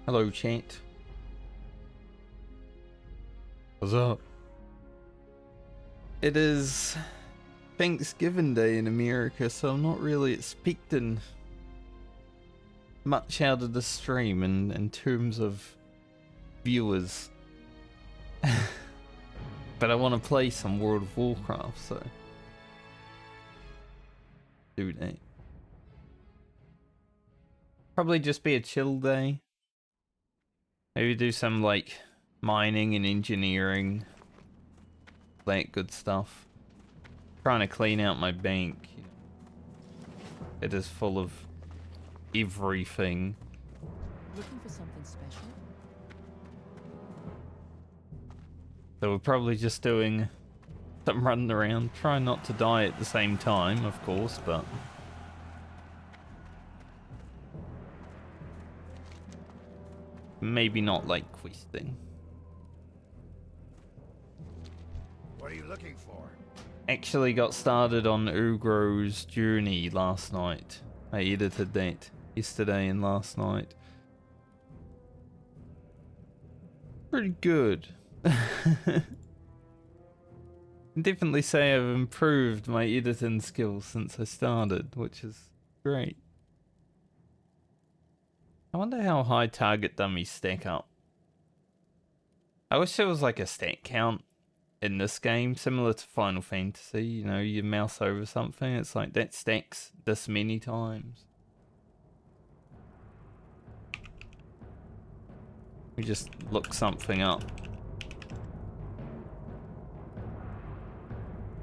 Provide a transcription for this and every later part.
Hello, chat. What's up? It is Thanksgiving Day in America, so I'm not really expecting much out of the stream in terms of viewers. But I want to play some World of Warcraft, so do that. Probably just be a chill day. Maybe do some like mining and engineering, that good stuff. Trying to clean out my bank. You know. It is full of everything. Looking for something special? So we're probably just doing some running around, trying not to die at the same time, of course, but maybe not like questing. What are you looking for? Actually got started on Ugro's journey last night. I edited that yesterday and last night. Pretty good. Definitely say I've improved my editing skills since I started, which is great. I wonder how high target dummies stack up. I wish there was like a stat count in this game, similar to Final Fantasy. You know, you mouse over something, it's like that stacks this many times. We just look something up.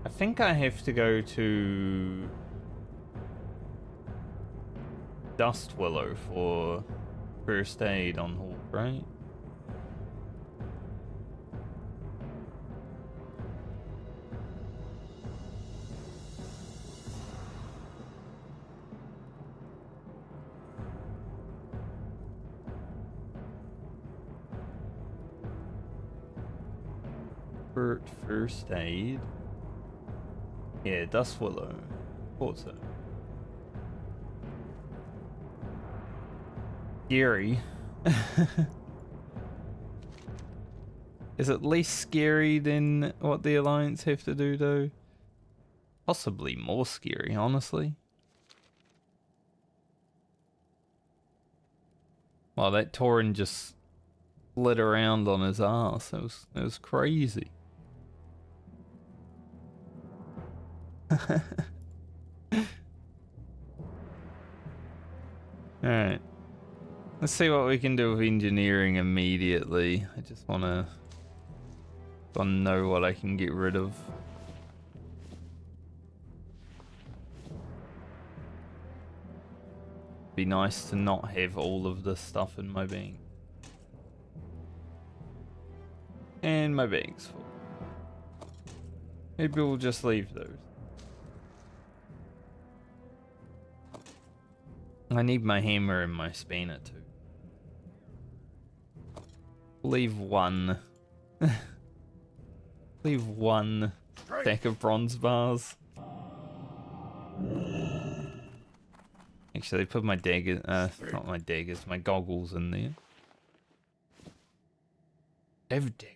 I think I have to go to Dust Willow for first aid on Horde, right? First aid. Yeah, Dust Willow. Thought so. Scary. Is it less scary than what the Alliance have to do, though? Possibly more scary, honestly. Wow, that Tauren just slid around on his ass. It was crazy. Alright. Let's see what we can do with engineering immediately. I just wanna know what I can get rid of. Be nice to not have all of this stuff in my bank. And my bank's full. Maybe we'll just leave those. I need my hammer and my spanner too. Leave one. Leave one stack of bronze bars. Actually, put my dagger, not my daggers, my goggles in there. Have dagger.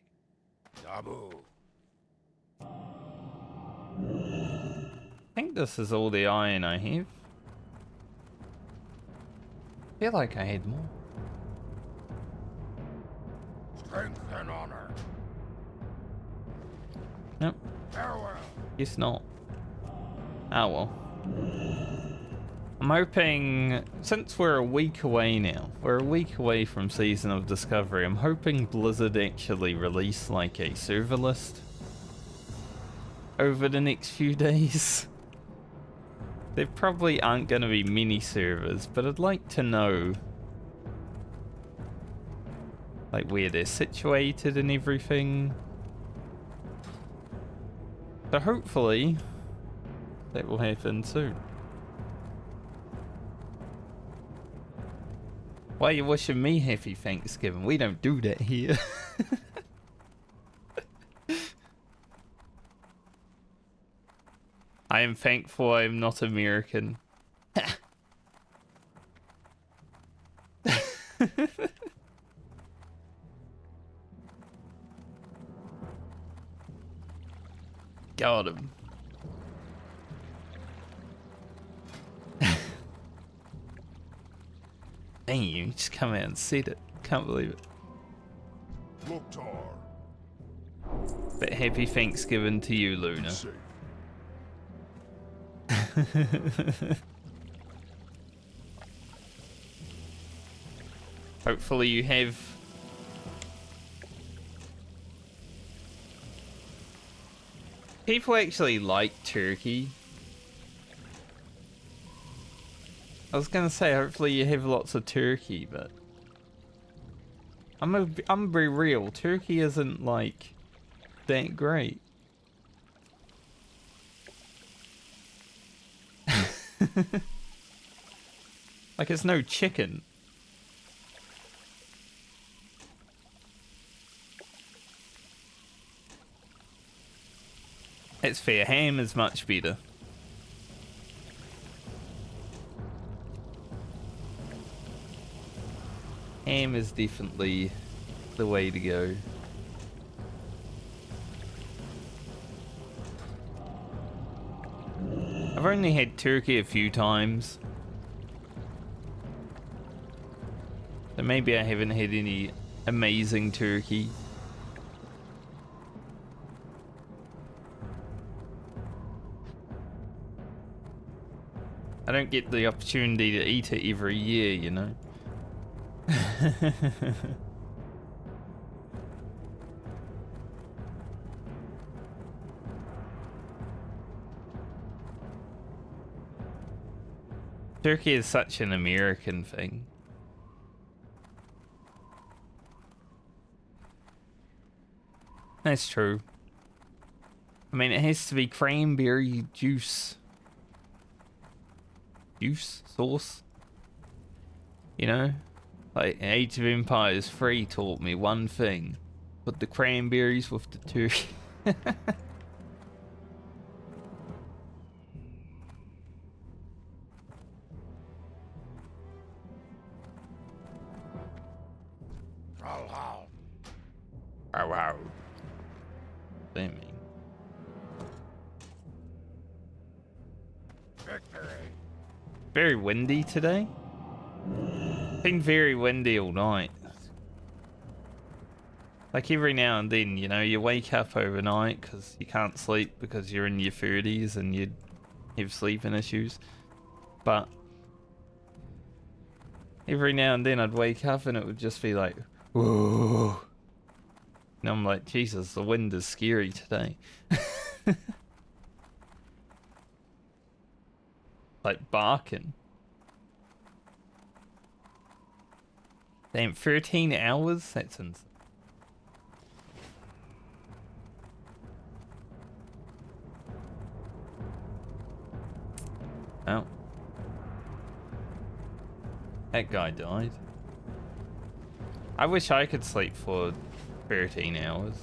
Dabu. I think this is all the iron I have. I feel like I had more. Strength and honor. Nope. Farewell. Guess not. Oh well. I'm hoping, since we're a week away now, we're a week away from Season of Discovery, I'm hoping Blizzard actually release like a server list over the next few days. There probably aren't going to be many servers, but I'd like to know like where they're situated and everything. So hopefully that will happen soon. Why are you wishing me happy Thanksgiving? We don't do that here. I am thankful I am not American. Got him. Dang, you just come out and said it. Can't believe it. Loktar. But happy Thanksgiving to you, Luna. Safe. Hopefully you have people actually like turkey. I was gonna say hopefully you have lots of turkey, but I'm gonna be real. Turkey isn't like that great. Like it's no chicken. It's fair. Ham is much better. Ham is definitely the way to go. I've only had turkey a few times. So maybe I haven't had any amazing turkey. I don't get the opportunity to eat it every year, you know. Turkey is such an American thing. That's true. I mean, it has to be cranberry juice. Sauce. You know? Like, Age of Empires 3 taught me one thing. Put the cranberries with the turkey. How? Wow. They mean. Victory. Very windy today. Been very windy all night. Like every now and then, you know, you wake up overnight because you can't sleep because you're in your 30s and you have sleeping issues. But every now and then I'd wake up and it would just be like, whoa. And I'm like, Jesus, the wind is scary today. Like barking. Damn, 13 hours? That's insane. Oh. That guy died. I wish I could sleep for 13 hours.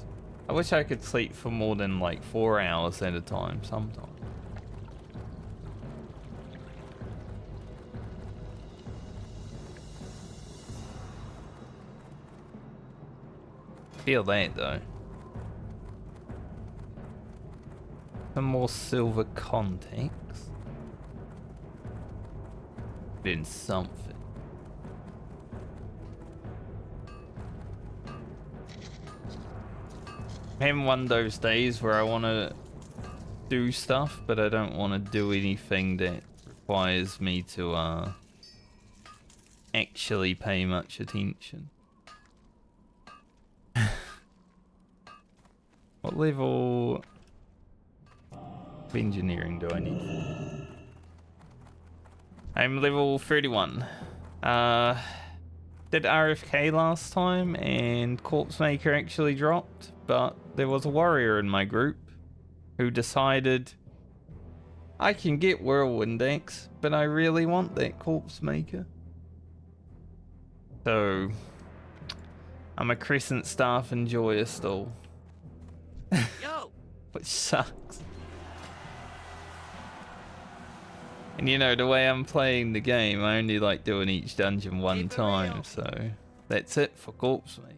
I wish I could sleep for more than like 4 hours at a time sometimes. Feel that though. Some more silver contacts. Been something. I'm having one of those days where I want to do stuff, but I don't want to do anything that requires me to actually pay much attention. What level of engineering do I need? I'm level 31. Did RFK last time and Corpse Maker actually dropped, but there was a warrior in my group who decided I can get Whirlwind Axe, but I really want that Corpse Maker. So I'm a Crescent Staff enjoyer still. Yo! Which sucks. And you know, the way I'm playing the game, I only like doing each dungeon one time, so that's it for Corpse Maker.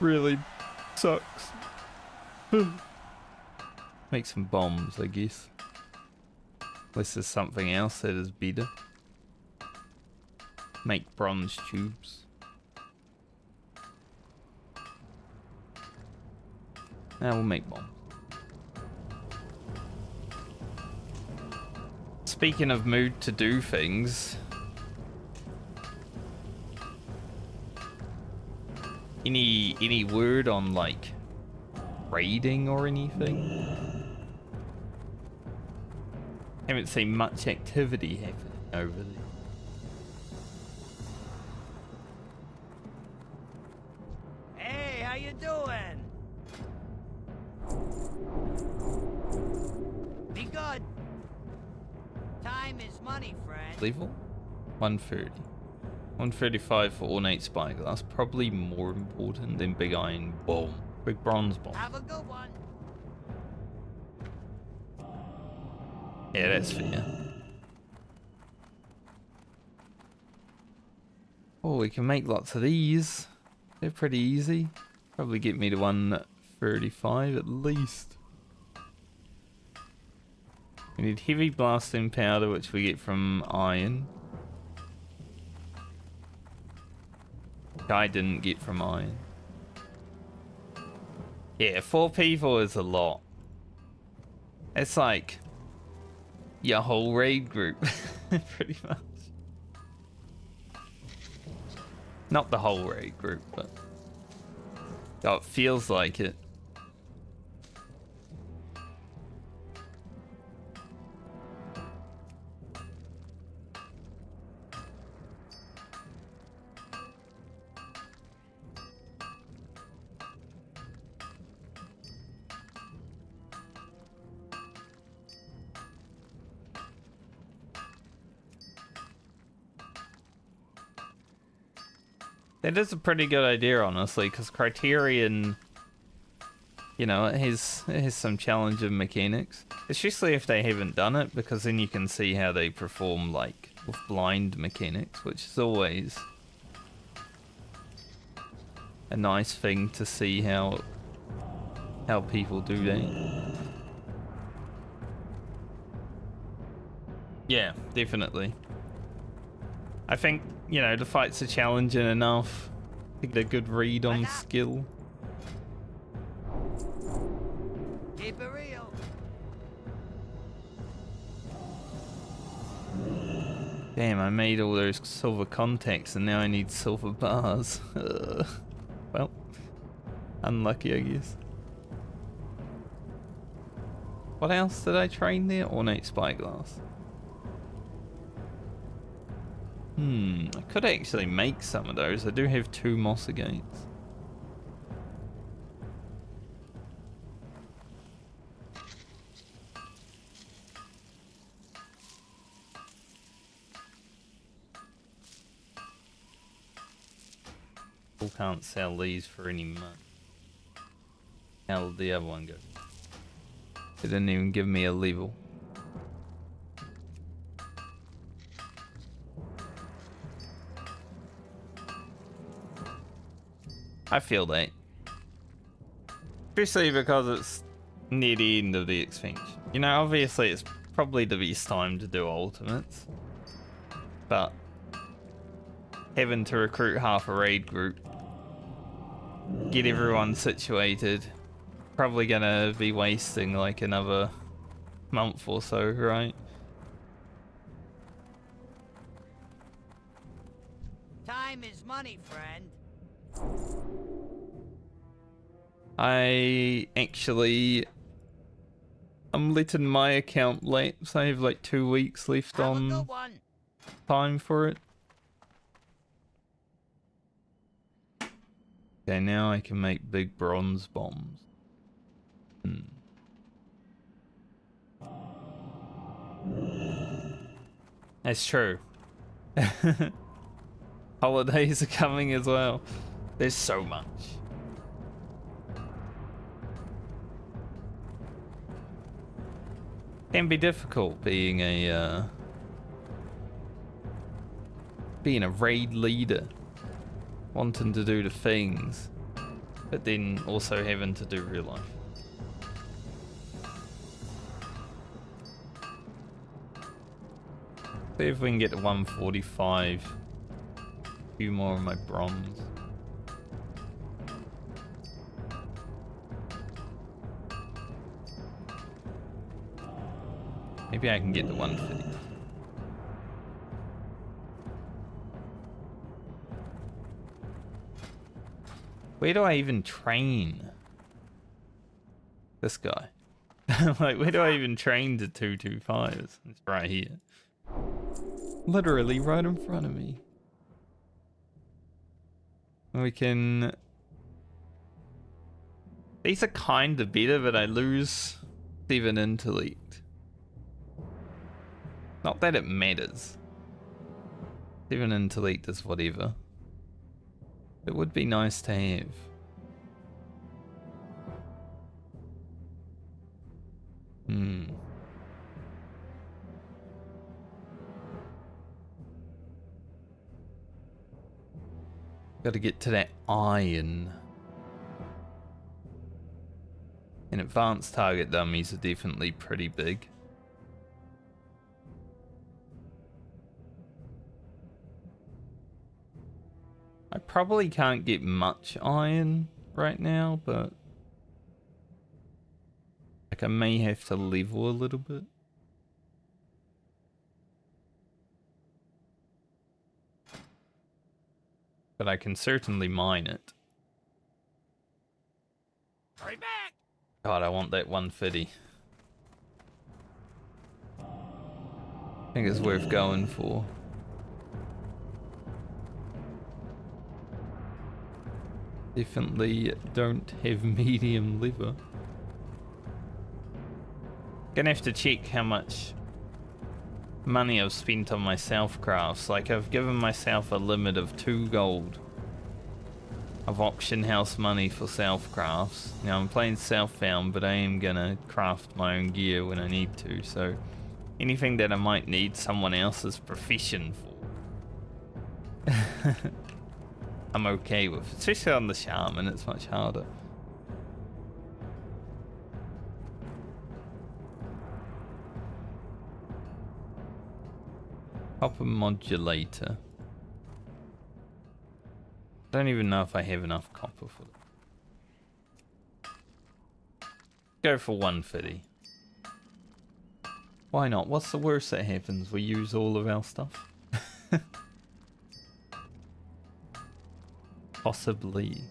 really sucks. Make some bombs, I guess. Unless there's something else that is better. Make bronze tubes. Now we'll make bombs. Speaking of mood to do things, any word on like raiding or anything? Haven't seen much activity happening over there. Hey, how you doing? Be good. Time is money, friend. Level 130. 135 for ornate spyglass. Probably more important than big iron bomb. Big bronze bomb. Have a good one. Yeah, that's fair. Oh, we can make lots of these. They're pretty easy. Probably get me to 135 at least. We need heavy blasting powder, which we get from iron. I didn't get from iron. Yeah, 4 people is a lot. It's like your whole raid group, pretty much. Not the whole raid group, but oh, it feels like it. That is a pretty good idea, honestly, because Criterion, you know, it has some challenging mechanics. Especially if they haven't done it, because then you can see how they perform, like, with blind mechanics, which is always a nice thing to see how people do that. Yeah, definitely. I think, you know, the fights are challenging enough to get a good read on skill. Keep it real. Damn, I made all those silver contacts and now I need silver bars. Well, unlucky, I guess. What else did I train there? Ornate spyglass. I could actually make some of those. I do have 2 moss agates. Still can't sell these for any money. How did the other one go? They didn't even give me a level. I feel that. Especially because it's near the end of the expansion. You know, obviously it's probably the best time to do ultimates. But having to recruit half a raid group, get everyone situated, probably gonna be wasting like another month or so, right? Time is money, friend. I'm letting my account lapse. I have like 2 weeks left Have a on good one. time for it. Okay, now I can make big bronze bombs. That's true. Holidays are coming as well. There's so much. Can be difficult being a raid leader, wanting to do the things, but then also having to do real life. See if we can get to 145. A few more of my bronze. Maybe I can get to 150. Where do I even train this guy? Like, where do I even train to 225s? It's right here. Literally right in front of me. We can... These are kind of better, but I lose 7 intellect. Not that it matters. 7 intellect is whatever. It would be nice to have. Gotta get to that iron. And advanced target dummies are definitely pretty big. I probably can't get much iron right now, but like I may have to level a little bit. But I can certainly mine it. Hurry back! God, I want that 150. I think it's worth going for. Definitely don't have medium liver. Gonna have to check how much money I've spent on my self crafts. Like, I've given myself a limit of 2 gold of auction house money for self crafts. Now I'm playing self found, but I am gonna craft my own gear when I need to, so anything that I might need someone else's profession for I'm okay with, especially on the shaman. It's much harder. Copper modulator. Don't even know if I have enough copper for that. Go for 150. Why not? What's the worst that happens? We use all of our stuff? Possibly.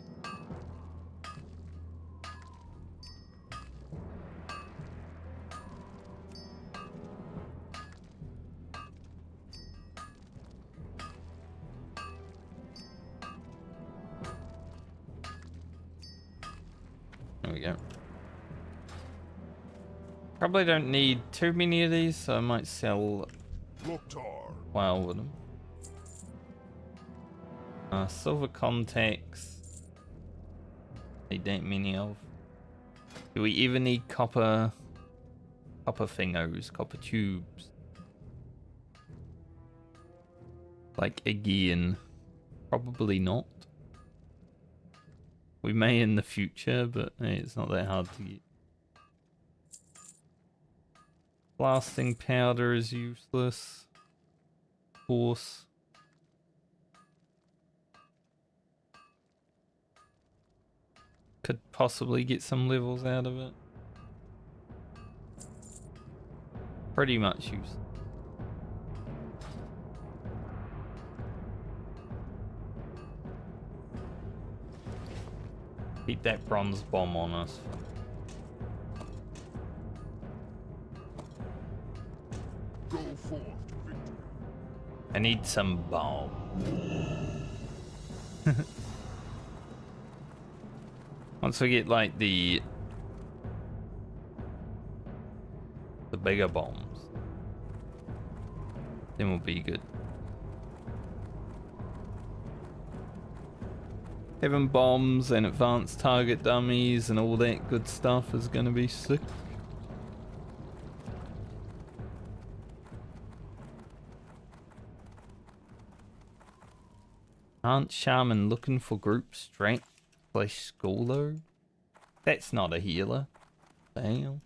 There we go. Probably don't need too many of these, so I might sell while with them. Silver contacts. Need that many of. Do we ever need copper? Copper thingos, copper tubes. Like, again, probably not. We may in the future, but hey, it's not that hard to get. Blasting powder is useless. Of course. Could possibly get some levels out of it. Pretty much useless. Keep that bronze bomb on us. Go forth to victory. I need some bomb. Once we get like the bigger bombs, then we'll be good. Having bombs and advanced target dummies and all that good stuff is gonna be sick. Aren't shaman looking for group strength? Flesh Scholar? That's not a healer. Damn.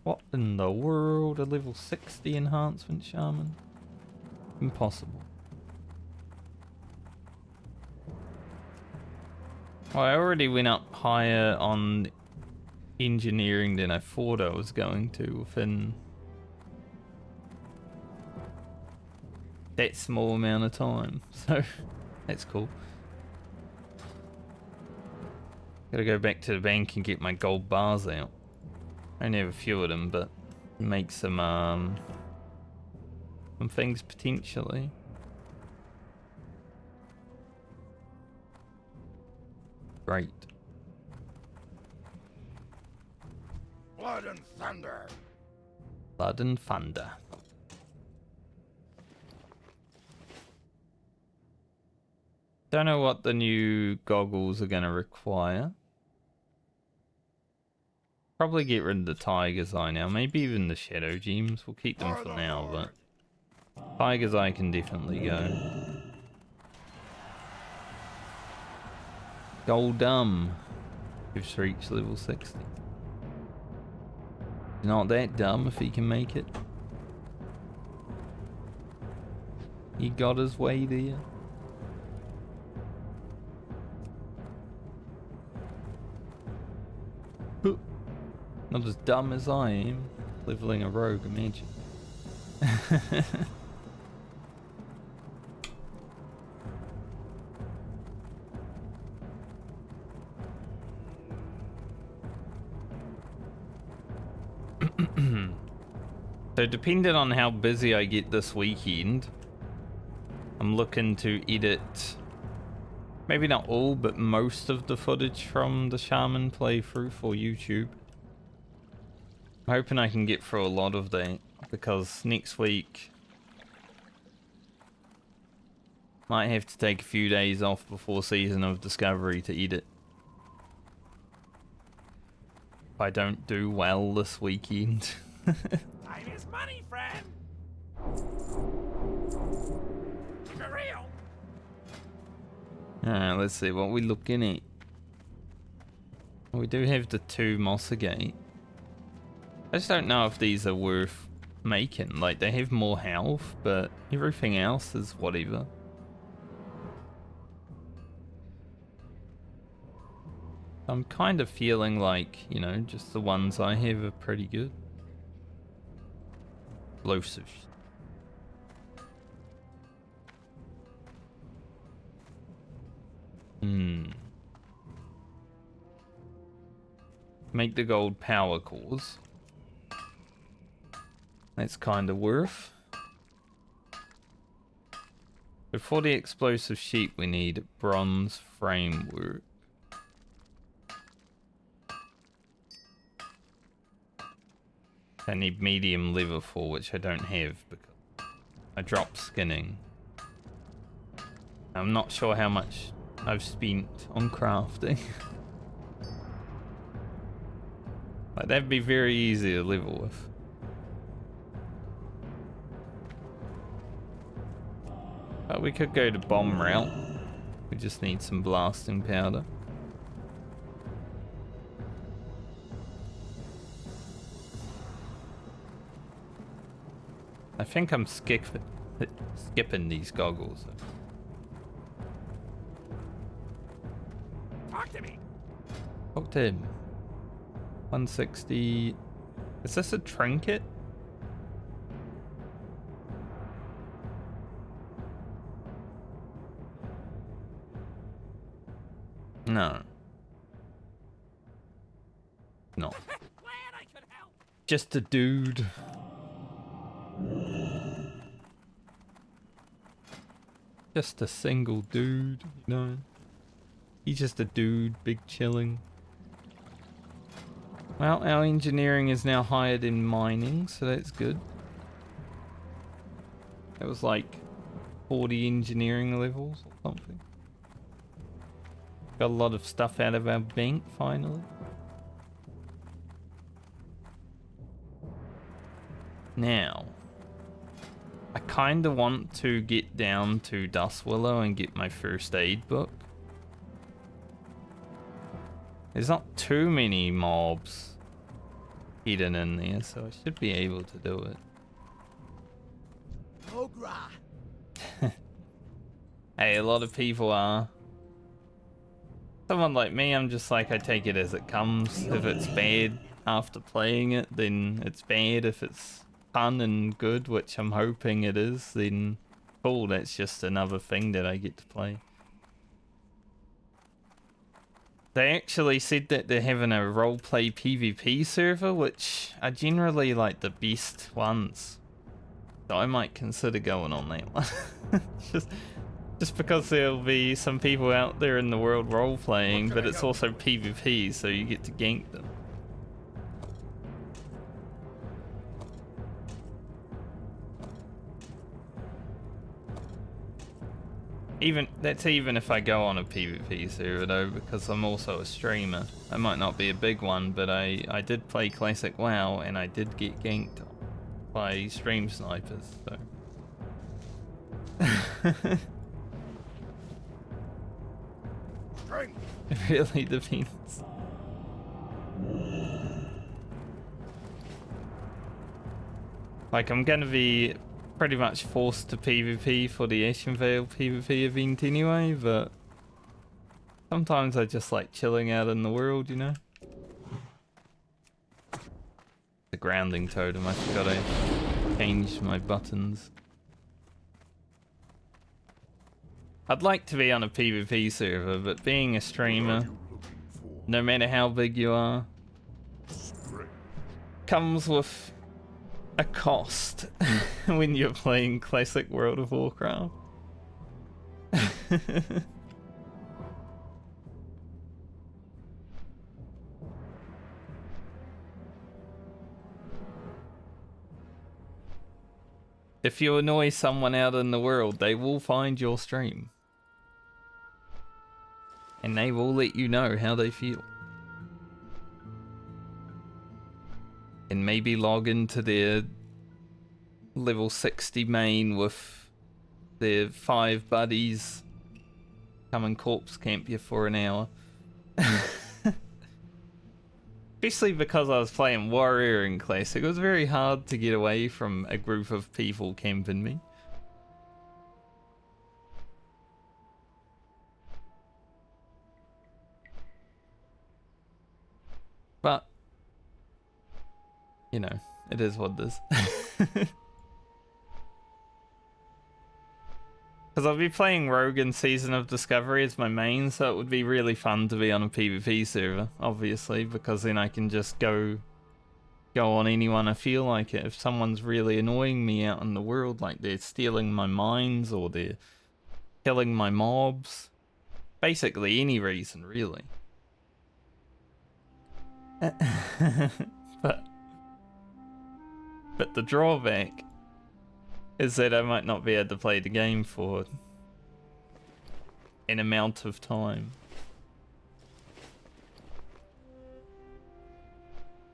What in the world? A level 60 enhancement shaman? Impossible. Well, I already went up higher on engineering than I thought I was going to within that small amount of time. So, that's cool. Gotta go back to the bank and get my gold bars out. I only have a few of them, but make some things potentially. Great. Blood and thunder. Blood and thunder. Don't know what the new goggles are gonna require. Probably get rid of the Tiger's Eye now. Maybe even the Shadow Gems. We'll keep them for now, but Tiger's Eye can definitely go. Goldum. Gives reach level 60. Not that dumb if he can make it. He got his way there. Not as dumb as I am, leveling a rogue, imagine. So depending on how busy I get this weekend, I'm looking to edit maybe not all, but most of the footage from the Shaman playthrough for YouTube. I'm hoping I can get through a lot of that, because next week might have to take a few days off before Season of Discovery to edit. If I don't do well this weekend. Time is money, friend. For real. Alright, let's see what we're looking at. We do have the 2 Mossagate. I just don't know if these are worth making. Like, they have more health, but everything else is whatever. I'm kind of feeling like, you know, just the ones I have are pretty good. Explosives. Make the gold power cores. That's kind of worth. But for the explosive sheep, we need bronze framework. I need medium lever for, which I don't have because I dropped skinning. I'm not sure how much I've spent on crafting. Like, that'd be very easy to level with. But we could go to bomb route. We just need some blasting powder. I think I'm skipping these goggles. Talk to me. Talk to him. 160. Is this a trinket? No. No. Glad I could help. Just a dude. Just a single dude, you know. He's just a dude, big chilling. Well, our engineering is now higher in mining, so that's good. It was like 40 engineering levels or something. Got a lot of stuff out of our bank, finally. Now, I kind of want to get down to Dust Willow and get my first aid book. There's not too many mobs hidden in there, so I should be able to do it. Hey, a lot of people are. Someone like me, I'm just like, I take it as it comes. If it's bad after playing it, then it's bad. If it's fun and good, which I'm hoping it is, then cool, that's just another thing that I get to play. They actually said that they're having a roleplay PvP server, which are generally like the best ones. So I might consider going on that one. just because there'll be some people out there in the world role-playing, but it's also PvP, so you get to gank them. That's even if I go on a PvP server though, because I'm also a streamer. I might not be a big one, but I did play Classic WoW and I did get ganked by stream snipers, so. It really depends. Like, I'm gonna be pretty much forced to PvP for the Ashenvale PvP event anyway, but sometimes I just like chilling out in the world, you know? The grounding totem, I forgot I changed my buttons. I'd like to be on a PvP server, but being a streamer, no matter how big you are, comes with a cost when you're playing classic World of Warcraft. If you annoy someone out in the world, they will find your stream. And they will let you know how they feel. And maybe log into their level 60 main with their 5 buddies. Come and corpse camp you for an hour. Especially because I was playing Warrior in Classic. It was very hard to get away from a group of people camping me. But, you know, it is what it is. Because I'll be playing Rogue in Season of Discovery as my main, so it would be really fun to be on a PvP server, obviously, because then I can just go on anyone I feel like it. If someone's really annoying me out in the world, like they're stealing my mines or they're killing my mobs, basically any reason, really. But the drawback is that I might not be able to play the game for an amount of time.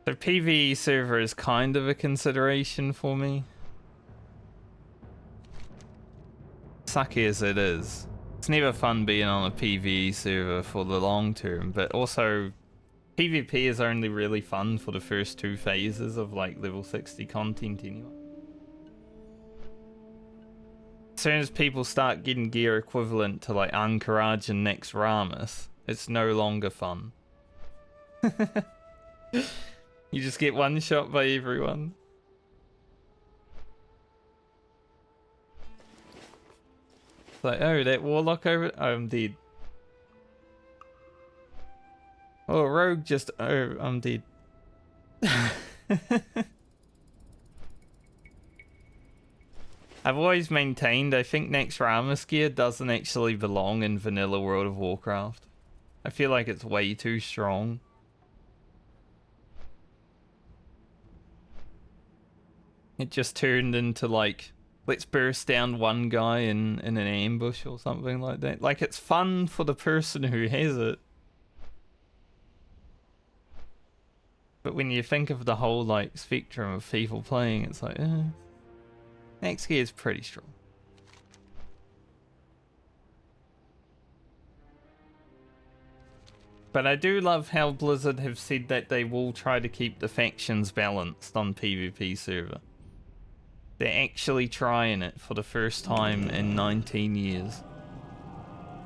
So PvE server is kind of a consideration for me. Sucky as it is, it's never fun being on a PvE server for the long term, but also PvP is only really fun for the first 2 phases of like level 60 content anyway. As soon as people start getting gear equivalent to like Anchorage and Next Ramus, it's no longer fun. You just get one shot by everyone. It's like, oh, that warlock over... Oh, I'm dead. Oh, rogue just... Oh, I'm dead. I've always maintained I think Next Ramus gear doesn't actually belong in vanilla World of Warcraft. I feel like it's way too strong. It just turned into like, let's burst down one guy in an ambush or something like that. Like, it's fun for the person who has it. But when you think of the whole like spectrum of people playing, it's like, Next gear is pretty strong. But I do love how Blizzard have said that they will try to keep the factions balanced on PvP server. They're actually trying it for the first time in 19 years.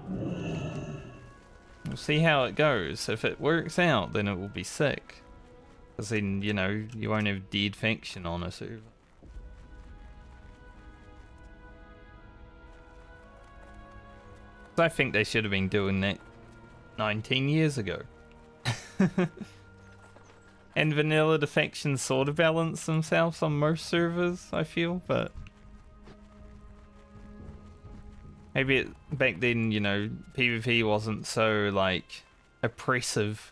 We'll see how it goes. If it works out, then it will be sick. Because then, you know, you won't have dead faction on a server. I think they should have been doing that 19 years ago. And vanilla, the factions sort of balance themselves on most servers, I feel, but maybe back then, you know, PvP wasn't so, like, oppressive.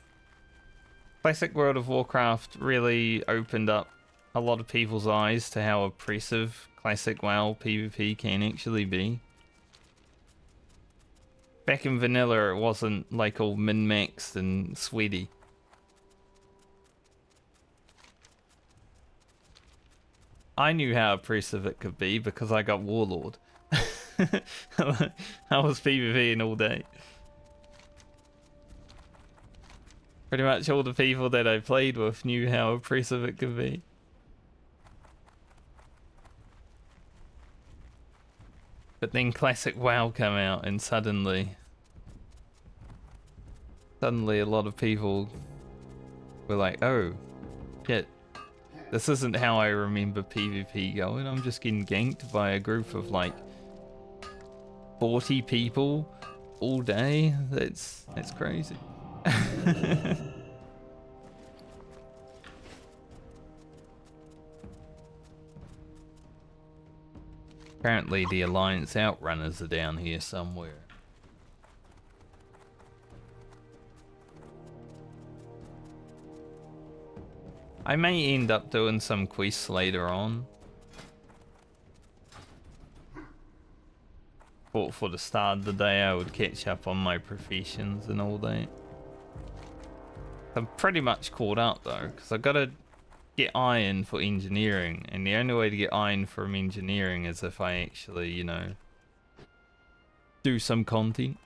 Classic World of Warcraft really opened up a lot of people's eyes to how oppressive classic WoW PvP can actually be. Back in vanilla, it wasn't, like, all min-maxed and sweaty. I knew how oppressive it could be because I got Warlord. I was PvPing all day. Pretty much all the people that I played with knew how oppressive it could be. But then Classic WoW came out and suddenly a lot of people were like, oh, shit. This isn't how I remember PvP going. I'm just getting ganked by a group of like 40 people all day. That's crazy. Apparently the Alliance Outrunners are down here somewhere. I may end up doing some quests later on. But for the start of the day, I would catch up on my professions and all that. I'm pretty much caught up though, because I've got to get iron for engineering, and the only way to get iron from engineering is if I actually, you know, do some content.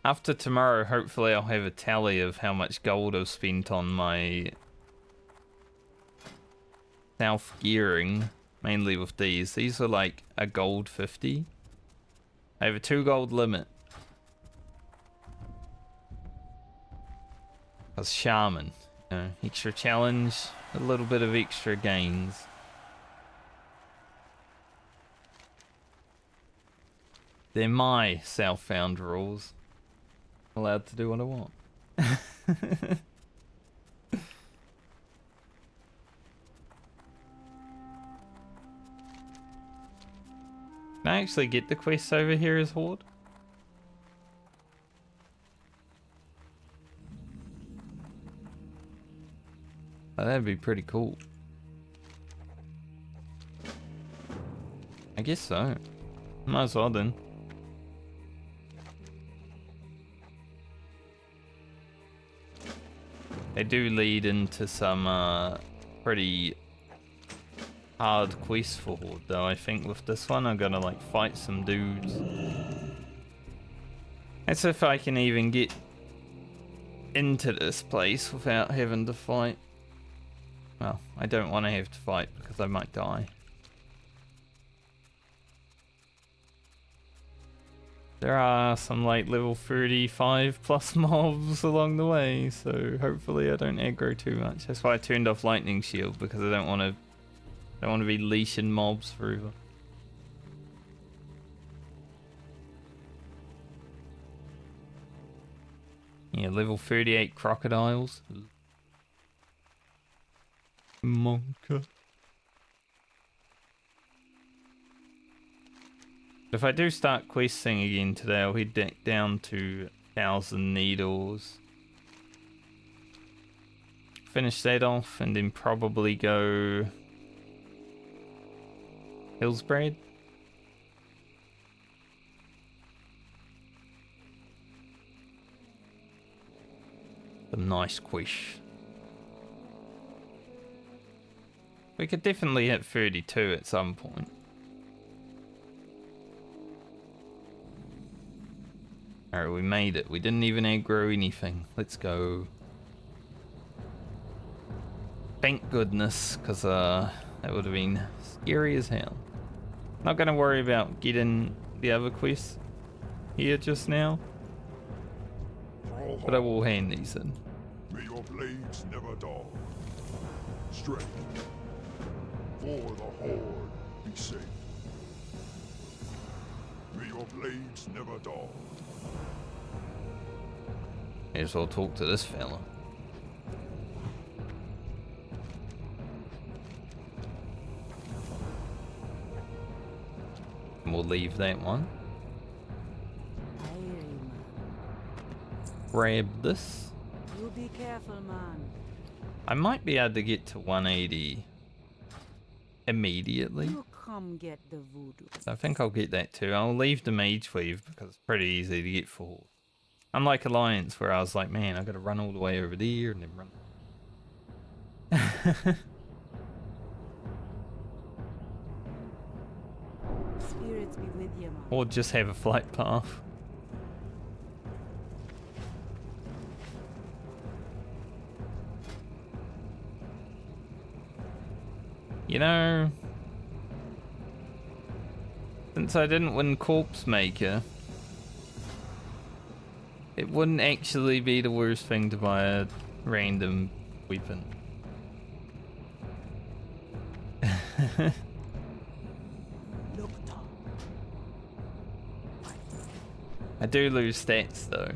After tomorrow, hopefully I'll have a tally of how much gold I've spent on my self gearing, mainly with these. These are like a gold 50. I have a 2 gold limit. That's Shaman. You know, extra challenge, a little bit of extra gains. They're my self-found rules. I'm allowed to do what I want. Can I actually get the quests over here as Horde? Oh, that'd be pretty cool. I guess so. Might as well then. They do lead into some pretty hard quests for Horde though. I think with this one I'm gonna like fight some dudes. That's if I can even get into this place without having to fight. Well, I don't want to have to fight because I might die. There are some like level 35 plus mobs along the way, so hopefully I don't aggro too much. That's why I turned off Lightning Shield, because I don't want to be leashing mobs forever. Yeah, level 38 crocodiles. Monka. If I do start questing again today, I'll head down to 1,000 Needles. Finish that off and then probably go Hillsbrad. Some nice quish. We could definitely hit 32 at some point. Alright, we made it. We didn't even aggro anything. Let's go. Thank goodness, because that would have been scary as hell. Not going to worry about getting the other quests here just now, but I will hand these in. May your blades never dull. Strength. For the Horde be safe. May your blades never dull. May as well talk to this fella. And we'll leave that one. Grab this. You be careful, man. I might be able to get to 180 immediately. You come get the voodoo. So I think I'll get that too. I'll leave the mage weave because it's pretty easy to get for. Unlike Alliance, where I was like, man, I gotta run all the way over there and then run. Spirits be with you, man. Or just have a flight path. You know, since I didn't win Corpse Maker, it wouldn't actually be the worst thing to buy a random weapon. I do lose stats though.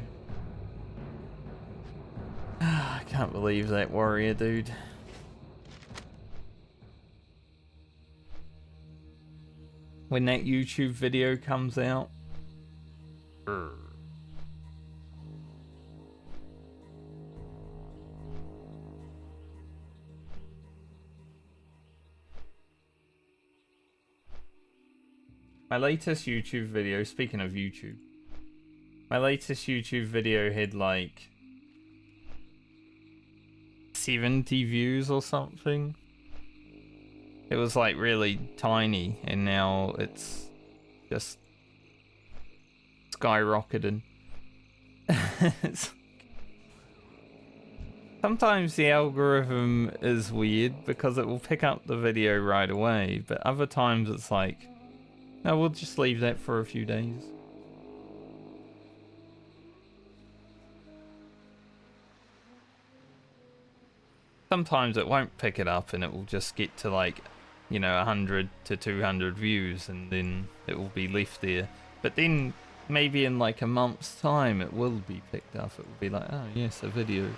I can't believe that warrior dude. When that YouTube video comes out. My latest YouTube video, speaking of YouTube, my latest YouTube video had like 70 views or something. It was like really tiny, and now it's just skyrocketing. Sometimes the algorithm is weird because it will pick up the video right away, but other times it's like, no, we'll just leave that for a few days. Sometimes it won't pick it up and it will just get to like, you know, 100 to 200 views and then it will be left there. But then maybe in like a month's time it will be picked up. It will be like, oh yes, a video.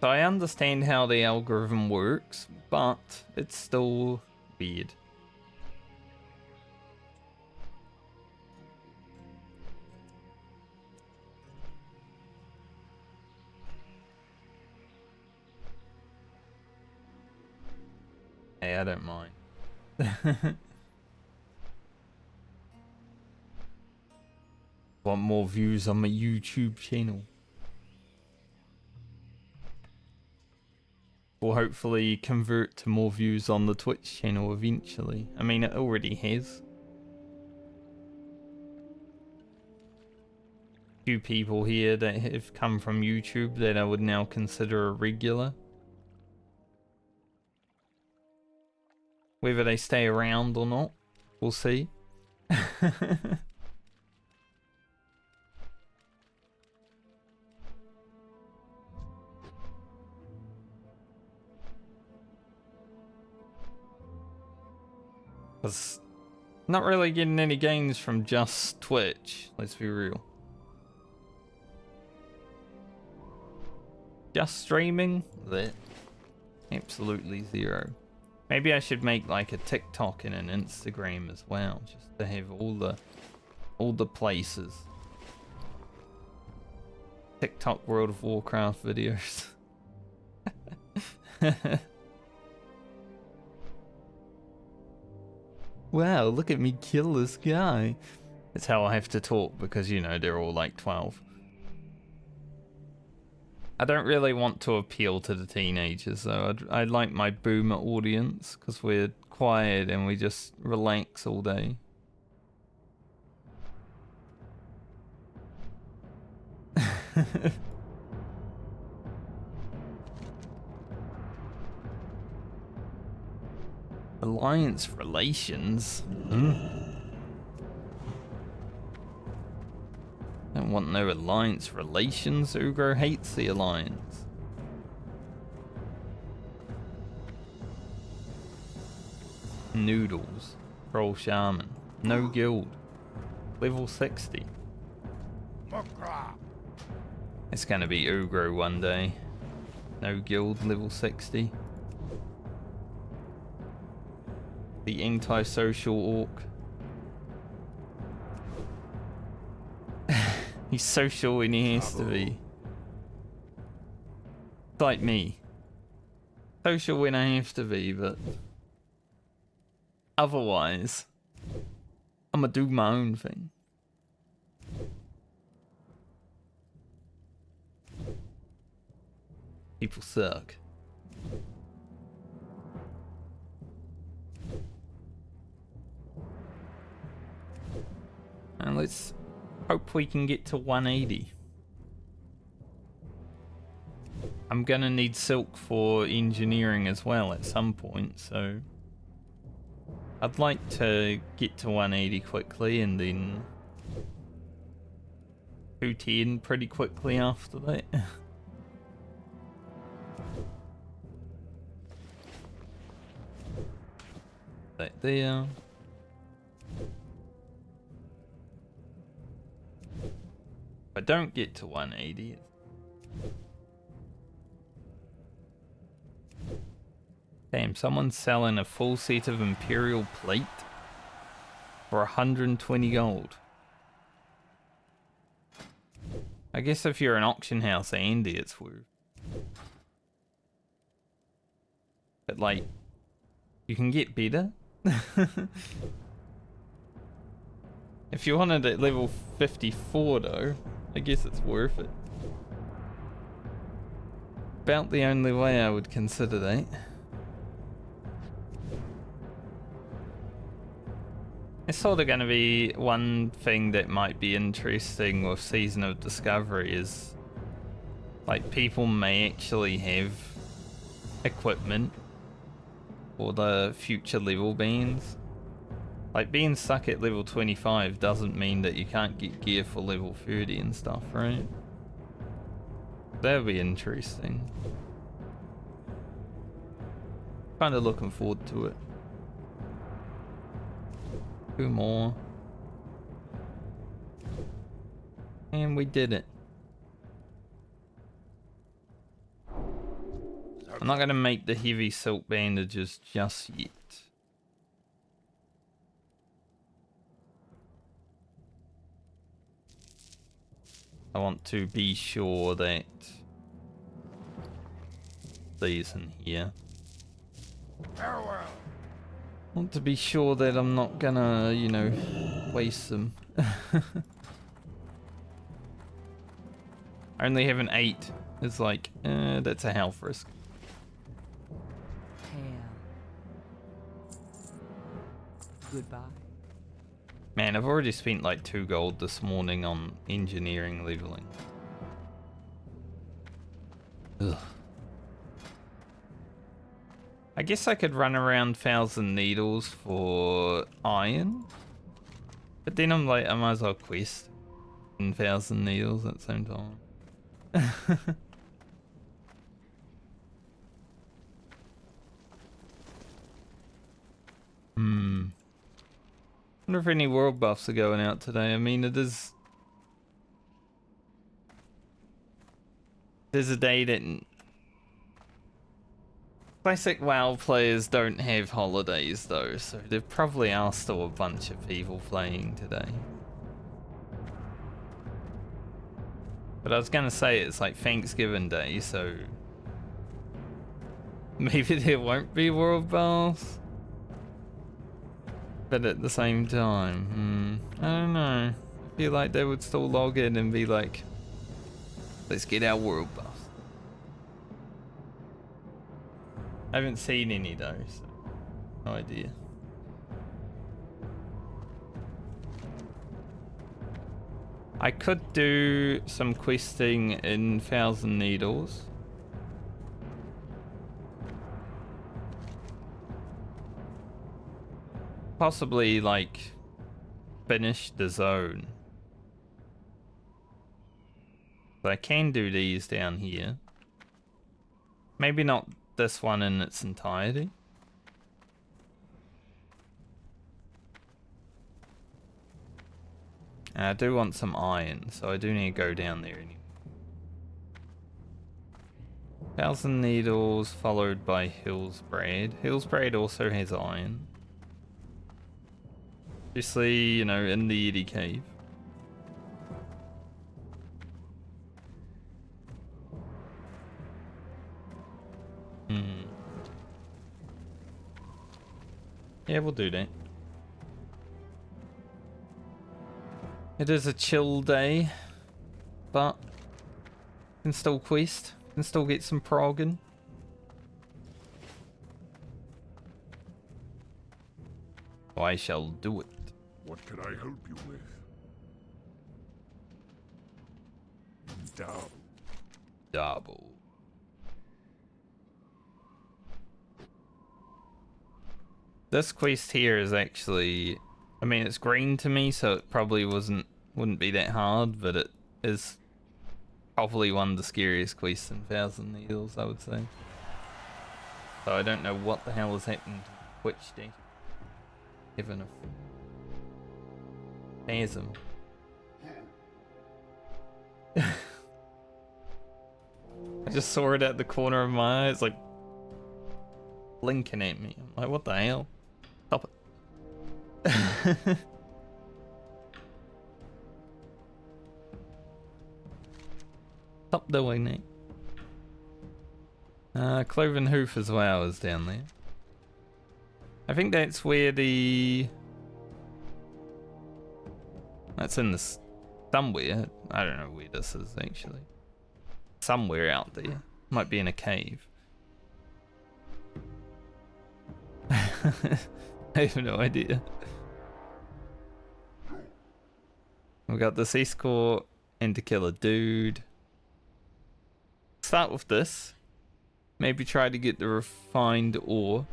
So I understand how the algorithm works, but it's still weird. Hey, I don't mind. Want more views on my YouTube channel. Will hopefully convert to more views on the Twitch channel eventually. I mean, it already has. Few people here that have come from YouTube that I would now consider a regular. Whether they stay around or not, we'll see. Because not really getting any gains from just Twitch, let's be real. Just streaming? Blech. Absolutely zero. Maybe I should make like a TikTok and an Instagram as well, just to have all the places. TikTok World of Warcraft videos. Wow, look at me kill this guy. That's how I have to talk because, you know, they're all like 12. I don't really want to appeal to the teenagers though. I'd like my boomer audience because we're quiet and we just relax all day. Alliance relations? Don't want no alliance relations. Ugro hates the alliance. Noodles. Troll shaman. No guild. Level 60. It's gonna be Ugro one day. No guild, level 60. The anti-social orc. He's social when he has to be. It's like me. Social when I have to be, but otherwise, I'ma do my own thing. People suck. And let's hope we can get to 180. I'm gonna need silk for engineering as well at some point, so I'd like to get to 180 quickly and then 210 pretty quickly after that. That there. If I don't get to 180, damn, someone's selling a full set of Imperial plate for 120 gold. I guess if you're an auction house, Andy, it's worth. But like, you can get better. If you wanted at level 54 though, I guess it's worth it. About the only way I would consider that. It's sort of going to be one thing that might be interesting with Season of Discovery is like people may actually have equipment for the future level bands. Like being stuck at level 25 doesn't mean that you can't get gear for level 30 and stuff, right? That would be interesting. Kind of looking forward to it. 2 more. And we did it. I'm not going to make the heavy silk bandages just yet. I want to be sure that these in here. Farewell. I want to be sure that I'm not gonna, you know, waste them. I only have an 8. It's like, that's a health risk. Goodbye. Man, I've already spent like 2 gold this morning on engineering leveling. Ugh. I guess I could run around 1,000 needles for iron. But then I'm like, I might as well quest 1,000 needles at the same time. I wonder if any world buffs are going out today. I mean, there's a day that classic WoW players don't have holidays though, so there probably are still a bunch of people playing today. But I was gonna say it's like Thanksgiving Day, so maybe there won't be world buffs. But at the same time, I don't know. I feel like they would still log in and be like, let's get our world buff. I haven't seen any though, so no idea. I could do some questing in Thousand Needles. Possibly like finish the zone. So I can do these down here. Maybe not this one in its entirety. I do want some iron, so I do need to go down there anyway. Thousand Needles followed by Hillsbrad. Hillsbrad also has iron. Obviously, you know, in the Yeti Cave. Yeah, we'll do that. It is a chill day, but can still quest, can still get some progging. I shall do it. What can I help you with? Double. Double. This quest here is actually, I mean, it's green to me, so it probably wouldn't be that hard, but it is probably one of the scariest quests in Thousand Needles, I would say. So I don't know what the hell has happened to Twitch data. Heaven of Phasm. I just saw it at the corner of my eye. It's like blinking at me. I'm like, what the hell? Stop it. Stop doing it. Cloven Hoof as well is down there. I think that's where the... That's in this... Somewhere. I don't know where this is actually. Somewhere out there. Might be in a cave. I have no idea. We got this escort and to kill a dude. Start with this. Maybe try to get the refined ore.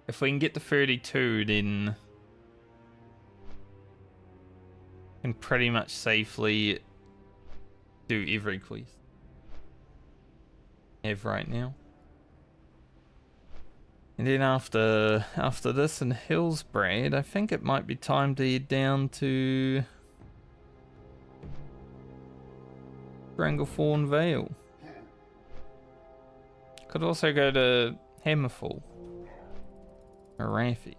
If we can get to 32, then can pretty much safely do every quest I have right now. And then after this in Hillsbrad, I think it might be time to head down to Stranglethorn Vale. Could also go to Hammerfall. Or Raffi.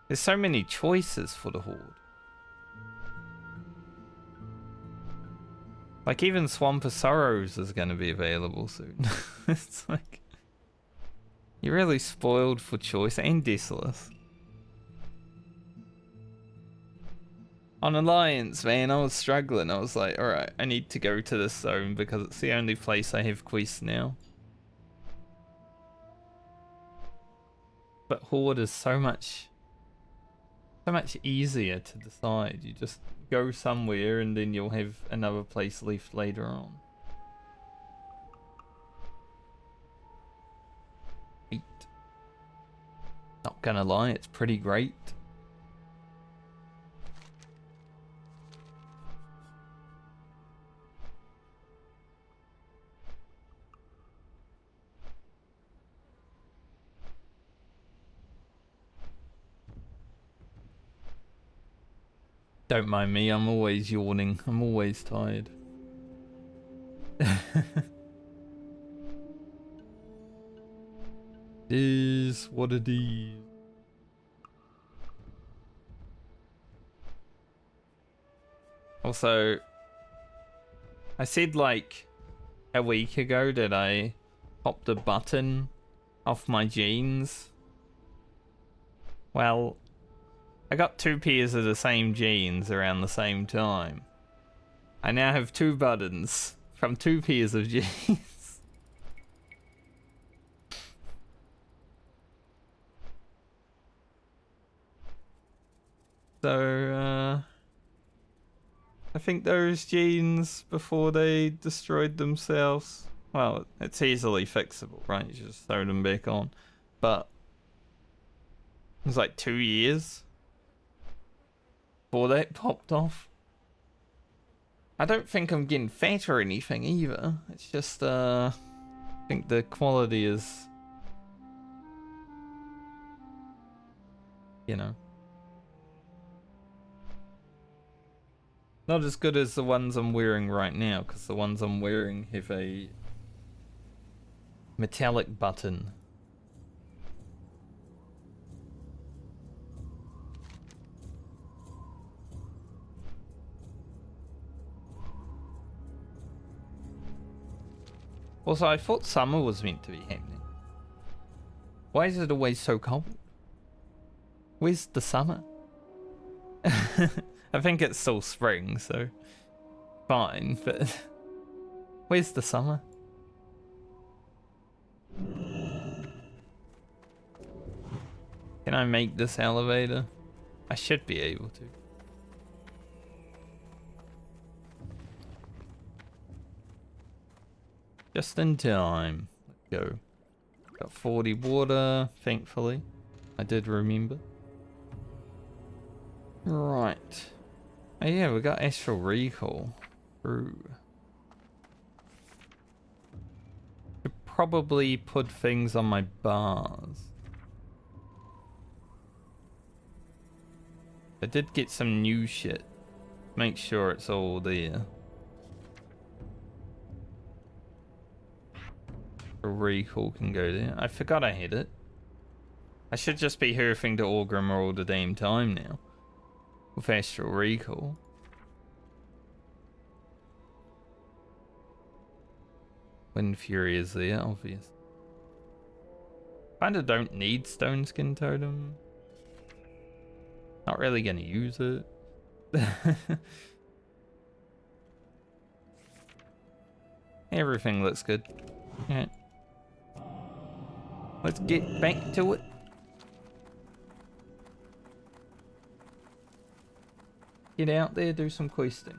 There's so many choices for the Horde. Like even Swamp of Sorrows is going to be available soon. It's like... You're really spoiled for choice, and Desolus. On Alliance, man, I was struggling. I was like, alright, I need to go to this zone because it's the only place I have quests now. But Horde is so much easier to decide. You just go somewhere and then you'll have another place left later on. Not gonna lie, it's pretty great. Don't mind me, I'm always yawning. I'm always tired. Is what it is. Also, I said like a week ago that I popped a button off my jeans. Well, I got 2 pairs of the same jeans around the same time. I now have 2 buttons from 2 pairs of jeans. So, I think those jeans, before they destroyed themselves, well, it's easily fixable, right? You just throw them back on. But it was like 2 years before that popped off. I don't think I'm getting fat or anything either. It's just, I think the quality is, you know, not as good as the ones I'm wearing right now, because the ones I'm wearing have a metallic button. Also, I thought summer was meant to be happening. Why is it always so cold? Where's the summer? I think it's still spring, so fine, but where's the summer? Can I make this elevator? I should be able to. Just in time. Let's go. Got 40 water, thankfully. I did remember. Right. Oh yeah, we got astral recall. Ooh. Should probably put things on my bars. I did get some new shit. Make sure it's all there. A recall can go there. I forgot I had it. I should just be hurfing to Orgrimmar all the damn time now. With astral recall. Wind Fury is there, obvious. Kinda don't need Stone Skin Totem. Not really gonna use it. Everything looks good. Alright. Let's get back to it. Get out there, do some questing.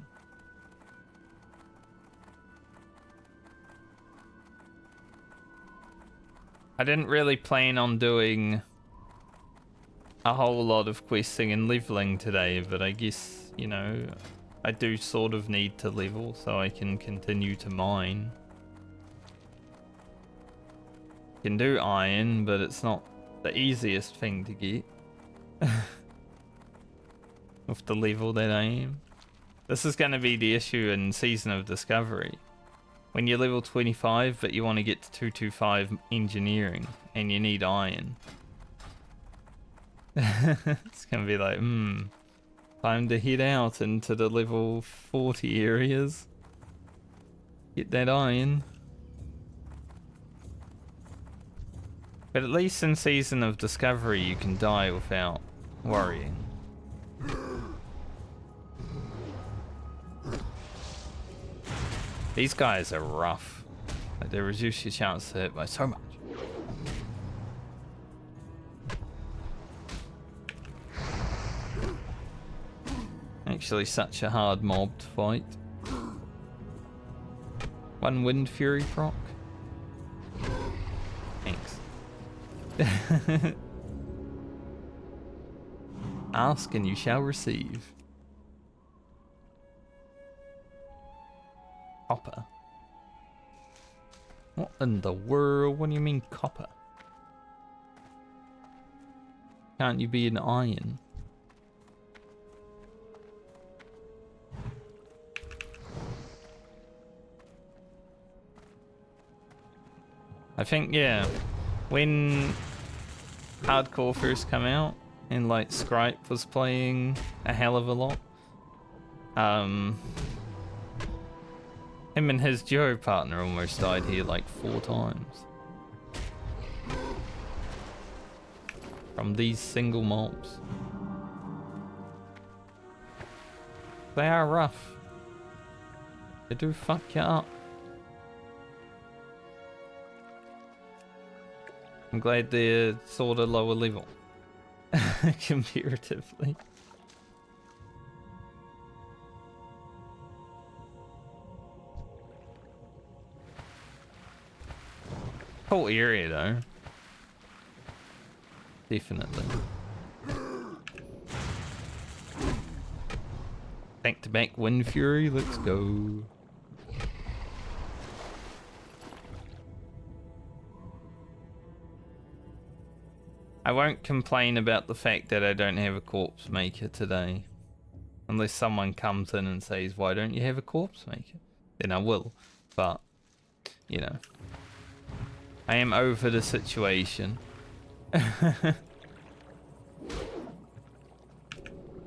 I didn't really plan on doing a whole lot of questing and leveling today, but I guess, you know, I do sort of need to level so I can continue to mine. Can do iron, but it's not the easiest thing to get. With the level that I am. This is going to be the issue in Season of Discovery. When you're level 25 but you want to get to 225 engineering and you need iron. It's going to be like, time to head out into the level 40 areas. Get that iron. But at least in Season of Discovery you can die without worrying. These guys are rough. Like, they reduce your chance to hit by so much. Actually, such a hard mob to fight. 1 Wind Fury proc. Thanks. Ask and you shall receive. Copper. What in the world? What do you mean copper? Can't you be an iron? I think, yeah, when Hardcore first came out and like Scripe was playing a hell of a lot, Him and his duo partner almost died here like 4 times. From these single mobs. They are rough. They do fuck you up. I'm glad they're sort of lower level. Comparatively. Whole area though. Definitely. Back to back Wind Fury, let's go. I won't complain about the fact that I don't have a corpse maker today. Unless someone comes in and says, why don't you have a corpse maker? Then I will. But, you know. I am over the situation.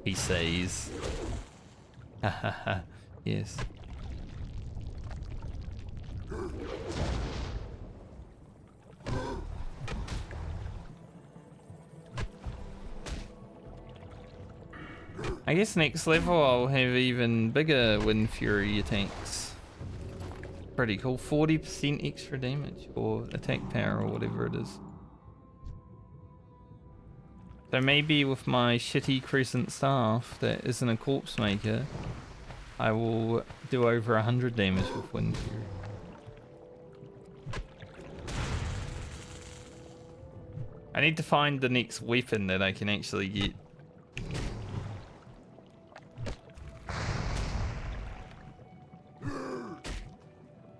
He says. Hahaha, yes. I guess next level I'll have even bigger Wind Fury tanks. Pretty cool. 40% extra damage or attack power or whatever it is. So maybe with my shitty crescent staff that isn't a corpse maker, I will do over 100 damage with Wind Fury. I need to find the next weapon that I can actually get.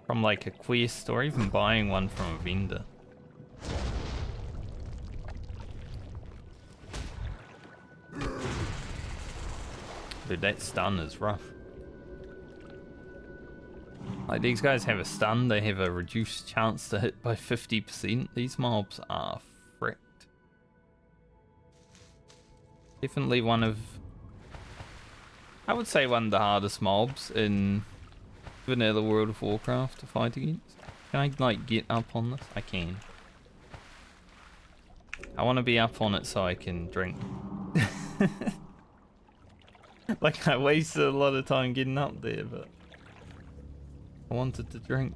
From like a quest or even buying one from a vendor. Dude, that stun is rough. Like these guys have a stun, they have a reduced chance to hit by 50%. These mobs are fricked. Definitely one of, I would say one of the hardest mobs in vanilla World of Warcraft to fight against. Can I like get up on this? I can. I want to be up on it so I can drink. Like I wasted a lot of time getting up there, but I wanted to drink.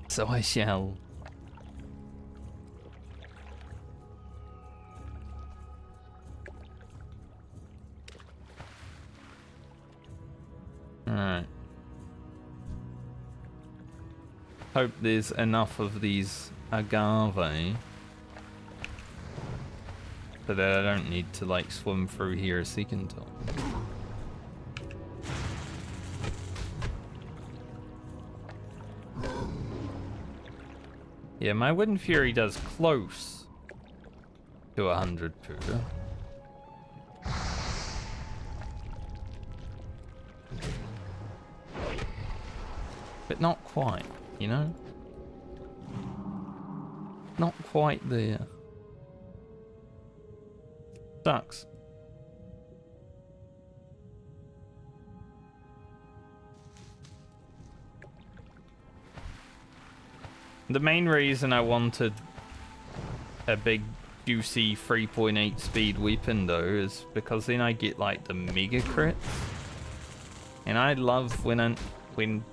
So I shall. Alright. Hope there's enough of these agave so that I don't need to like swim through here a second time. Yeah, my Wind Fury does close to 100 poo. But not quite, you know? Not quite there. Sucks. The main reason I wanted a big juicy 3.8 speed weapon though is because then I get like the mega crits. And I love when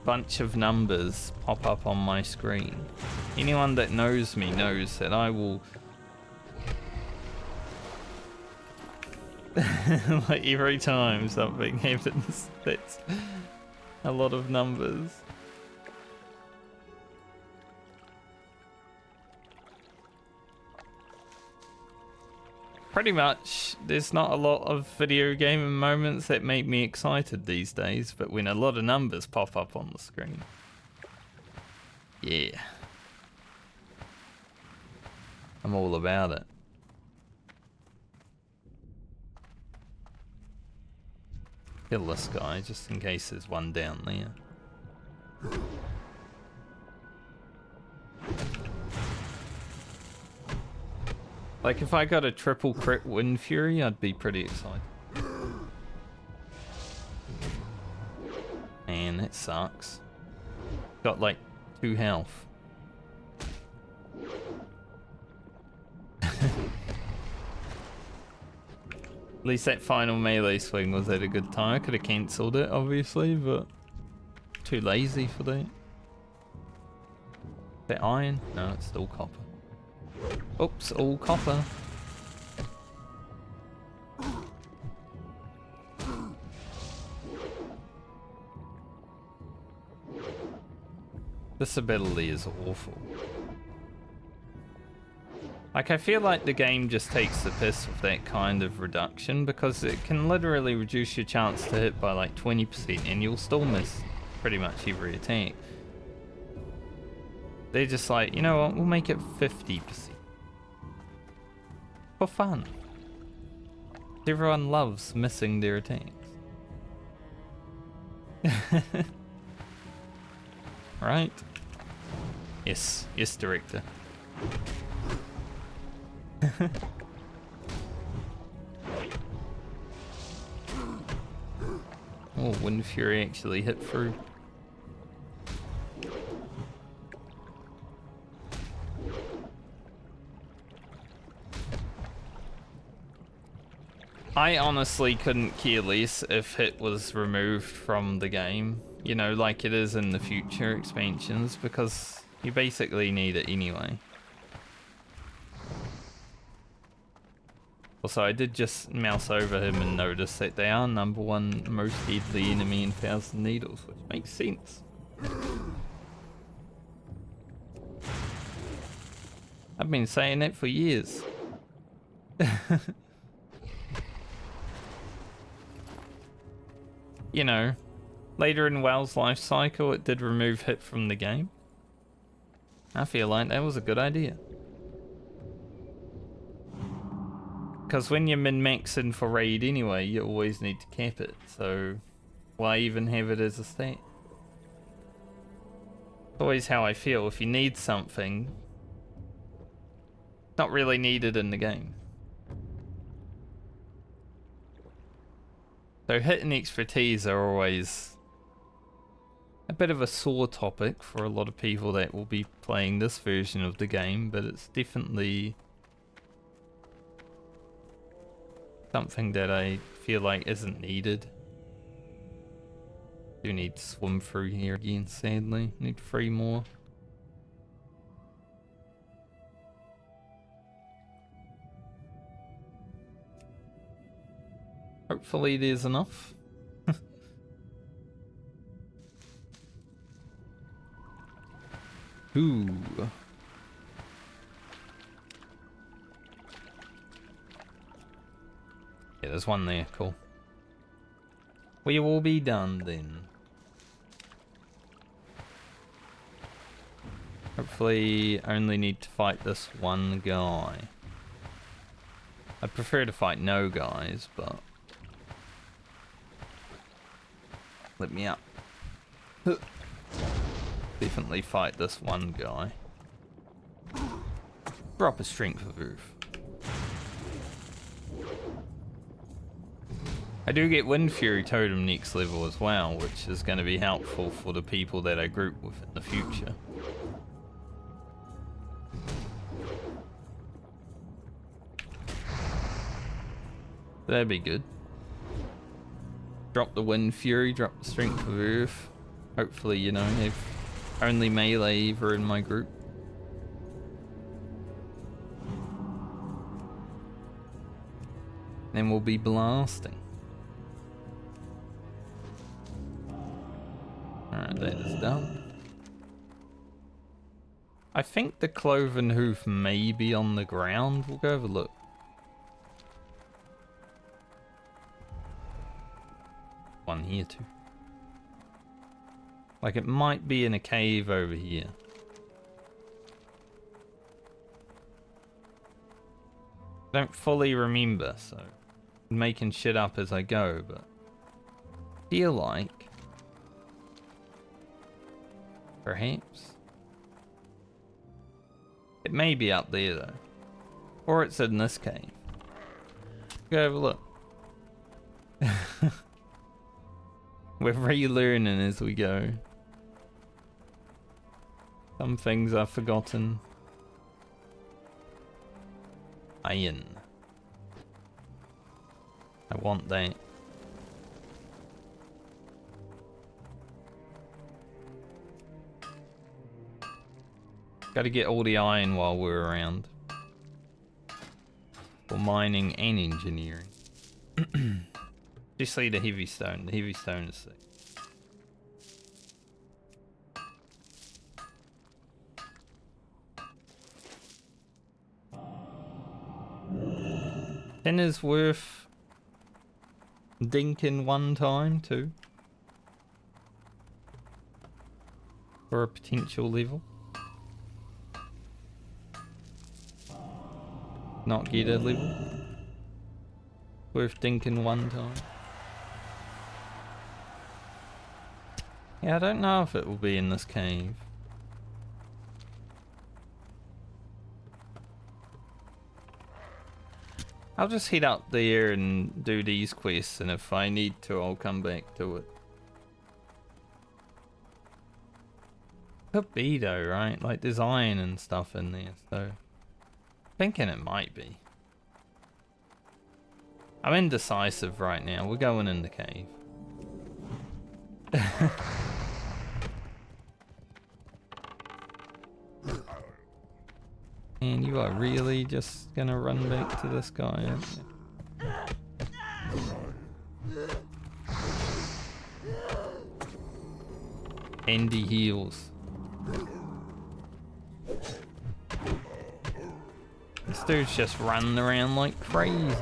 bunch of numbers pop up on my screen. Anyone that knows me knows that I will like every time something happens that's a lot of numbers. Pretty much, there's not a lot of video gaming moments that make me excited these days, but when a lot of numbers pop up on the screen. Yeah. I'm all about it. Kill this guy, just in case there's one down there. Like if I got a triple crit Wind Fury, I'd be pretty excited. That sucks. Got like 2 health. At least that final melee swing was at a good time. I could have cancelled it, obviously, but too lazy for that. Is that iron? No, it's still copper. Oops, all copper. This ability is awful. Like, I feel like the game just takes the piss with that kind of reduction because it can literally reduce your chance to hit by like 20% and you'll still miss pretty much every attack. They're just like, you know what, we'll make it 50%. For fun. Everyone loves missing their attacks. Right? Yes, yes, director. Oh, Wind Fury actually hit through. I honestly couldn't care less if hit was removed from the game, you know, like it is in the future expansions, because you basically need it anyway. Also, I did just mouse over him and notice that they are #1 most deadly enemy in 1000 Needles, which makes sense. I've been saying that for years. You know, later in WoW's life cycle, it did remove hit from the game. I feel like that was a good idea. Because when you're min-maxing for raid anyway, you always need to cap it, so why even have it as a stat? It's always how I feel. If you need something, it's not really needed in the game. So hit and expertise are always a bit of a sore topic for a lot of people that will be playing this version of the game, but it's definitely something that I feel like isn't needed. Do need to swim through here again, sadly. Need 3 more. Hopefully there's enough. Ooh. Yeah, there's one there, cool. We will be done then. Hopefully only need to fight this one guy. I'd prefer to fight no guys, but let me up. Definitely fight this one guy. Drop a strength of Earth. I do get Wind Fury Totem next level as well, which is going to be helpful for the people that I group with in the future. That'd be good. Drop the Wind Fury, drop the Strength of Earth. Hopefully, you know, have only melee either in my group. Then we'll be blasting. Alright, that is done. I think the cloven hoof may be on the ground. We'll go have a look. One here too. Like it might be in a cave over here. I don't fully remember, so I'm making shit up as I go, but I feel like perhaps it may be up there though. Or it's in this cave. Go have a look. We're relearning as we go. Some things I've forgotten. Iron. I want that. Gotta get all the iron while we're around. For mining and engineering. Just see the heavy stone. The heavy stone is sick. Tin is worth dinking one time too. For a potential level. Not get a level. Worth dinking one time. Yeah, I don't know if it will be in this cave. I'll just head up there and do these quests, and if I need to, I'll come back to it. Could be though, right? Like there's iron and stuff in there, so thinking it might be. I'm indecisive right now. We're going in the cave. And you are really just gonna run back to this guy, aren't you? Andy heals. This dude's just running around like crazy.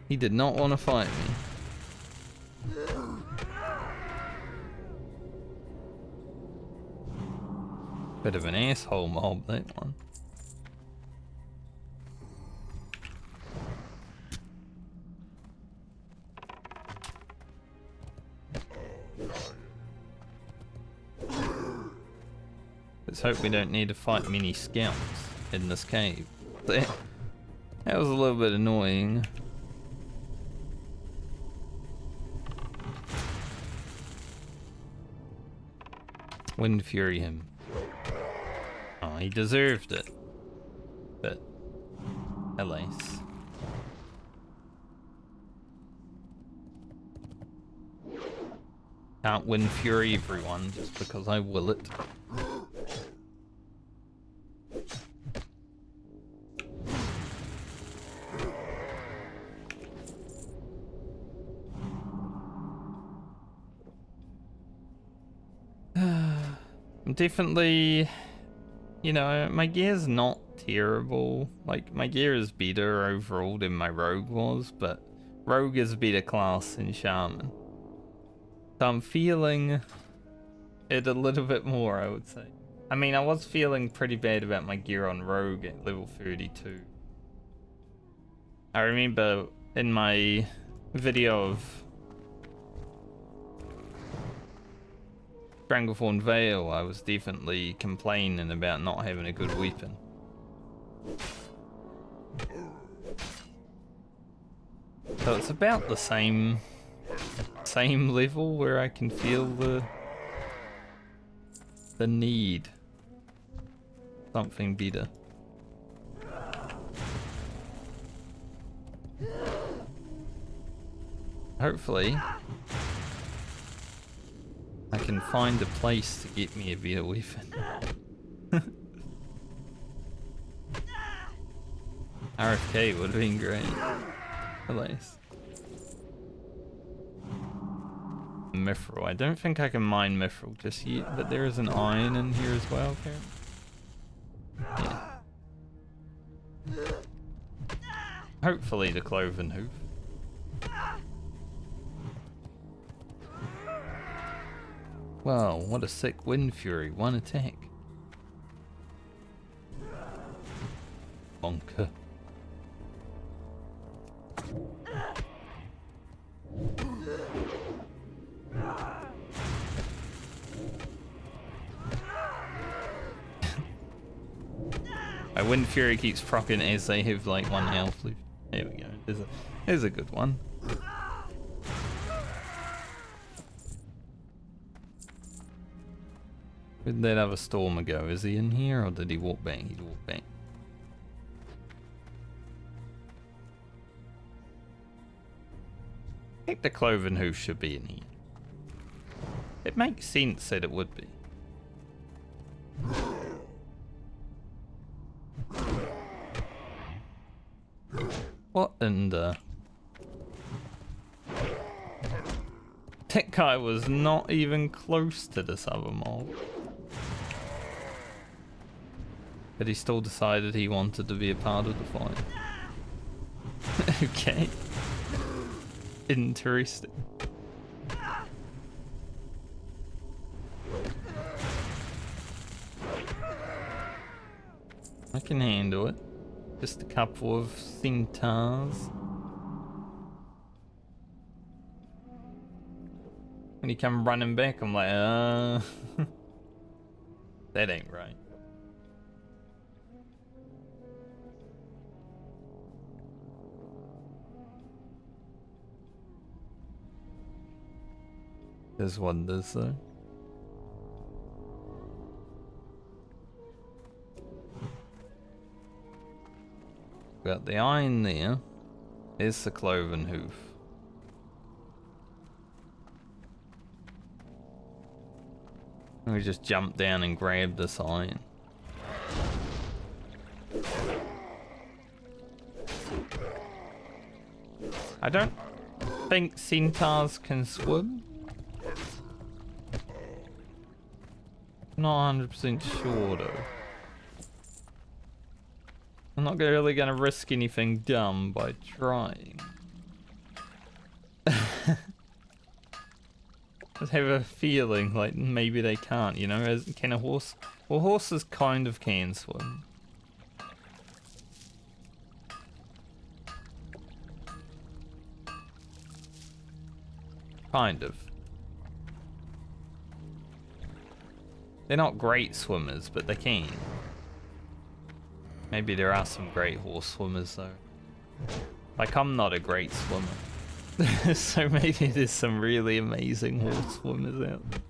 He did not want to fight me. Bit of an asshole mob, that one. Let's hope we don't need to fight many scouts in this cave. That was a little bit annoying. Wind Fury him. Oh, he deserved it. But, alas. Can't Wind Fury everyone just because I will it. I'm definitely, you know, my gear's not terrible. Like, my gear is better overall than my rogue was, but rogue is a better class than shaman. So I'm feeling it a little bit more, I would say. I mean, I was feeling pretty bad about my gear on rogue at level 32. I remember in my video of Stranglethorn Vale, I was definitely complaining about not having a good weapon. So it's about the same level where I can feel the need. Something better. Hopefully I can find a place to get me a better weapon. RFK would have been great. Alas. Mithril. I don't think I can mine Mithril just yet, but there is an iron in here as well, apparently. Yeah. Hopefully the cloven hoof. Wow, what a sick Wind Fury. One attack. Bonker. My Wind Fury keeps proccing as they have like 1 health left. There we go. There's a good one. Where'd that other stormer go? Is he in here or did he walk back? He walked back. I think the cloven hoof should be in here. It makes sense that it would be. What in the... That guy was not even close to this other mob. But he still decided he wanted to be a part of the fight. Okay. Interesting. I can handle it. Just a couple of centaurs. When he come running back, I'm like, that ain't right. There's wonders though. Got the iron there. There's the cloven hoof. We just jump down and grab this iron. I don't think centaurs can swim. Not 100% sure though. I'm not really gonna risk anything dumb by trying. I have a feeling like maybe they can't, you know? Can a horse? Well, horses kind of can swim. Kind of. They're not great swimmers, but they can. Maybe there are some great horse swimmers though. Like I'm not a great swimmer. So maybe there's some really amazing horse swimmers out there.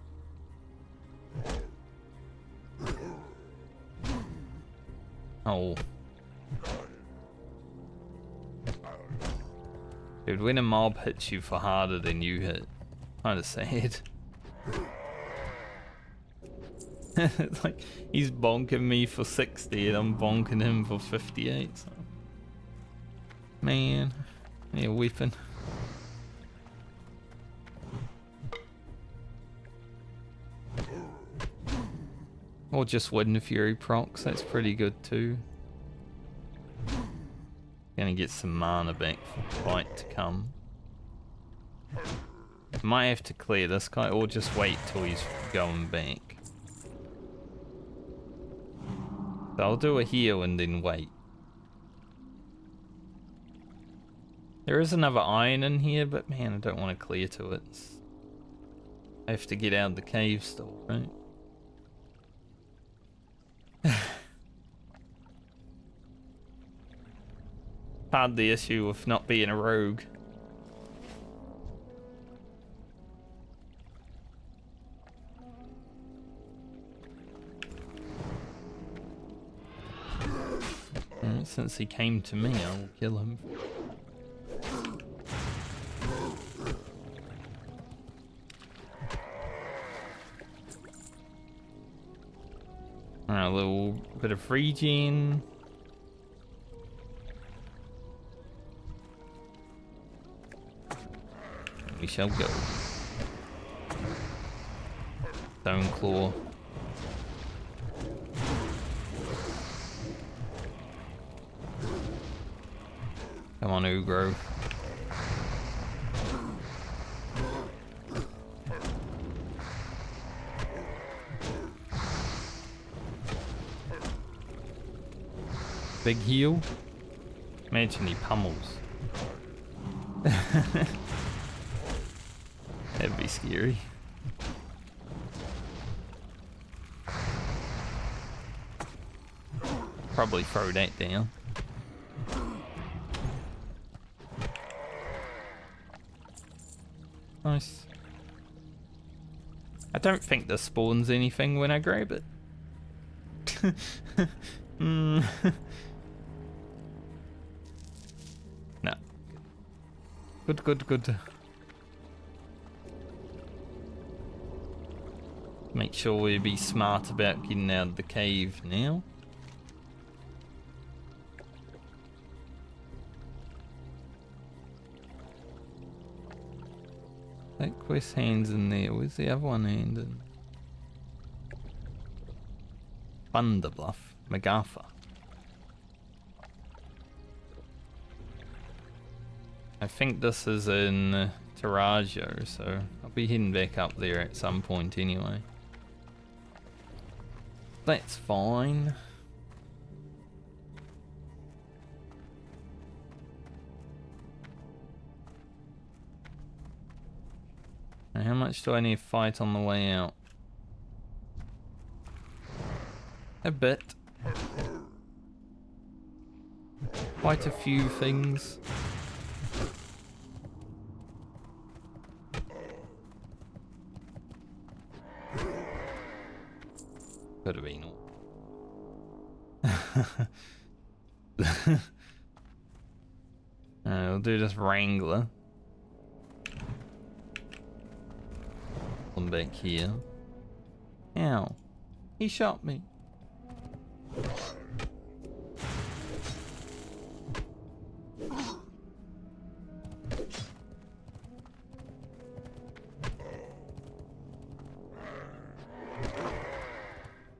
Oh. Dude, when a mob hits you for harder than you hit, kinda sad. It's like he's bonking me for 60 and I'm bonking him for 58. So. Man, yeah, weeping. Or just Wind Fury procs, that's pretty good too. Gonna get some mana back for fight to come. Might have to clear this guy or just wait till he's going back. So I'll do a heal and then wait. There is another iron in here, but man, I don't want to clear to it. I have to get out of the cave still, right? Hard the issue with not being a rogue. Since he came to me, I will kill him. Alright, a little bit of regen. We shall go. Stone Claw. Come on, Ugro. Big heal. Imagine he pummels. That'd be scary. Probably throw that down. Nice. I don't think this spawns anything when I grab it. No. Good, good, good. Make sure we be smart about getting out of the cave now. That quest hand's in there. Where's the other one hand in? Thunderbluff. MacArthur. I think this is in Tarajo, so I'll be heading back up there at some point anyway. That's fine. Now, how much do I need to fight on the way out? A bit. Quite a few things. Could have been all. We'll do this Wrangler. Come back here. Ow. He shot me.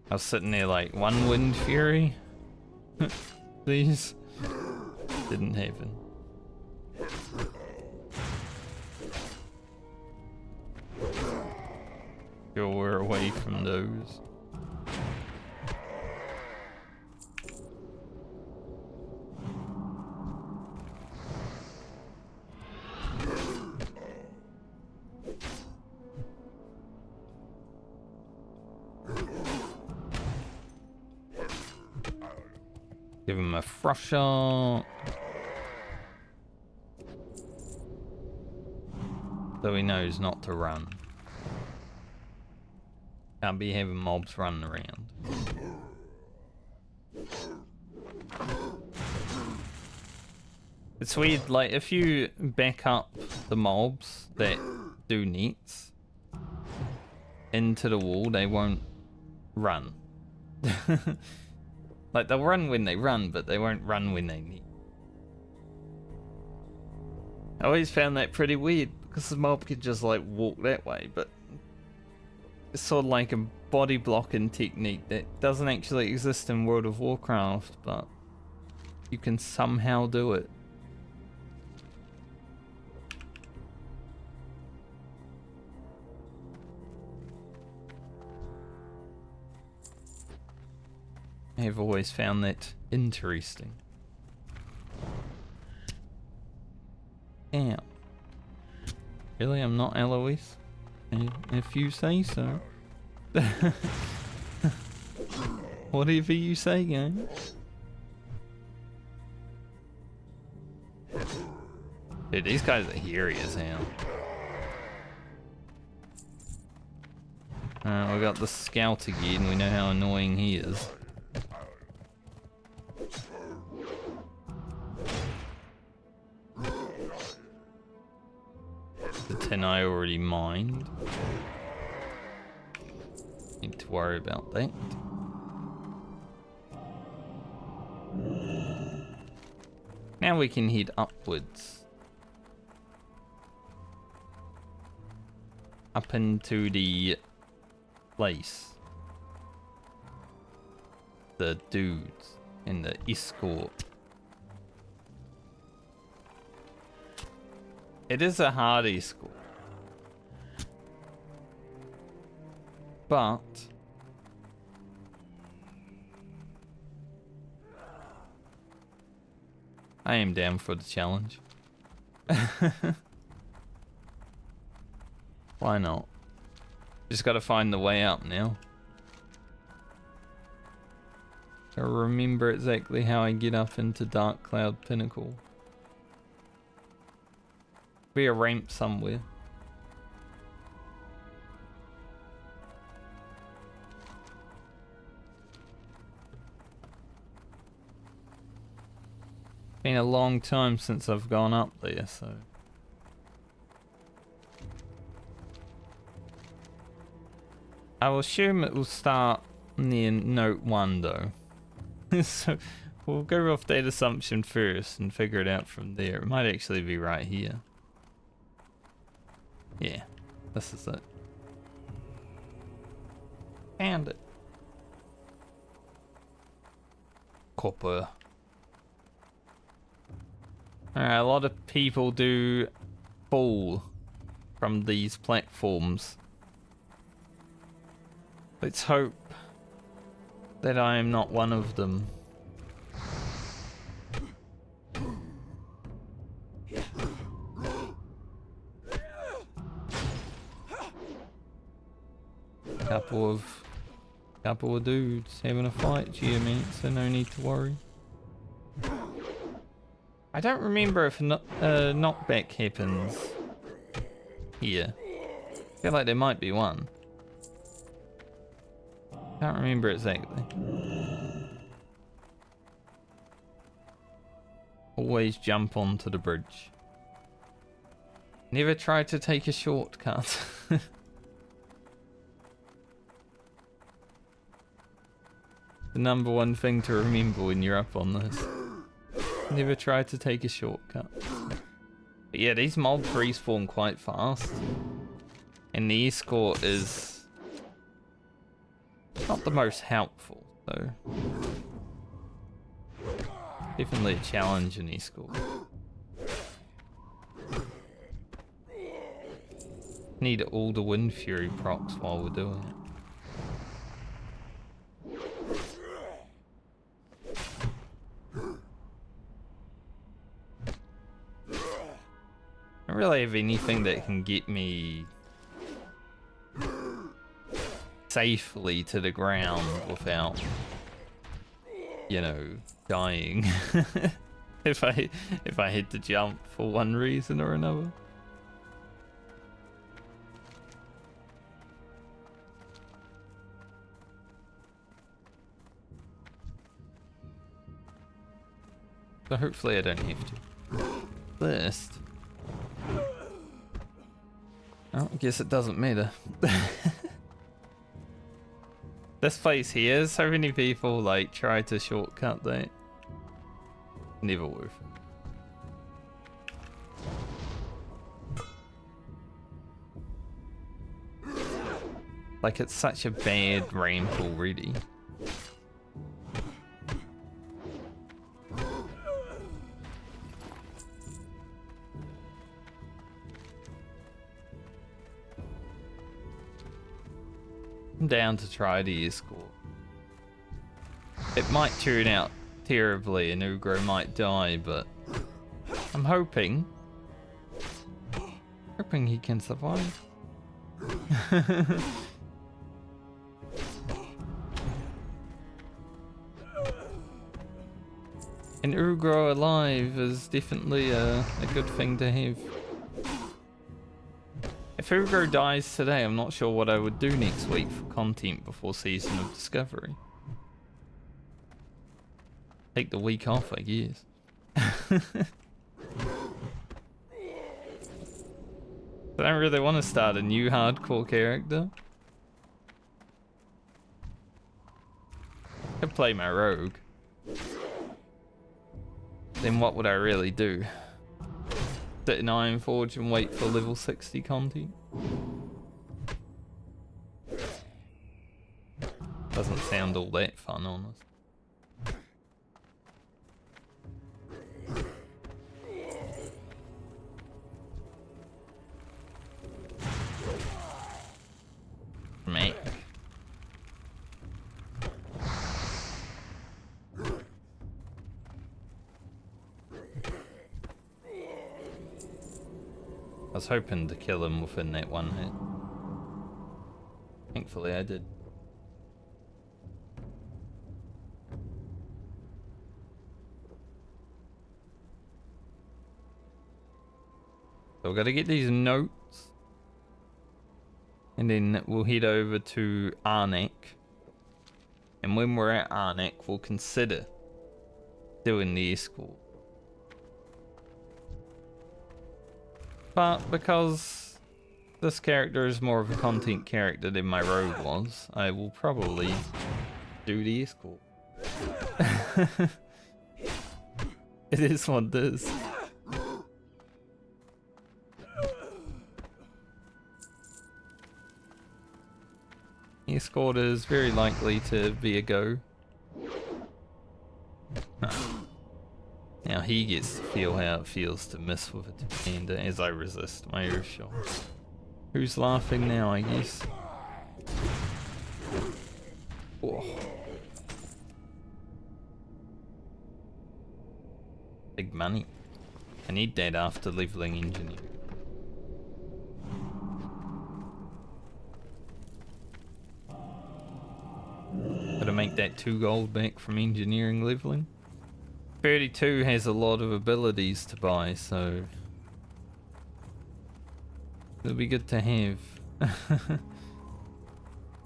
I was sitting there like, one wind fury? Please? Didn't happen. Sure, we're away from those. Give him a frost shot. So he knows not to run. Can't be having mobs running around. It's weird, like if you back up the mobs that do nets into the wall, they won't run. Like they'll run when they run, but they won't run when they need. I always found that pretty weird because the mob could just like walk that way, but it's sort of like a body blocking technique that doesn't actually exist in World of Warcraft, but you can somehow do it. I've always found that interesting. Ow. Really, I'm not Eloise? If you say so. Whatever you say, game. Dude, these guys are hairy as hell. We got the scout again. We know how annoying he is. The 10 I already mined. Need to worry about that. Now we can head upwards. Up into the place. The dudes in the escort. It is a hard escort. But I am down for the challenge. Why not? Just gotta find the way up now. I remember exactly how I get up into Dark Cloud Pinnacle. Be a ramp somewhere. Been a long time since I've gone up there, so. I will assume it will start near note 1 though. So we'll go off that assumption first and figure it out from there. It might actually be right here. Yeah, this is it. Found it. Copper. Alright, a lot of people do fall from these platforms. Let's hope that I am not one of them. Couple of dudes having a fight here, mate, so no need to worry. I don't remember if a knockback happens here. I feel like there might be one. Can't remember exactly. Always jump onto the bridge. Never try to take a shortcut. The number one thing to remember when you're up on this. Never try to take a shortcut. But yeah, these mobs respawn quite fast. And the escort is not the most helpful, so definitely a challenge in escort. Need all the Wind Fury procs while we're doing it. I don't really have anything that can get me safely to the ground without, you know, dying. if I had to jump for one reason or another. So hopefully I don't have to. First. Oh, I guess it doesn't matter. This place here, so many people like try to shortcut that. Never worth it. Like it's such a bad ramp already. I'm down to try the escort. It might turn out terribly and Ugro might die, but I'm hoping he can survive. And Ugro alive is definitely a good thing to have. If Ugro dies today, I'm not sure what I would do next week for content before Season of Discovery. Take the week off, I guess. I don't really want to start a new hardcore character. I could play my rogue. Then what would I really do? Sit in Ironforge and wait for level 60 content? Doesn't sound all that fun, honest. Mate. I was hoping to kill him within that one hit. Thankfully I did. So we've got to get these notes. And then we'll head over to Arnak. And when we're at Arnak, we'll consider doing the escort. But because this character is more of a content character than my rogue was, I will probably do the escort. It is what it is. Escort is very likely to be a go. Now he gets to feel how it feels to miss with a two-hander as I resist my earthshot. Who's laughing now, I guess? Oh. Big money. I need that after leveling engineer. Gotta make that 2 gold back from engineering leveling. 32 has a lot of abilities to buy, so it'll be good to have.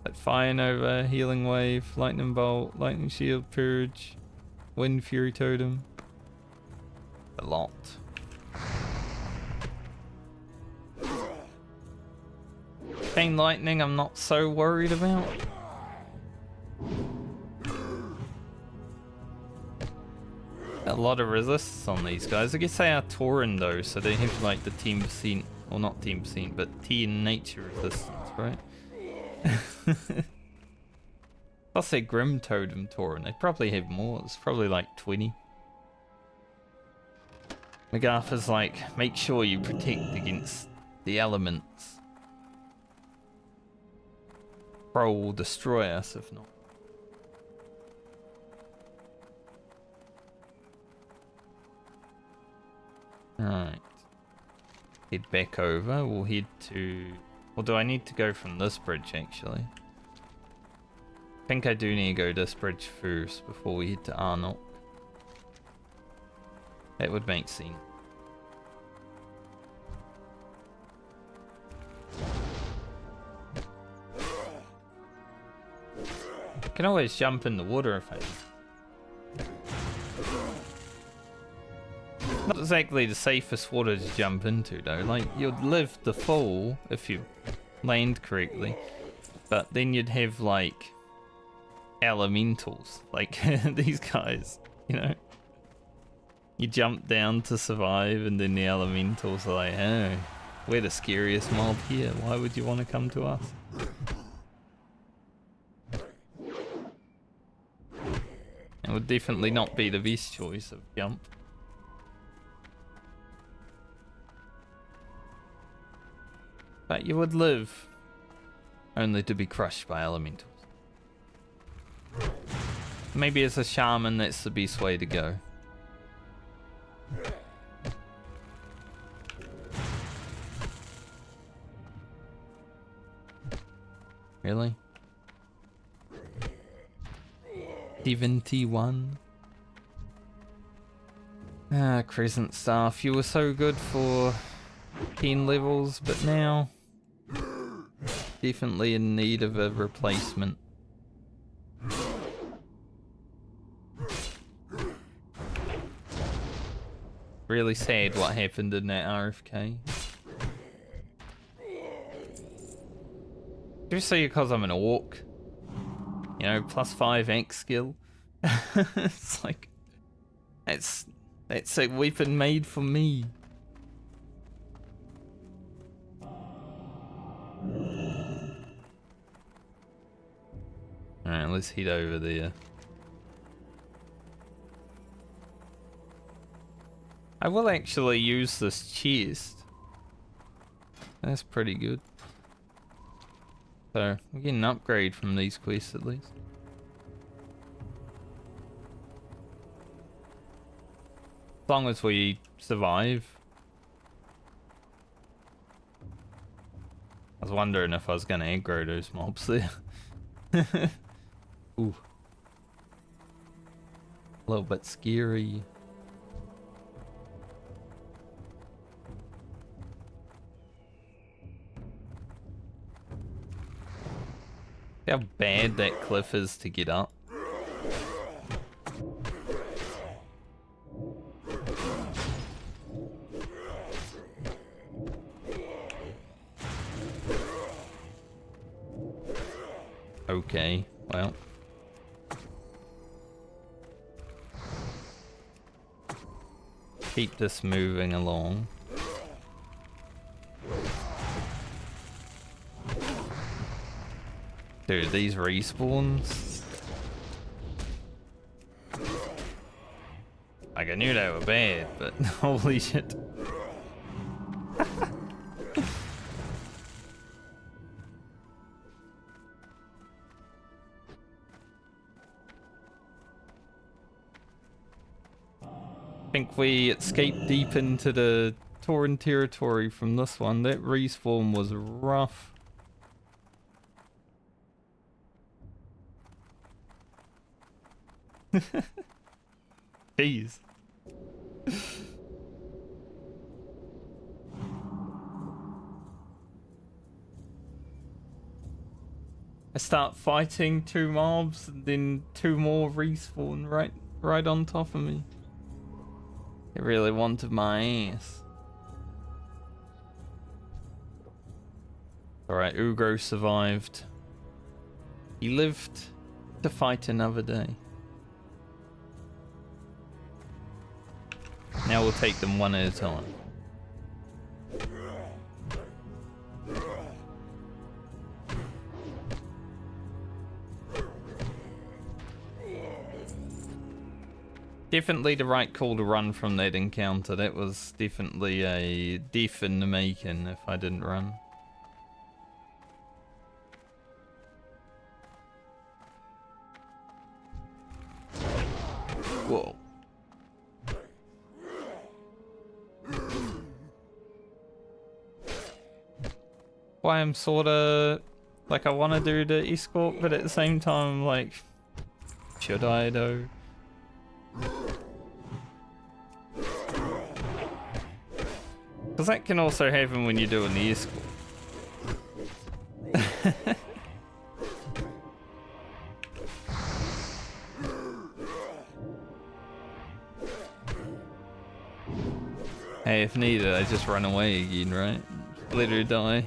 Like Fire Nova, Healing Wave, Lightning Bolt, Lightning Shield, Purge, Wind Fury Totem. A lot. Chain Lightning I'm not so worried about. A lot of resists on these guys. I guess they are Tauren though, so they have like the 10%, well not 10%, but 10 nature resistance, right? Plus they're Grim Totem Tauren, they probably have more, it's probably like 20. MacArthur's like, make sure you protect against the elements. Pro will destroy us if not. Alright. Head back over. We'll head to... Well, do I need to go from this bridge, actually? I think I do need to go this bridge first before we head to Arnok. That would make sense. I can always jump in the water if I need. Not exactly the safest water to jump into though, like you'd live the fall if you land correctly, but then you'd have like elementals, like these guys, you know? You jump down to survive and then the elementals are like, oh, we're the scariest mob here, why would you want to come to us? It would definitely not be the best choice of jump. But you would live, only to be crushed by elementals. Maybe as a shaman, that's the best way to go. Really? 71? Ah, Crescent Staff, you were so good for 10 levels, but now... definitely in need of a replacement. Really sad what happened in that RFK. Especially because I'm an orc. You know, +5 axe skill. It's like... That's a weapon made for me. Alright, let's head over there. I will actually use this chest. That's pretty good. So, we get an upgrade from these quests at least. As long as we survive. I was wondering if I was gonna aggro those mobs there. Ooh. A little bit scary. See how bad that cliff is to get up. Okay, well. Keep this moving along. Dude, these respawns. Like, I knew they were bad, but holy shit. I think we escaped deep into the Tauren territory from this one. That respawn was rough. Jeez. I start fighting 2 mobs and then 2 more respawn right on top of me. It really wanted my ass. Alright, Ugro survived. He lived to fight another day. Now we'll take them one at a time. Definitely the right call to run from that encounter. That was definitely a death in the making if I didn't run. Whoa. Why I'm sorta like I want to do the escort, but at the same time I'm like, should I though? Because that can also happen when you're doing the escort. Hey, if needed, I just run away again, right? Let her die.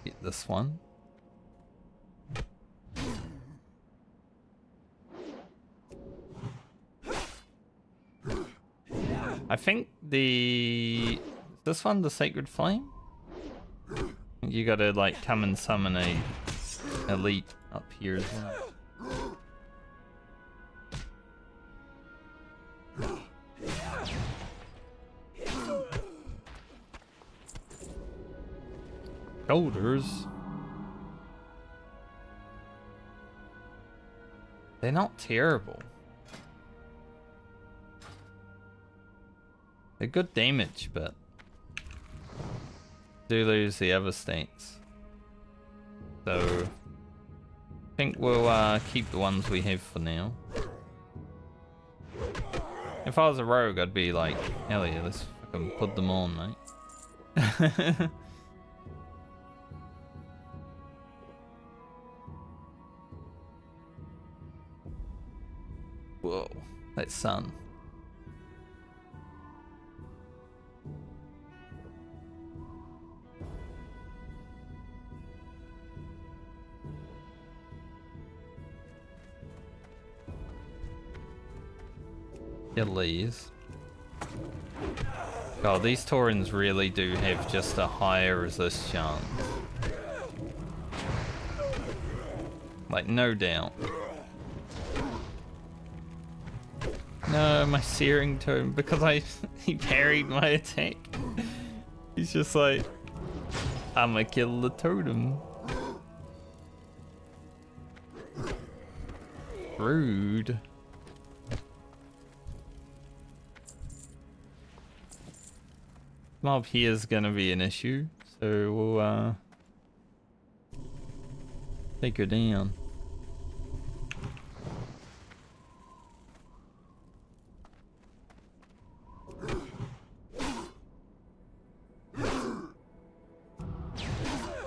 Get this one. I think this one, the Sacred Flame? You gotta like come and summon a elite up here as well. Shoulders. They're not terrible. They're good damage, but do lose the other stats. So I think we'll keep the ones we have for now. If I was a rogue, I'd be like, hell yeah, let's fucking put them on, mate. Whoa, that sun. These. God, these Taurens really do have just a higher resist chance. Like, no doubt. No, my Searing Tome, because he parried my attack. He's just like, I'ma kill the totem. Rude. Mob here is gonna be an issue, so we'll take her down.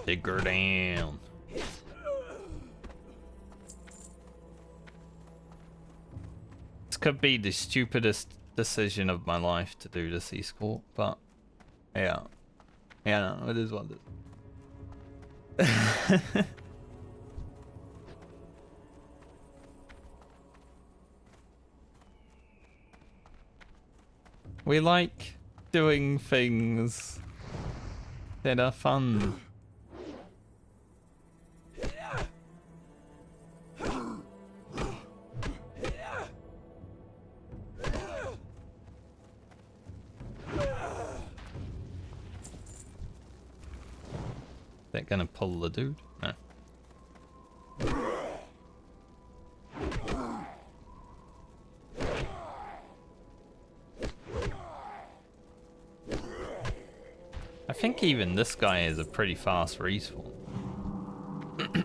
Take her down. could be the stupidest decision of my life to do this escort, but yeah. Yeah, no, it is what it is. We like doing things that are fun. They're gonna pull the dude? No. I think even this guy is a pretty fast respawn.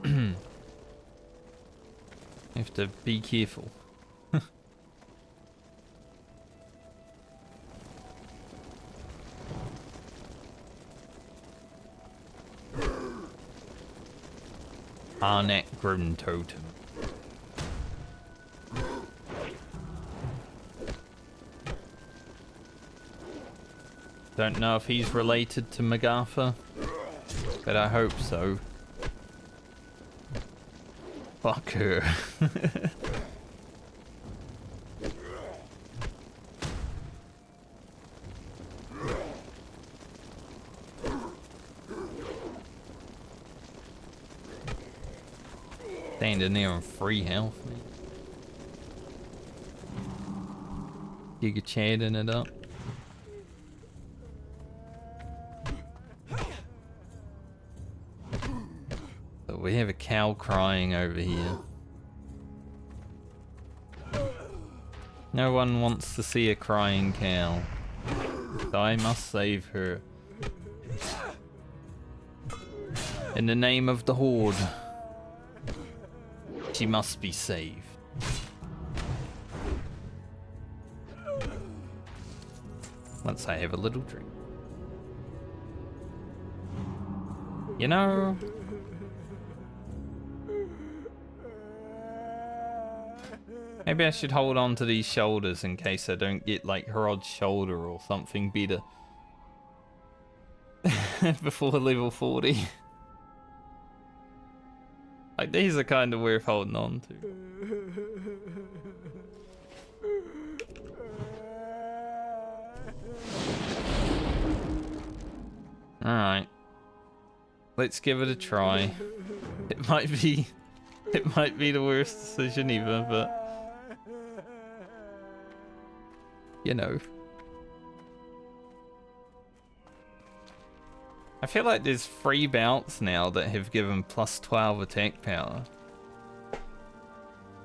You have to be careful. Arnet Grim Totem. Don't know if he's related to MacArthur, but I hope so. Fuck her. Standing there on free health, man. Giga chatting it up. So we have a cow crying over here. No one wants to see a crying cow, so I must save her. In the name of the Horde. She must be saved. Once I have a little drink. You know, maybe I should hold on to these shoulders in case I don't get like Hrod's shoulder or something better before level 40. Like, these are kind of worth holding on to. Alright. Let's give it a try. It might be the worst decision ever, but you know. I feel like there's 3 bouts now that have given plus 12 attack power.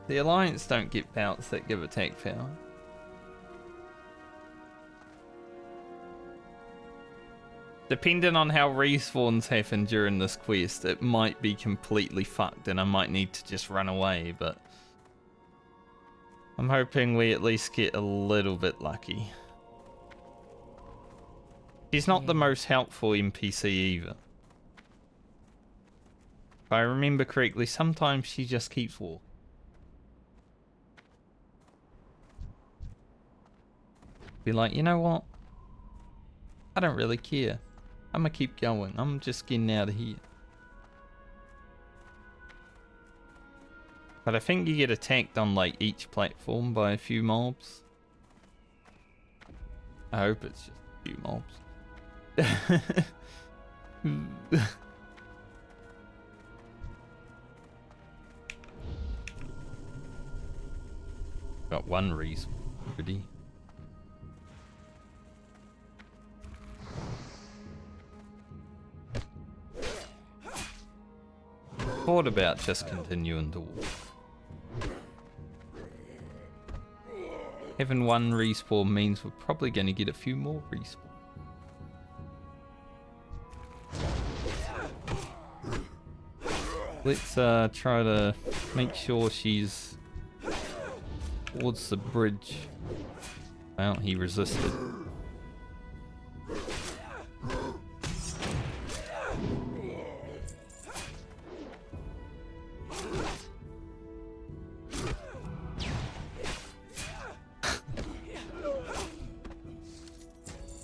The Alliance don't get bouts that give attack power. Depending on how respawns happen during this quest, it might be completely fucked and I might need to just run away, but I'm hoping we at least get a little bit lucky. She's not the most helpful NPC either. If I remember correctly, sometimes she just keeps walking. Be like, you know what? I don't really care. I'm gonna keep going. I'm just getting out of here. But I think you get attacked on like each platform by a few mobs. I hope it's just a few mobs. Got one reason, pretty. Thought about just continuing to walk. Having one respawn means we're probably going to get a few more respawns. Let's try to make sure she's towards the bridge. Well, he resisted.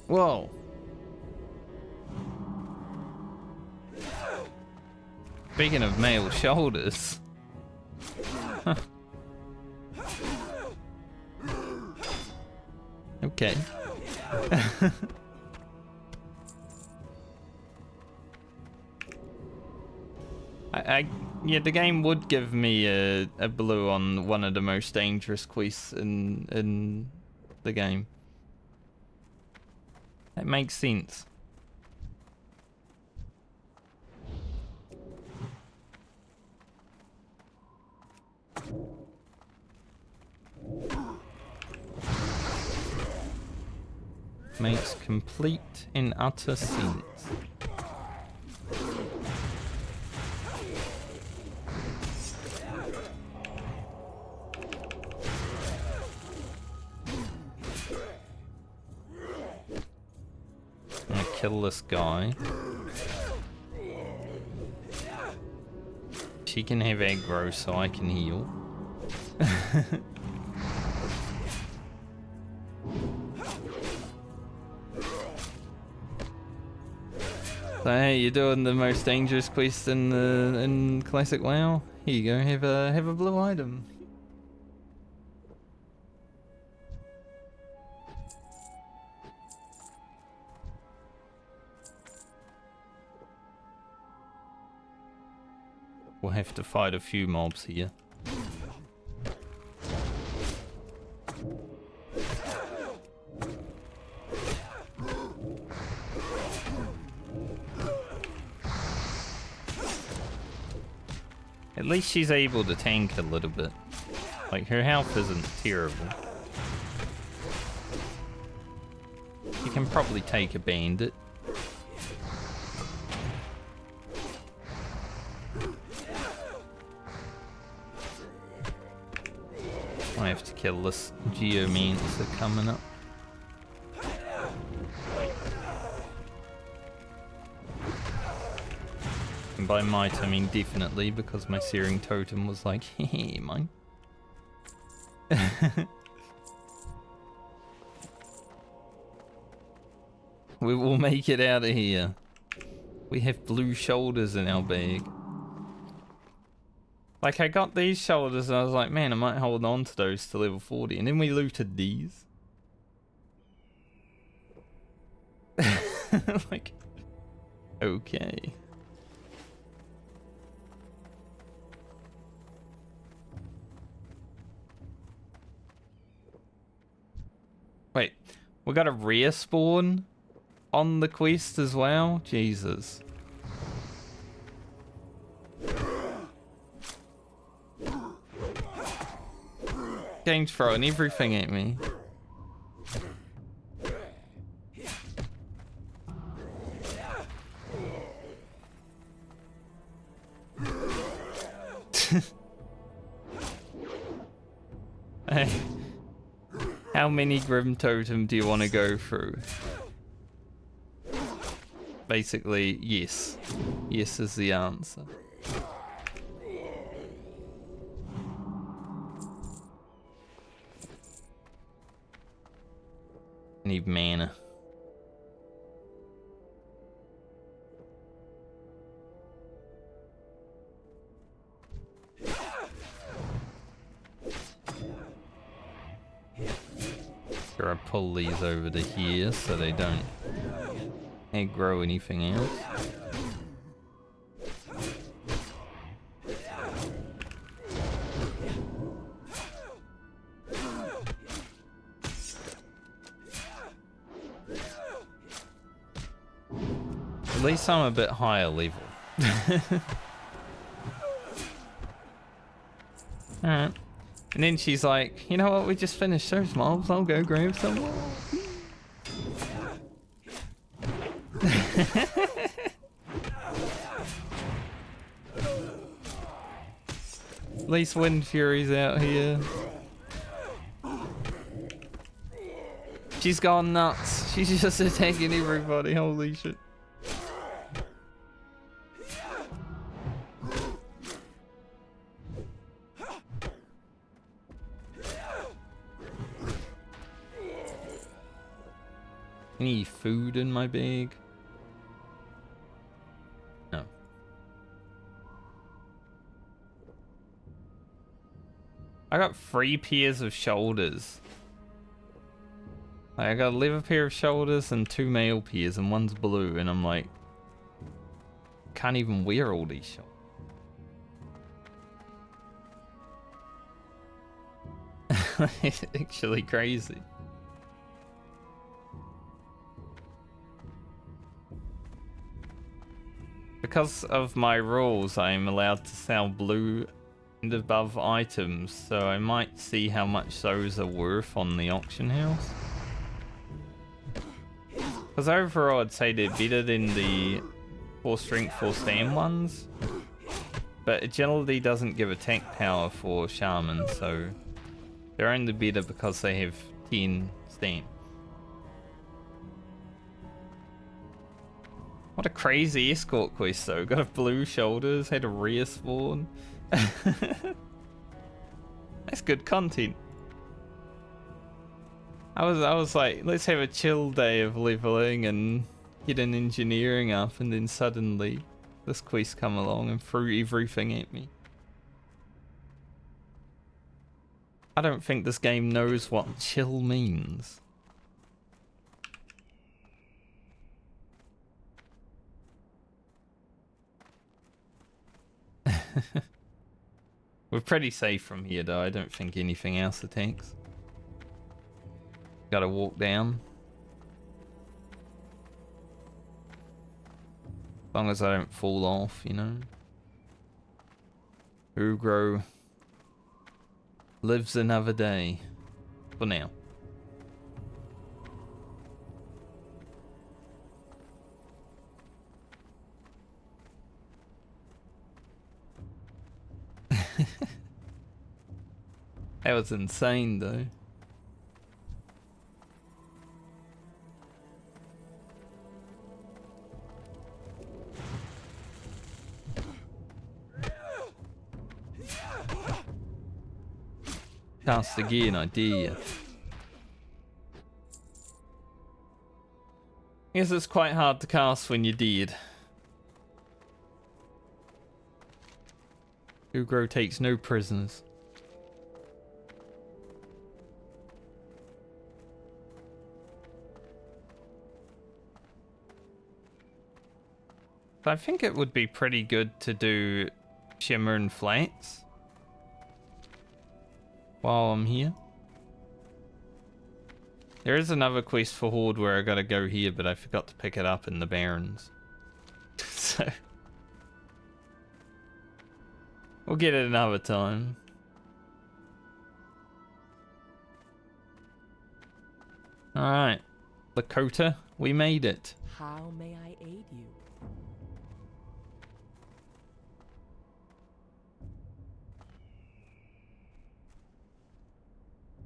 Whoa. Speaking of male shoulders. Huh. Okay. Yeah, the game would give me a blue on one of the most dangerous quests in the game. That makes sense. Makes complete and utter sense. I'm gonna kill this guy. She can have aggro so I can heal. So hey, you're doing the most dangerous quest in classic WoW. Here you go, have a blue item. We'll have to fight a few mobs here. At least she's able to tank a little bit. Like, her health isn't terrible. You can probably take a bandit. I have to kill this geomancer coming up. And by might I mean definitely, because my searing totem was like, hehe, mine. We will make it out of here. We have blue shoulders in our bag. Like, I got these shoulders and I was like, man, I might hold on to those to level 40. And then we looted these. Like, okay. Wait, we got a rare spawn on the quest as well? Jesus. Game's throwing everything at me. Hey. How many Grim Totem do you want to go through? Basically, yes. Yes is the answer. Need mana. Gotta pull these over to here so they don't aggro anything else. At least I'm a bit higher level. Alright. And then she's like, you know what, we just finished those mobs, I'll go grab some more. At least Wind Fury's out here. She's gone nuts. She's just attacking everybody, holy shit. Any food in my bag? No. I got 3 pairs of shoulders. Like, I got a leather pair of shoulders and 2 male pairs, and one's blue, and I'm like, can't even wear all these shoulders. It's actually crazy. Because of my rules, I'm allowed to sell blue and above items, so I might see how much those are worth on the auction house. Because overall, I'd say they're better than the 4 strength, 4 stam ones. But agility doesn't give attack power for shaman, so they're only better because they have 10 stam. What a crazy escort quest though. Got a blue shoulders, had a rare spawn. That's good content. I was like, let's have a chill day of leveling and get an engineering up, and then suddenly this quest come along and threw everything at me. I don't think this game knows what chill means. We're pretty safe from here though. I don't think anything else attacks. Gotta walk down. As long as I don't fall off, you know. Ugro lives another day. For now. That was insane though. Cast again, I dare you. Guess it's quite hard to cast when you're dead. Ugro takes no prisoners. I think it would be pretty good to do Shimmering flats while I'm here. There is another quest for Horde where I gotta go here, but I forgot to pick it up in the Barrens. So we'll get it another time. Alright, Lakota, we made it. How may I aid you?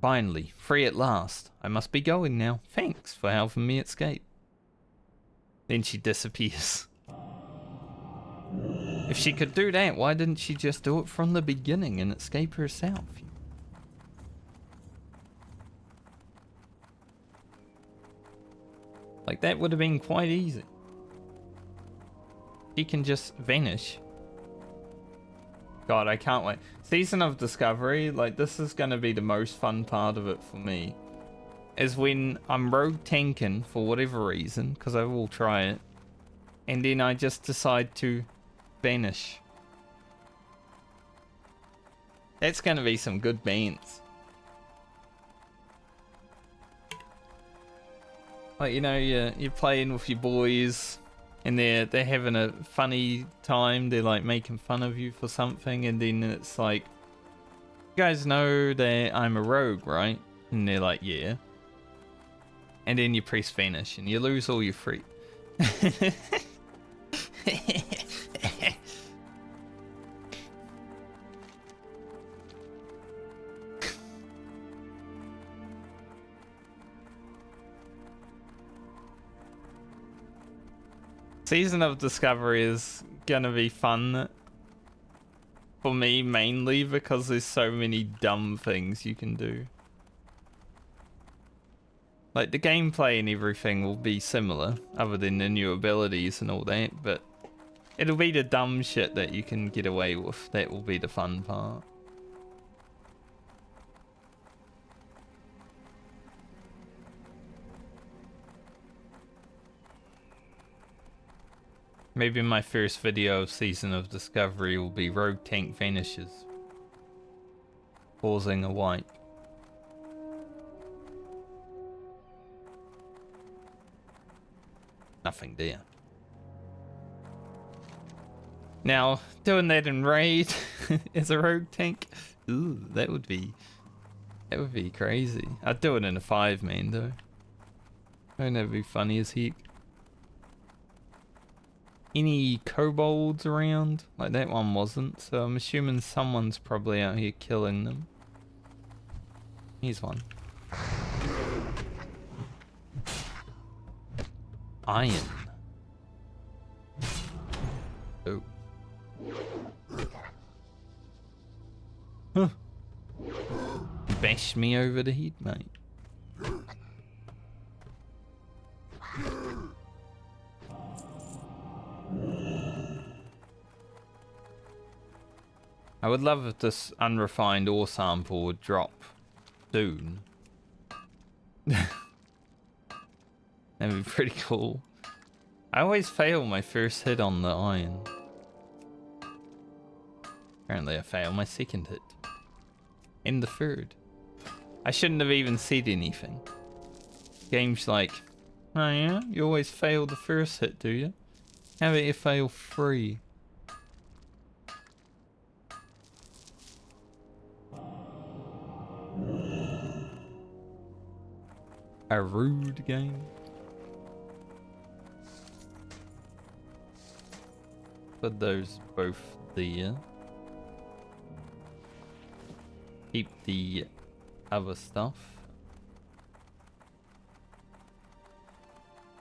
Finally, free at last. I must be going now. Thanks for helping me escape. Then she disappears. If she could do that, why didn't she just do it from the beginning and escape herself? Like, that would have been quite easy. She can just vanish. God, I can't wait. Season of Discovery, like, this is going to be the most fun part of it for me. Is when I'm rogue tanking for whatever reason, because I will try it. And then I just decide to vanish. That's going to be some good bands. Like, you know, you're playing with your boys, and they're having a funny time. They're like making fun of you for something, and then it's like, you guys know that I'm a rogue, right? And they're like, yeah. And then you press vanish, and you lose all your free. Season of Discovery is gonna be fun for me, mainly because there's so many dumb things you can do. Like, the gameplay and everything will be similar, other than the new abilities and all that, but it'll be the dumb shit that you can get away with. That will be the fun part. Maybe my first video of Season of Discovery will be Rogue Tank vanishes, causing a wipe. Nothing there. Now, doing that in Raid as a Rogue Tank, ooh, that would be crazy. I'd do it in a 5-man though. I think that'd be funny as heck. Any kobolds around? Like, that one wasn't, so I'm assuming someone's probably out here killing them. Here's one. Iron. Oh. Huh. Bash me over the head, mate. I would love if this unrefined ore sample would drop soon. That'd be pretty cool. I always fail my first hit on the iron. Apparently I fail my second hit. And the third. I shouldn't have even said anything. Game's like, oh yeah? You always fail the first hit, do you? How about you fail 3? A rude game. Put those both there. Keep the other stuff.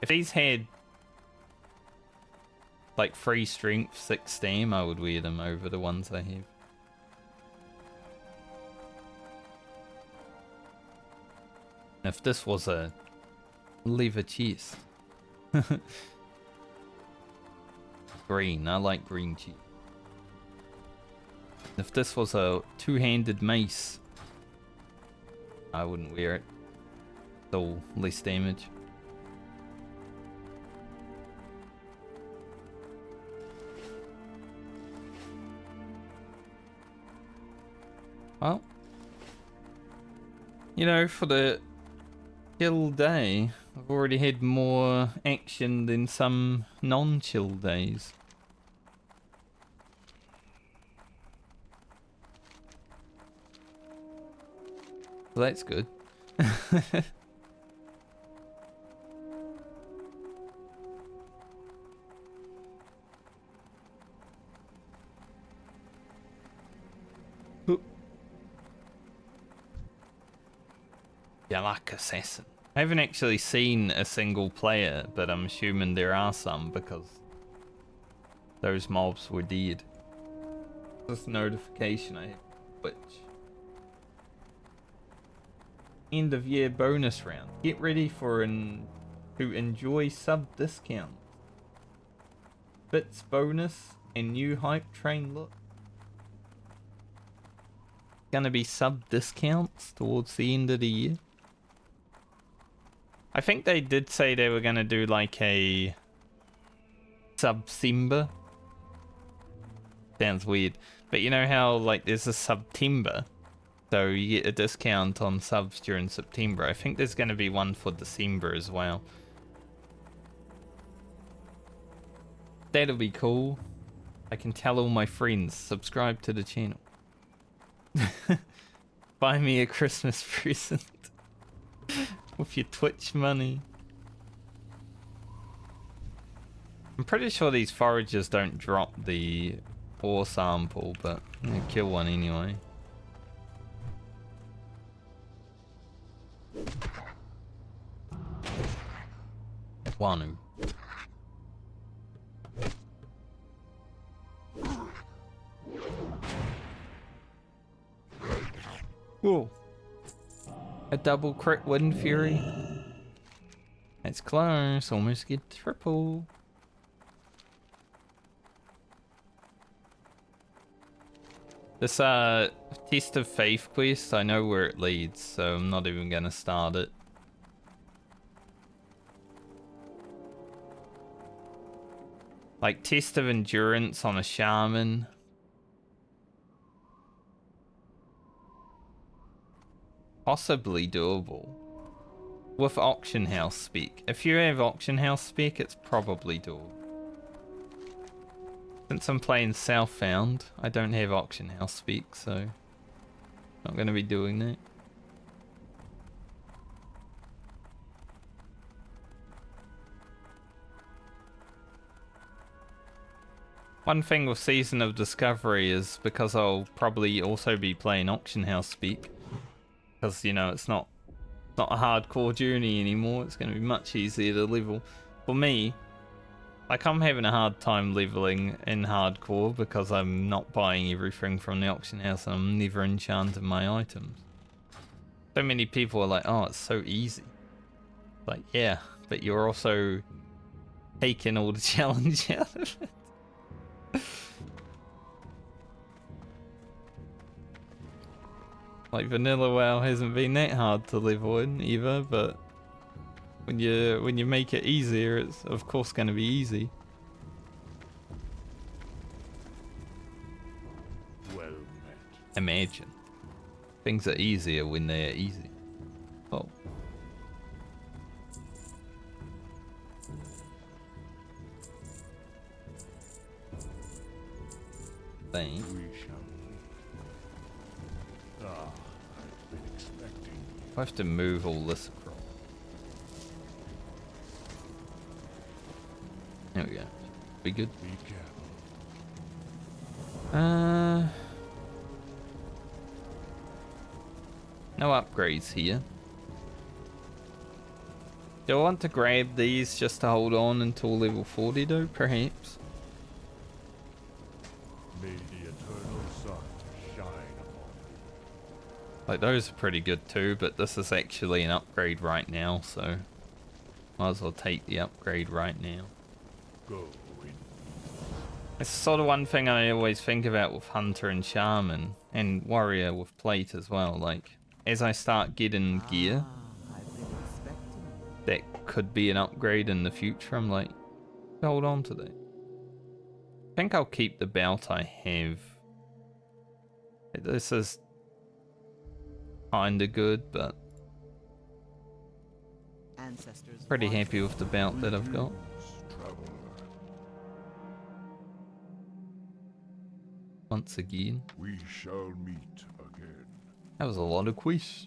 If these had like 3 strength, 6 stam, I would wear them over the ones I have. If this was a leather chest. Green, I like green chest. If this was a 2-handed mace, I wouldn't wear it. Still less damage. Well, you know, for the chill day, I've already had more action than some non-chill days. So that's good. Galak Assassin. I haven't actually seen a single player, but I'm assuming there are some because those mobs were dead. This notification I have Twitch. End of year bonus round. Get ready for to enjoy sub discount. Bits bonus and new hype train look. Gonna be sub discounts towards the end of the year. I think they did say they were gonna do like a Sub-Simba. Sounds weird. But you know how like there's a September? So you get a discount on subs during September. I think there's gonna be one for December as well. That'll be cool. I can tell all my friends, subscribe to the channel. Buy me a Christmas present. With your Twitch money. I'm pretty sure these foragers don't drop the ore sample, but I'm gonna kill one anyway. Wanu. Whoa. A double crit Wind Fury. It's close. Almost get triple. This Test of Faith quest, I know where it leads, so I'm not even gonna start it. Like Test of Endurance on a Shaman. Possibly doable. With Auction House spec. If you have Auction House spec, it's probably doable. Since I'm playing Southbound, I don't have Auction House spec, so not going to be doing that. One thing with Season of Discovery is because I'll probably also be playing Auction House spec, because, you know, it's not a hardcore journey anymore. It's going to be much easier to level. For me, like, I'm having a hard time leveling in hardcore because I'm not buying everything from the auction house and I'm never enchanting my items. So many people are like, oh, it's so easy. Like, yeah, but you're also taking all the challenge out of it. Like, vanilla WoW hasn't been that hard to level in either, but when you make it easier, it's of course going to be easy. Well met. Imagine. Things are easier when they're easy. Oh. Thanks. We shall. Ah, I've been expecting. I have to move all this across. There we go. Be good. Be careful. No upgrades here. Do I want to grab these just to hold on until level 40 though, perhaps? May the eternal sun shine upon you. Like, those are pretty good too, but this is actually an upgrade right now, so might as well take the upgrade right now. Go in. It's sort of one thing I always think about with Hunter and Shaman, and Warrior with Plate as well. Like, as I start getting gear that could be an upgrade in the future, I'm like, hold on to that. I think I'll keep the belt I have. This is kinda good, but pretty happy with the belt that I've got. Traveler. Once again. We shall meet again. That was a lot of quests.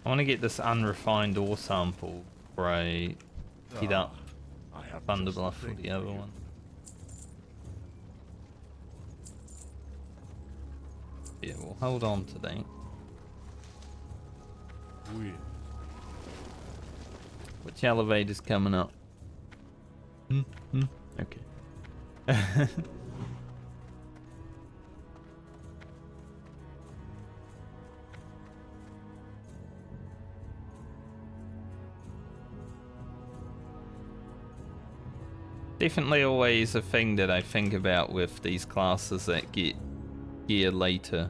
I want to get this unrefined ore sample before I heat up I have Thunder just Bluff for thing the other you. one. Yeah, we'll hold on to that. Win. Which elevator's coming up? Okay. Definitely always a thing that I think about with these classes that get gear later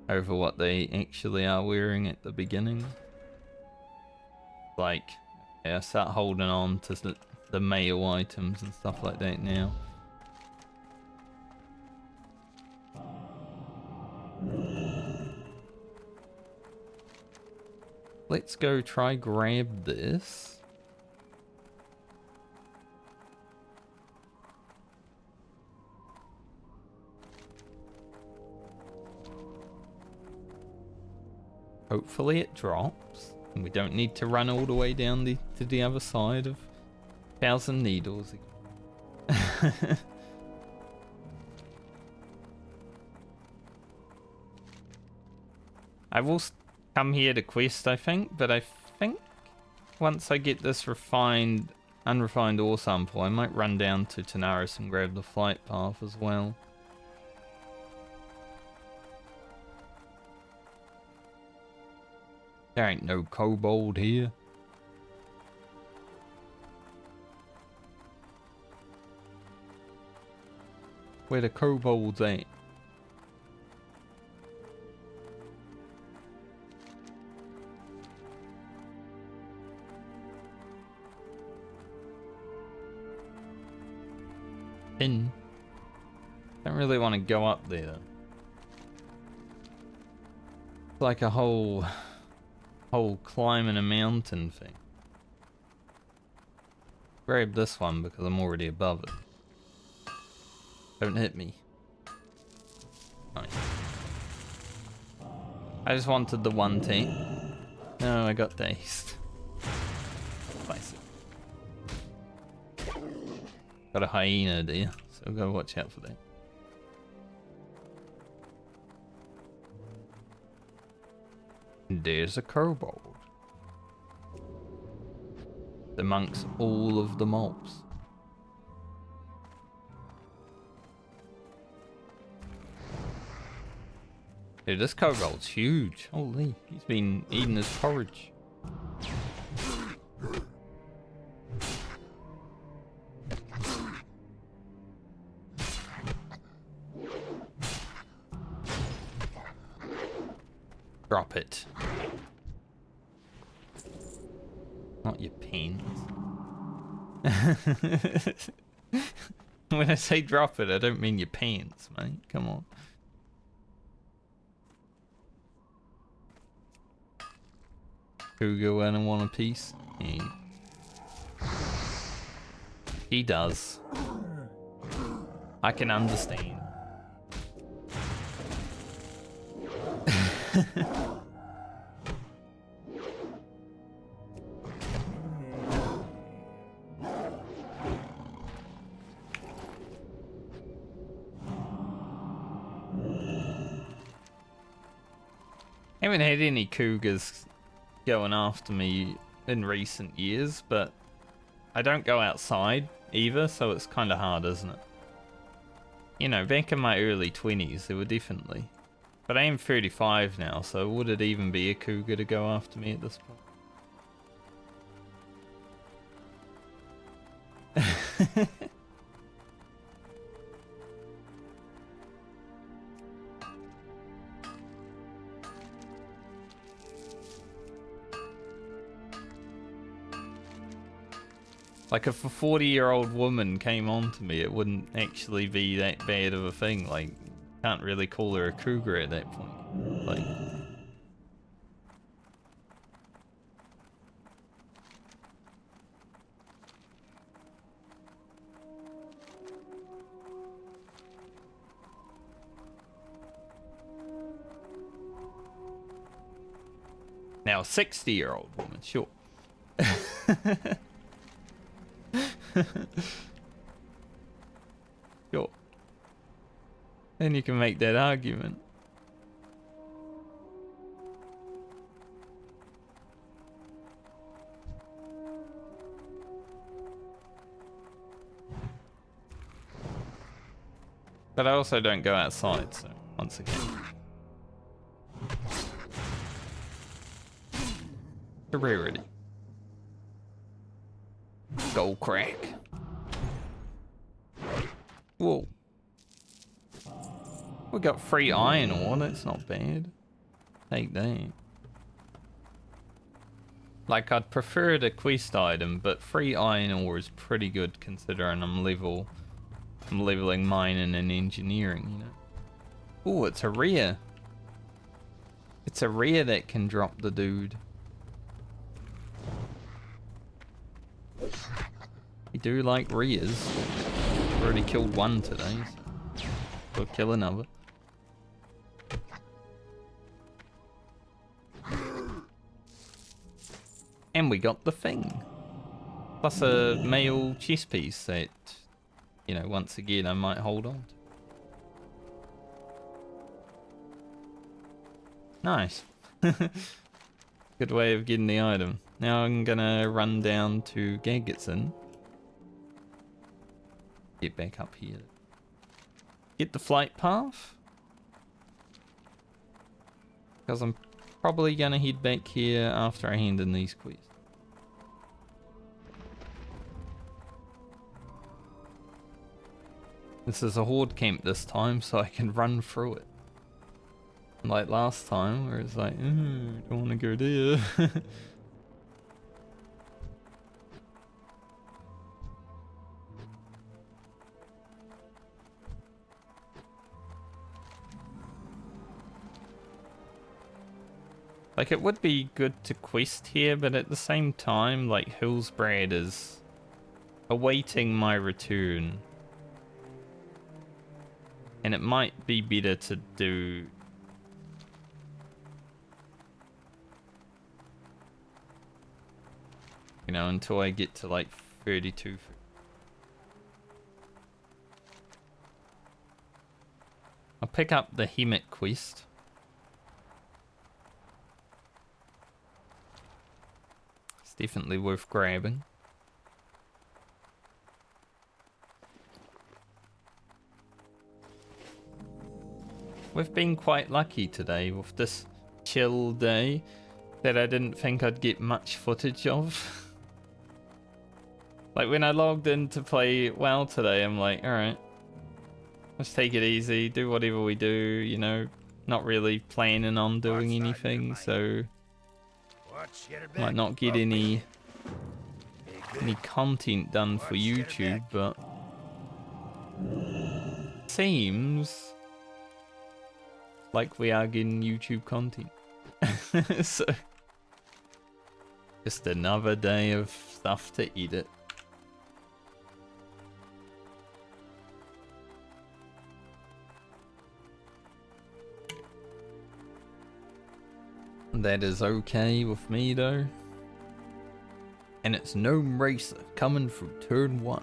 over what they actually are wearing at the beginning. Like, yeah, I start holding on to the male items and stuff like that now. Let's go try grab this. Hopefully it drops, and we don't need to run all the way down to the other side of Thousand Needles again. I will come here to quest, I think, but I think once I get this unrefined ore sample, I might run down to Tanaris and grab the flight path as well. There ain't no kobold here. Where the kobolds at? Don't really want to go up there. It's like a whole climbing a mountain thing. Grab this one because I'm already above it. Don't hit me. Nice. I just wanted the one tank. No, I got dazed. Nice. Got a hyena there, so gotta watch out for that. And there's a kobold. Amongst all of the mobs. Dude, this kobold's huge. Holy, he's been eating his porridge. Drop it. Not your pants. When I say drop it, I don't mean your pants, mate. Come on. Cougar went and want a piece? Yeah. He does. I can understand. I haven't had any cougars going after me in recent years, but I don't go outside either, so it's kind of hard, isn't it? You know, back in my early 20s, there were definitely. But I am 35 now, so would it even be a cougar to go after me at this point? Like, if a 40-year-old woman came on to me, it wouldn't actually be that bad of a thing. Like, can't really call her a cougar at that point. Like, now a 60-year-old woman, sure. Sure. Then you can make that argument. But I also don't go outside, so once again. The rarity. Gold crack. Whoa. We got free iron ore, that's not bad. Take that. Like, I'd prefer the quest item, but free iron ore is pretty good considering I'm leveling mining and engineering, you know. Oh, it's a rare. It's a rare that can drop the dude. We do like rares. Already killed one today, so we'll kill another. And we got the thing. Plus a male chess piece that, you know, once again I might hold on to. Nice. Good way of getting the item. Now I'm gonna run down to Gagetson. Get back up here. Get the flight path. Because I'm probably gonna head back here after I hand in these quests. This is a Horde camp this time, so I can run through it. Like last time, where it's like, don't want to go there. Like, it would be good to quest here, but at the same time, like, Hillsbrad is awaiting my return. And it might be better to do... You know, until I get to, like, 32. I'll pick up the Hemet quest. Definitely worth grabbing. We've been quite lucky today with this chill day that I didn't think I'd get much footage of. Like when I logged in to play WoW today, I'm like, alright, let's take it easy, do whatever we do, you know, not really planning on doing anything, so might not get any content done for YouTube, but seems like we are getting YouTube content. So just another day of stuff to edit. That is okay with me though. And it's Gnome Racer coming from turn 1.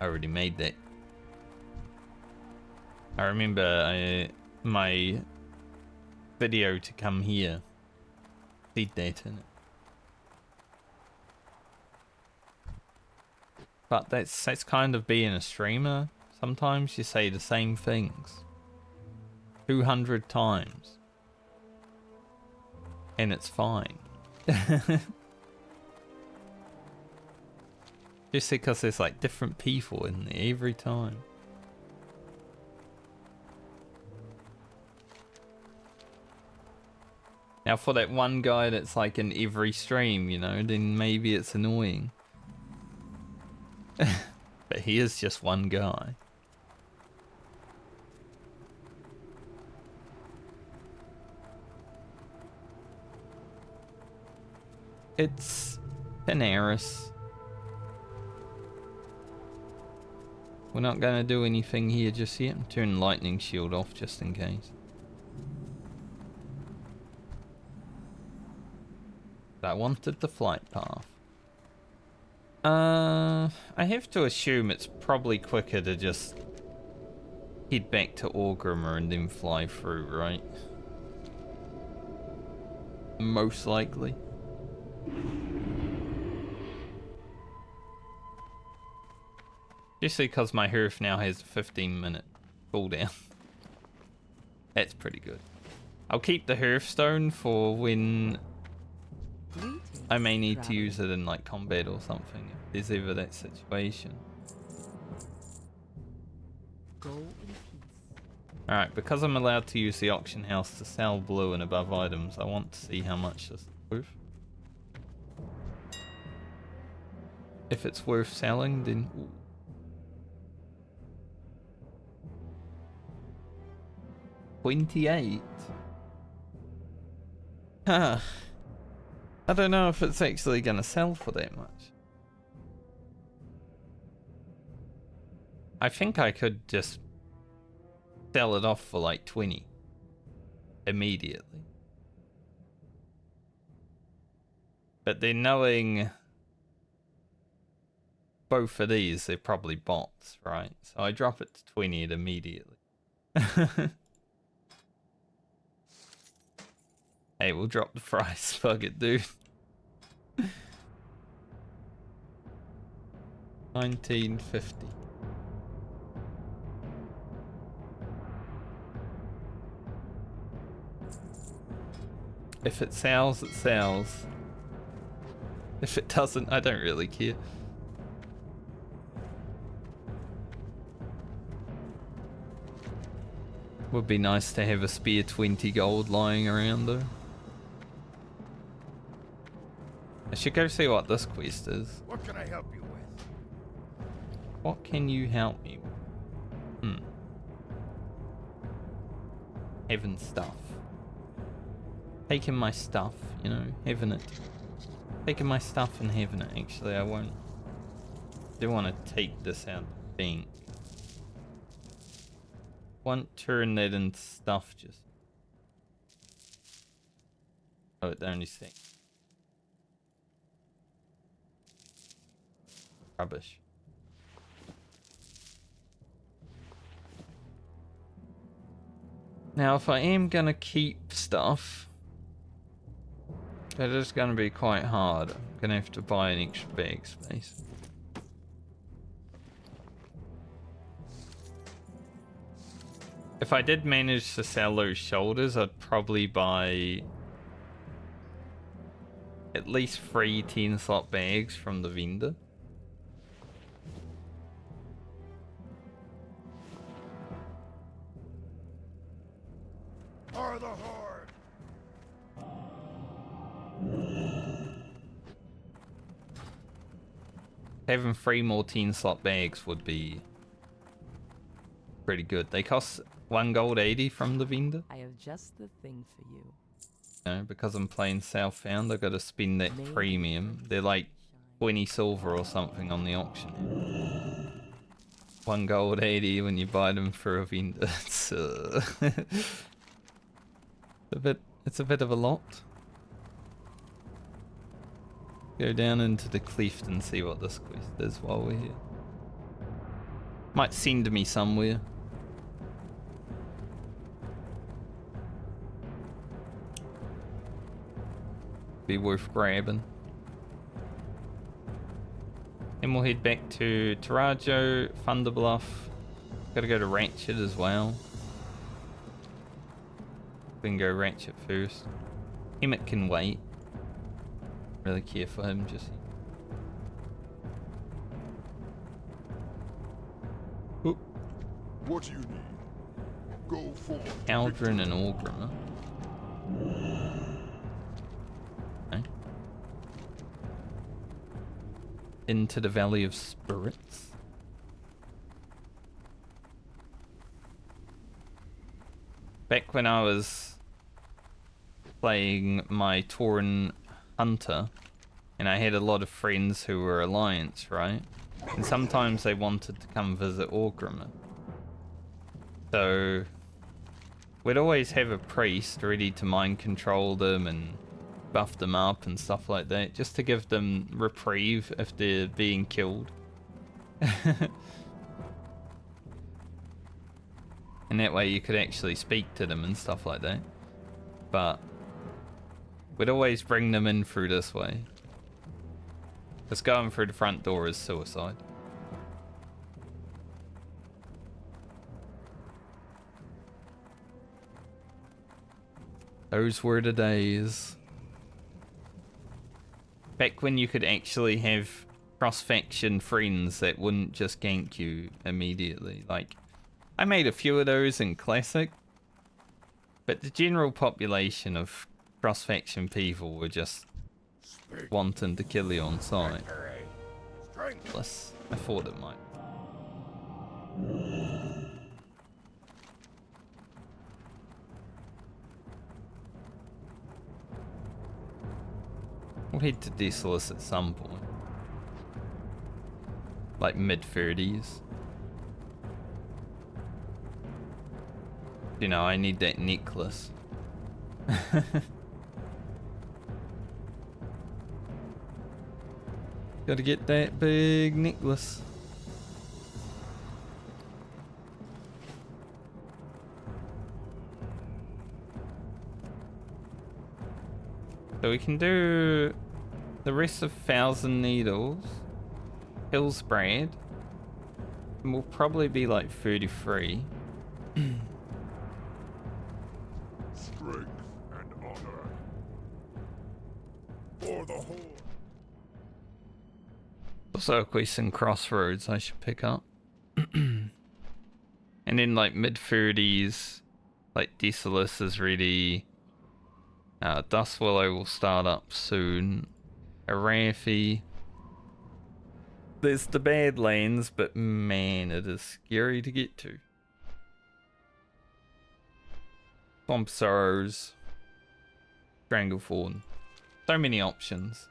I already made that. I remember my video to come here said that in it. But that's kind of being a streamer. Sometimes you say the same things 200 times. And it's fine. Just because there's like different people in there every time. Now for that one guy that's like in every stream, you know, then maybe it's annoying. But he is just one guy. It's Panaris. We're not gonna do anything here just yet. I'm turning lightning shield off just in case. I wanted the flight path. I have to assume it's probably quicker to just head back to Orgrimmar and then fly through, right? Most likely. Just because my hearth now has a 15-minute cooldown. That's pretty good. I'll keep the hearthstone for when I may need to use it in like combat or something, if there's ever that situation. Alright, because I'm allowed to use the auction house to sell blue and above items, I want to see how much this is worth. If it's worth selling, then... Ooh. $28. Huh. I don't know if it's actually gonna sell for that much. I think I could just sell it off for like 20 immediately. But then knowing both of these, they're probably bots, right? So I drop it to 20 immediately. Hey, we'll drop the price. Fuck it, dude. 1950. If it sells, it sells. If it doesn't, I don't really care. Would be nice to have a spare 20 gold lying around though. I should go see what this quest is. What can I help you with? What can you help me with? Having stuff. Taking my stuff, you know, having it. Taking my stuff and having it. Actually, I won't. I do want to take this out of the bank. Want to turn that into stuff just. Oh, it only says rubbish. Now, if I am gonna keep stuff, that is gonna be quite hard. I'm gonna have to buy an extra bag space. If I did manage to sell those shoulders, I'd probably buy at least 3 10-slot bags from the vendor. For the Horde! Having 3 more 10-slot bags would be pretty good. They cost 1 gold 80 from the vendor. I have just the thing for you. You know, because I'm playing Southbound, I've got to spend that premium. They're like 20 silver or something on the auction. 1 gold 80 when you buy them for a vendor. It's it's a bit of a lot. Go down into the cleft and see what this quest is while we're here. Might send me somewhere. Be worth grabbing. And we'll head back to Tarajo, Thunderbluff. Gotta go to Ratchet as well. We can go Ratchet first. Emmett can wait. Really care for him just. Oop. What do you need? Go forth. Aldrin and Orgrimmar. Okay. Into the Valley of Spirits. Back when I was playing my Tauren Hunter, and I had a lot of friends who were Alliance, right? And sometimes they wanted to come visit Orgrimmar. So we'd always have a priest ready to mind control them and buff them up and stuff like that, just to give them reprieve if they're being killed. And that way you could actually speak to them and stuff like that. But we'd always bring them in through this way. Because going through the front door is suicide. Those were the days. Back when you could actually have cross-faction friends that wouldn't just gank you immediately. Like, I made a few of those in Classic, but the general population of cross-faction people were just wanting to kill you on sight. Plus, I thought it might. We'll head to Desolus at some point. Like mid-30s. You know, I need that necklace. Gotta get that big necklace. So we can do the rest of 1,000 Needles, Hillsbrad, and we'll probably be like 33. Strength and honor. the Horde. Also a quest in Crossroads I should pick up. And then like mid-30s, like Desolus is ready. Dust Willow will start up soon. Arathi. There's the Badlands, but man, it is scary to get to. Swamp Sorrows. Stranglethorn. So many options.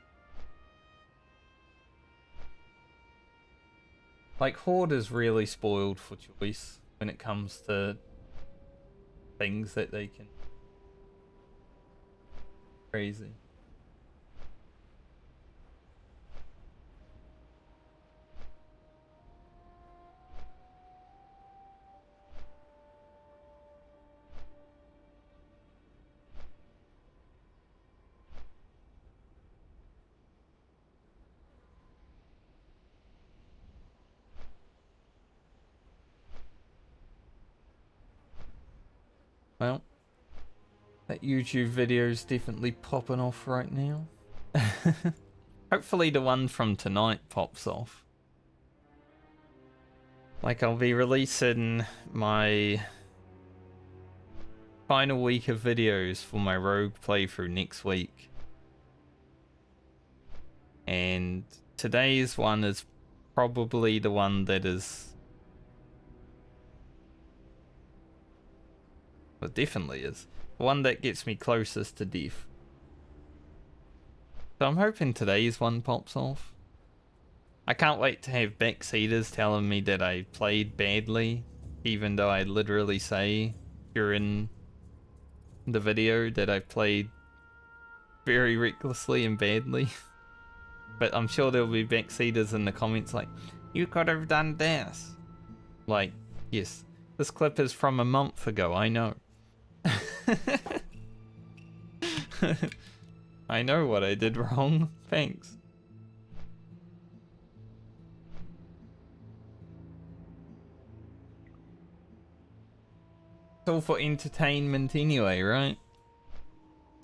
Like, Horde is really spoiled for choice when it comes to things that they can. Crazy. Well, that YouTube video is definitely popping off right now. Hopefully the one from tonight pops off. Like, I'll be releasing my final week of videos for my Rogue playthrough next week. And today's one is probably the one that is... Well, it definitely is. The one that gets me closest to death. So I'm hoping today's one pops off. I can't wait to have backseaters telling me that I played badly, even though I literally say during the video that I played very recklessly and badly. But I'm sure there'll be backseaters in the comments like, you could have done this. Like, yes, this clip is from a month ago, I know. I know what I did wrong. Thanks. It's all for entertainment anyway, right?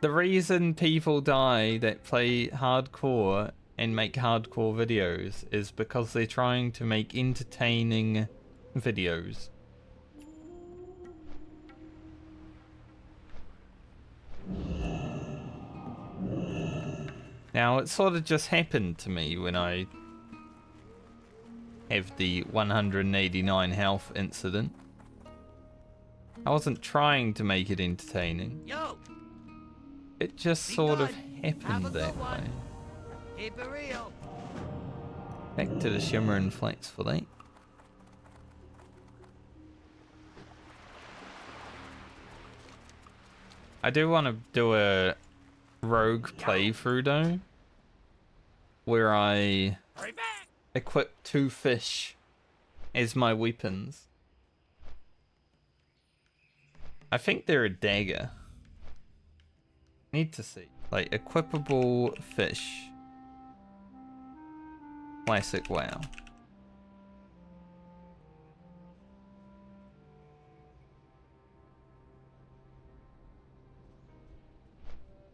The reason people die that play hardcore and make hardcore videos is because they're trying to make entertaining videos. Now, it sort of just happened to me when I have the 189 health incident. I wasn't trying to make it entertaining. Yo, It just Be sort of good. Have a happened good that one. way. keep it real. Back to the Shimmering flats for that. I do want to do a rogue playthrough though, where I Hurry back. equip 2 fish as my weapons. I think they're a dagger. Need to see. Like, equipable fish. Classic WoW.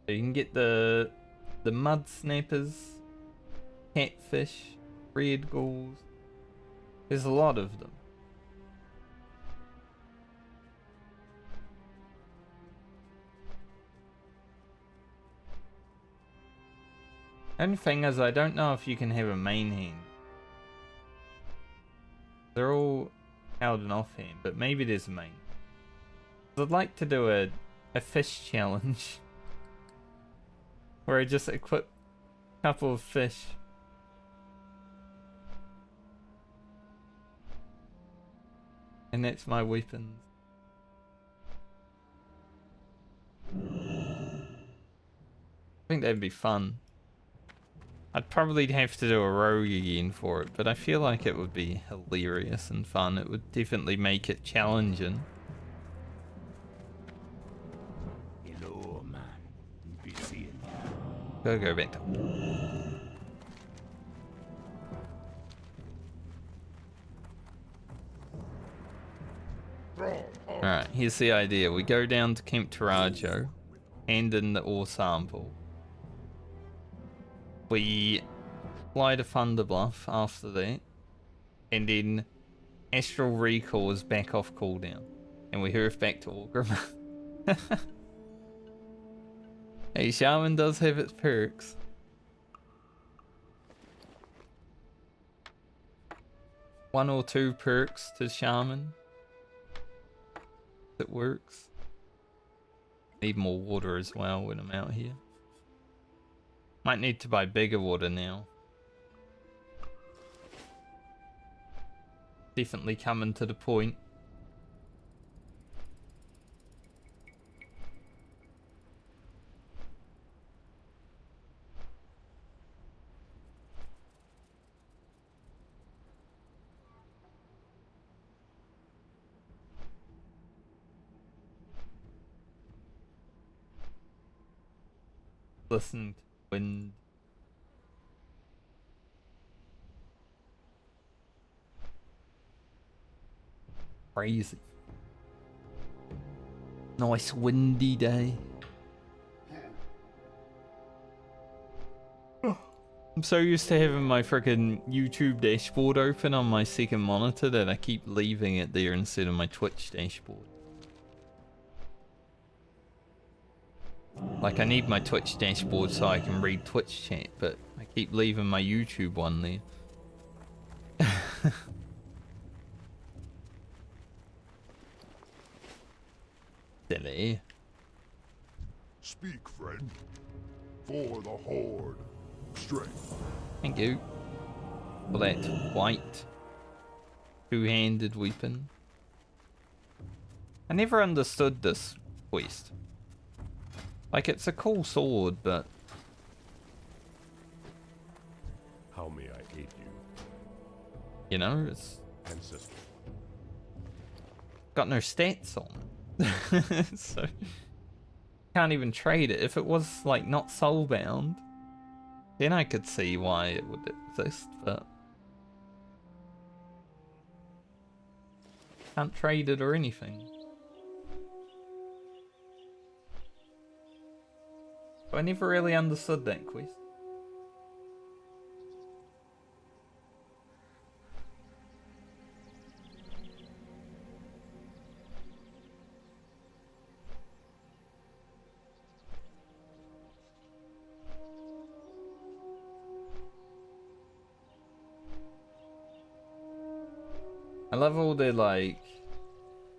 So you can get the mud snappers, catfish, red ghouls. There's a lot of them. Only thing is, I don't know if you can have a main hand. They're all held in offhand, but maybe there's a main. I'd like to do a fish challenge where I just equip a couple of fish. And that's my weapons. I think that'd be fun. I'd probably have to do a rogue again for it, but I feel like it would be hilarious and fun. It would definitely make it challenging. Hello, man. Be seeing you. Go back to... Alright, here's the idea. We go down to Camp Tarajo, hand in the ore sample. We fly to Thunderbluff after that, and then Astral Recall is back off cooldown, and we hurf back to Orgrim. Hey, Shaman does have its perks. One or two perks to Shaman. It works. Need more water as well when I'm out here. Might need to buy bigger water now. Definitely coming to the point. Listen to wind. Crazy. Nice windy day. I'm so used to having my freaking YouTube dashboard open on my second monitor that I keep leaving it there instead of my Twitch dashboard. Like, I need my Twitch dashboard so I can read Twitch chat, but I keep leaving my YouTube one there. Silly. Speak, friend. For the Horde. Strength. Thank you for that white two-handed weapon. I never understood this quest. Like, it's a cool sword, but... How may I aid you? You know, it's Ancestor. got no stats on it. So... can't even trade it. If it was, like, not soulbound, then I could see why it would exist, but... can't trade it or anything. I never really understood that quest. I love all the, like,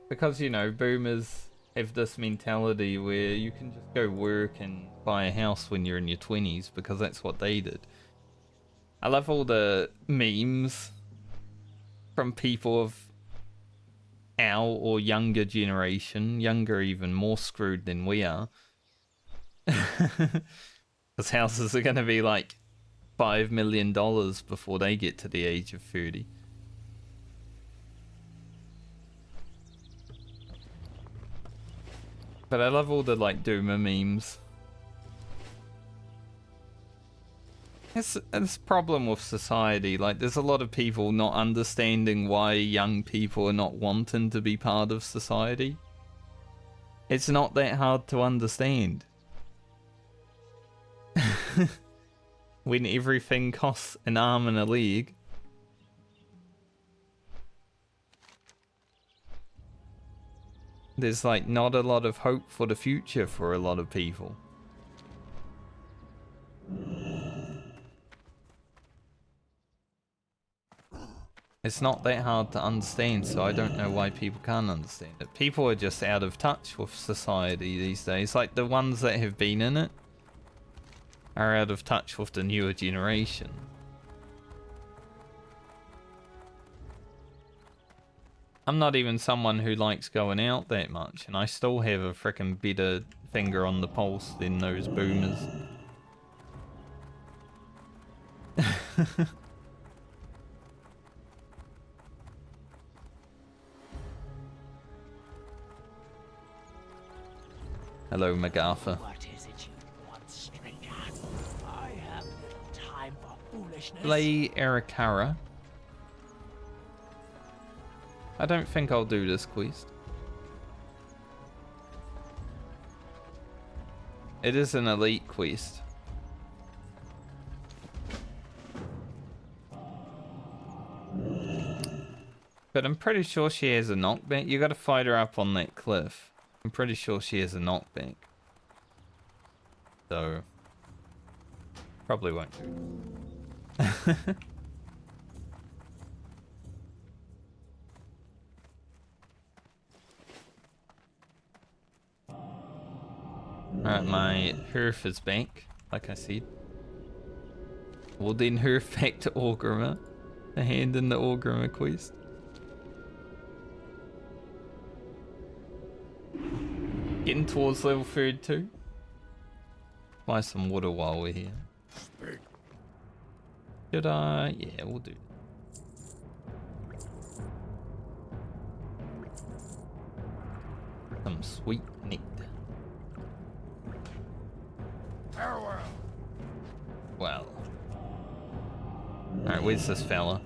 because, you know, boomers have this mentality where you can just go work and buy a house when you're in your 20s because that's what they did. I love all the memes from people of our or younger generation, younger even more screwed than we are. Because houses are going to be like $5 million before they get to the age of 30. But I love all the, like, doomer memes. It's a problem with society. Like, there's a lot of people not understanding why young people are not wanting to be part of society. It's not that hard to understand. When everything costs an arm and a leg. There's, like, not a lot of hope for the future for a lot of people. It's not that hard to understand, so I don't know why people can't understand it. People are just out of touch with society these days. Like, the ones that have been in it are out of touch with the newer generation. I'm not even someone who likes going out that much, and I still have a frickin' better finger on the pulse than those boomers. Hello, MacArthur. What is it you want, stranger? I have little time for foolishness. Play Arakara. I don't think I'll do this quest. It is an elite quest. but I'm pretty sure she has a knockback. You gotta fight her up on that cliff. I'm pretty sure she has a knockback. So, probably won't do. Alright, my Hurf is back, like I said. We'll then Hurf back to Orgrimmar. A hand in the Orgrimmar quest. Getting towards level 32. Buy some water while we're here. Should I? Yeah, we'll do. Some sweet nectar. Farewell. Well. Alright, where's this fella?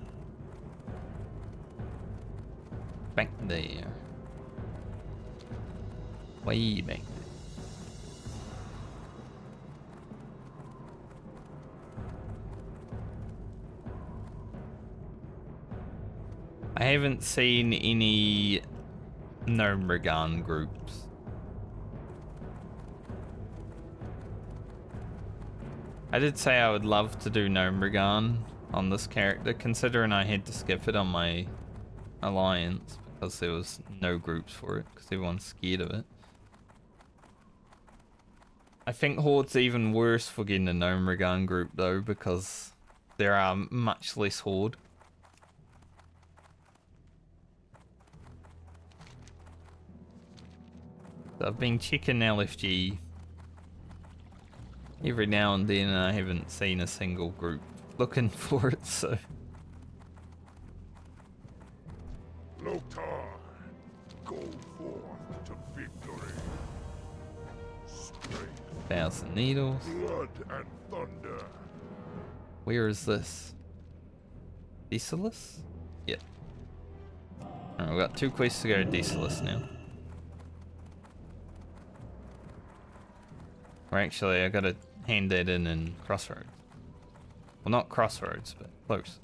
Back there. Way back there. I haven't seen any Gnomeregan groups. I did say I would love to do Gnomeregan on this character, considering I had to skip it on my alliance because there was no groups for it, because everyone's scared of it. I think Horde's even worse for getting a Gnomeregan group though, because there are much less Horde. So I've been checking LFG every now and then, and I haven't seen a single group looking for it, so. Loktar, go forth to victory. Strength, 1,000 needles. blood, and thunder. Where is this? Desolus? Yep. Alright, we've got 2 quests to go to Desolus now. Or actually, I gotta hand that in Crossroads. Well, not Crossroads, but close.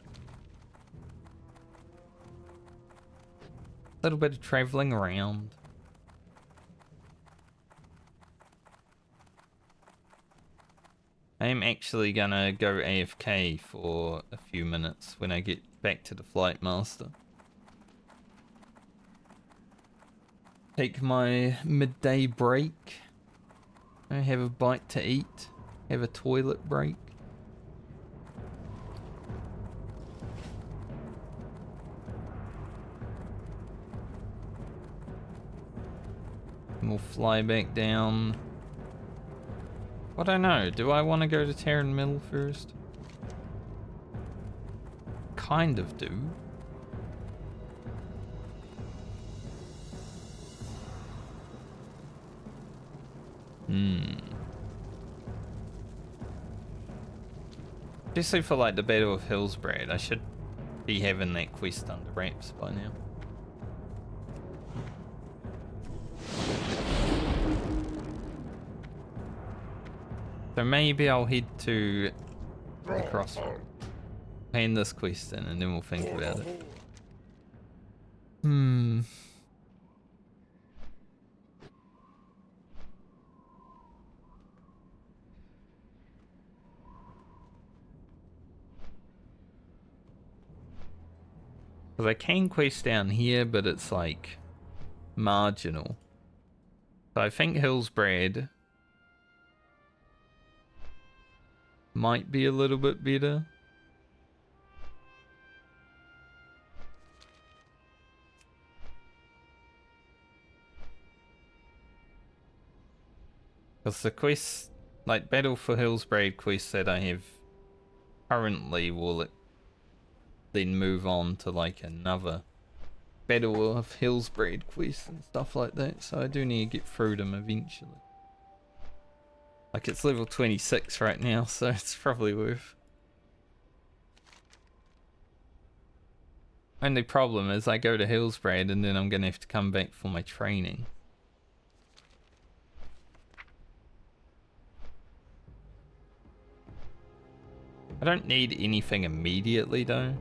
A little bit of traveling around. I am actually gonna go AFK for a few minutes when I get back to the Flight Master. Take my midday break. I have a bite to eat. Have a toilet break. And we'll fly back down. I don't know. Do I want to go to Terran Mill first? Kind of do. Especially for like the Battle of Hillsbrad, I should be having that quest under wraps by now. So maybe I'll head to the crossroad, hand this quest in, and then we'll think about it. Because I can quest down here, but it's like marginal. So I think Hillsbrad might be a little bit better. Because the quests, like Battle for Hillsbrad quests that I have currently will then move on to like another Battle of Hillsbrad quest and stuff like that. So I do need to get through them eventually. Like it's level 26 right now, so it's probably worth. Only problem is I go to Hillsbrad and then I'm gonna have to come back for my training. I don't need anything immediately though.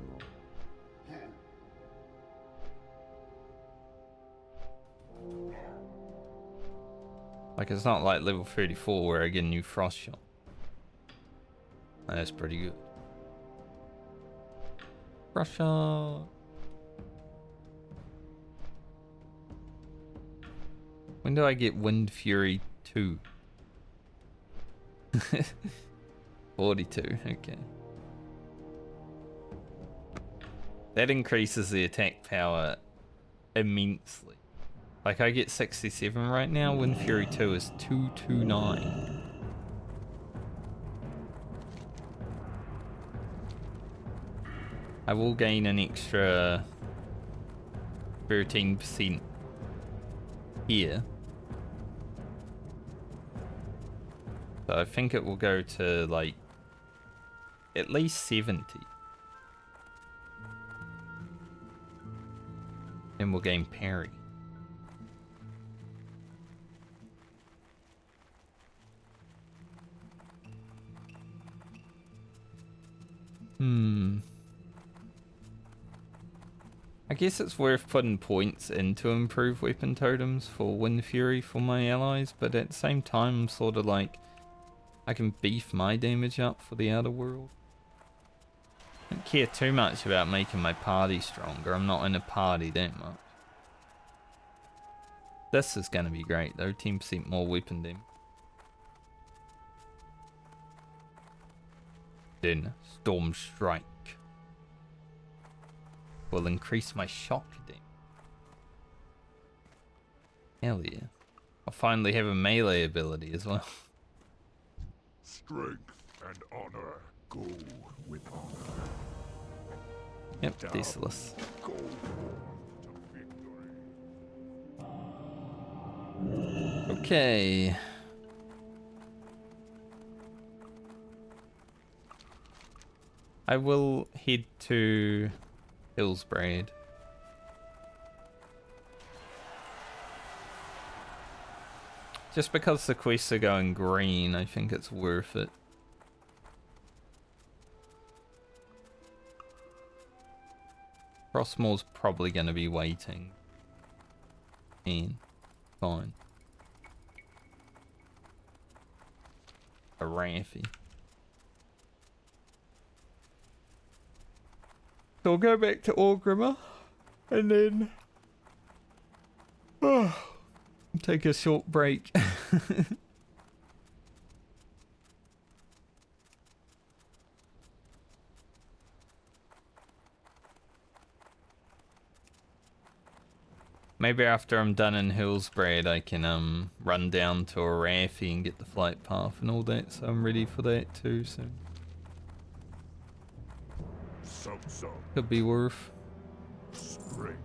Like, it's not like level 34 where I get a new frost shot. That's pretty good. Frost shot. When do I get Wind Fury 2? 42, okay. That increases the attack power immensely. Like, I get 67 right now, Wind Fury 2 is 229. I will gain an extra 13% here. So I think it will go to like at least 70. And we'll gain parry. I guess it's worth putting points in to improve weapon totems for Wind Fury for my allies, but at the same time I'm sort of like, I can beef my damage up for the outer world. I don't care too much about making my party stronger. I'm not in a party that much. This is going to be great though, 10% more weapon damage. Then Storm Strike will increase my shock damage. Hell yeah. I'll finally have a melee ability as well. Strength and honor go with honor. Yep, Decius. Go to victory. Okay. I will head to Hillsbrad. Just because the quests are going green, I think it's worth it. Frostmore's probably going to be waiting. And fine. A Raffy. So I'll go back to Orgrimmar and then take a short break. Maybe after I'm done in Hillsbrad I can run down to Arathi and get the flight path and all that, so I'm ready for that too soon. So. Could be worth. Strength.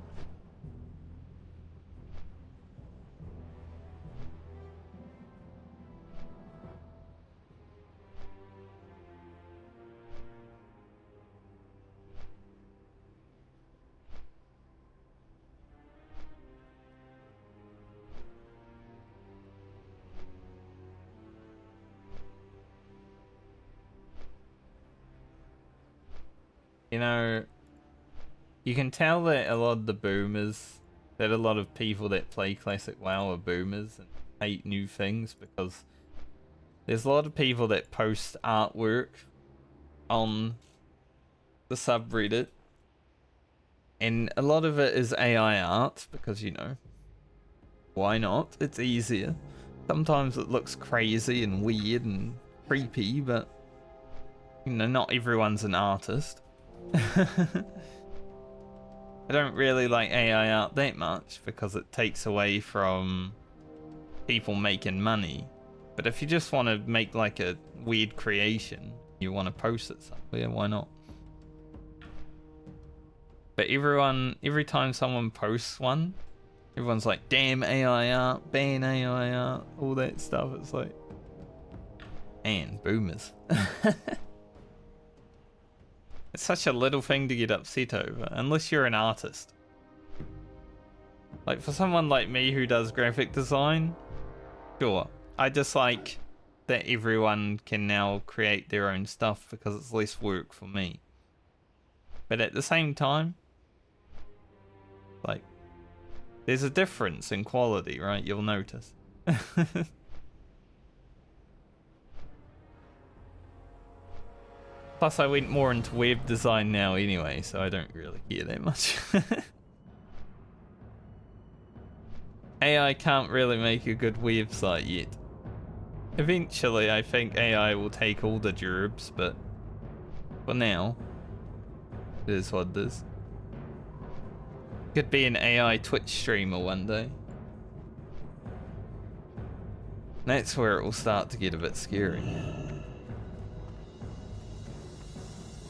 You know, you can tell that a lot of the boomers, that a lot of people that play classic WoW are boomers and hate new things, because there's a lot of people that post artwork on the subreddit, and a lot of it is AI art, because, you know, why not? It's easier. Sometimes it looks crazy and weird and creepy, but, you know, not everyone's an artist. I don't really like AI art that much because it takes away from people making money. But if you just want to make like a weird creation, you want to post it somewhere, why not? But every time someone posts one, everyone's like, damn AI art, ban AI art, all that stuff. It's like, man, boomers. It's such a little thing to get upset over, unless you're an artist. Like, for someone like me who does graphic design, sure. I just like that everyone can now create their own stuff because it's less work for me. But at the same time, like, there's a difference in quality, right? You'll notice. Plus, I went more into web design now anyway, so I don't really care that much. AI can't really make a good website yet. Eventually, I think AI will take all the gerbs, but for now, it is what it is. Could be an AI Twitch streamer one day. That's where it will start to get a bit scary.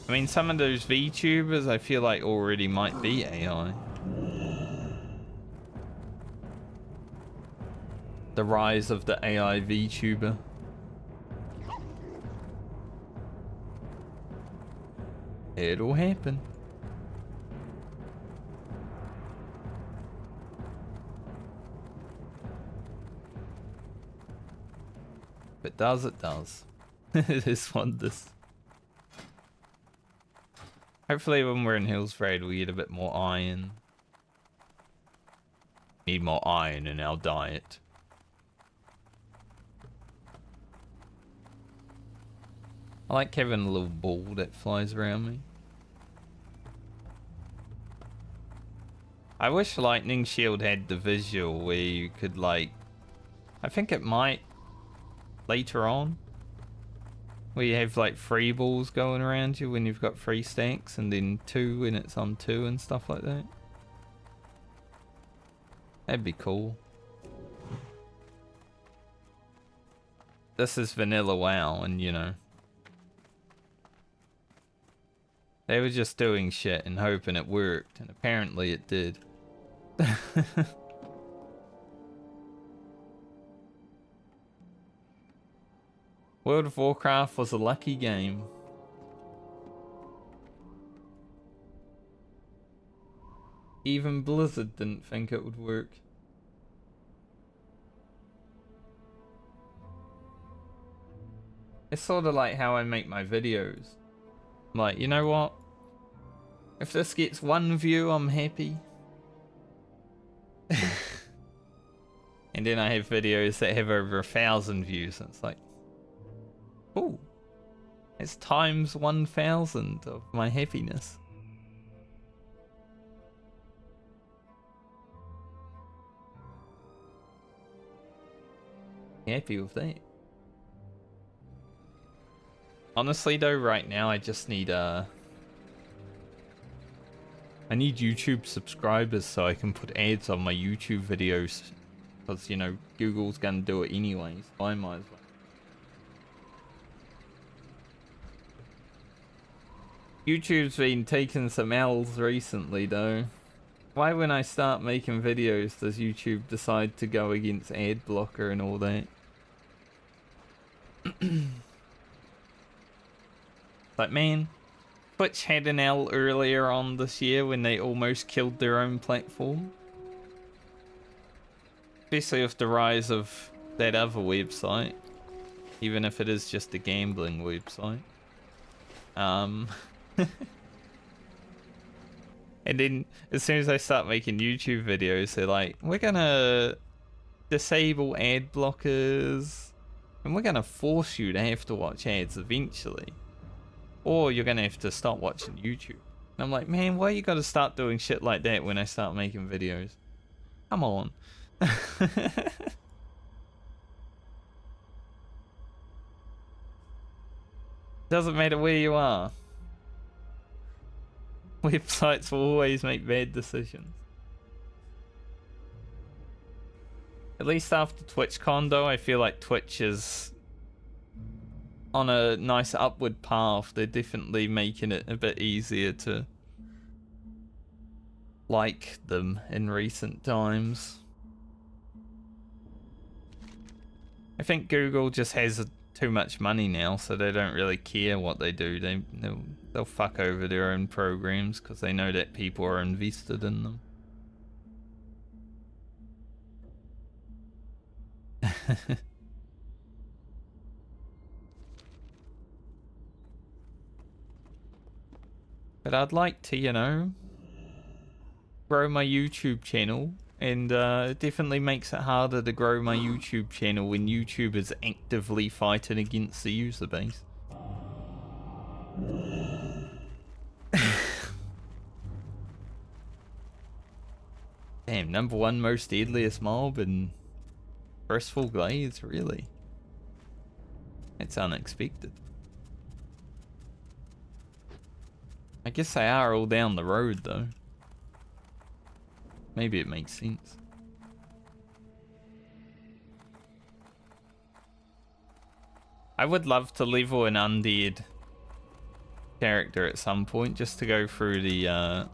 I mean, some of those VTubers I feel like already might be AI. The rise of the AI VTuber. It'll happen. If it does, it does. It is wonders. Hopefully when we're in Hillsbrad we get a bit more iron. Need more iron in our diet. I like having a little ball that flies around me. I wish Lightning Shield had the visual where you could like... I think it might later on. Where you have like 3 balls going around you when you've got 3 stacks and then 2 when it's on 2 and stuff like that. That'd be cool. This is vanilla WoW and you know. They were just doing shit and hoping it worked, and apparently it did. World of Warcraft was a lucky game. Even Blizzard didn't think it would work. It's sort of like how I make my videos. I'm like, you know what? If this gets 1 view, I'm happy. And then I have videos that have over 1,000 views, and it's like, oh, it's times 1,000 of my happiness. Happy with that. Honestly though, right now I just need I need YouTube subscribers so I can put ads on my YouTube videos. Because, you know, Google's gonna do it anyway, so I might as well. YouTube's been taking some L's recently though. Why when I start making videos does YouTube decide to go against ad blocker and all that? Like, man, Twitch had an L earlier on this year when they almost killed their own platform. Especially with the rise of that other website. Even if it is just a gambling website. And then, as soon as I start making YouTube videos, they're like, we're gonna disable ad blockers. And we're gonna force you to have to watch ads eventually. Or you're gonna have to stop watching YouTube. And I'm like, man, why you gotta start doing shit like that when I start making videos? Come on. Doesn't matter where you are. Websites will always make bad decisions. At least after TwitchCon though, I feel like Twitch is on a nice upward path. They're definitely making it a bit easier to like them in recent times. I think Google just has too much money now, so they don't really care what they do. They'll fuck over their own programs because they know that people are invested in them. But I'd like to, you know, grow my YouTube channel, and it definitely makes it harder to grow my YouTube channel when YouTube is actively fighting against the user base. Damn, #1 most deadliest mob in Firstfall Glades, really? It's unexpected. I guess they are all down the road though. Maybe it makes sense. I would love to level an undead character at some point just to go through the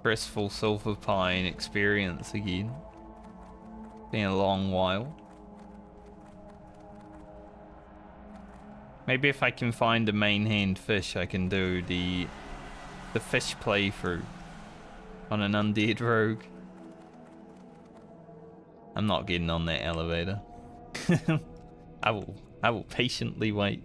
Crestful Silverpine experience again. Been a long while. Maybe if I can find a main hand fish, I can do the fish playthrough on an undead rogue. I'm not getting on that elevator. I will patiently wait.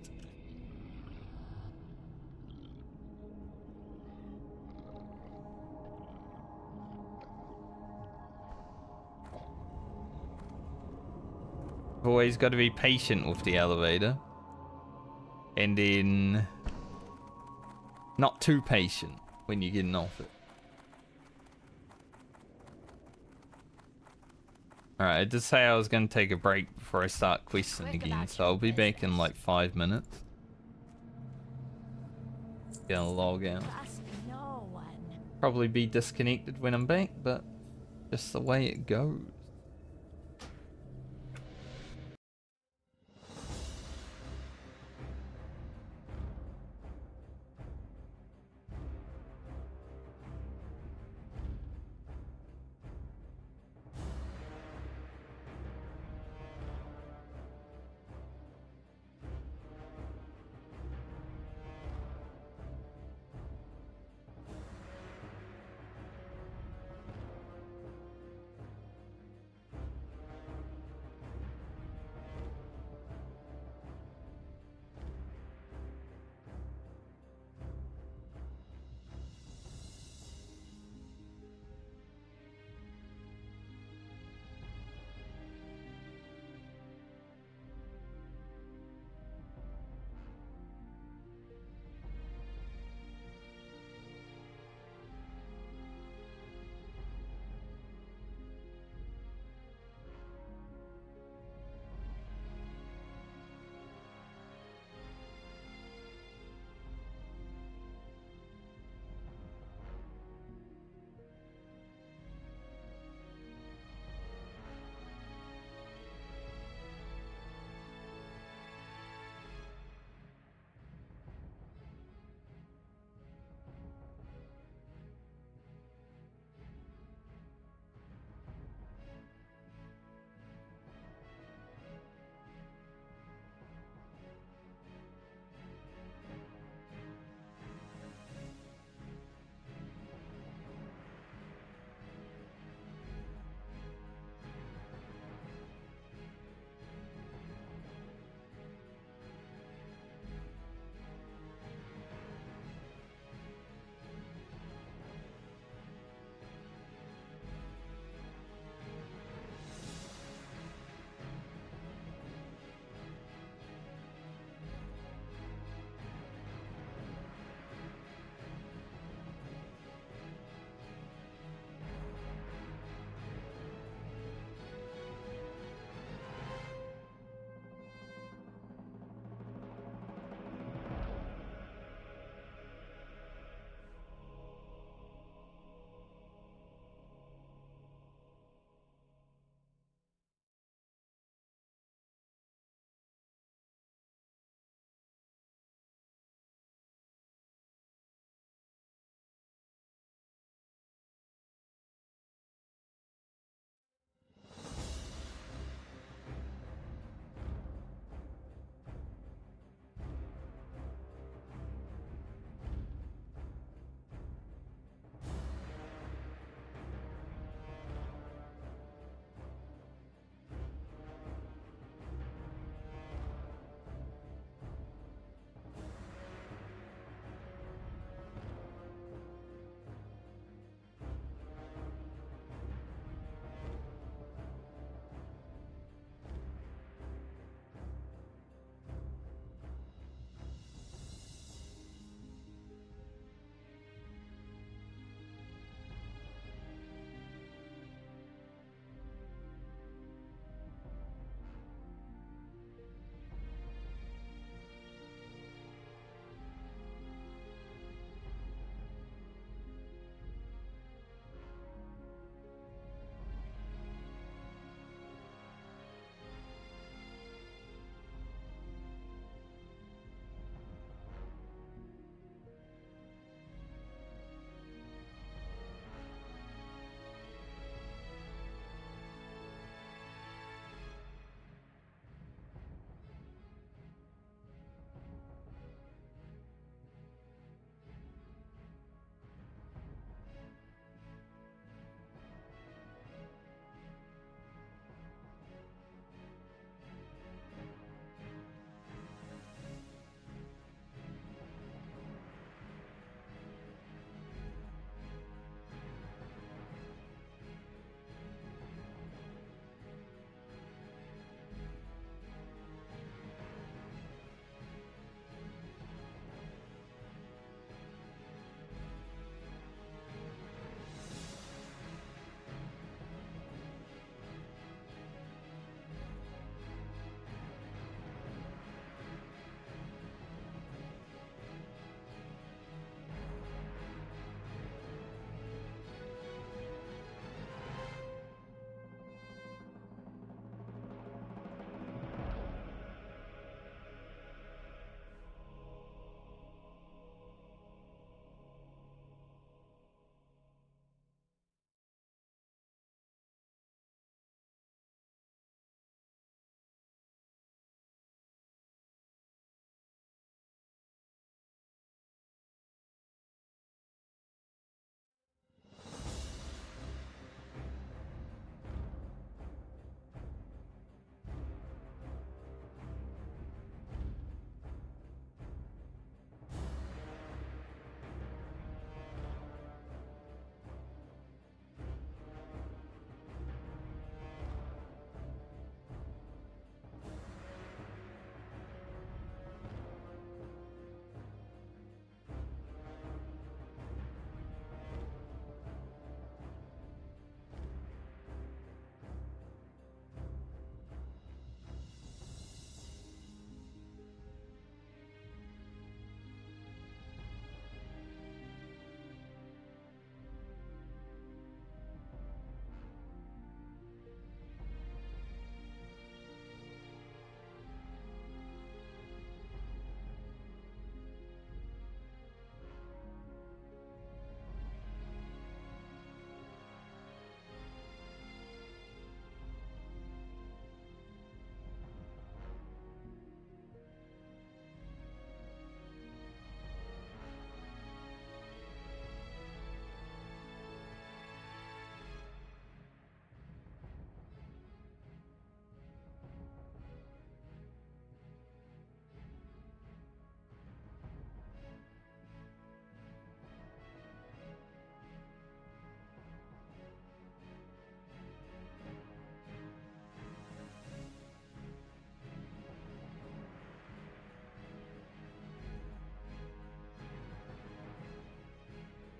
I've always got to be patient with the elevator. And then not too patient when you're getting off it. Alright, I did say I was going to take a break before I start questing again, so I'll be back in like 5 minutes. Gonna log out. Probably be disconnected when I'm back, but just the way it goes.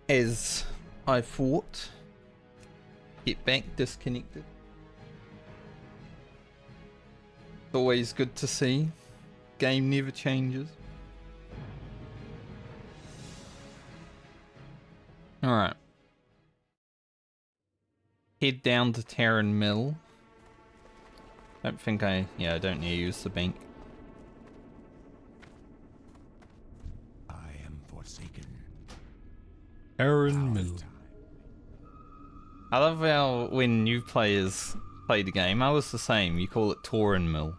as I thought. Get back disconnected. It's always good to see. Game never changes. Alright. Head down to Terran Mill. I don't need to use the bank. I am forsaken. Terran Mill. I love how when new players play the game, I was the same. You call it Tauren Mill.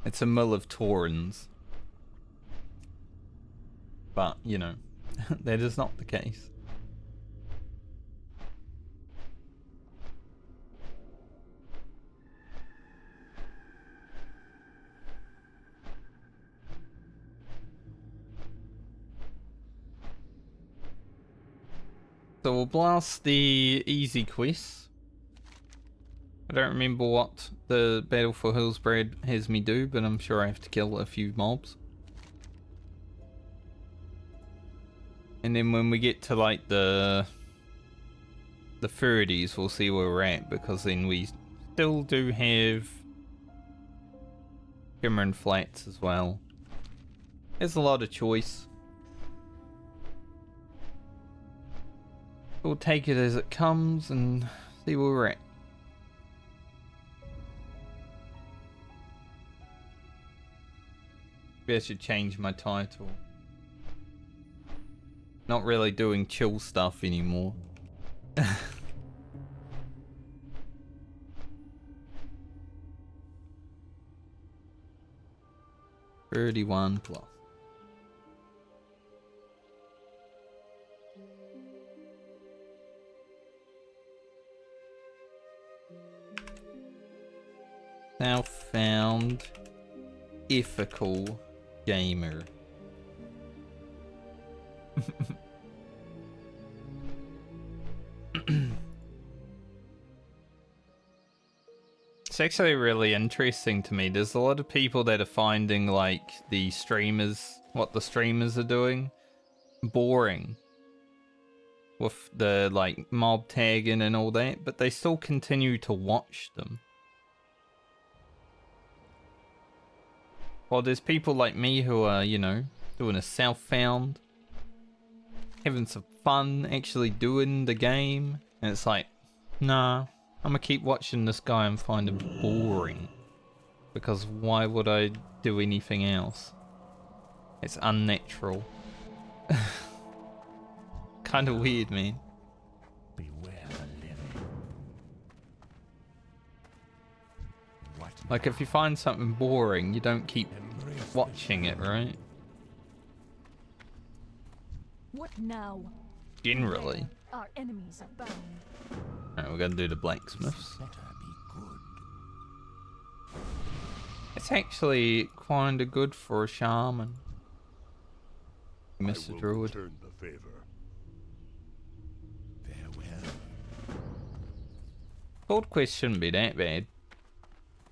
It's a mill of Taurens. But, you know, that is not the case. So we'll blast the easy quests. I don't remember what the Battle for Hillsbrad has me do, but I'm sure I have to kill a few mobs. And then when we get to like the 30's, we'll see where we're at, because then we still do have Shimmering Flats as well. There's a lot of choice. We'll take it as it comes and see where we're at. Maybe I should change my title. Not really doing chill stuff anymore. 31 plus. Now found ethical gamer. It's actually really interesting to me. There's a lot of people that are finding like the streamers, what the streamers are doing, boring with the like mob tagging and all that, but they still continue to watch them. Well, there's people like me who are, you know, doing a self-found, having some fun actually doing the game, and it's like, nah, I'm gonna keep watching this guy and find him boring. Because why would I do anything else? It's unnatural. Kinda weird, man. Beware the living. What Like, if you find something boring, you don't keep embrace watching it, right? What now? Generally. Our enemies abound. Alright, we're gonna do the blacksmiths. better be good. It's actually kinda good for a shaman. Mr. I will Druid. return the favor. Farewell. Gold quest shouldn't be that bad.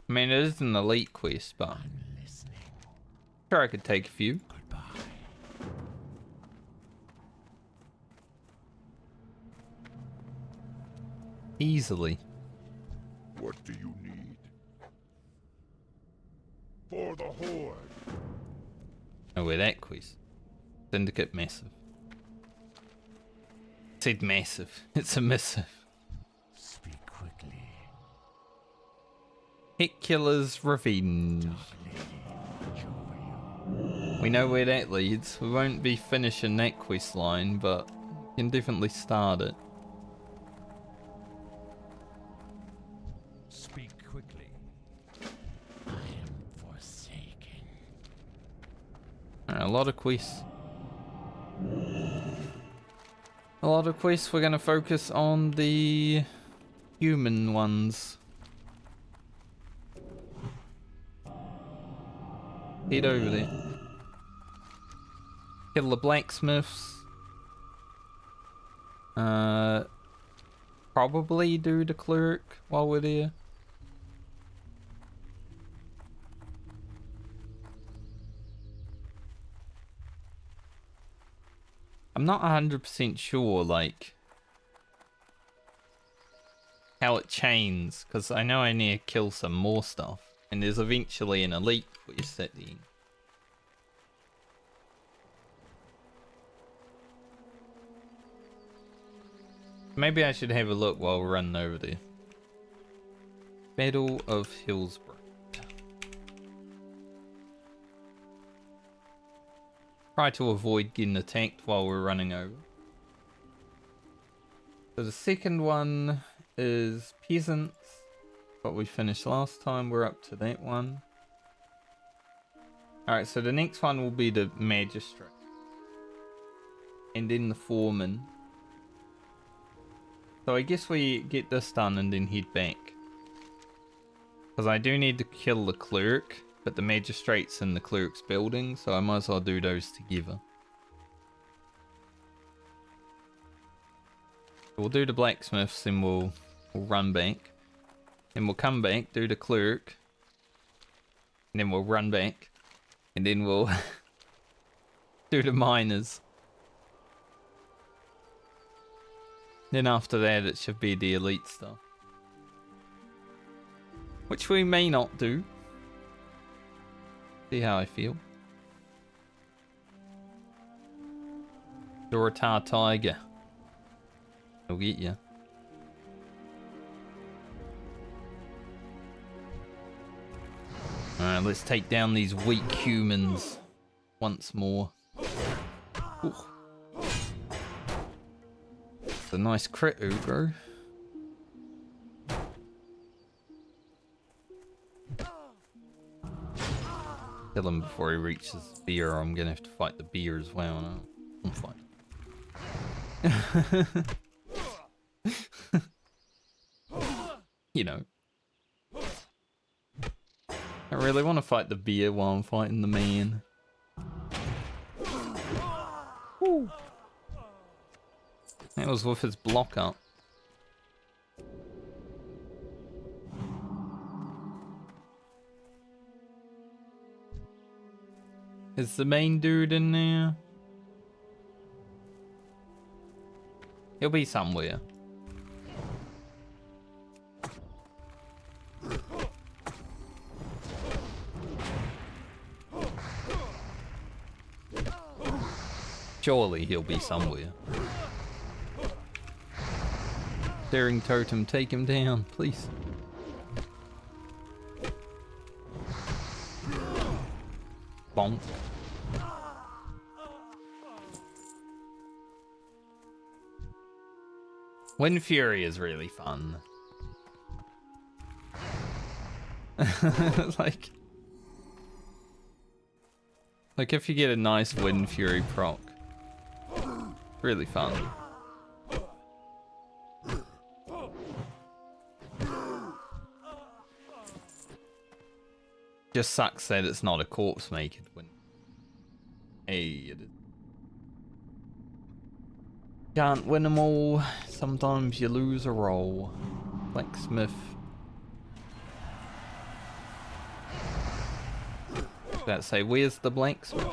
I mean, it is an elite quest, but I'm listening. sure I could take a few. Goodbye. Easily. What do you need? For the Horde. Oh, wait, that quest. Syndicate massive. Said massive. It's a missive. Speak quickly. Hit Killer's Revenge. Watch over you. We know where that leads. We won't be finishing that quest line, but we can definitely start it. Speak quickly. I am forsaken. Alright, a lot of quests. A lot of quests. We're gonna focus on the human ones. Head over there. Kill the blacksmiths. Probably do the cleric while we're there. I'm not 100% sure, like, how it chains, because I know I need to kill some more stuff, and there's eventually an elite quest at the end. Maybe I should have a look while we're running over there. Battle of Hillsbrad. Try to avoid getting attacked while we're running over. So the second one is Peasants. What we finished last time, we're up to that one. Alright, so the next one will be the Magistrate. And then the Foreman. So I guess we get this done and then head back. Because I do need to kill the Clerk, but the Magistrate's in the Clerk's building, so I might as well do those together. We'll do the Blacksmiths and we'll run back. And we'll come back, do the Clerk. And then we'll run back. And then we'll do the Miners. Then after that it should be the elite stuff. Which we may not do. See how I feel. Dorotar Tiger. He'll get you. Alright, let's take down these weak humans once more. Ooh. It's a nice crit, bro. Kill him before he reaches the beer, or I'm gonna have to fight the beer as well. No? I'm fine. You know. I really want to fight the beer while I'm fighting the man. Woo. That was with his block up. Is the main dude in there? He'll be somewhere. Surely he'll be somewhere. Daring Totem, take him down, please. Bonk. Wind Fury is really fun. like if you get a nice Wind Fury proc, really fun. Just sucks that it's not a corpse maker win. Hey, it is. Can't win them all. Sometimes you lose a roll. Blacksmith. That say, where's the blacksmith?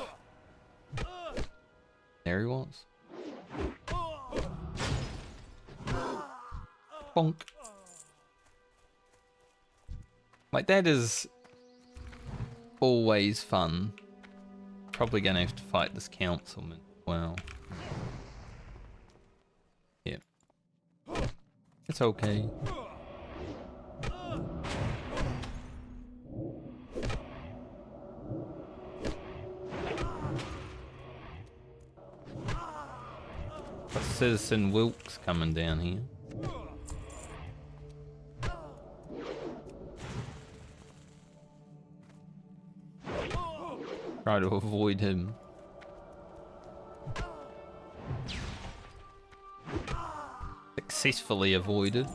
There he was. Bonk. Like, that is always fun. Probably gonna have to fight this councilman. Wow. Yeah. It's okay. Got Citizen Wilkes coming down here. Try to avoid him. Successfully avoided.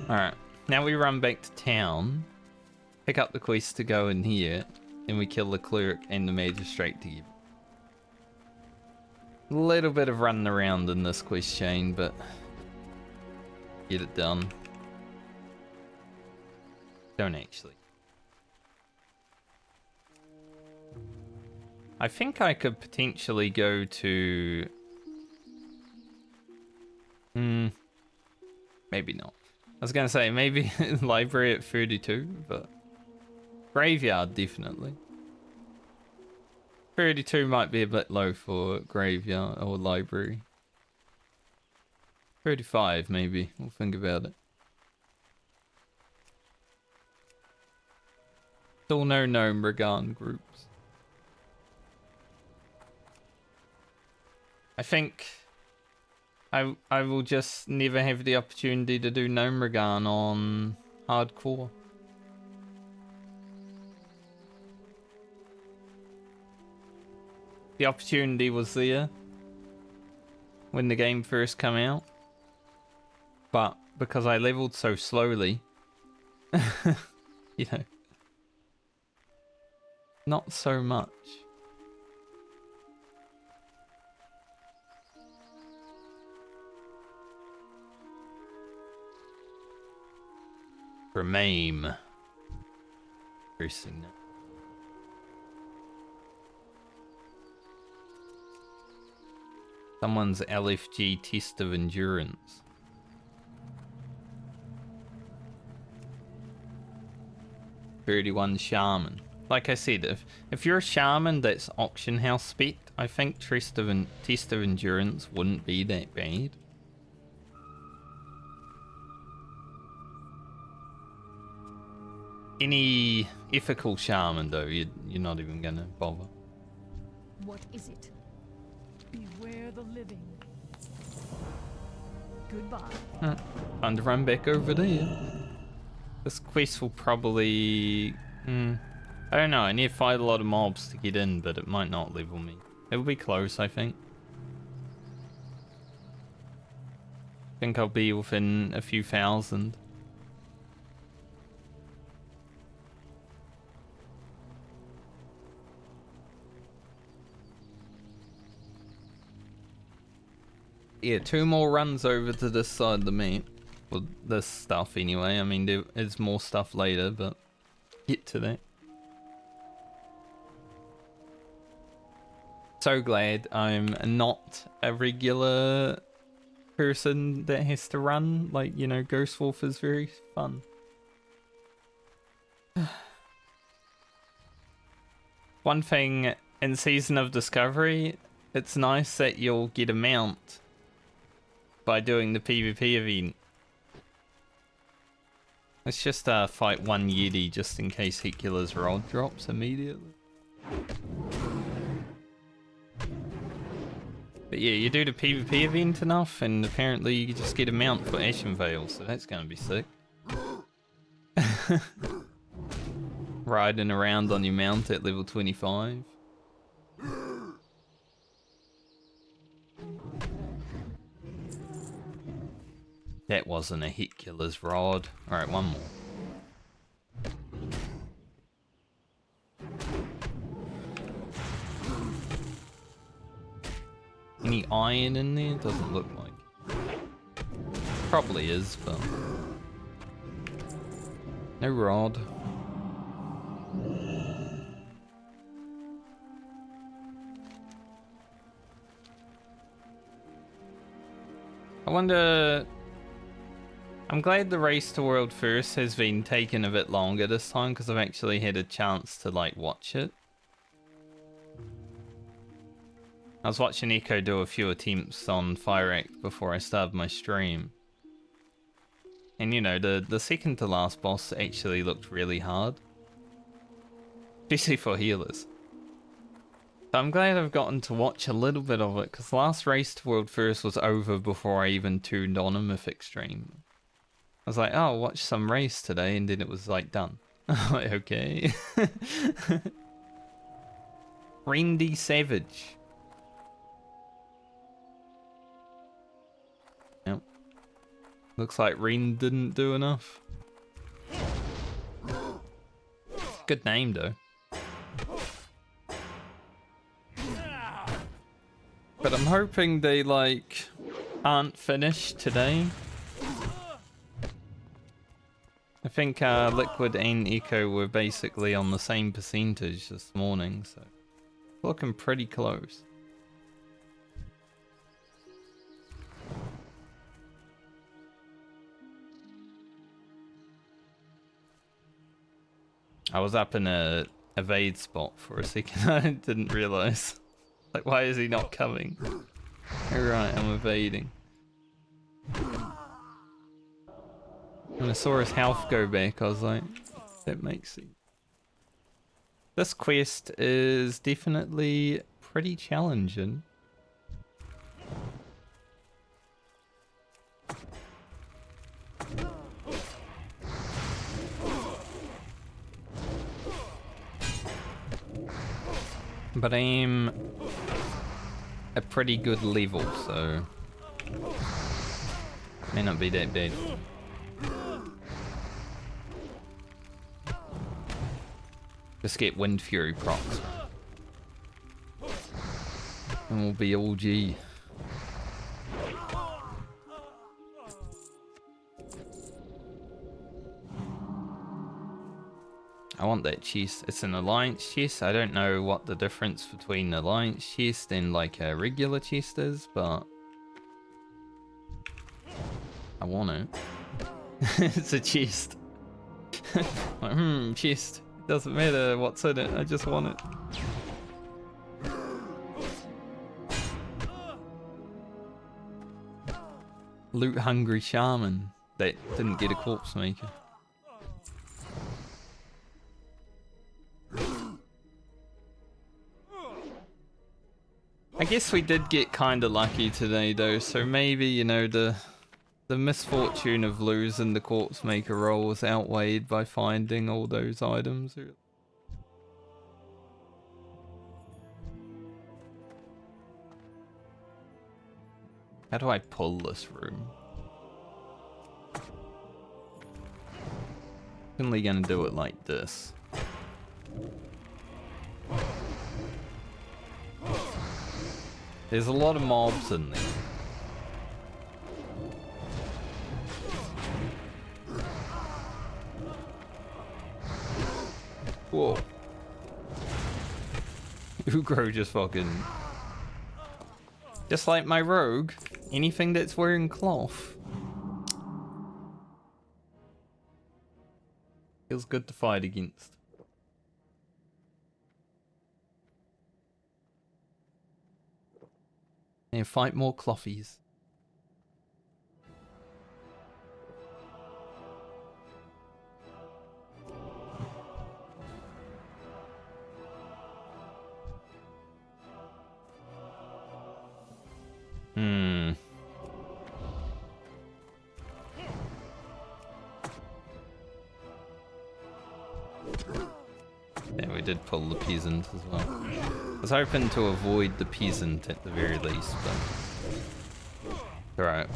Alright, now we run back to town, pick up the quest to go in here, and we kill the cleric and the magistrate together. A little bit of running around in this quest chain, but get it done. Don't actually. I think I could potentially go to... maybe not. I was gonna say maybe library at 32, but graveyard definitely. 32 might be a bit low for graveyard or library. 35 maybe, we'll think about it. Still no gnome Regan groups. I think I will just never have the opportunity to do gnome Regan on hardcore. The opportunity was there when the game first came out, but because I leveled so slowly, you know, not so much. Remain. Interesting. Someone's LFG test of endurance. "31 shaman." Like I said, if you're a shaman that's auction house spec, I think test of endurance wouldn't be that bad. Any ethical shaman though, you're not even gonna bother. What is it? Beware the living. Goodbye. Time to run back over there. This quest will probably... I don't know, I need to fight a lot of mobs to get in, but it might not level me. It'll be close, I think. I think I'll be within a few thousand. Yeah, 2 more runs over to this side of the map. Well, this stuff anyway. I mean, there is more stuff later, but get to that. So glad I'm not a regular person that has to run. Like, you know, Ghost Wolf is very fun. One thing in Season of Discovery, it's nice that you'll get a mount by doing the PvP event. Let's just fight one Yeti just in case Hecula's rod drops immediately. But yeah, you do the PvP event enough and apparently you just get a mount for Ashen Veil, so that's gonna be sick. Riding around on your mount at level 25. That wasn't a Hecula's rod. Alright, one more. Any iron in there? Doesn't look like. Probably is, but... no rod. I wonder... I'm glad the race to World First has been taking a bit longer this time because I've actually had a chance to like watch it. I was watching Echo do a few attempts on Fire Act before I started my stream. And you know, the second to last boss actually looked really hard. Especially for healers. So I'm glad I've gotten to watch a little bit of it because the last race to World First was over before I even tuned on a Mythic stream. I was like, oh, I'll watch some race today, and then it was like done. I'm like, okay. Randy Savage. Yep. Looks like Ren didn't do enough. Good name though. But I'm hoping they like aren't finished today. I think Liquid and Echo were basically on the same percentage this morning, so Looking pretty close. I was up in a evade spot for a second. I didn't realize. Like, why is he not coming? Alright, I'm evading. When I saw his health go back, I was like, that makes sense. This quest is definitely pretty challenging. But I am a pretty good level, so may not be that bad. Just get Wind Fury procs. And we'll be all G. I want that chest. It's an alliance chest. I don't know what the difference between an alliance chest and like a regular chest is, but I want it. It's a chest. Like, chest. Doesn't matter what's in it. I just want it. Loot hungry shaman that didn't get a corpse maker. I guess we did get kind of lucky today though, so maybe, you know, the misfortune of losing the corpse maker role was outweighed by finding all those items. How do I pull this room? Only gonna do it like this. There's a lot of mobs in there. Whoa. Ugro just fucking... Just like my rogue, anything that's wearing cloth. Feels good to fight against. And fight more clothies. Yeah, we did pull the peasant as well. I was hoping to avoid the peasant at the very least, but... Alright,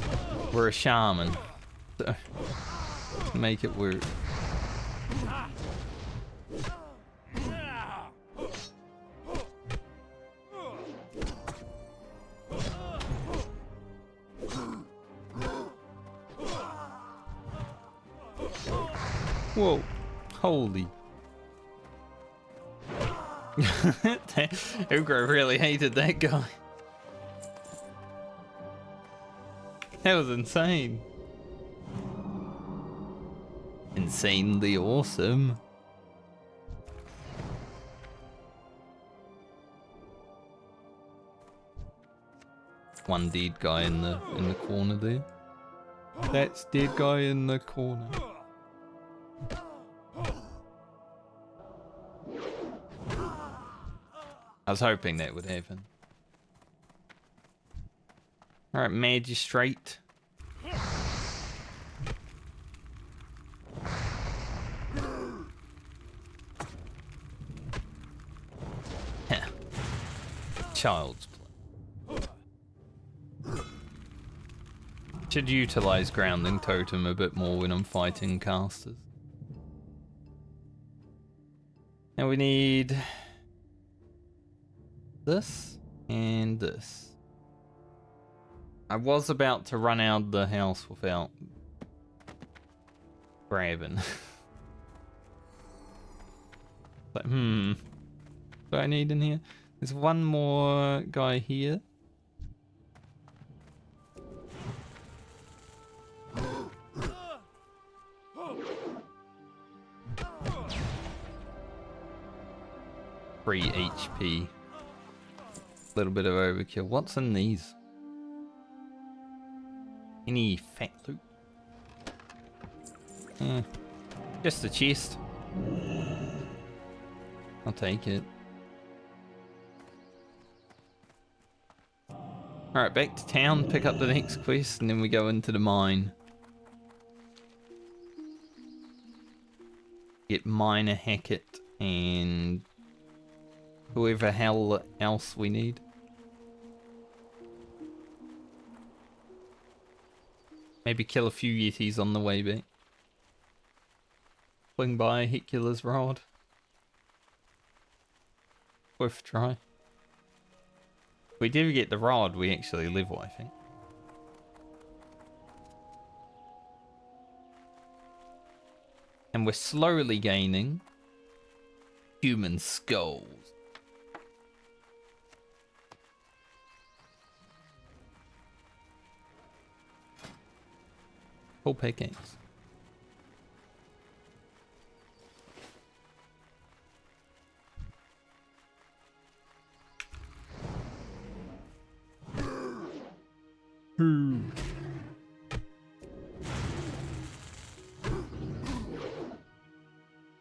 we're a shaman, so make it work. Whoa, holy. Ugro really hated that guy. That was insane. Insanely awesome. One dead guy in the corner there. That's dead guy in the corner. I was hoping that would happen. Alright, magistrate. Child's play. Should utilize grounding totem a bit more when I'm fighting casters. Now we need this and this. I was about to run out of the house without grabbing. But what do I need in here? There's one more guy here. Free HP. Little bit of overkill. What's in these? Any fat loot? Just a chest. I'll take it. Alright, back to town, pick up the next quest, and then we go into the mine. Get Miner Hackett and whoever hell else we need. Maybe kill a few Yetis on the way back. Swing by Hecula's Rod. Worth a try. If we do get the rod, we actually level, I think. And we're slowly gaining human skulls. Full pickaxe.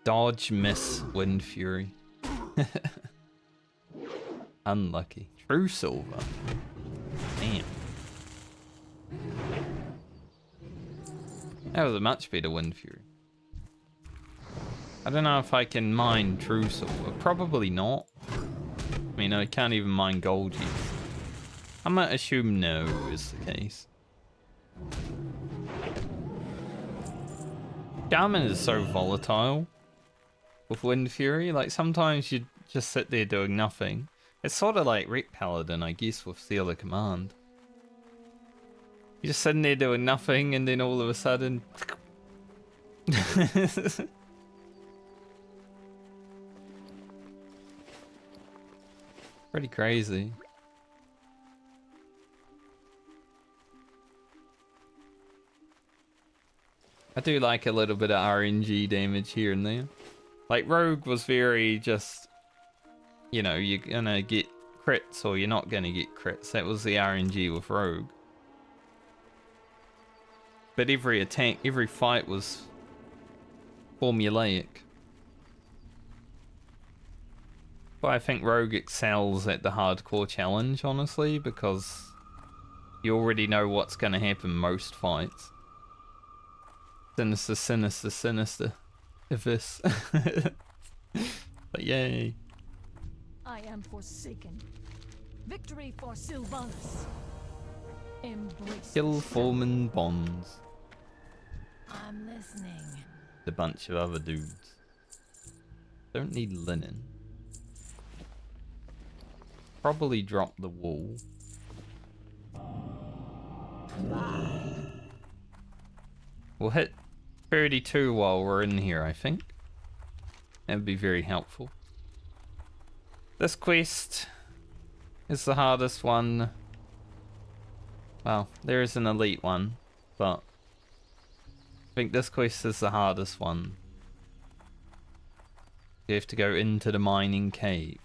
Dodge, miss, Wind Fury. Unlucky. True Silver. Damn. That was a much better Wind Fury. I don't know if I can mine True Silver. Probably not. I mean, I can't even mine gold yet. I might assume no is the case. Shaman is so volatile with Wind Fury. Like, sometimes you just sit there doing nothing. It's sort of like Ret Paladin, I guess, with Seal of Command. You're just sitting there doing nothing, and then all of a sudden... Pretty crazy. I do like a little bit of RNG damage here and there. Like, Rogue was very just... You know, you're gonna get crits or you're not gonna get crits. That was the RNG with Rogue. But every attack, every fight was formulaic. But I think Rogue excels at the hardcore challenge, honestly, because you already know what's going to happen most fights. Sinister, sinister, sinister. If this. But yay. I am forsaken. Victory for Sylvanas. Embrace. Kill Foreman Bonds. I'm listening. A bunch of other dudes. Don't need linen. Probably drop the wool. We'll hit 32 while we're in here, I think. That would be very helpful. This quest is the hardest one. Well, there is an elite one, but I think this quest is the hardest one. You have to go into the mining cave.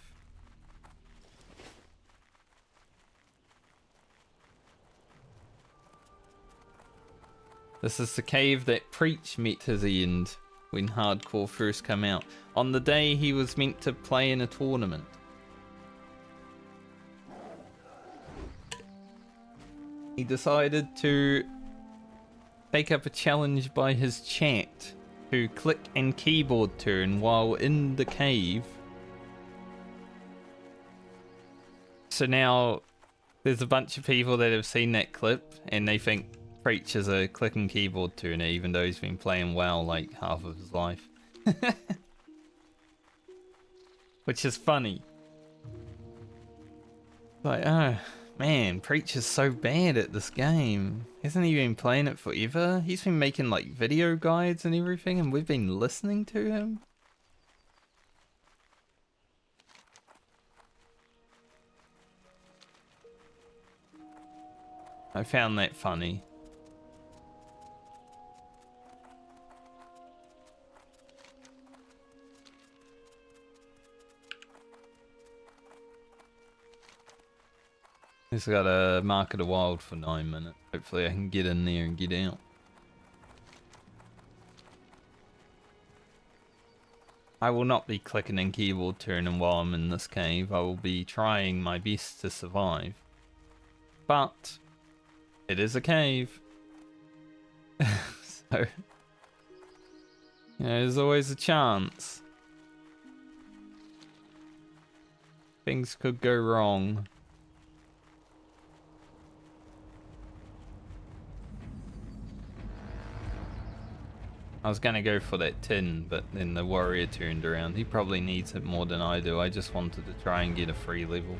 This is the cave that Preach met his end when hardcore first came out. On the day he was meant to play in a tournament. He decided to take up a challenge by his chat to click and keyboard turn while in the cave. So now there's a bunch of people that have seen that clip and they think Preach is a click and keyboard turner even though he's been playing WoW like half of his life. Which is funny. Like, oh man, Preach is so bad at this game. Hasn't he been playing it forever? He's been making like video guides and everything and we've been listening to him. I found that funny. Just got a Mark of the Wild for 9 minutes. Hopefully I can get in there and get out. I will not be clicking and keyboard turning while I'm in this cave. I will be trying my best to survive. But it is a cave. So, you know, there's always a chance. Things could go wrong. I was gonna go for that tin, but then the warrior turned around. He probably needs it more than I do. I just wanted to try and get a free level.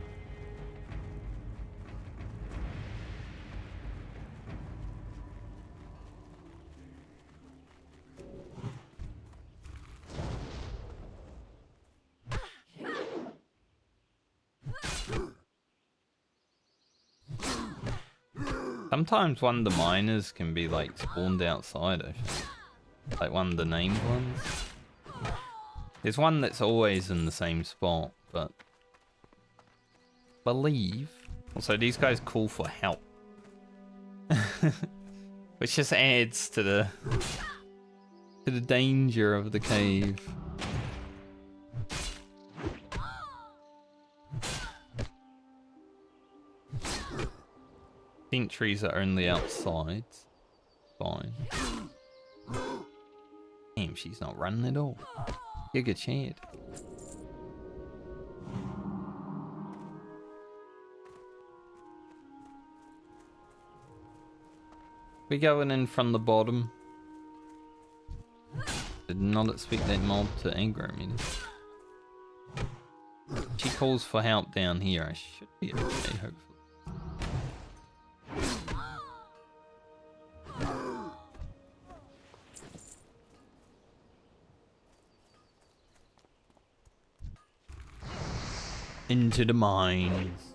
Sometimes one of the miners can be like spawned outside, I think. Like one of the named ones. There's one that's always in the same spot, but believe. Also, these guys call for help, which just adds to the danger of the cave. Sentries are only outside. Fine. Damn, she's not running at all. Giga Chad. We going in from the bottom. Did not expect that mob to aggro me. She calls for help down here. I should be okay, hopefully. Into the mines.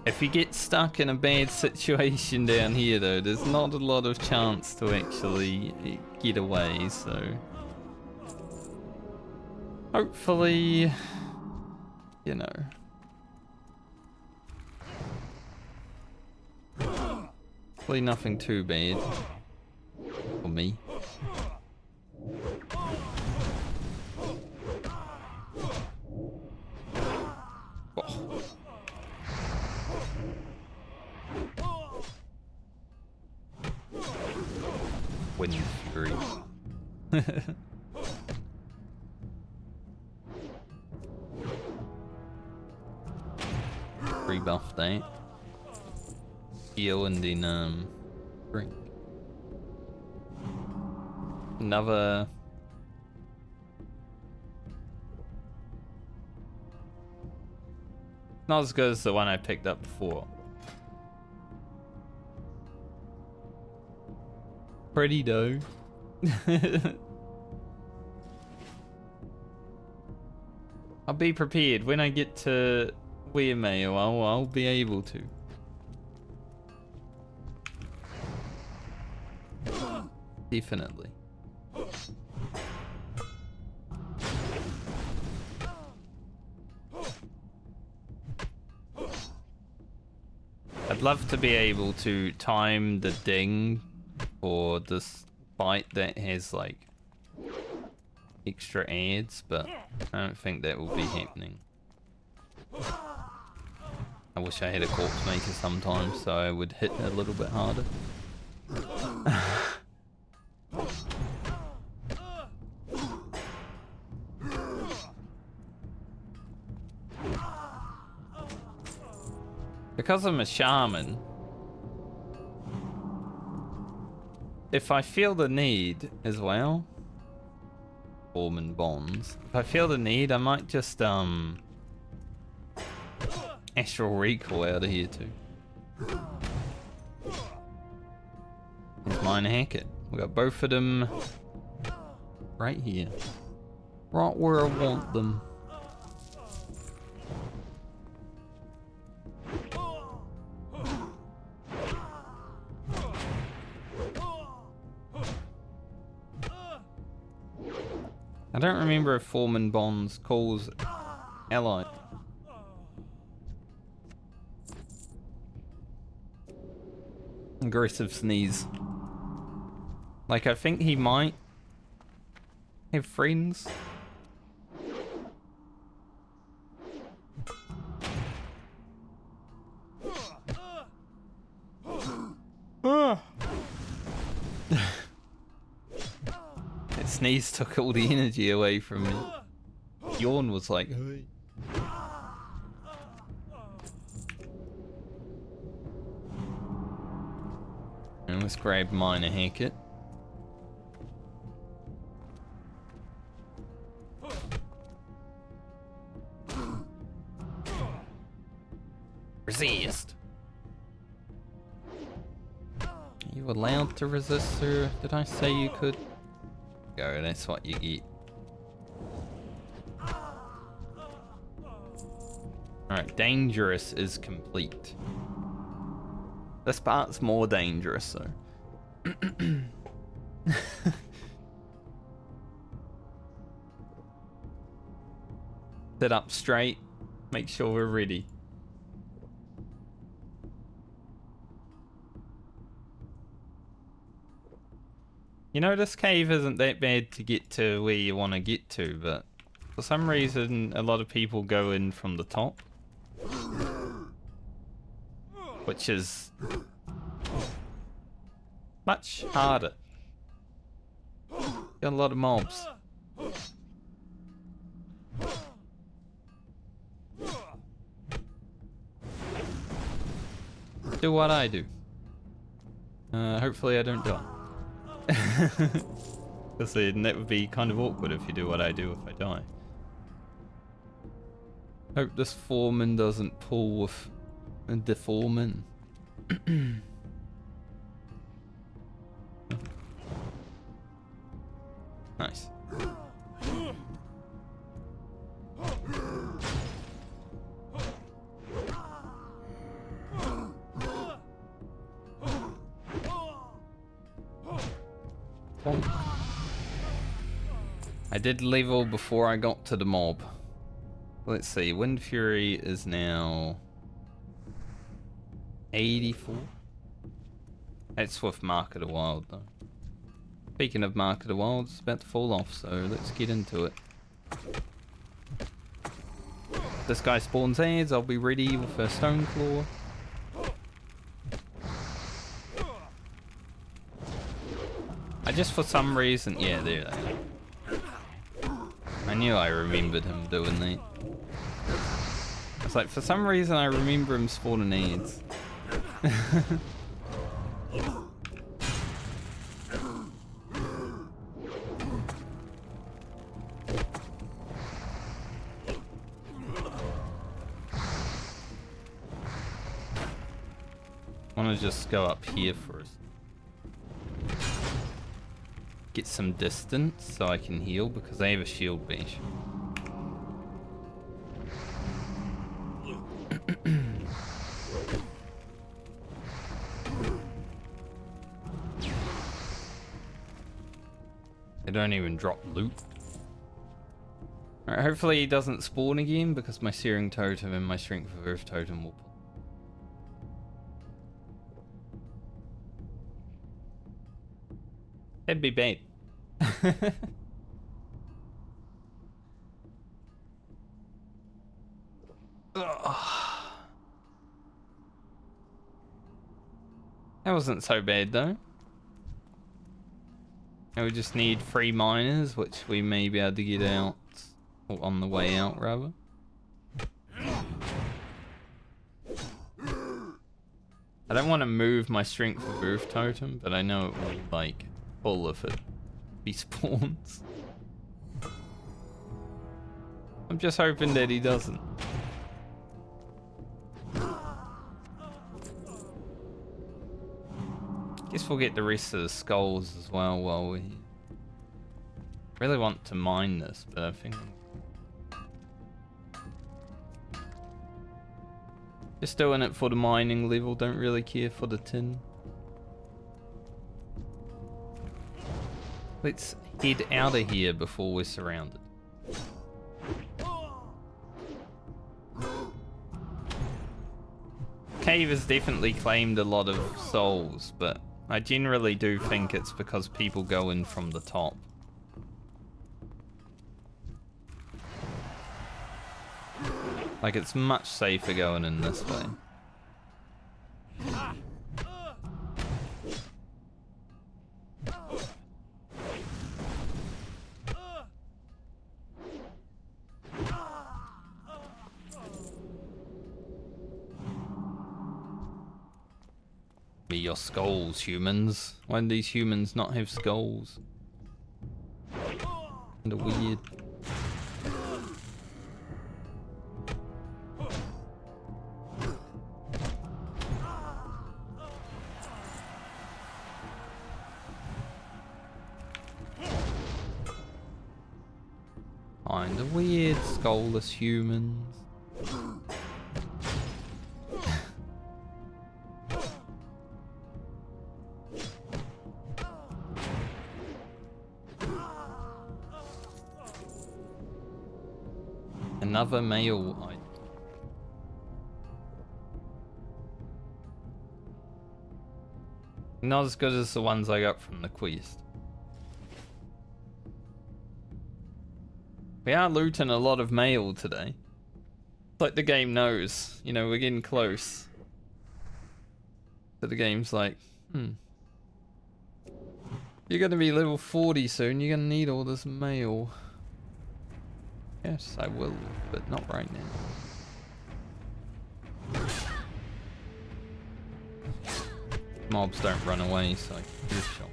If you get stuck in a bad situation down here though, there's not a lot of chance to actually get away, so hopefully, you know. Hopefully nothing too bad for me. Wind Fury. Rebuff that. Heal and then drink. Another. Not as good as the one I picked up before. Pretty though. I'll be prepared when I get to Weirmail. I'll be able to. Definitely. I'd love to be able to time the ding for this fight that has like extra ads, but I don't think that will be happening. I wish I had a corpse maker sometimes so I would hit a little bit harder. Because I'm a shaman, if I feel the need as well, Foreman bonds. If I feel the need, I might just astral recall out of here too. Let's mine hack it. We got both of them right here, right where I want them. I don't remember if Foreman Bonds calls ally. Aggressive sneeze. Like, I think he might have friends. That sneeze took all the energy away from me. Yawn was like, hey. And let's grab mine a haircut. Resist. Are you allowed to resist, sir? Did I say you could? Go, that's what you get. Alright, dangerous is complete. This part's more dangerous, though. Sit up straight. Make sure we're ready. You know, this cave isn't that bad to get to where you want to get to, but for some reason, a lot of people go in from the top. Which is much harder. Got a lot of mobs. Do what I do. Hopefully I don't die. Because then that would be kind of awkward if you do what I do if I die. Hope this foreman doesn't pull with the foreman. Nice. I did level before I got to the mob. Let's see, Wind Fury is now 84. That's with Mark of the Wild though. Speaking of Mark of the Wild, it's about to fall off, so let's get into it. This guy spawns ads, I'll be ready with a Stone Claw. I just for some reason, yeah, there they are. I knew I remembered him doing that. It's like, for some reason I remember him spawning ads. I want to just go up here first. Get some distance so I can heal because I have a shield bash. They don't even drop loot. Alright, hopefully he doesn't spawn again because my Searing Totem and my Strength of Earth Totem will pull. That'd be bad. That wasn't so bad though. Now we just need 3 miners, which we may be able to get out, or on the way out rather. I don't want to move my Strength of Earth Totem, but I know it will like pull if it respawns. I'm just hoping that he doesn't. Guess we'll get the rest of the skulls as well while we really want to mine this, but I think just doing it for the mining level, don't really care for the tin. Let's head out of here before we're surrounded. Cave has definitely claimed a lot of souls, but I generally do think it's because people go in from the top. Like, it's much safer going in this way. Be your skulls, humans. Why do these humans not have skulls? Kinda weird. Kinda weird, skullless humans. Another male item. Not as good as the ones I got from the quest. We are looting a lot of mail today. It's like the game knows, you know, we're getting close. So the game's like, you're gonna be level 40 soon, you're gonna need all this mail. Yes, I will, but not right now. Mobs don't run away, so I can just shot.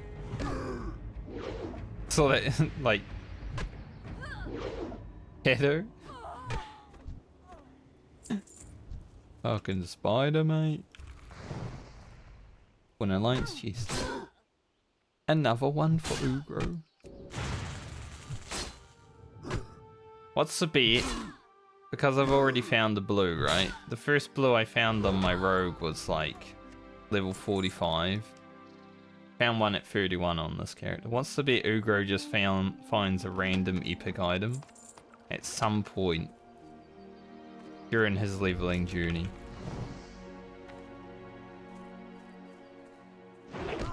So that, like, Heather? Fucking spider, mate. One alliance chest. Another one for Ugro. What's the bet? Because I've already found the blue, right? The first blue I found on my rogue was like level 45. Found one at 31 on this character. What's the bet Ugro just finds a random epic item at some point during his leveling journey?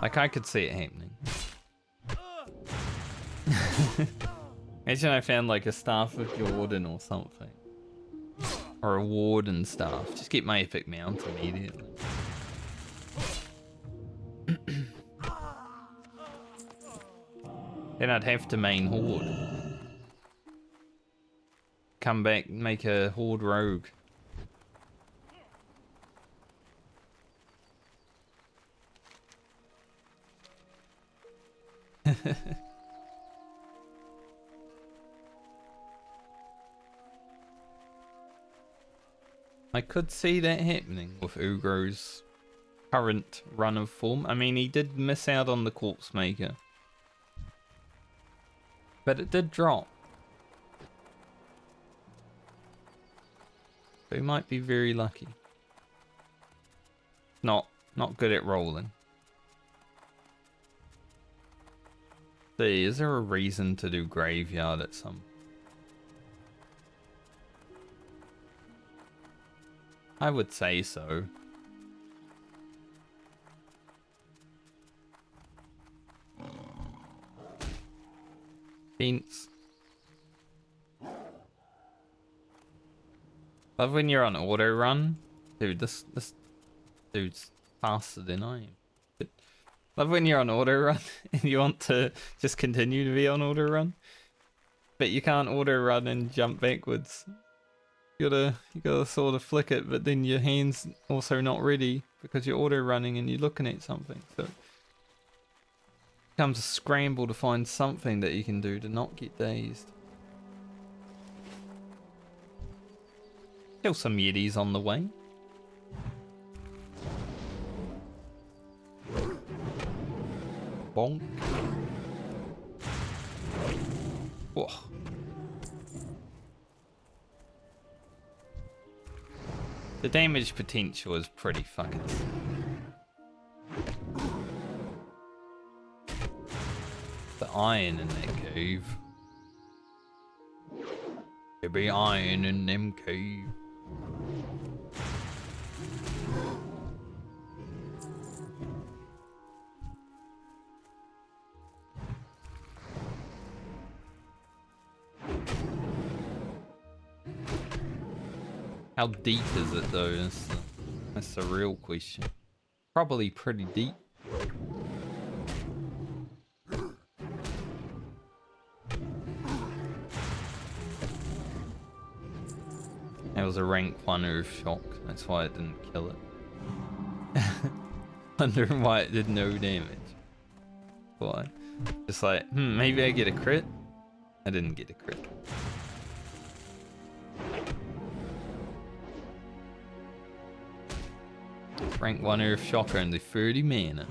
Like, I could see it happening. Imagine I found like a staff of Jordan or something. Or a warden staff. Just get my epic mount immediately. Then I'd have to main Horde. Come back and make a Horde rogue. I could see that happening with Ugro's current run of form. I mean, he did miss out on the Corpse Maker. But it did drop. So he might be very lucky. Not good at rolling. See, is there a reason to do Graveyard at some? I would say so. Fence. Love when you're on auto run. Dude, this dude's faster than I am. But love when you're on auto run and you want to just continue to be on auto run. But you can't auto run and jump backwards. You gotta sort of flick it, but then your hand's also not ready because you're auto running and you're looking at something. So it becomes a scramble to find something that you can do to not get dazed. Still some Yetis on the way. Bonk. Whoa. The damage potential is pretty fucking... The iron in that curve. cave. There be iron in them cave. How deep is it though? That's the real question. Probably pretty deep. It was a rank 1 Earth Shock, that's why it didn't kill it. Wondering why it did no damage. Why? Just like, maybe I get a crit? I didn't get a crit. Rank 1 Earth Shock, only 30 mana.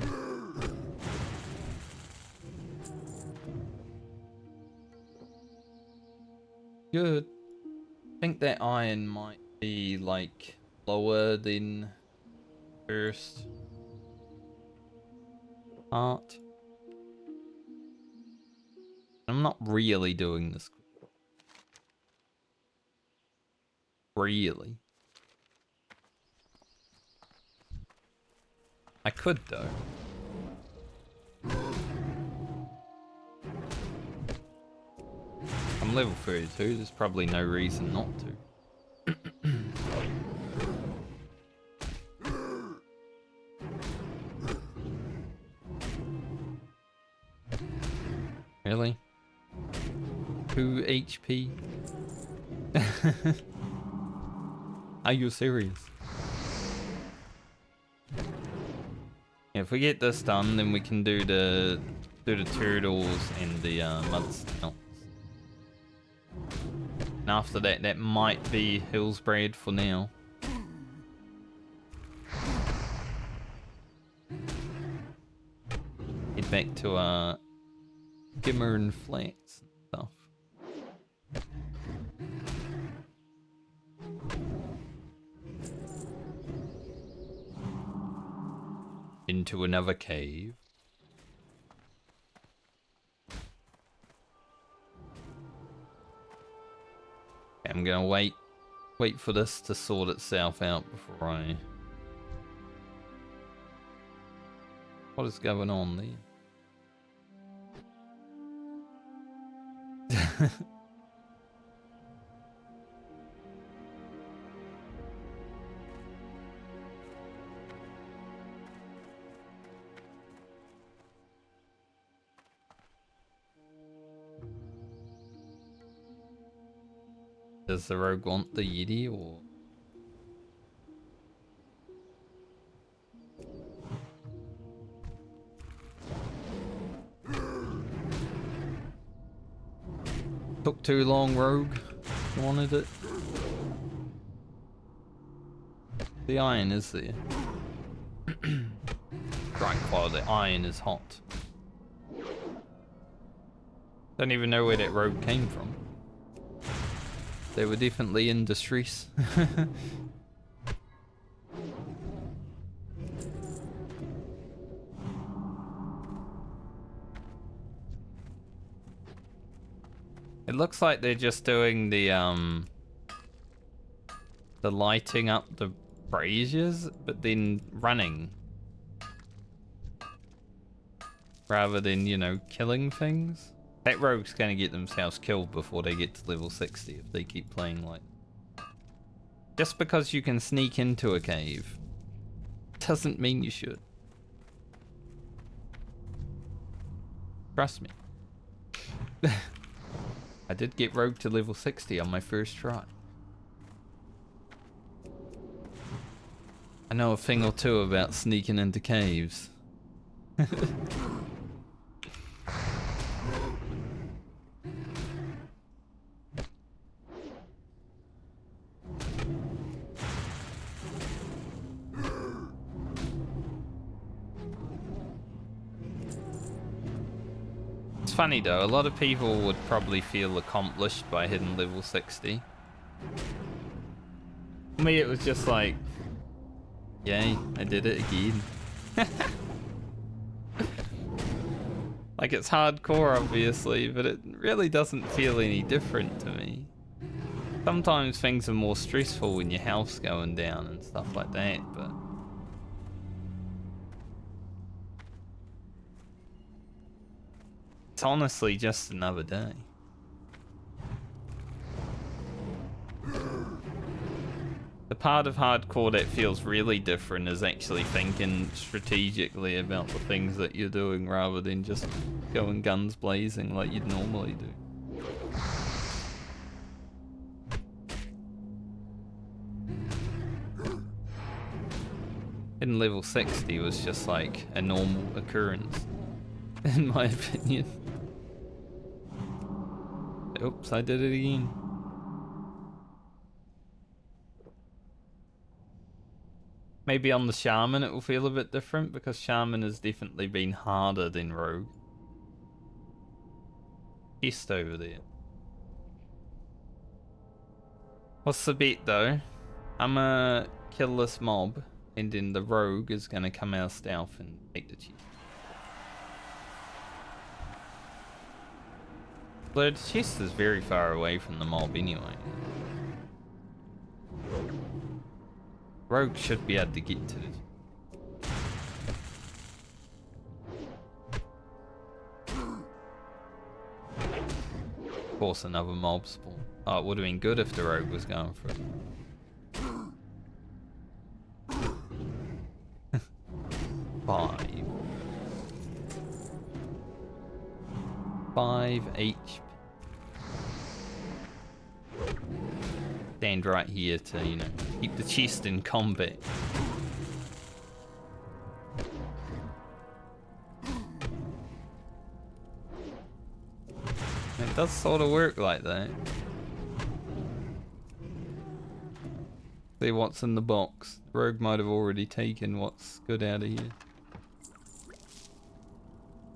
Good. I think that iron might be like lower than first part. I'm not really doing this. Really. I could though. I'm level 32, there's probably no reason not to. Really? 2 HP? Are you serious? Yeah, if we get this done, then we can do the turtles and the mud snouts. And after that, that might be Hillsbrad for now. Head back to Shimmering flats and stuff. Into another cave. I'm gonna wait for this to sort itself out before I... What is going on there? Does the rogue want the Yeti or? Took too long, rogue. Wanted it. The iron is there. Right, while the iron is hot. Don't even know where that rogue came from. They were definitely in distress. It looks like they're just doing the lighting up the braziers, but then running. Rather than, you know, killing things. That rogue's gonna get themselves killed before they get to level 60 if they keep playing like... Just because you can sneak into a cave doesn't mean you should. Trust me. I did get rogue to level 60 on my first try. I know a thing or two about sneaking into caves. It's funny though, a lot of people would probably feel accomplished by hitting level 60. For me it was just like, yay, I did it again. Like Like, it's hardcore, obviously, but it really doesn't feel any different to me. Sometimes things are more stressful when your health's going down and stuff like that, but... It's honestly just another day. The part of hardcore that feels really different is actually thinking strategically about the things that you're doing rather than just going guns blazing like you'd normally do. In level 60 was just like a normal occurrence, in my opinion. Oops, I did it again. Maybe on the Shaman it will feel a bit different, because Shaman has definitely been harder than Rogue. Chest over there. What's the bet though? I'm gonna kill this mob, and then the Rogue is gonna come out stealth and take the chest. Though the chest is very far away from the mob anyway. Rogue should be able to get to it. Of course, another mob spawn. Oh, it would have been good if the Rogue was going for it. 5 HP. Stand right here to, you know, keep the chest in combat. It does sort of work like that. See what's in the box. Rogue might have already taken what's good out of here.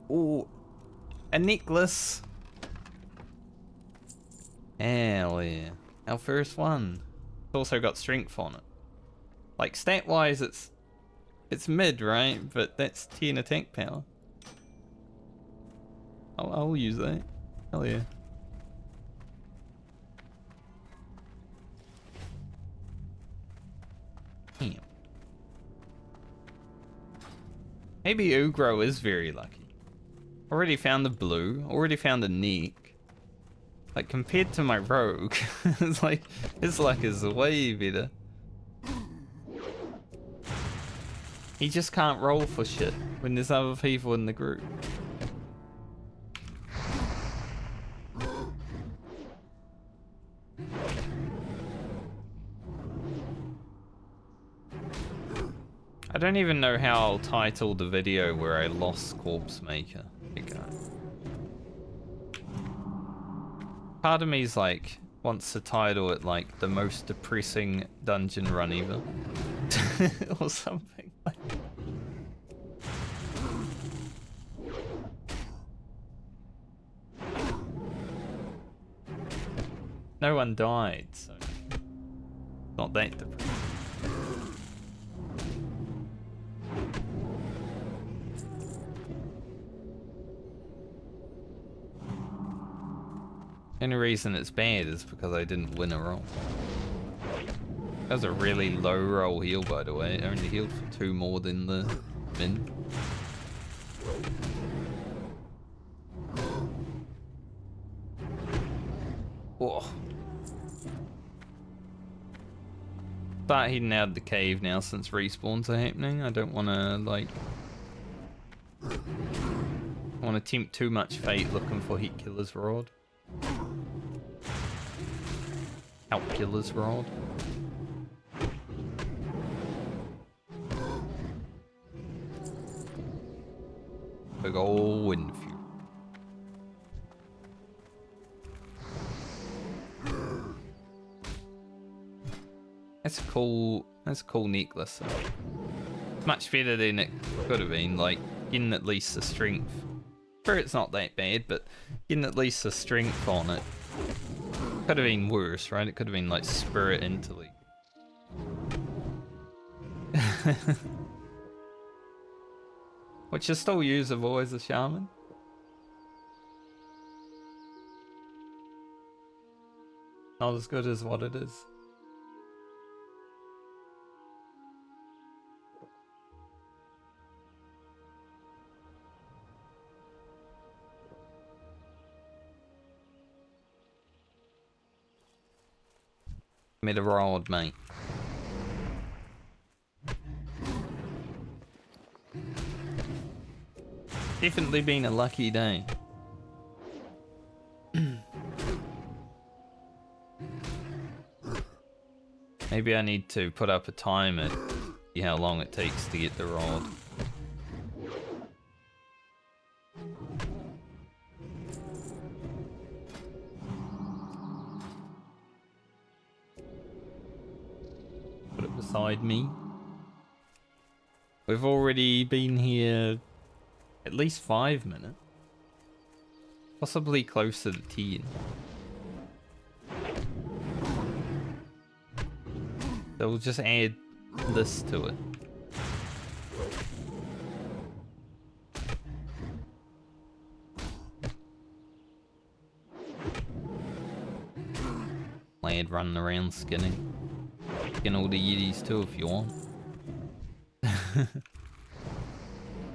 Ooh, a necklace. Hell yeah. Our first one. It's also got strength on it. Like, stat-wise, it's mid, right? But that's 10 attack power. I'll use that. Hell yeah. Damn. Maybe Ugro is very lucky. Already found the blue. Already found the neck. Like, compared to my rogue, it's like, his luck is way better. He just can't roll for shit when there's other people in the group. I don't even know how I'll title the video where I lost Corpse Maker. Part of me's like, wants to title it like the most depressing dungeon run ever. Or something like that. No one died, so not that depressing. Only reason it's bad is because I didn't win a roll. That was a really low roll heal, by the way. It only healed for 2 more than the min. Whoa. Start heading out of the cave now since respawns are happening. I don't want to, like... I want to tempt too much fate looking for Hit Killer's Rod. Help Killer's Rod. Big ol' wind fury. That's a cool necklace. It's much better than it could have been, like getting at least the strength. Sure, it's not that bad, but getting at least the strength on it could have been worse, right? It could have been like Spirit Intellect. Which is still usable as a shaman. Not as good as what it is. Made a rod, mate. Definitely been a lucky day. Maybe I need to put up a timer, see how long it takes to get the rod. Put it beside me. We've already been here at least 5 minutes. Possibly closer to 10. So we'll just add this to it. Lad running around skinning. Skin all the Yetis too if you want.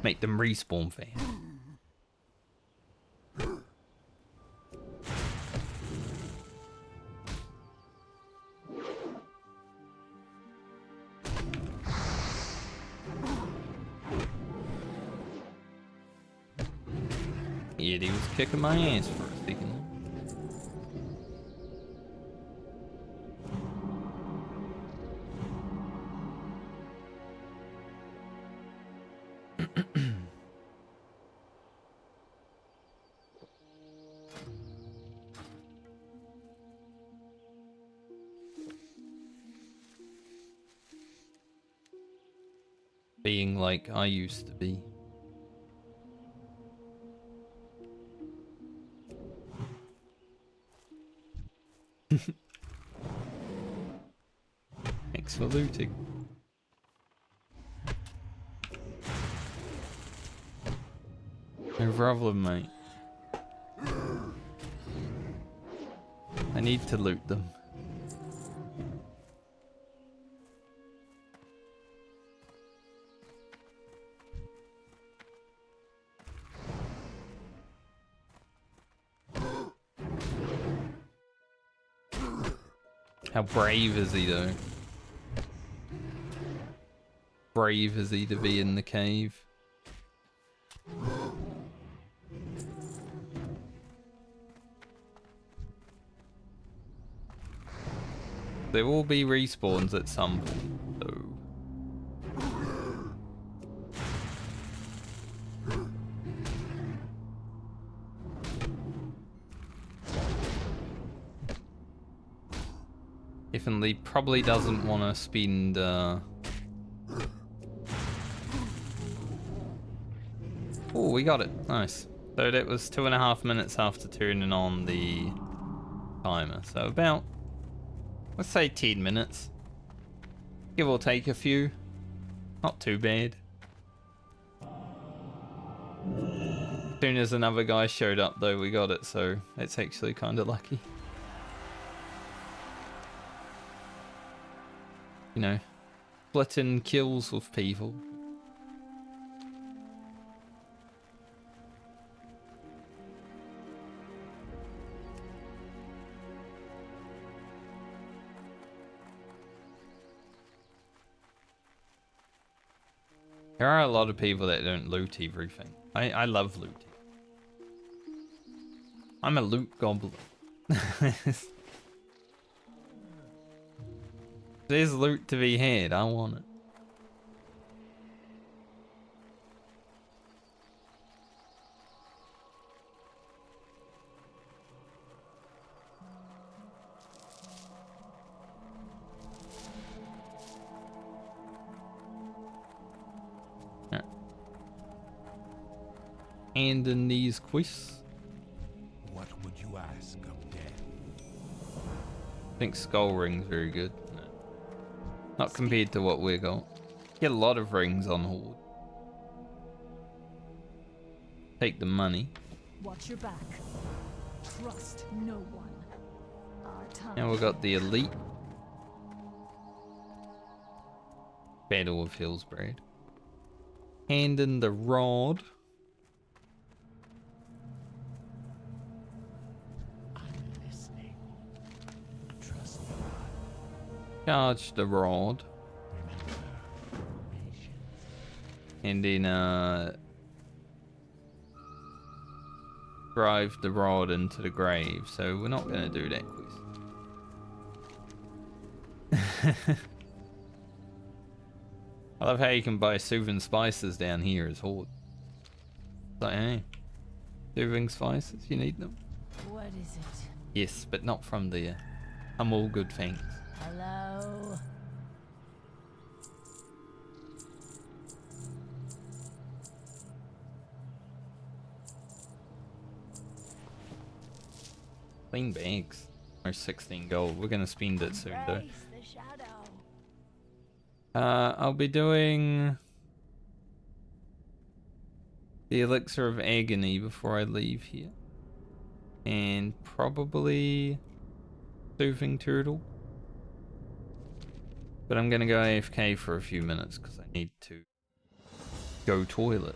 Make them respawn fast. Yeti was kicking my ass for a second. Being like I used to be. Thanks for looting. No problem, mate. I need to loot them. How brave is he though? Brave is he to be in the cave? There will be respawns at some point, though. Definitely probably doesn't want to spend oh, we got it. Nice. So that was 2.5 minutes after turning on the timer. So about, let's say 10 minutes. Give or take a few. Not too bad. As soon as another guy showed up though, we got it. So it's actually kind of lucky. You know, splitting kills with people. There are a lot of people that don't loot everything. I love looting. I'm a loot goblin. There's loot to be had, I want it. Yeah. And in these quests, What would you ask of death? I think Skull Ring's very good. No. Not compared to what we got. Get a lot of rings on Horde. Take the money. Watch your back. Trust no one. Our time. And we got the elite Battle of Hillsbrad. Hand in the rod. I'm listening. Trust God. Charge the rod. Remember, patience. And then drive the rod into the grave. So we're not gonna do that quiz. I love how you can buy soothing spices down here as Horde. It's like, hey, soothing spices, you need them? What is it? Yes, but not from the I'm all good, thanks. Hello? Clean bags. Or 16 gold. We're gonna spend it soon though. Embrace the shadow. I'll be doing the elixir of agony before I leave here. And probably soothing turtle. But I'm gonna go AFK for a few minutes because I need to go toilet.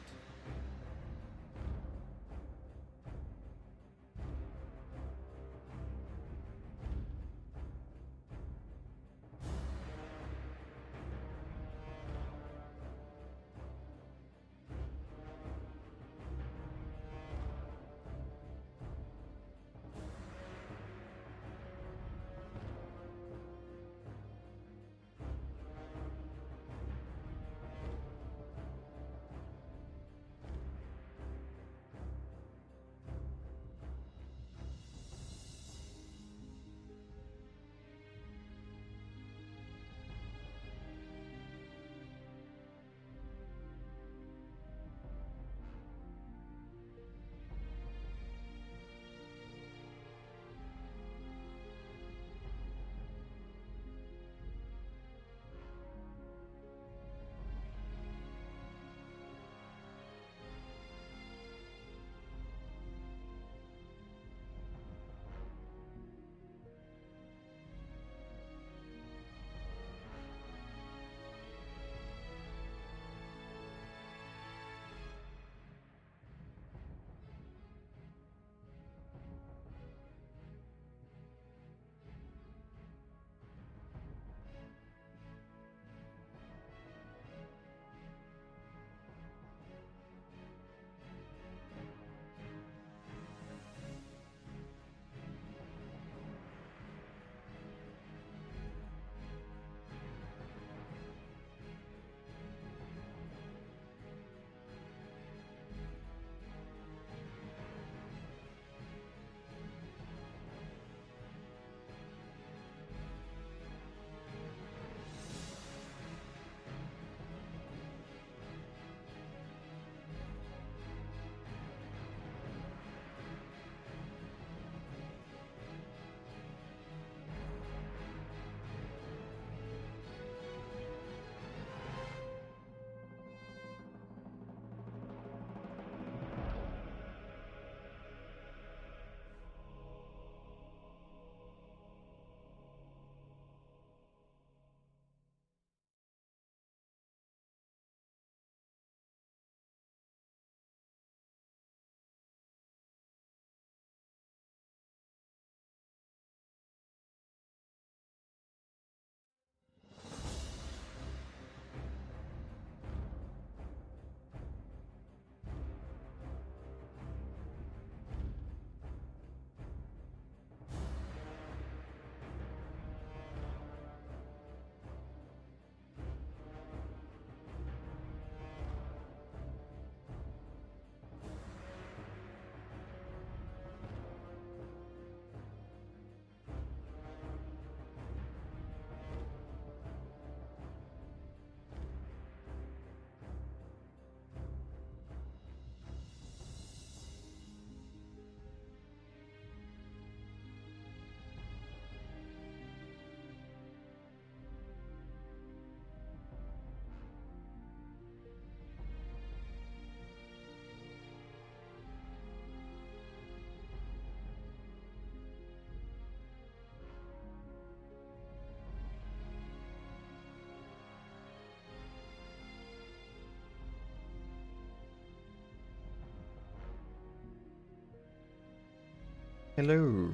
Hello.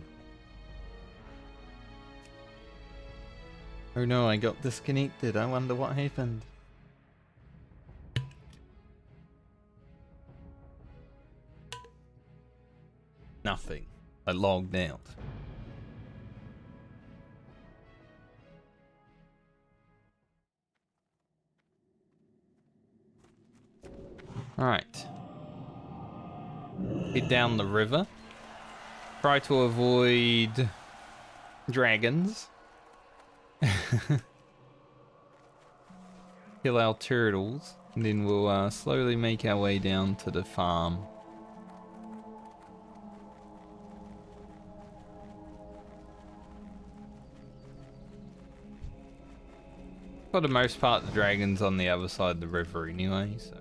Oh no, I got disconnected. I wonder what happened. Nothing. I logged out. Alright. Head down the river. Try to avoid dragons. Kill our turtles. And then we'll slowly make our way down to the farm. For the most part, the dragon's on the other side of the river anyway, so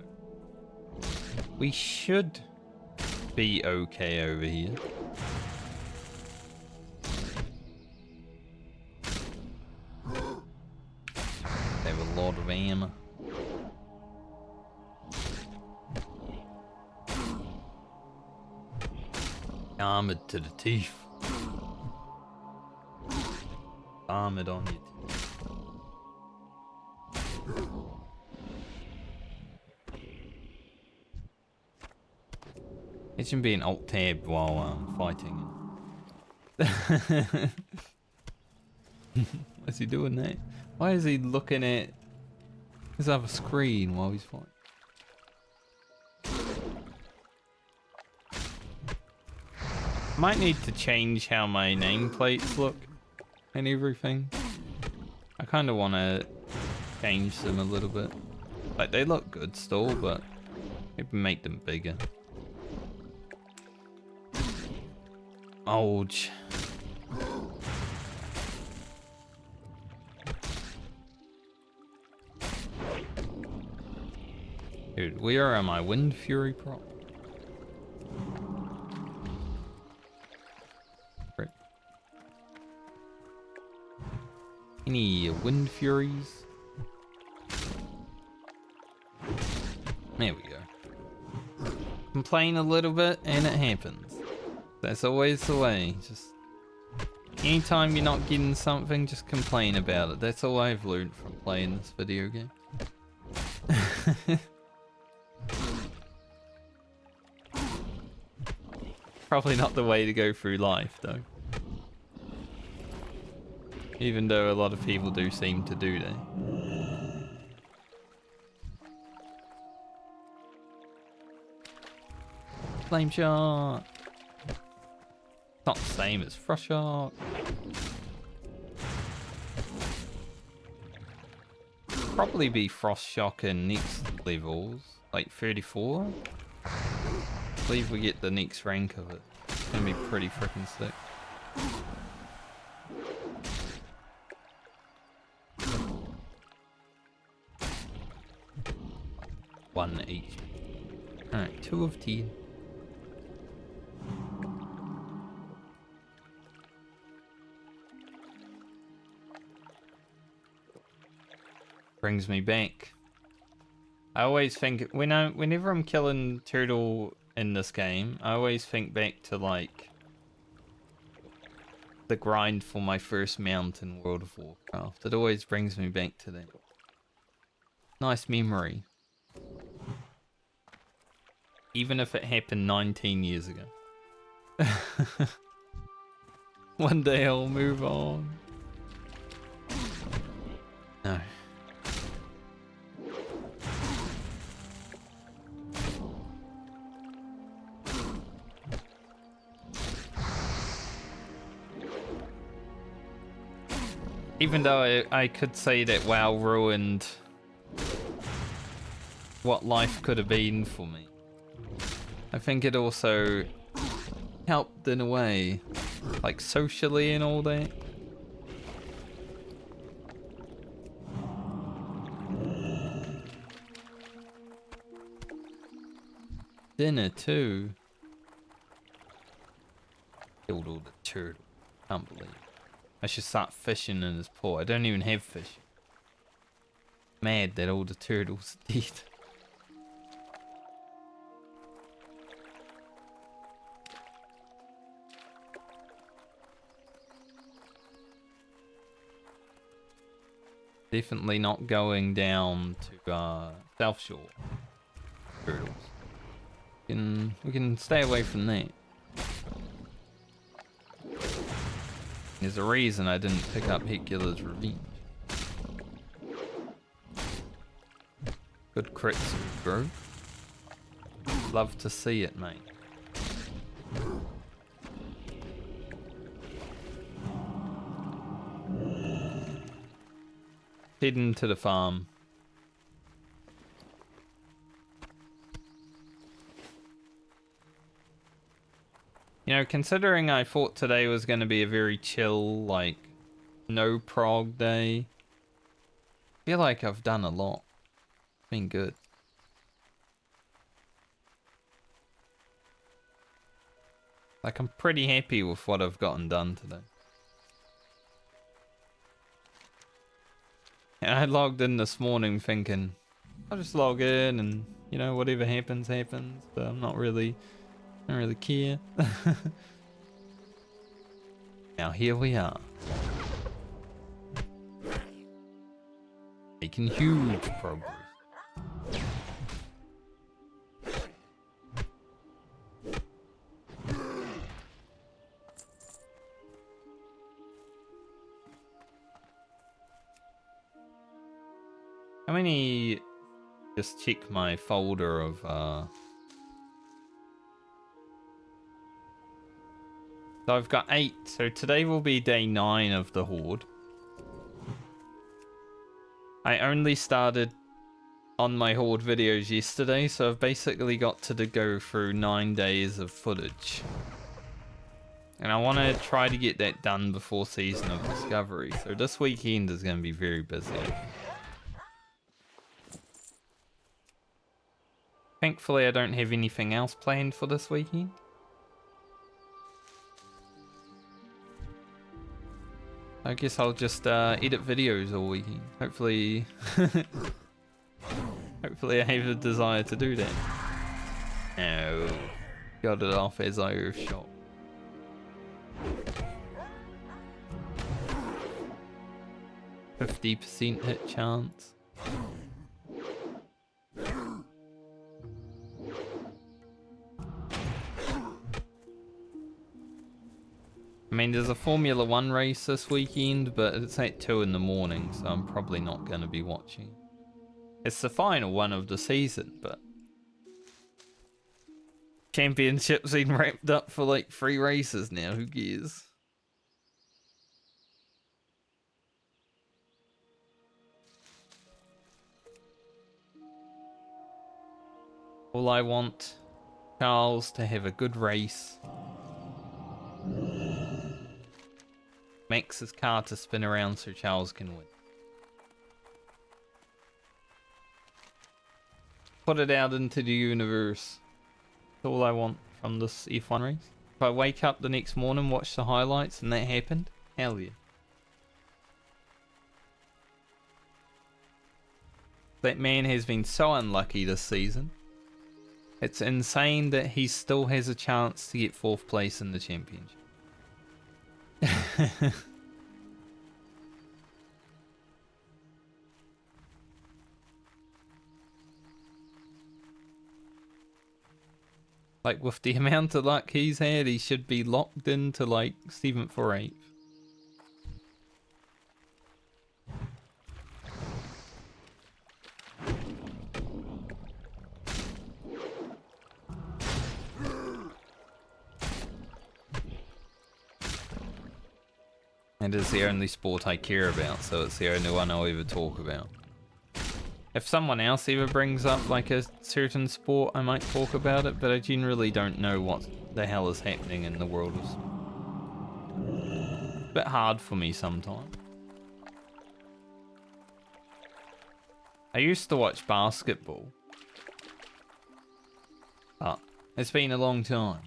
we should be okay over here. They have a lot of ammo. Armored to the teeth. Armored on your teeth. It shouldn't be an alt tab while fighting. What's he doing there? Why is he looking at his other screen while he's fighting? Might need to change how my nameplates look and everything. I kind of want to change them a little bit. Like, they look good still, but maybe make them bigger. Ouch. Dude, where are my Wind Fury prop? Right. Any Wind Furies? There we go. Complain a little bit and it happens. That's always the way. Just anytime you're not getting something, just complain about it. That's all I've learned from playing this video game. Probably not the way to go through life, though. Even though a lot of people do seem to do that. Flame shot. It's not the same as frost shot. Probably be frost shock in next levels, like 34. I believe we get the next rank of it. It's gonna be pretty freaking sick. One each. Alright, 2 of 10. Brings me back. I always think whenever I'm killing turtle in this game, I always think back to like the grind for my first mount in World of Warcraft. It always brings me back to that. Nice memory. Even if it happened 19 years ago. One day I'll move on. No. Even though I could say that WoW ruined what life could have been for me, I think it also helped in a way, like socially and all that. Dinner too. Killed all the turtle. Can't believe it. I should start fishing in this port. I don't even have fish. Mad that all the turtles are dead. Definitely not going down to South Shore turtles. We can stay away from that. There's a reason I didn't pick up Hecula's Revenge. Good crits, bro. Love to see it, mate. Heading to the farm. You know, considering I thought today was going to be a very chill, like, no prog day, I feel like I've done a lot. It's been good. Like, I'm pretty happy with what I've gotten done today. And I logged in this morning thinking, I'll just log in and, you know, whatever happens, happens. But I'm not really, I don't really care. Now here we are. Making huge progress. How many... Just check my folder of... So I've got 8. So today will be day 9 of the Horde. I only started on my Horde videos yesterday, so I've basically got to go through 9 days of footage. And I want to try to get that done before Season of Discovery. So this weekend is going to be very busy. Thankfully, I don't have anything else planned for this weekend. I guess I'll just edit videos all weekend. Hopefully... Hopefully I have a desire to do that. No. Got it off as I shot. %50 hit chance. I mean, there's a Formula 1 race this weekend, but it's at 2 in the morning, so I'm probably not going to be watching. It's the final one of the season, but... Championship's been wrapped up for like 3 races now, who cares? All I want, Charles to have a good race. Max's car to spin around so Charles can win. Put it out into the universe. That's all I want from this F1 race. If I wake up the next morning, watch the highlights, and that happened, hell yeah. That man has been so unlucky this season. It's insane that he still has a chance to get 4th place in the championship. Like, with the amount of luck he's had, he should be locked into like 7th or 8th. It is the only sport I care about, so it's the only one I'll ever talk about. If someone else ever brings up like a certain sport, I might talk about it, but I generally don't know what the hell is happening in the world of sport. It's a bit hard for me sometimes. I used to watch basketball, but it's been a long time.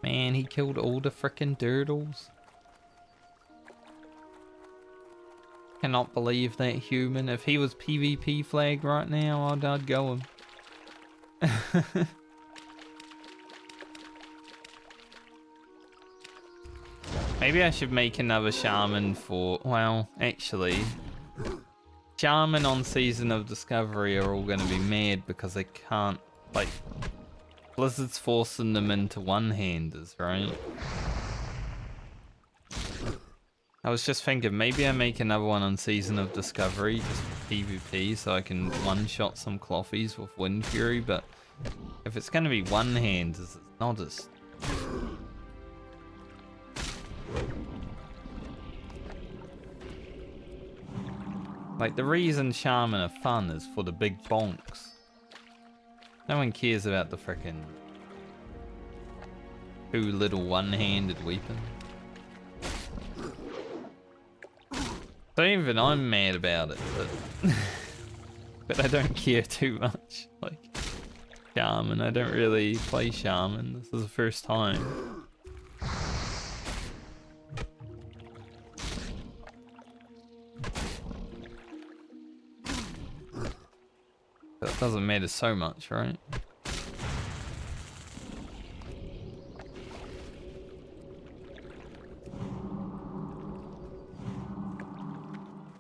Man, he killed all the frickin' turtles. Cannot believe that human. If he was PvP flagged right now, I'd go him. Maybe I should make another shaman for... Well, actually... Shaman on Season of Discovery are all going to be mad because they can't... Like... Blizzard's forcing them into one-handers, right? I was just thinking, maybe I make another one on Season of Discovery, just for PvP, so I can one-shot some clothies with Wind Fury, but if it's going to be one-handers, it's not as... Like, the reason Shaman are fun is for the big bonks. No one cares about the frickin' 2 little one-handed weapons. So even I'm mad about it, but but I don't care too much. Like Shaman, I don't really play Shaman. This is the first time. That doesn't matter so much, right?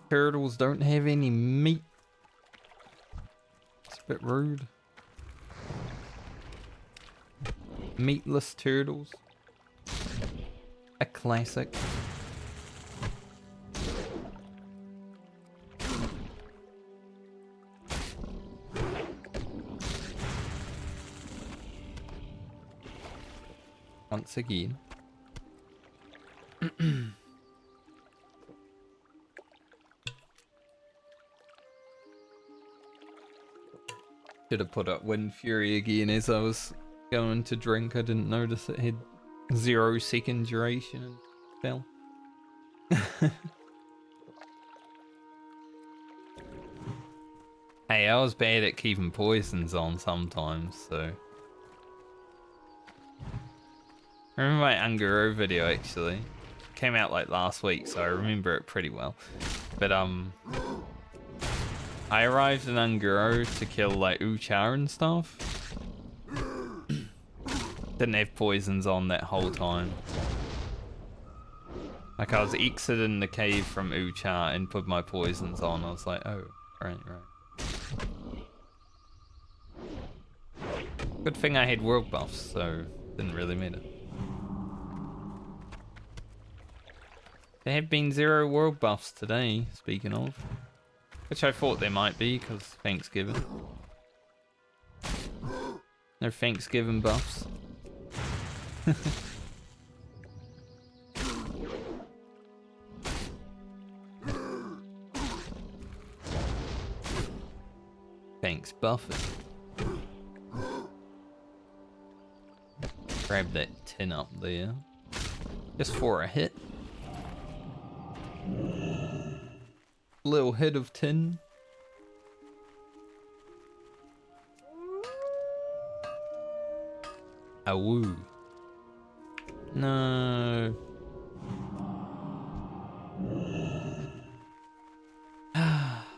Turtles don't have any meat. It's a bit rude. Meatless turtles. A classic. Once again. Should have put up Wind Fury again as I was going to drink. I didn't notice it had 0-second duration and fell. Hey, I was bad at keeping poisons on sometimes, so... I remember my Ungaro video actually. It came out like last week, so I remember it pretty well. But I arrived in Ungaro to kill like Uchar and stuff. Didn't have poisons on that whole time. Like I was exiting the cave from Uchar and put my poisons on. I was like, oh, right. Good thing I had world buffs, so it didn't really matter. There have been 0 world buffs today, speaking of. Which I thought there might be, because Thanksgiving. No Thanksgiving buffs. Thanks, Buffett. Grab that tin up there. Just for a hit. Little hit of tin. A woo. No.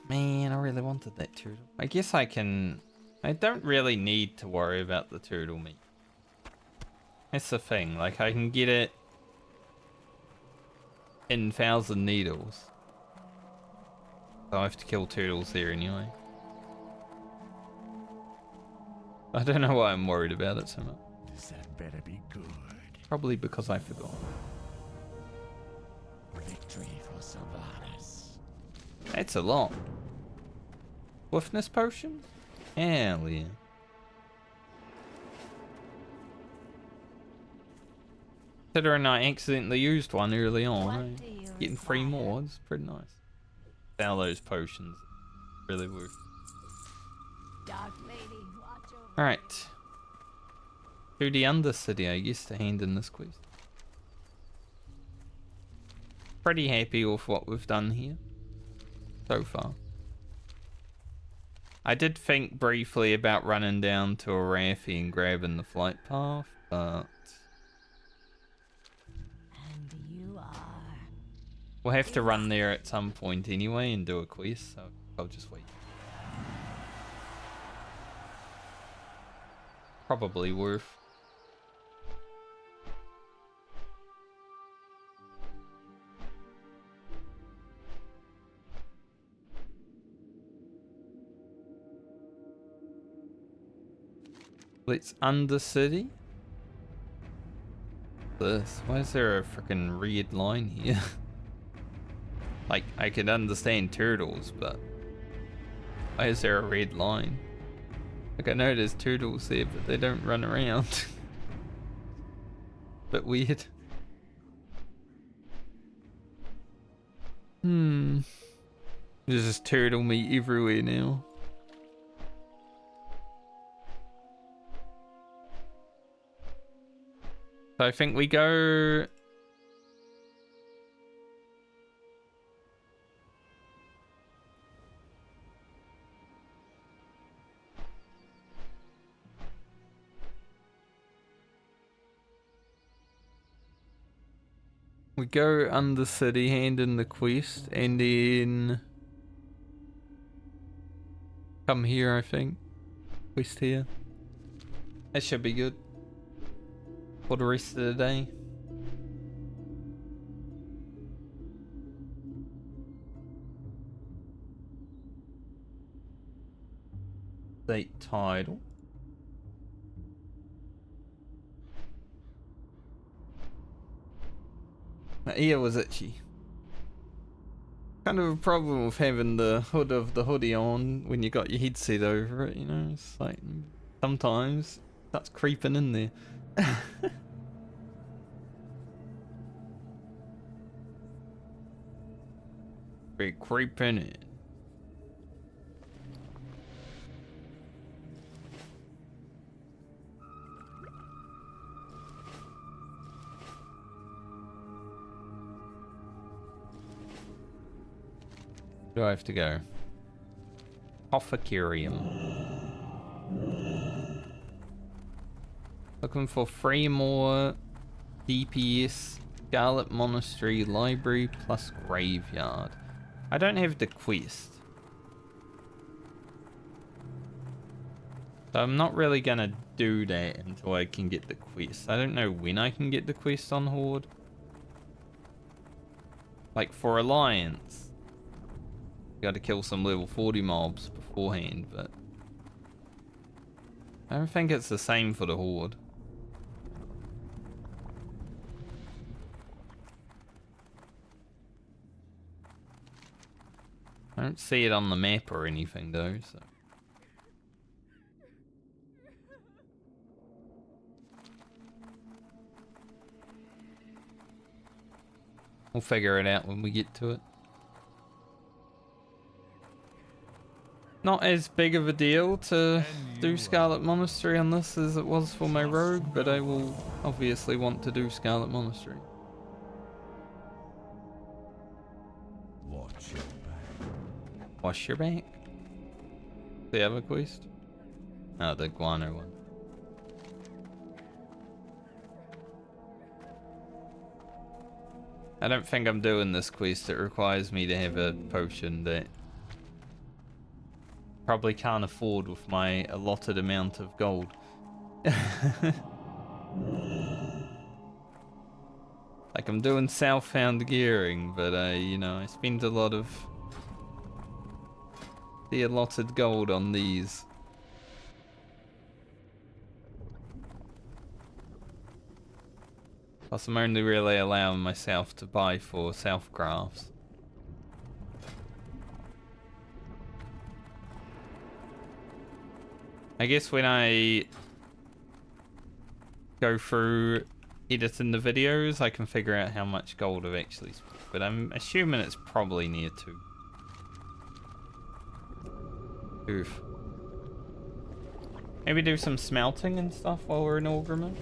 Man, I really wanted that turtle. I guess I can... I don't really need to worry about the turtle meat. That's the thing, like I can get it in 1,000 needles. So I have to kill turtles there anyway. I don't know why I'm worried about it so much. That better be good. Probably because I forgot. Victory for Sylvanas. That's a lot. Swiftness potion? Hell yeah. Considering I accidentally used one early on, getting 3 more is pretty nice. Sell those potions. Really worth. Dark lady, watch over. Alright. To the Undercity, I guess, to hand in this quest. Pretty happy with what we've done here. So far. I did think briefly about running down to Arathi and grabbing the flight path, but... We'll have to run there at some point anyway and do a quest, so I'll just wait. Probably worth. It's Undercity. This. Why is there a freaking red line here? Like, I could understand turtles, but why is there a red line? Like, I know there's turtles there, but they don't run around. Bit weird. There's just turtle meat everywhere now. So I think we go... We go Undercity, hand in the quest, and then come here, I think. Quest here. That should be good for the rest of the day. Date title. My ear was itchy. Kind of a problem with having the hood of the hoodie on when you got your headset over it, you know? It's like, sometimes that's creeping in there. Be creeping in. Where do I have to go? Apothecarium. Looking for 3 more DPS, Scarlet Monastery, Library, plus Graveyard. I don't have the quest. So I'm not really gonna do that until I can get the quest. I don't know when I can get the quest on Horde. Like for Alliance. Got to kill some level 40 mobs beforehand, but I don't think it's the same for the Horde. I don't see it on the map or anything though, so. We'll figure it out when we get to it. Not as big of a deal to do Scarlet Monastery on this as it was for my rogue, but I will obviously want to do Scarlet Monastery. Watch your back. Wash your back. The other quest? Oh, the guano one. I don't think I'm doing this quest. It requires me to have a potion that probably can't afford with my allotted amount of gold. Like I'm doing southbound gearing, but you know, I spend a lot of the allotted gold on these. Plus I'm only really allowing myself to buy for self crafts. I guess when I go through editing the videos, I can figure out how much gold I've actually spent. But I'm assuming it's probably near 2. Oof. Maybe do some smelting and stuff while we're in Orgrimmar.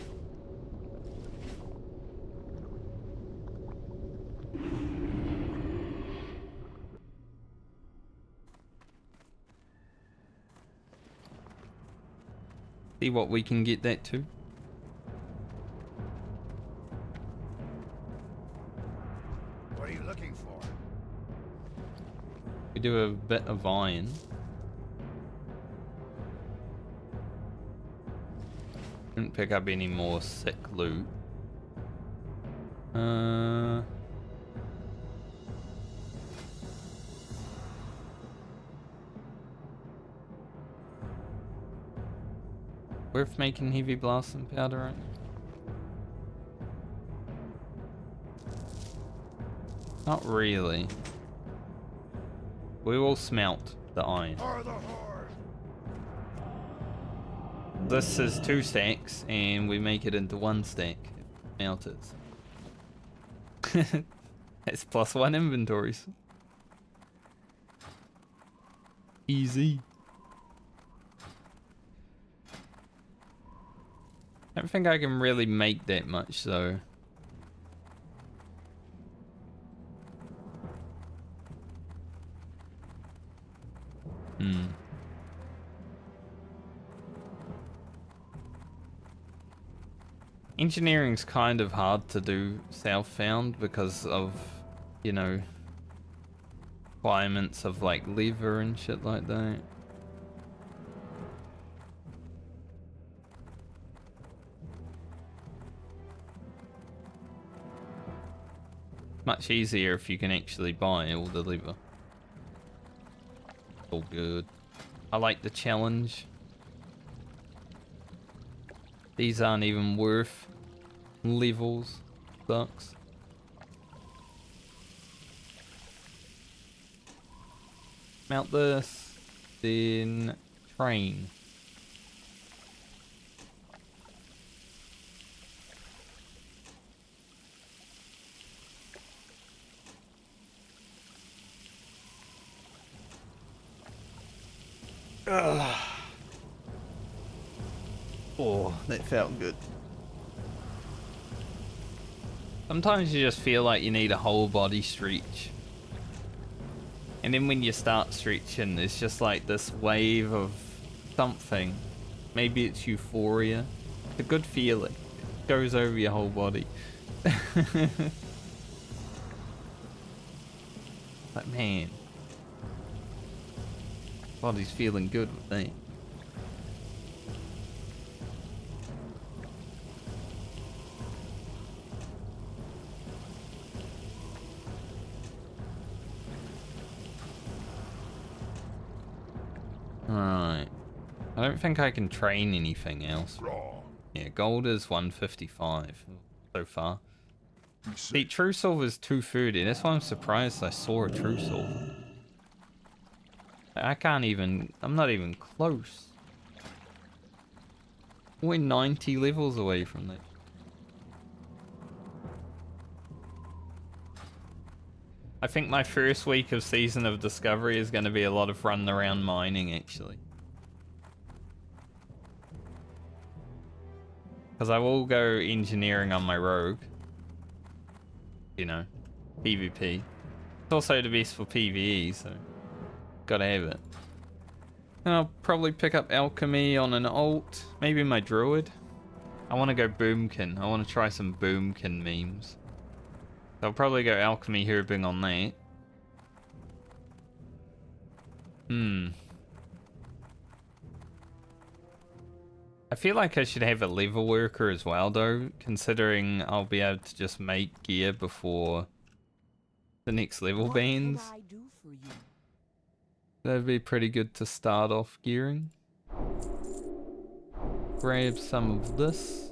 See what we can get that to. What are you looking for? We do a bit of iron. Didn't pick up any more sick loot. worth making heavy blasting powder right now? Not really. We will smelt the iron. For the Horde! This is 2 stacks, and we make it into 1 stack. Melt it. It's +1 inventories. Easy. I don't think I can really make that much though. Engineering's kind of hard to do Southbound because of, you know, requirements of like lever and shit like that. Much easier if you can actually buy all the lever. All good. I like the challenge. These aren't even worth levels. Sucks. Mount this, then train. Ugh. Oh, that felt good. Sometimes you just feel like you need a whole body stretch. And then when you start stretching, it's just like this wave of something. Maybe it's euphoria. It's a good feeling. It goes over your whole body. But man, body's feeling good with me. Alright. I don't think I can train anything else. Raw. Yeah, gold is 155 so far. Be See, safe. true silver is 230. That's why I'm surprised I saw a true silver. I can't even... I'm not even close. We're 90 levels away from that. I think my first week of Season of Discovery is going to be a lot of running around mining, actually. Because I will go engineering on my rogue. You know, PvP. It's also the best for PvE, so gotta have it. And I'll probably pick up alchemy on an alt, maybe my druid. I want to go boomkin. I want to try some boomkin memes. So I'll probably go alchemy herbing on that. I feel like I should have a level worker as well though, considering I'll be able to just make gear before the next level What can bans. I do for you? That'd be pretty good to start off gearing. Grab some of this.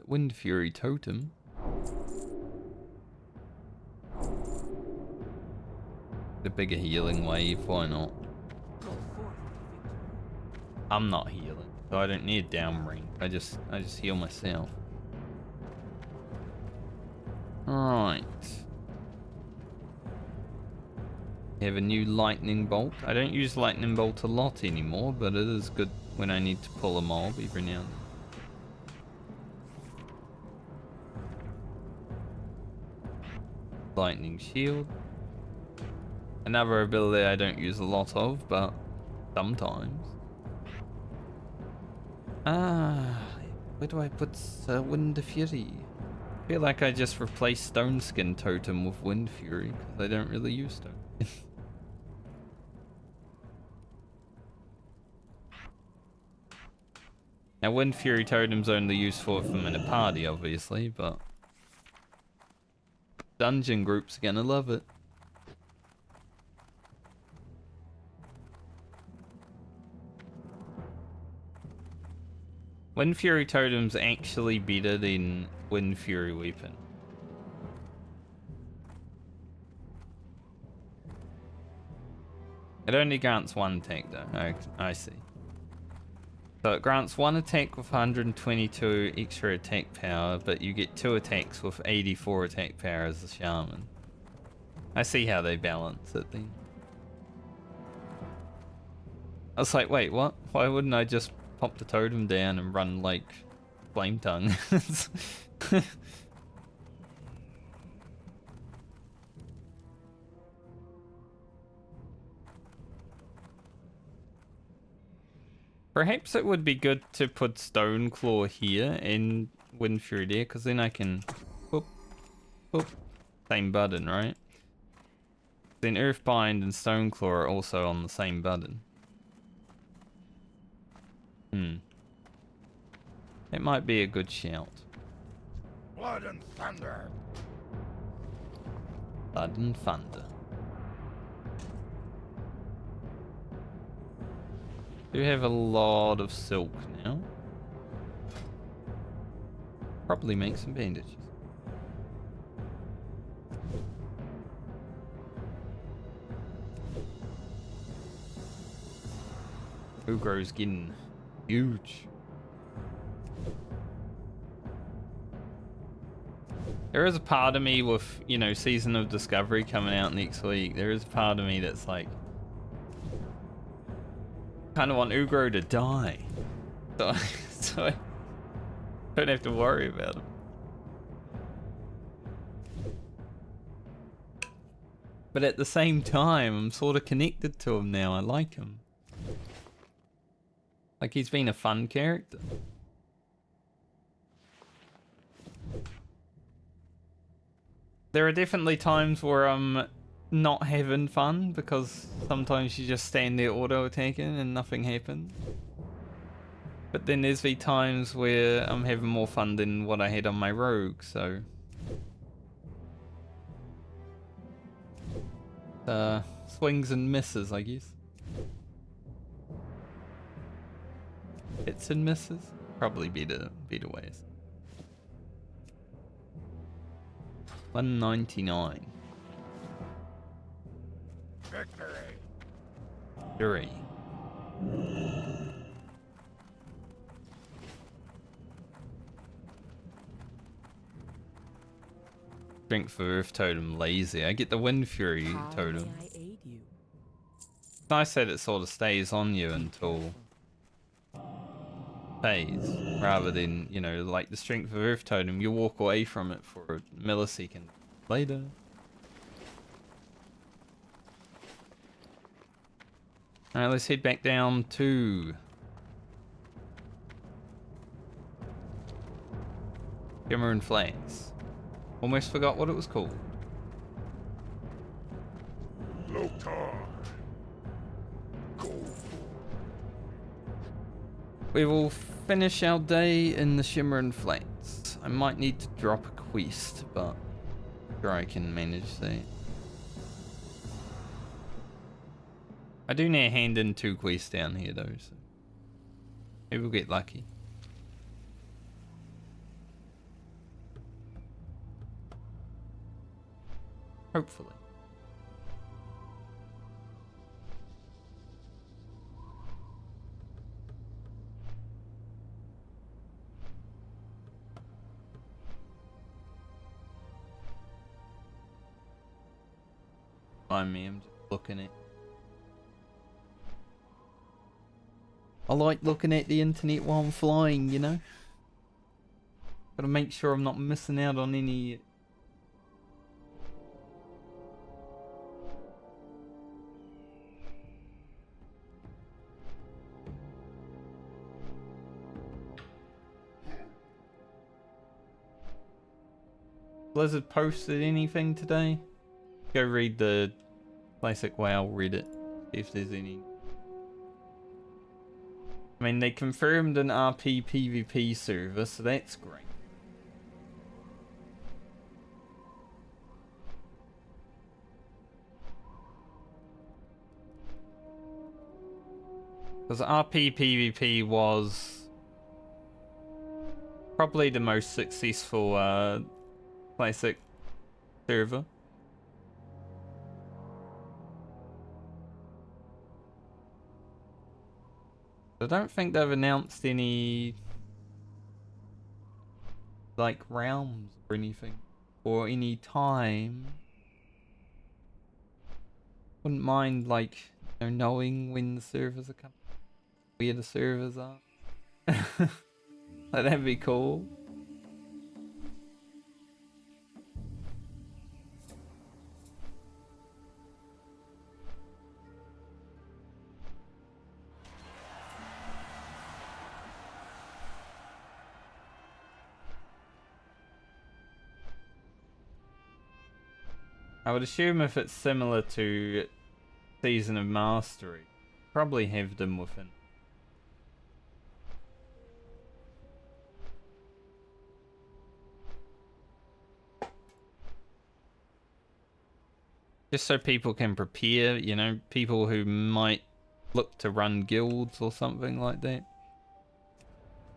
Wind Fury Totem. The bigger healing wave, why not? Go forth with victory. I'm not healing, so I don't need down rank. I just heal myself. Alright. We have a new lightning bolt. I don't use lightning bolt a lot anymore, but it is good when I need to pull a mob every now and then. Lightning shield. Another ability I don't use a lot of, but sometimes. Where do I put Wind Fury? I feel like I just replaced Stone Skin Totem with Wind Fury, because I don't really use Stone. Now Wind Fury Totem's only useful if I'm in a party, obviously, but dungeon groups are gonna love it. Wind Fury Totem's actually better than Wind Fury Weapon. It only grants one attack though. I see. So it grants one attack with 122 extra attack power, but you get 2 attacks with 84 attack power as a shaman. I see how they balance it then. I was like, wait, what? Why wouldn't I just pop the totem down and run like Flame Tongue? Perhaps it would be good to put Stone Claw here and Wind Fury there, because then I can whoop, whoop, same button, right? Then Earthbind and Stone Claw are also on the same button. It might be a good shout. Blood and thunder. Blood and thunder. Do have a lot of silk now. Probably make some bandages. Ugro's getting huge. There is a part of me with, you know, Season of Discovery coming out next week. There is a part of me that's like, kind of want Ugro to die. So I don't have to worry about him. But at the same time, I'm sort of connected to him now. I like him. Like, he's been a fun character. There are definitely times where I'm not having fun, because sometimes you just stand there auto-attacking and nothing happens. But then there's the times where I'm having more fun than what I had on my rogue, so... swings and misses, I guess. Hits and misses? Probably better ways. 199. Victory. 3. Strength for Earth Totem lazy. I get the Wind Fury Totem. I aid you? It's nice that it sort of stays on you until phase, rather than, you know, like the Strength of Earth Totem, you walk away from it for a millisecond later. Alright, let's head back down to Shimmering Flats. Almost forgot what it was called. Loktar. Go. We will finish our day in the Shimmering Flats. I might need to drop a quest, but I'm sure I can manage that. I do need to hand in 2 quests down here though, so maybe we'll get lucky. Hopefully. I'm just looking at. I like looking at the internet while I'm flying, you know? Gotta make sure I'm not missing out on any... Blizzard posted anything today? Go read the Classic WoW Reddit, see if there's any. I mean, they confirmed an RP PvP server, so that's great. Because RP PvP was Probably the most successful classic server. I don't think they've announced any like realms or anything, or any time. Wouldn't mind like, you know, knowing when the servers are coming, where the servers are. Like, that'd be cool. I would assume if it's similar to Season of Mastery, probably have them within. Just so people can prepare, you know, people who might look to run guilds or something like that.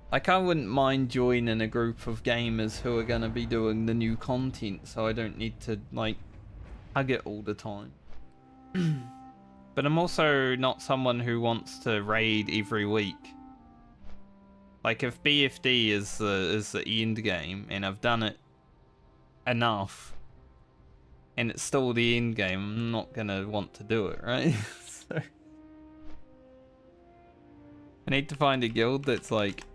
Like, I wouldn't mind joining a group of gamers who are going to be doing the new content, so I don't need to, like, hug it all the time. But I'm also not someone who wants to raid every week. Like, if BFD is the end game, and I've done it enough, and it's still the end game, I'm not gonna want to do it, right? So I need to find a guild that's like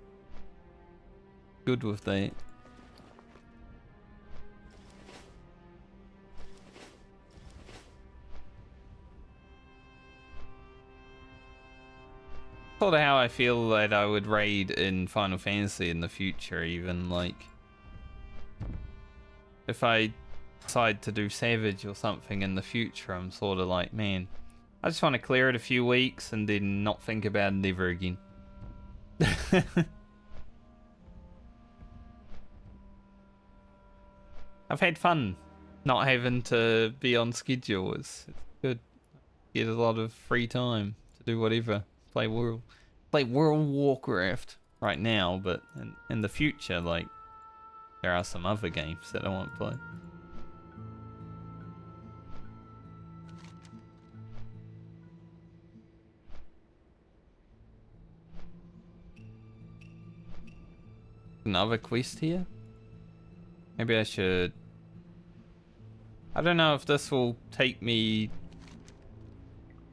good with that. Sort of how I feel that I would raid in Final Fantasy in the future, even like if I decide to do Savage or something in the future, I'm sort of like, man, I just want to clear it a few weeks and then not think about it ever again. I've had fun not having to be on schedule. It's good. Get a lot of free time to do whatever. Play World of Warcraft right now, but in the future, like, there are some other games that I want to play. Another quest here? Maybe I should... I don't know if this will take me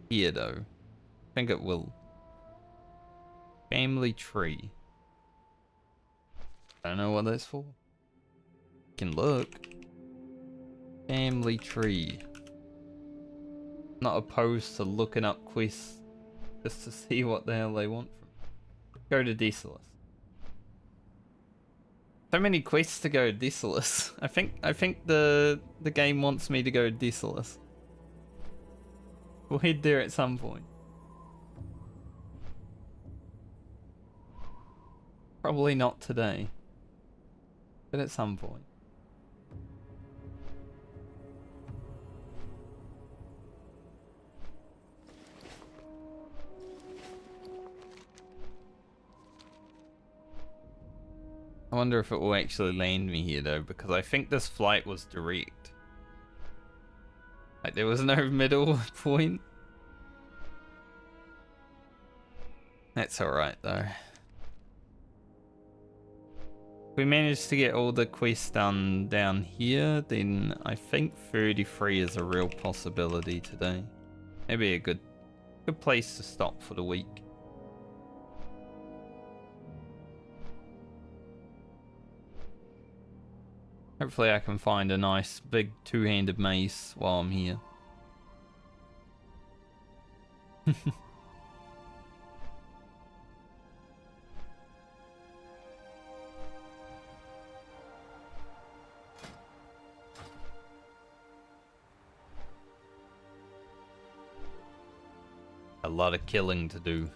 here though. I think it will. Family tree. I don't know what that's for. Can look. Family tree. Not opposed to looking up quests just to see what the hell they want from me. Go to Desolus. So many quests to go to Desolus. I think the game wants me to go to Desolus. We'll head there at some point. Probably not today, but at some point. I wonder if it will actually land me here though, because I think this flight was direct. Like, there was no middle point. That's alright though. If we manage to get all the quests done down here, then I think 33 is a real possibility today. Maybe a good place to stop for the week. Hopefully I can find a nice big two-handed mace while I'm here. A lot of killing to do.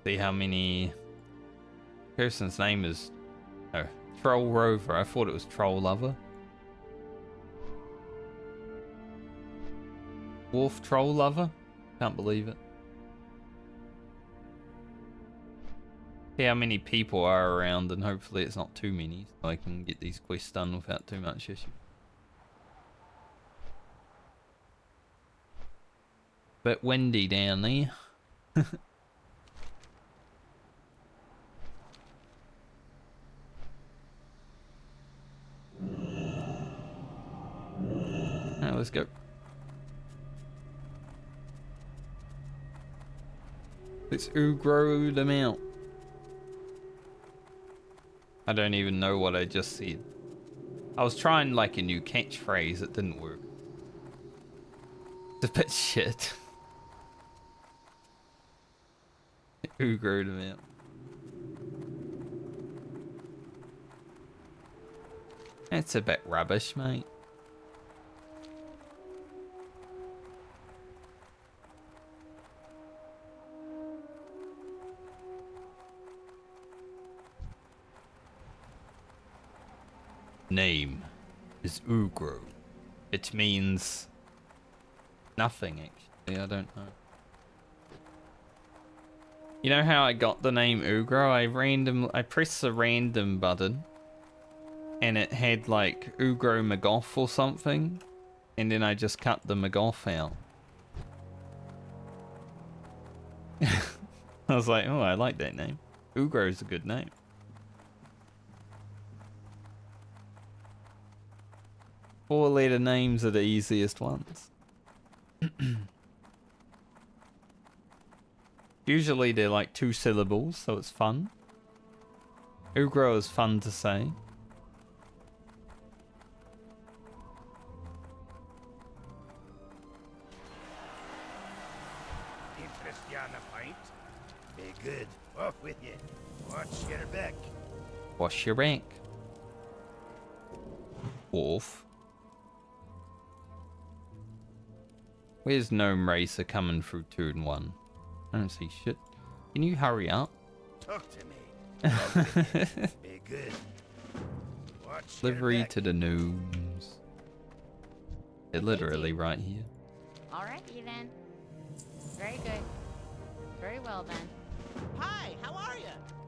See how many... Person's name is... Oh, Troll Rover. I thought it was Troll Lover. Wolf Troll Lover? Can't believe it. See how many people are around, and hopefully it's not too many, so I can get these quests done without too much issue. Bit windy down there. Alright, let's go. Let's grow them out. I don't even know what I just said. I was trying like a new catchphrase, it didn't work. It's a bit shit. Grow them out. That's a bit rubbish, mate. Name is Ugro. It means nothing, actually. I don't know. You know how I got the name Ugro? I pressed the random button and it had like Ugro Magoff or something, and then I just cut the Magoff out. I was like, oh, I like that name. Ugro is a good name. Four-letter names are the easiest ones. Usually they're like 2 syllables, so it's fun. Ugro is fun to say. Interest you on the pint? Be good. Off with you. Watch your back. Wash your back. Off. Where's Gnome Racer coming through 2 and 1? I don't see shit. Can you hurry up? Talk to me. Off with you. Be good. Watch your Delivery back. to the gnomes. They're literally right here. Alrighty then. Very good. Very well then. Hi, how are you?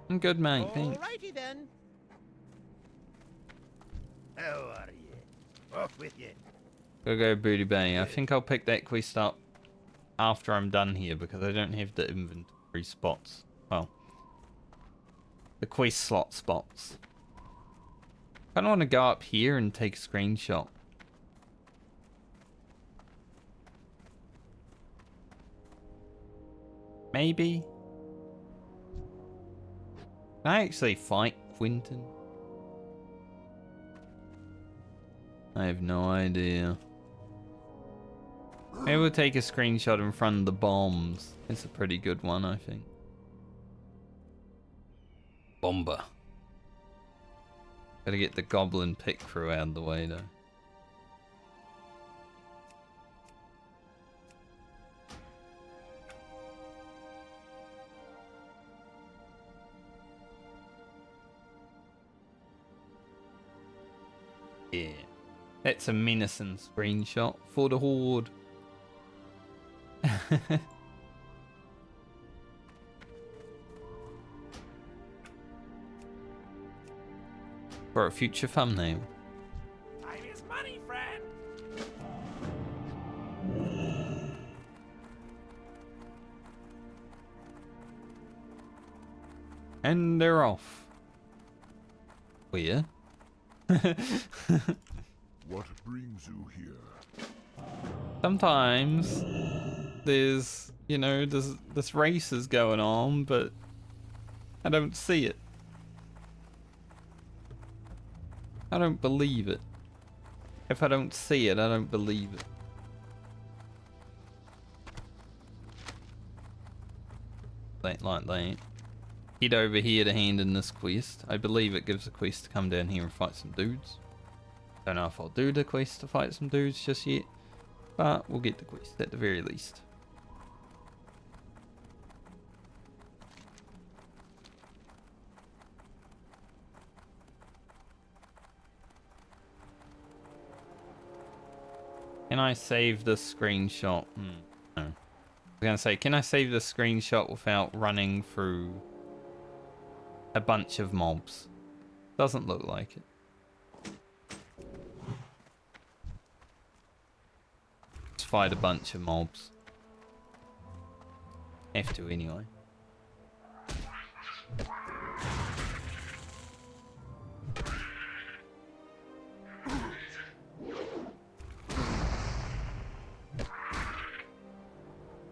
I'm good, mate. Thanks. Alrighty then. How are you? Off with you. Go Booty Bay. I think I'll pick that quest up after I'm done here because I don't have the inventory spots. Well, the quest slot spots. I don't want to go up here and take a screenshot. Maybe. Can I actually fight Quentin? I have no idea. Maybe we'll take a screenshot in front of the bombs. It's a pretty good one, I think. Bomber. Gotta get the goblin pit crew out of the way, though. Yeah. That's a menacing screenshot for the Horde. For a future thumbnail. Time is money, friend. And they're off. Where? What brings you here? Sometimes there's, you know, this race is going on, but I don't see it. I don't believe it. If I don't see it, I don't believe it. Like that. Head over here to hand in this quest. I believe it gives a quest to come down here and fight some dudes. Don't know if I'll do the quest to fight some dudes just yet, but we'll get the quest at the very least. Can I save the screenshot? No. I was gonna say, can I save the screenshot without running through a bunch of mobs. Doesn't look like it. Just fight a bunch of mobs. Have to anyway.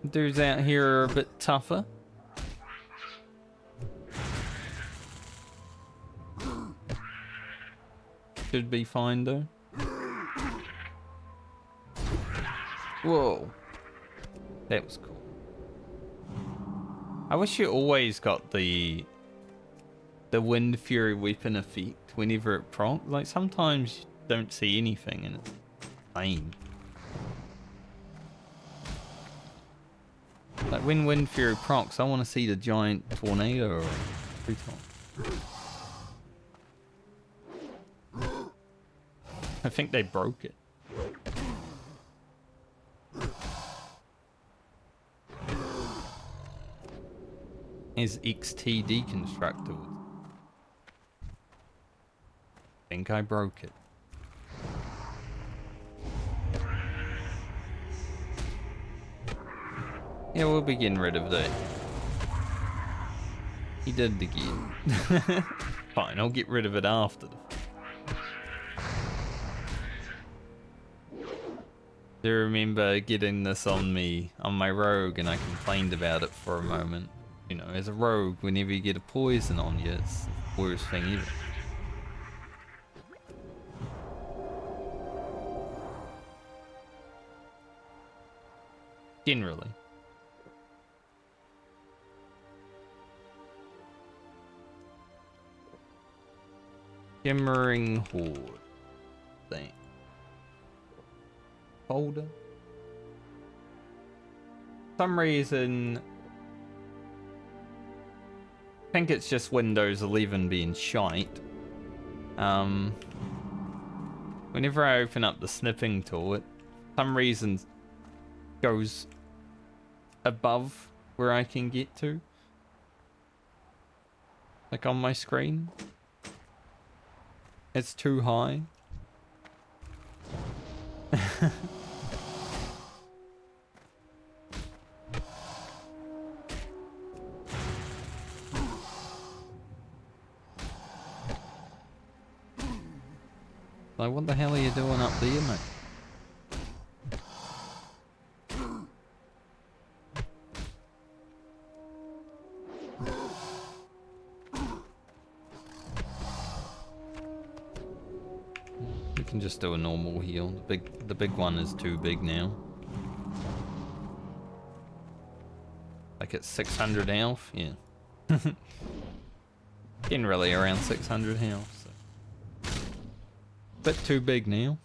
Dudes out here are a bit tougher. Should be fine though. Whoa. That was cool. I wish you always got the Wind Fury weapon effect whenever it procs. Like sometimes you don't see anything and it's lame. Like when Wind Fury procs, I want to see the giant tornado or treetop. I think they broke it. Is XT deconstructed? Think I broke it. Yeah, we'll be getting rid of that. He did it again. Fine, I'll get rid of it after the... Do you remember getting this on my rogue, and I complained about it for a moment? You know, as a rogue, whenever you get a poison on you, it's the worst thing ever. Generally. Shimmering Horde thing. Folder. For some reason, I think it's just Windows 11 being shite. Whenever I open up the snipping tool, it for some reason goes above where I can get to. Like on my screen. It's too high. Like, what the hell are you doing up there, mate? We can just do a normal heal. The big one is too big now. Like it's 600 health, yeah. Generally around 600 health. Bit too big now.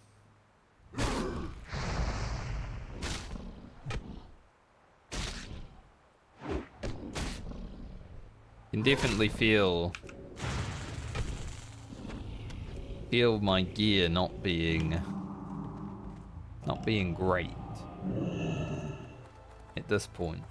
Can definitely feel my gear not being great at this point.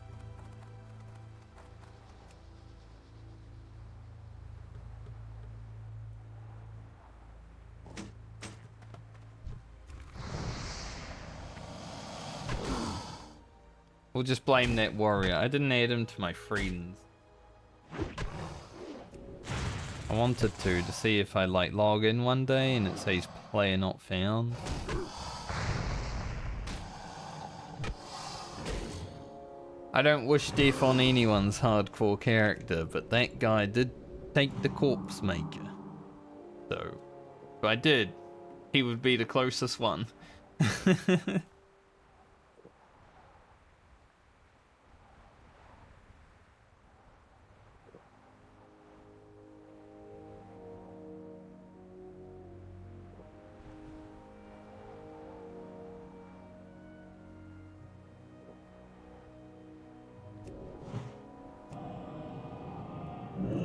We'll just blame that warrior. I didn't add him to my friends. I wanted to see if I like log in one day and it says player not found. I don't wish death on anyone's hardcore character, but that guy did take the corpse maker. So, if I did, he would be the closest one.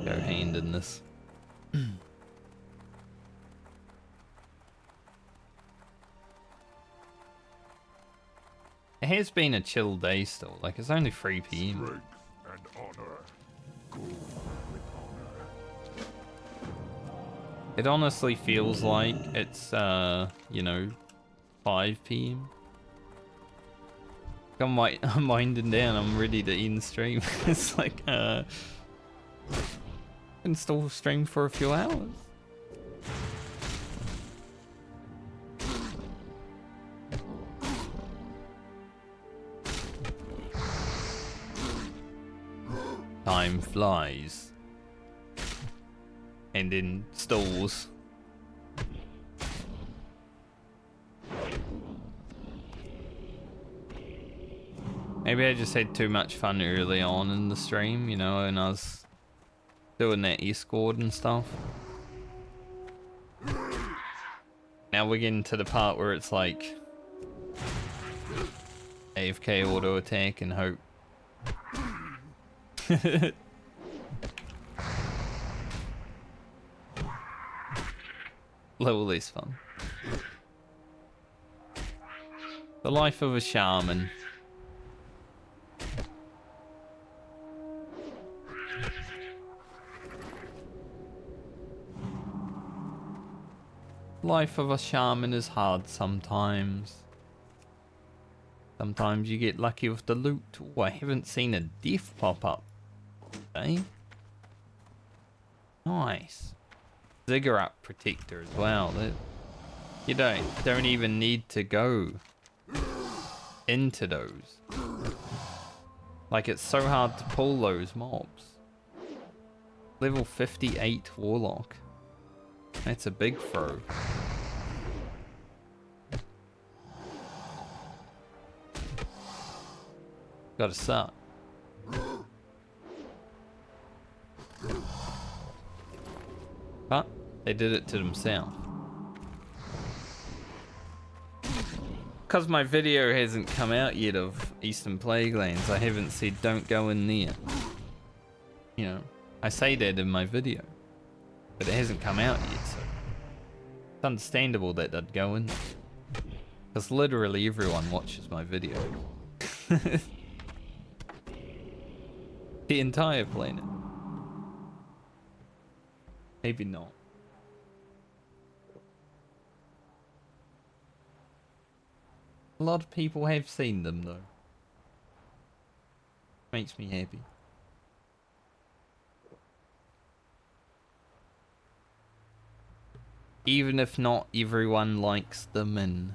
Go hand in this. It has been a chill day still, like it's only 3 PM. Strength and honor go with honor. It honestly feels like it's, you know, 5 p.m. I'm winding down, I'm ready to end stream. It's like, can still stream for a few hours. Time flies. And in stalls. Maybe I just had too much fun early on in the stream, you know, and I was doing that escort and stuff. Now we're getting to the part where it's like AFK auto attack and hope. Little less fun. The life of a shaman. Life of a shaman is hard sometimes. Sometimes you get lucky with the loot. Oh, I haven't seen a death pop up. Eh? Nice. Ziggurat protector as well. You don't even need to go into those. Like, it's so hard to pull those mobs. Level 58 warlock. That's a big throw. Gotta suck. But they did it to themselves. Because my video hasn't come out yet of Eastern Plaguelands, I haven't said don't go in there. You know, I say that in my video. But it hasn't come out yet, so it's understandable that they'd go in there. Because literally everyone watches my video. The entire planet. Maybe not. A lot of people have seen them though. Makes me happy. Even if not everyone likes them and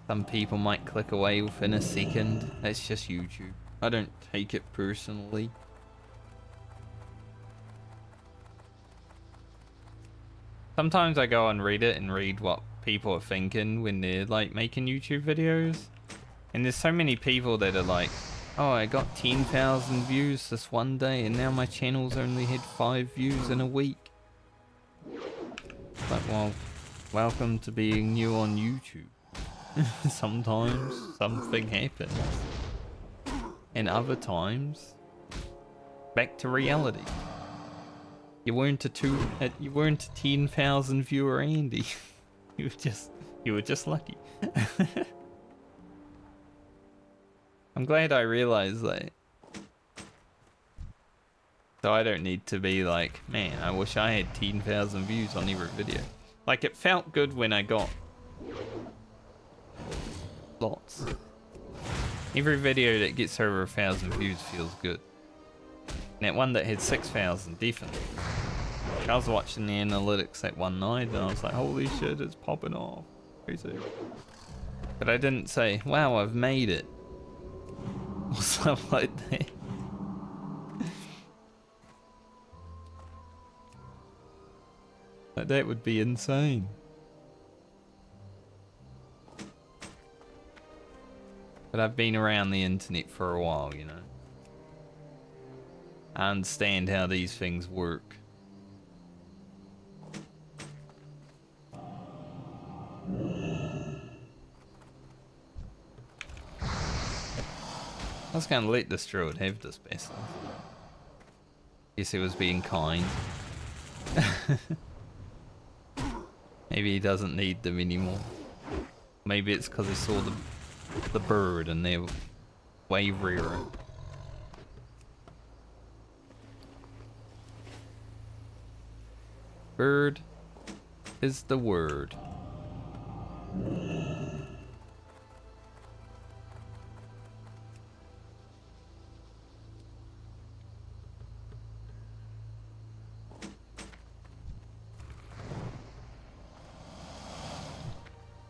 some people might click away within a second, that's just YouTube. I don't take it personally. Sometimes I go on Reddit and read what people are thinking when they're like making YouTube videos. And there's so many people that are like, oh, I got 10,000 views this one day and now my channel's only had 5 views in a week. Like, well, welcome to being new on YouTube. Sometimes something happens. And other times, back to reality. You weren't a 10,000 viewer Andy. You were just lucky. I'm glad I realized that. So I don't need to be like, man, I wish I had 10,000 views on every video. Like, it felt good when I got lots. Every video that gets over 1,000 views feels good. And that one that had 6,000, definitely. I was watching the analytics that one night and I was like, holy shit, it's popping off. Crazy. But I didn't say, wow, I've made it. Or stuff like that. Like, that would be insane. But I've been around the internet for a while, you know. I understand how these things work. I was gonna let this druid have this basilisk. Guess he was being kind. Maybe he doesn't need them anymore. Maybe it's because he saw the bird and they're way rarer. Bird is the word.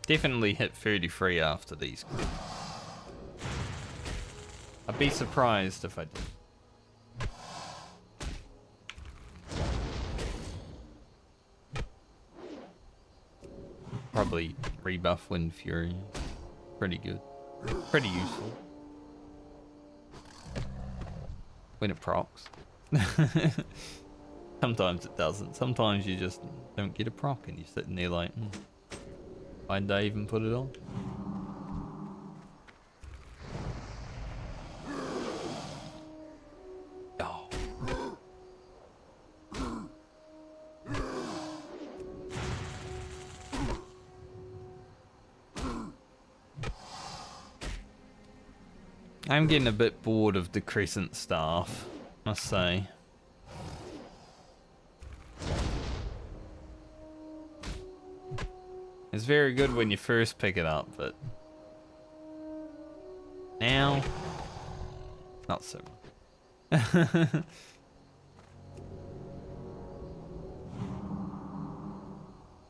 Definitely hit 33 after these. I'd be surprised if I did. Probably rebuff Wind Fury. Pretty good. Pretty useful. When it procs. Sometimes it doesn't. Sometimes you just don't get a proc and you're sitting there like, why'd I even put it on? Oh. I'm getting a bit bored of the Crescent Staff, must say. It's very good when you first pick it up, but now, not so much.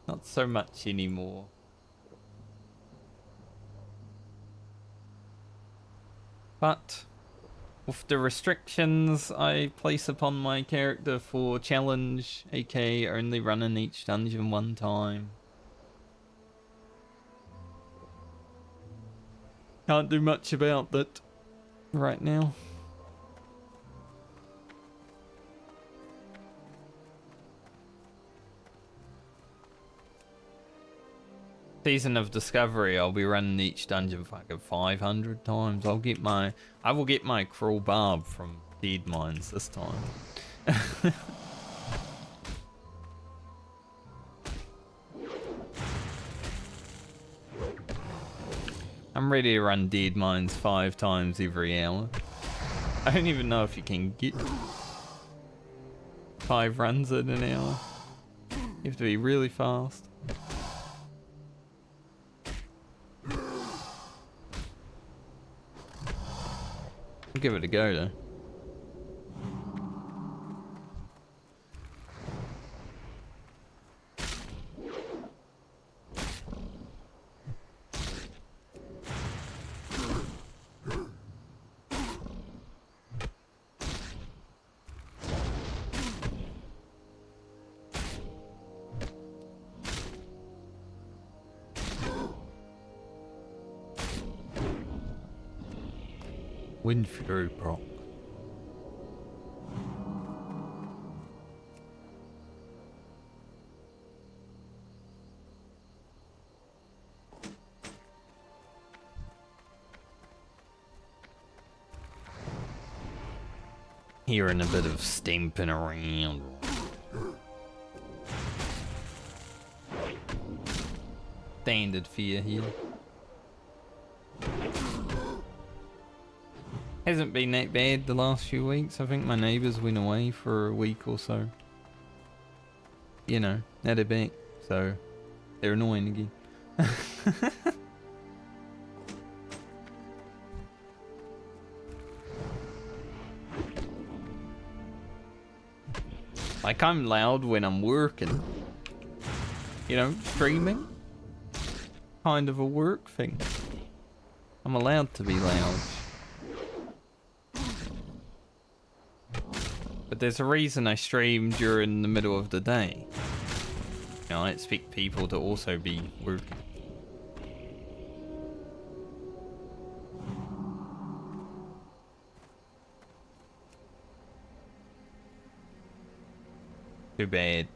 Not so much anymore. But with the restrictions I place upon my character for challenge, aka only running each dungeon one time, can't do much about that right now. Season of Discovery, I'll be running each dungeon fucking 500 times. I will get my Cruel Barb from Dead Mines this time. I'm ready to run Dead Mines 5 times every hour. I don't even know if you can get 5 runs in an hour. You have to be really fast. I'll give it a go though. Wind Fury proc. Hearing a bit of stamping around. Standard fear here. Hasn't been that bad the last few weeks. I think my neighbours went away for a week or so. You know, now they're back, so they're annoying again. Like, I'm loud when I'm working. You know, streaming. Kind of a work thing. I'm allowed to be loud. But there's a reason I stream during the middle of the day. You know, I expect people to also be working. Too bad.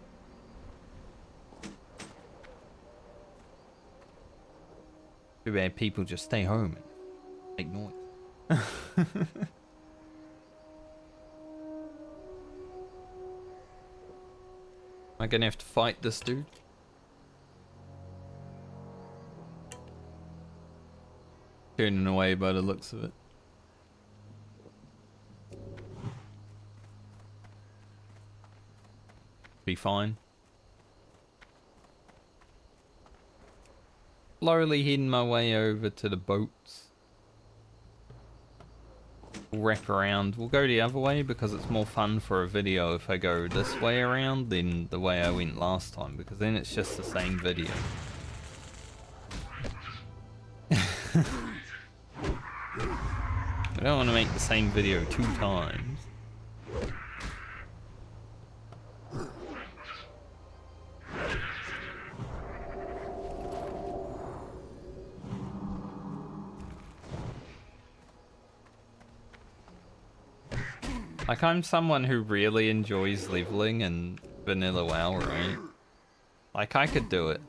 Too bad people just stay home and make noise. Am I gonna have to fight this dude? Turning away by the looks of it. Be fine. slowly heading my way over to the boats. We'll wrap around. We'll go the other way because it's more fun for a video if I go this way around than the way I went last time, because then it's just the same video. I don't want to make the same video 2 times. Like, I'm someone who really enjoys leveling in vanilla WoW, right? Like, I could do it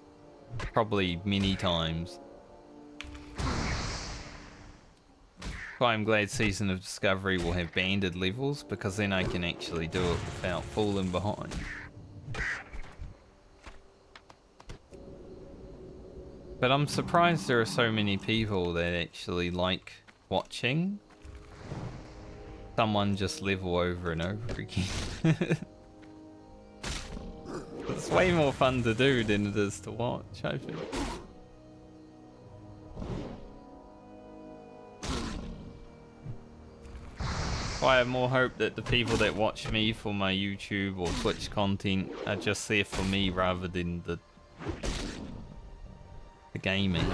probably many times. But I'm glad Season of Discovery will have banded levels, because then I can actually do it without falling behind. But I'm surprised there are so many people that actually like watching someone just level over and over again. It's way more fun to do than it is to watch, I think. I have more hope that the people that watch me for my YouTube or Twitch content are just there for me rather than the gaming,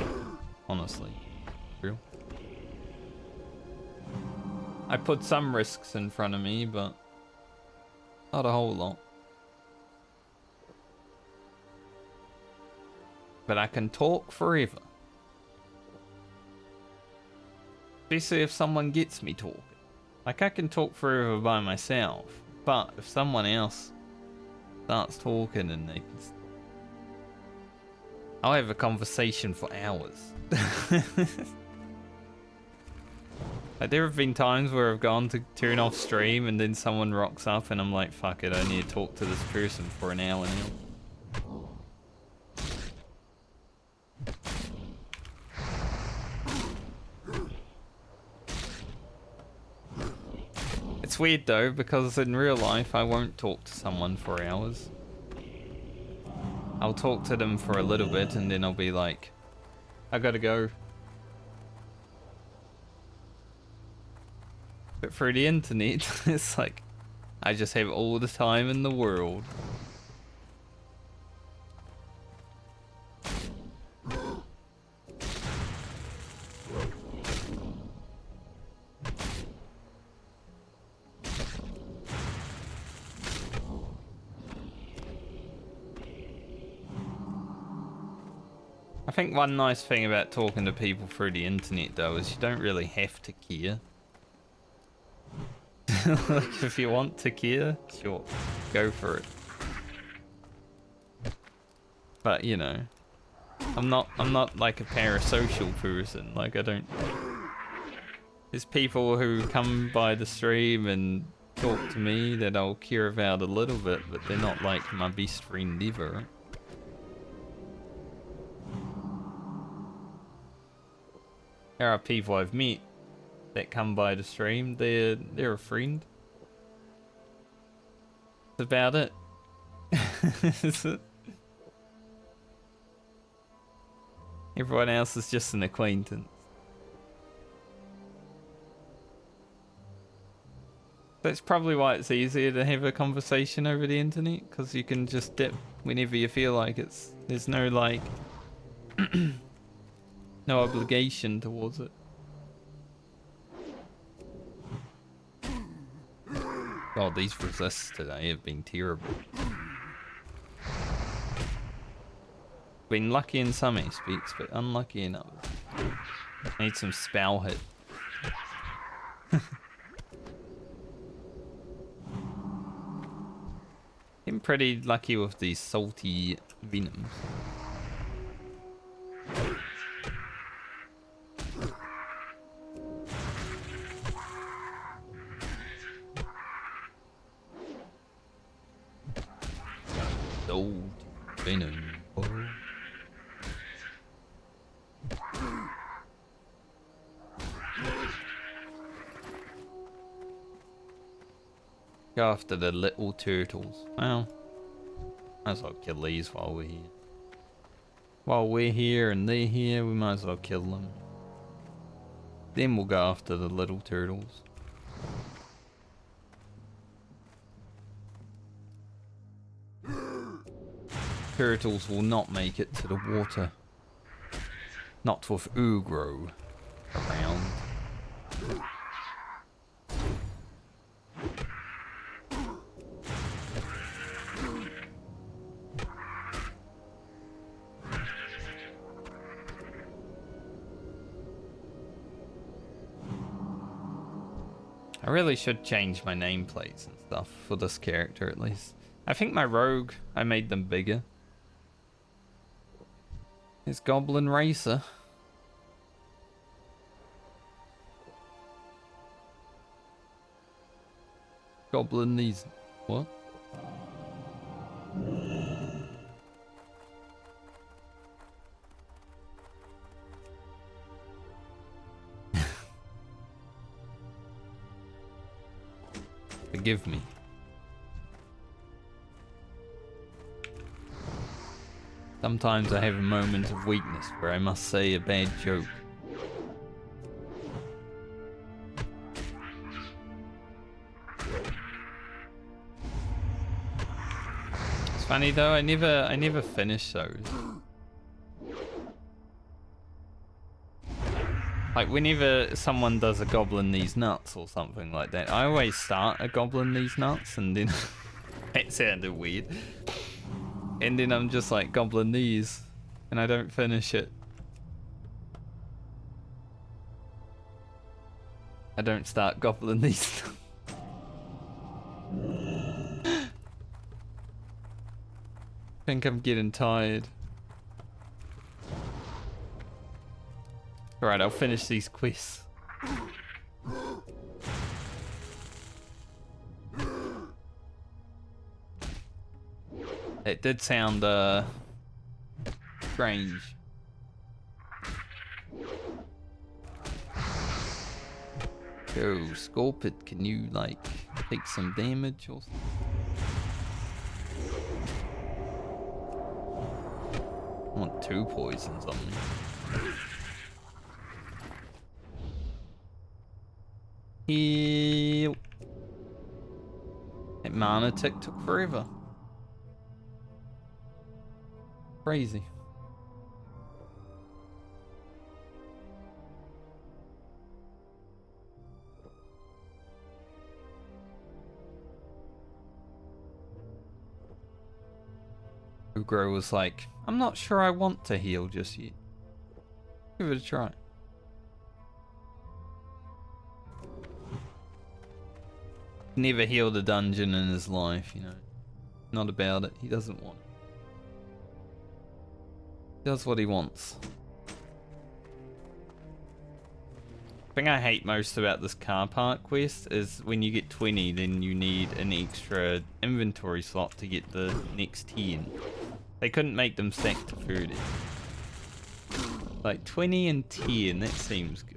honestly. Real. I put some risks in front of me, but not a whole lot. But I can talk forever. Especially if someone gets me talking. Like, I can talk forever by myself, but if someone else starts talking and they... I'll have a conversation for hours. Like, there have been times where I've gone to turn off stream and then someone rocks up and I'm like, fuck it, I need to talk to this person for an hour now. It's weird though, because in real life I won't talk to someone for hours. I'll talk to them for a little bit and then I'll be like, I gotta go. But through the internet, it's like, I just have all the time in the world. I think one nice thing about talking to people through the internet though is you don't really have to care. Like, if you want to care, sure, go for it. But you know, I'm not like a parasocial person. Like, I don't. There's people who come by the stream and talk to me that I'll care about a little bit, but they're not like my best friend ever. There are people I've met that come by the stream. They're a friend. That's about it. Everyone else is just an acquaintance. That's probably why it's easier to have a conversation over the internet, because you can just dip whenever you feel like it's. There's no like no obligation towards it. God, these resists today have been terrible. Been lucky in some aspects, but unlucky in others. Need some spell hit. I'm pretty lucky with these salty venoms. Salty venom. Oh. Go after the little turtles. Well, might as well kill these while we're here. While we're here and they're here, we might as well kill them. Then we'll go after the little turtles. Turtles will not make it to the water. Not with Ugro around. I really should change my nameplates and stuff for this character at least. I think my rogue, I made them bigger. It's Goblin Racer. Goblin these... What? Forgive me. Sometimes I have a moment of weakness where I must say a bad joke. It's funny though, I never finish those. Like whenever someone does a goblin these nuts or something like that, I always start a goblin these nuts and then it sounded weird. And then I'm just like goblin these and I don't finish it. I don't start goblin these. I think I'm getting tired. Alright, I'll finish these quests. It did sound strange. Yo, Scorpid, can you like take some damage or something? I want 2 poisons on me. Heal. That mana tick took forever. Crazy. Ugro was like, I'm not sure I want to heal just yet. Give it a try. Never healed a dungeon in his life, you know. Not about it. He doesn't want it. He does what he wants. The thing I hate most about this car park quest is when you get 20, then you need an extra inventory slot to get the next 10. They couldn't make them stack to 30. Like 20 and 10, that seems good.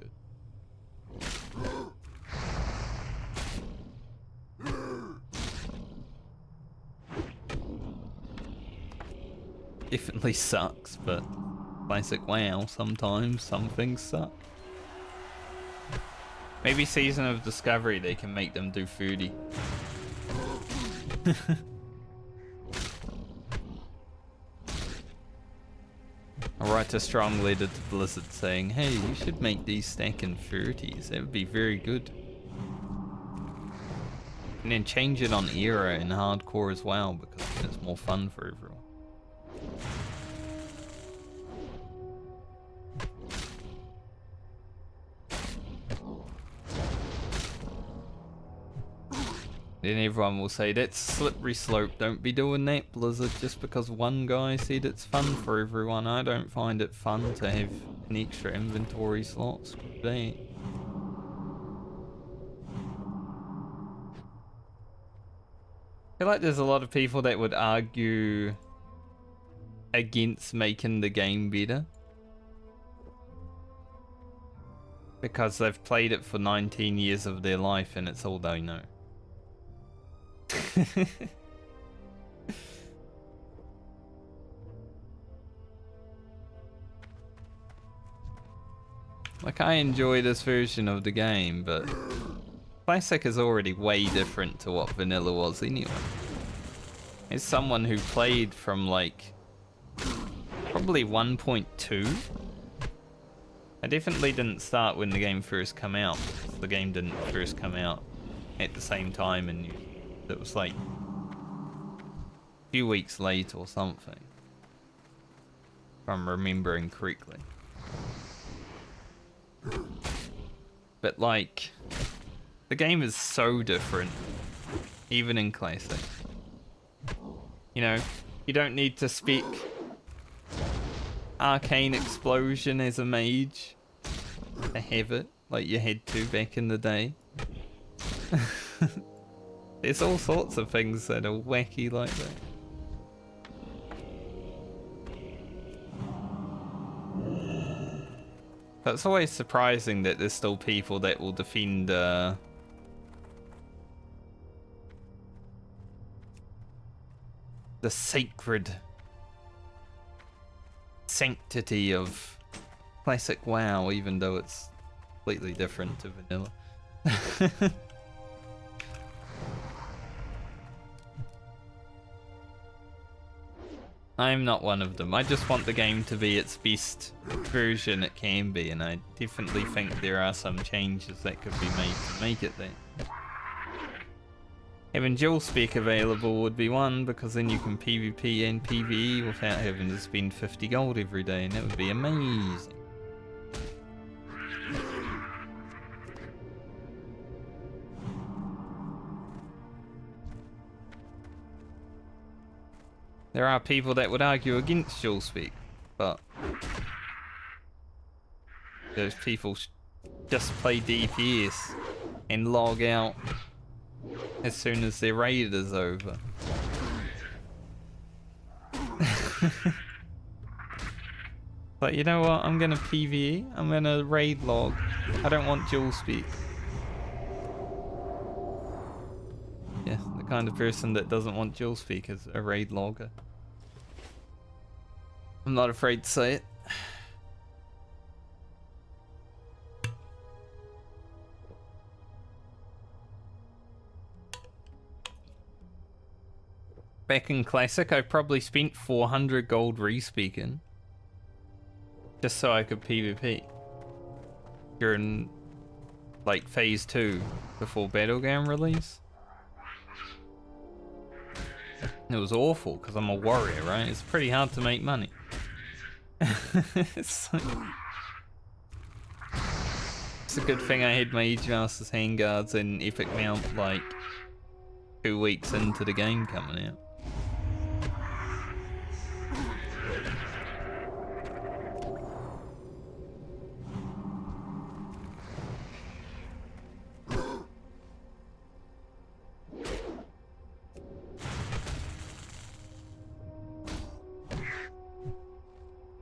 Definitely sucks, but classic WoW, sometimes some things suck. Maybe Season of Discovery, they can make them do 30. I'll write a strong letter to Blizzard saying, hey, you should make these stack in 30s, that would be very good. And then change it on era and hardcore as well, because then it's more fun for everyone. Then everyone will say, that's slippery slope, don't be doing that, Blizzard, just because one guy said it's fun for everyone. I don't find it fun to have an extra inventory slot. Screw that. I feel like there's a lot of people that would argue against making the game better. Because they've played it for 19 years of their life and it's all they know. Like, I enjoy this version of the game, but Classic is already way different to what Vanilla was anyway. As someone who played from, like, probably 1.2. I definitely didn't start when the game first came out. The game didn't first come out at the same time, and it was like a few weeks late or something, if I'm remembering correctly. But like, the game is so different, even in Classic. You know, you don't need to speak Arcane Explosion as a mage to have it, like you had to back in the day. There's all sorts of things that are wacky like that. But it's always surprising that there's still people that will defend the sacred sanctity of Classic WoW, even though it's completely different to Vanilla. I'm not one of them. I just want the game to be its best version it can be, and I definitely think there are some changes that could be made to make it there. Having dual spec available would be one, because then you can PvP and PvE without having to spend 50 gold every day, and that would be amazing. There are people that would argue against dual spec, but those people just play DPS and log out as soon as their raid is over. But you know what? I'm gonna PvE. I'm gonna raid log. I don't want dual spec. Yeah, the kind of person that doesn't want dual spec is a raid logger. I'm not afraid to say it. Back in Classic, I probably spent 400 gold respeaking just so I could PvP during like phase 2 before Battleground release. It was awful because I'm a warrior, right? It's pretty hard to make money. It's a good thing I had my Age Master's handguards and Epic Mount like 2 weeks into the game coming out.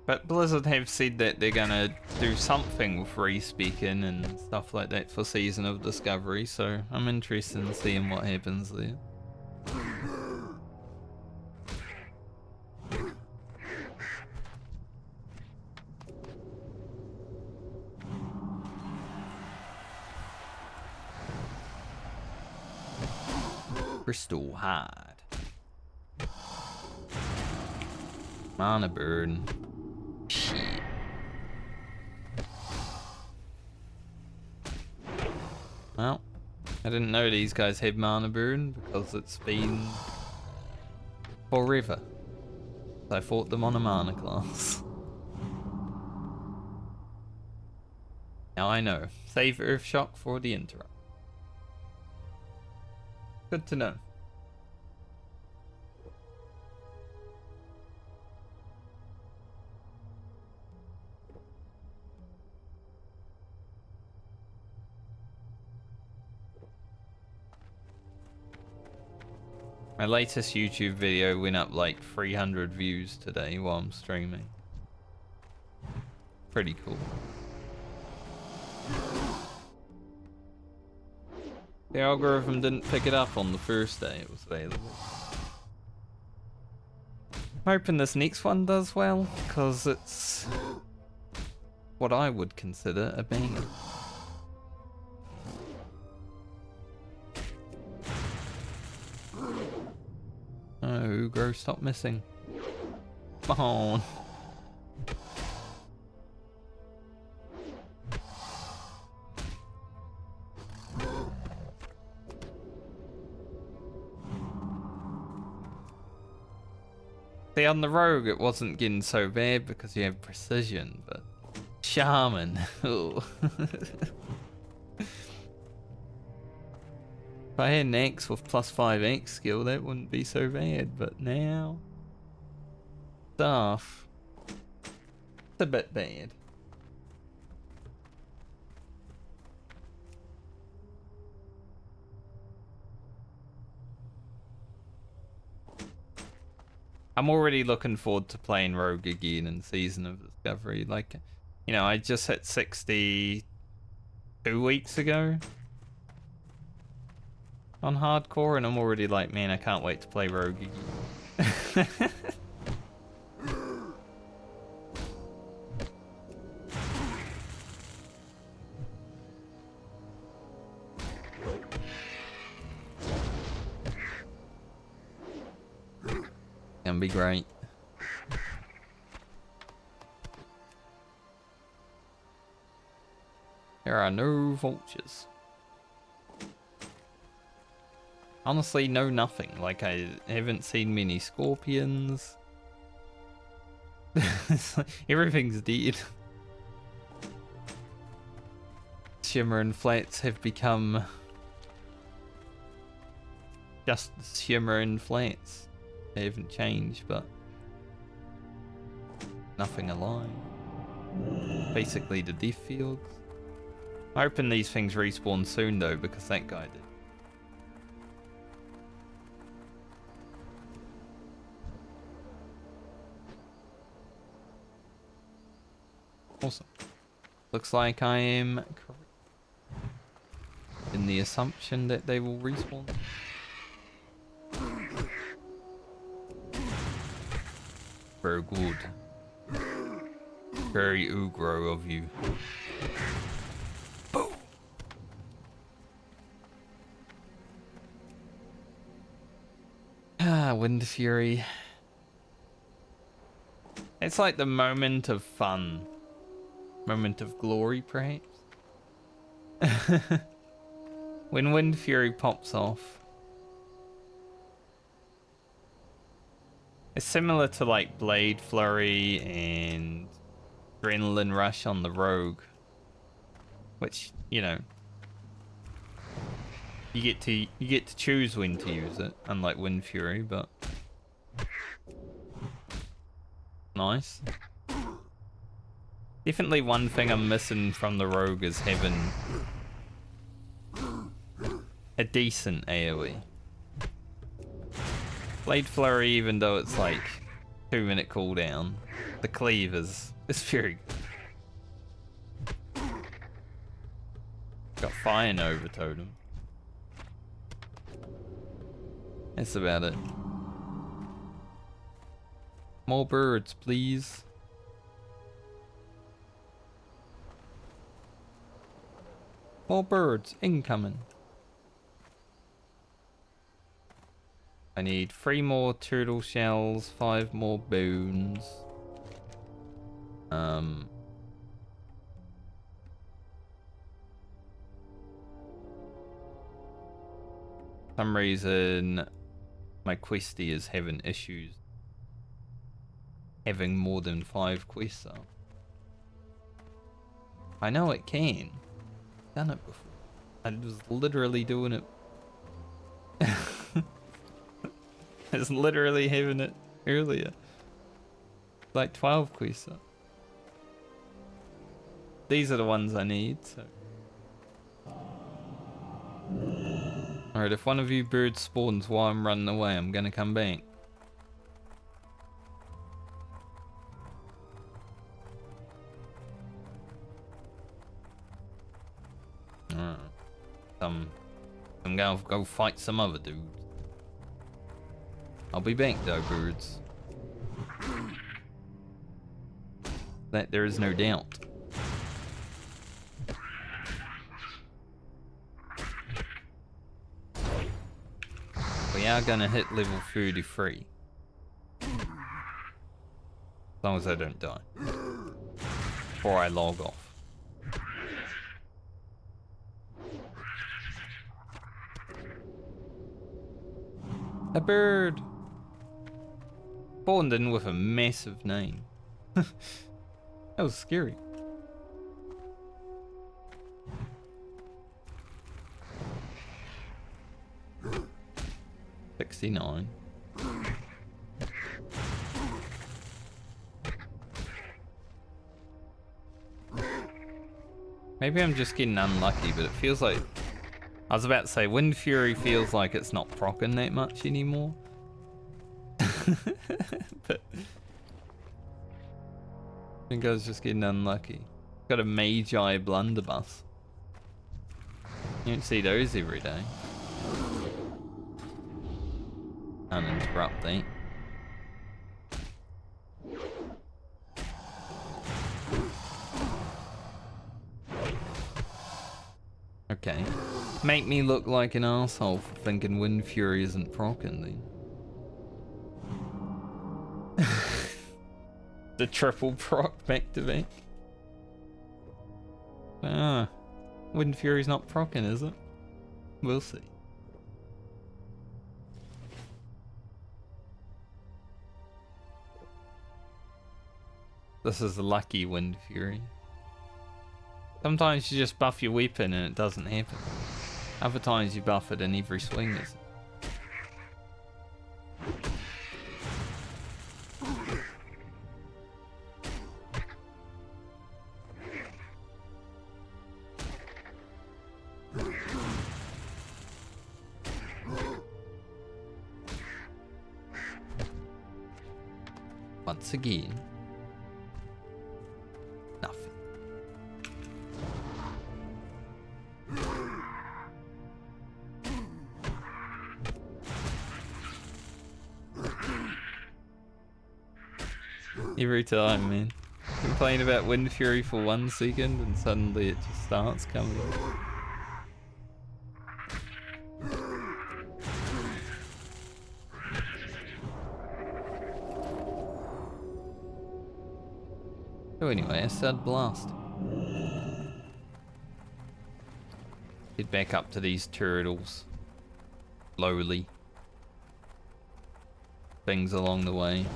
But Blizzard have said that they're gonna do something with respeaking and stuff like that for Season of Discovery, so I'm interested in seeing what happens there. Crystal Hard. Mana burn. Shit. Well, I didn't know these guys had mana burn because it's been forever. I fought them on a mana class. Now I know. Save Earthshock for the interrupt. Good to know. My latest YouTube video went up like 300 views today while I'm streaming. Pretty cool. The algorithm didn't pick it up on the first day it was available. I'm hoping this next one does well, because it's what I would consider a banger. Oh, Ugro, stop missing. Come on. See, on the rogue it wasn't getting so bad because you have precision, but shaman. Ooh. If I had an axe with +5 axe skill, that wouldn't be so bad, but now staff, it's a bit bad. I'm already looking forward to playing Rogue again in Season of Discovery. Like, you know, I just hit 60 2 weeks ago on hardcore, and I'm already like, man, I can't wait to play Rogue again. Can be great. There are no vultures. Honestly, no nothing. Like, I haven't seen many scorpions. Everything's dead. Shimmering flats have become just Shimmering flats. They haven't changed, but nothing alive. Basically the death fields. I'm hoping these things respawn soon though, because that guy did. Awesome. Looks like I am correct in the assumption that they will respawn. Very good. Very Ugro of you. Boom! Ah, Wind Fury. It's like the moment of fun. Moment of glory, perhaps? When Wind Fury pops off. It's similar to like Blade Flurry and Adrenaline Rush on the Rogue. Which, you know, you get to choose when to use it, unlike Wind Fury, but nice. Definitely one thing I'm missing from the Rogue is having a decent AoE. Blade Flurry, even though it's like 2-minute cooldown, the cleave is very good. Got Fire Nova Totem. That's about it. More birds, please. More birds incoming. I need 3 more turtle shells, 5 more bones. For some reason my questy is having issues having more than 5 quests up. I know it can. Done it before. I was literally doing it. I was literally having it earlier. Like 12 quests up. These are the ones I need, so. Alright, if one of you birds spawns while I'm running away, I'm gonna come back. Alright. I'm gonna go fight some other dudes. I'll be back though, birds. That there is no doubt. are gonna hit level 33. As long as I don't die. Or I log off. A bird! Spawned in with a massive name. That was scary. $69. Maybe I'm just getting unlucky, but it feels like... I was about to say, Wind Fury feels like it's not proccing that much anymore. But... I think I was just getting unlucky. Got a Magi blunderbuss. You don't see those every day. Uninterrupt that. Okay. Make me look like an asshole for thinking Wind Fury isn't proccing then. The triple proc back to back. Ah. Wind Fury's not proccing, is it? We'll see. This is a lucky Wind Fury. Sometimes you just buff your weapon and it doesn't happen. Other times you buff it and every swing is. Once again. Nothing. Every time, man. Complain about Wind Fury for 1 second and suddenly it just starts coming. So anyway, I said blast. Head back up to these turtles. Slowly. Things along the way.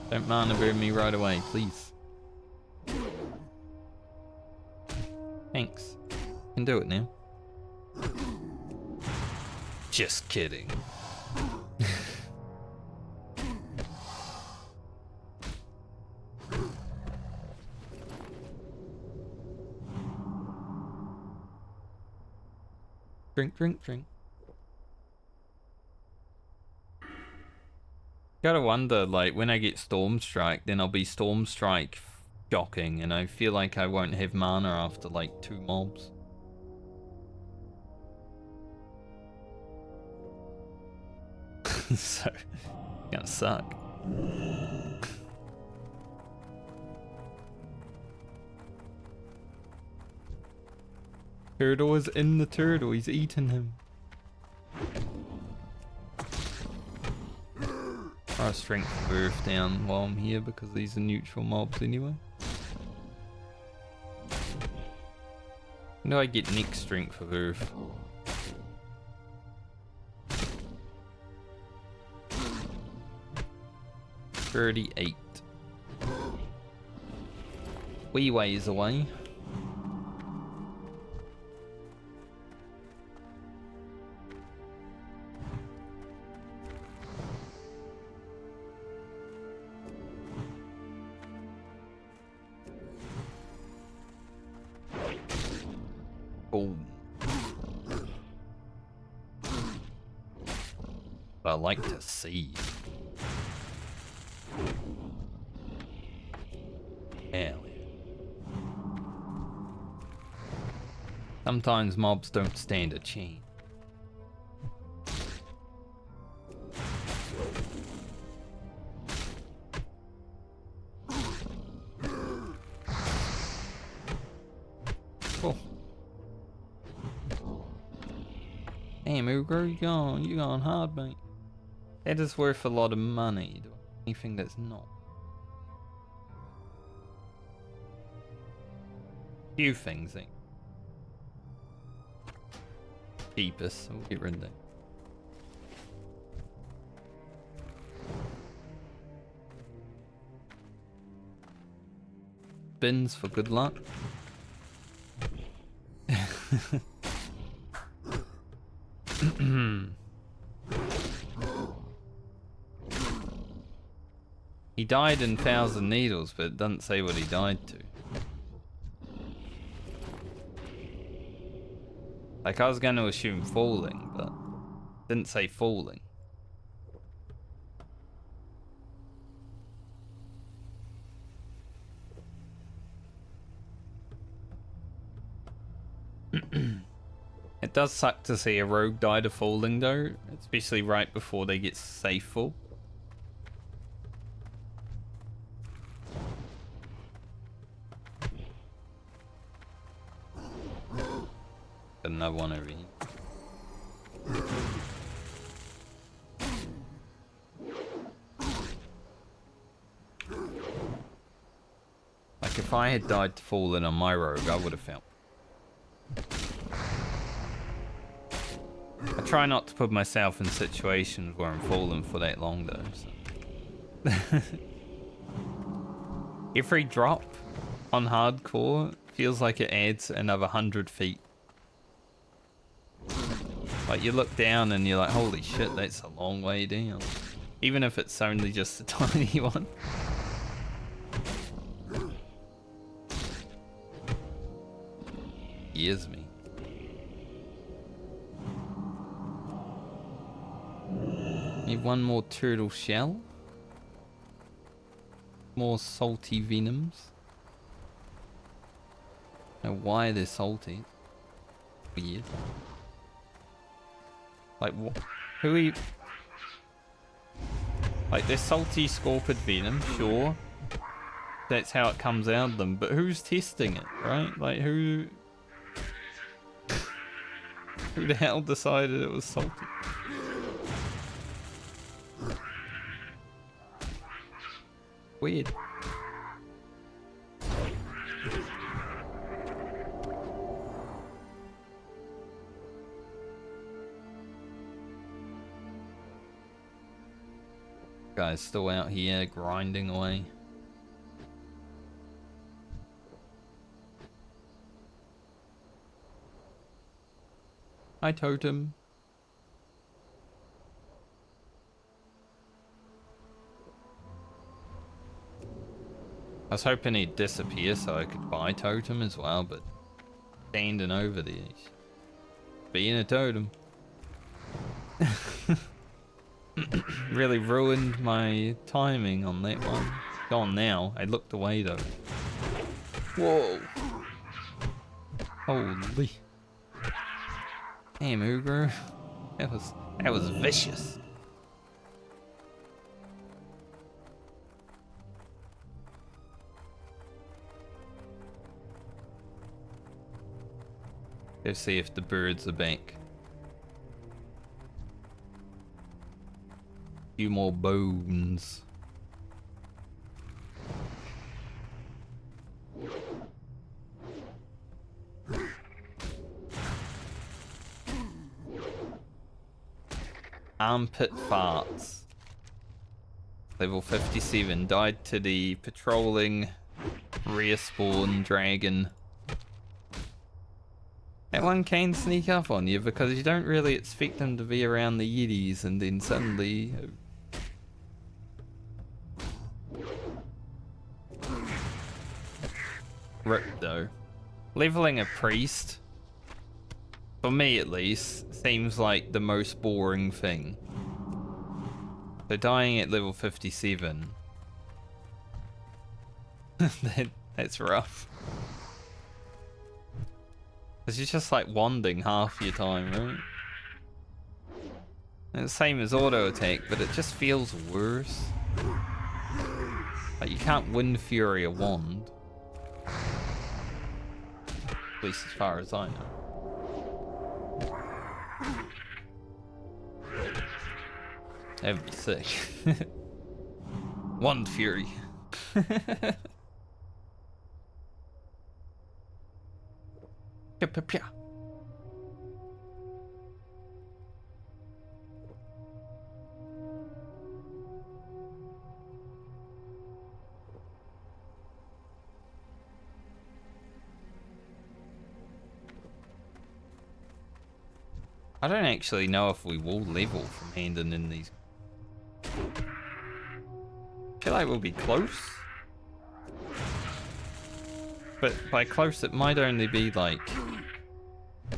Don't mana burn me right away, please. Thanks. Can do it now. Just kidding. Drink, drink, drink. Gotta wonder, like, when I get Stormstrike, then I'll be Stormstrike shocking, and I feel like I won't have mana after, like, 2 mobs. So, it's gonna suck. Turtle is in the turtle, he's eating him. Try to strength Earth down while I'm here because these are neutral mobs anyway. When do I get next strength of Earth? $38. Wee ways away. Boom. I like to see. Hell yeah. Sometimes mobs don't stand a chance. Damn, Ugo, you gone hard, mate. That is worth a lot of money. Do anything that's not. Few things ain't. Cheapest, so we'll get rid of that. Bins for good luck. He died in 1,000 needles, but it doesn't say what he died to. Like, I was going to assume falling, but it didn't say falling. It does suck to see a rogue die to falling, though, especially right before they get safe full. Another one over here. Like, if I had died to falling on my rogue, I would have felt. I try not to put myself in situations where I'm falling for that long, though. So. Every drop on hardcore feels like it adds another 100 feet. Like, you look down and you're like, holy shit, that's a long way down. Even if it's only just a tiny one. Years me. Need one more turtle shell. More salty venoms. Now, why they're salty? Weird. Like, what? Who are you? Like, they're salty scorpid venom, sure. That's how it comes out of them, but who's testing it, right? Like, who the hell decided it was salty? Weird. Guy's still out here grinding away. Hi, Totem. I was hoping he'd disappear so I could buy Totem as well, but standing over there, being a totem. Really ruined my timing on that one. Gone now. I looked away though. Whoa. Holy. Damn, Ugo. That was vicious. Let's see if the birds are back. Few more bones. Armpit farts. Level 57. Died to the patrolling respawn dragon. That one can sneak up on you because you don't really expect them to be around the Yetis and then suddenly... Rip though. Leveling a priest, for me at least, seems like the most boring thing. So dying at level 57... that's rough. Because you're just like wanding half your time, right? And it's the same as auto attack, but it just feels worse. Like you can't Wind Fury a wand. At least as far as I know. That'd be sick. One Fury. Pia, pia, pia. I don't actually know if we will level from handing in these. I feel like we'll be close. But by close it might only be like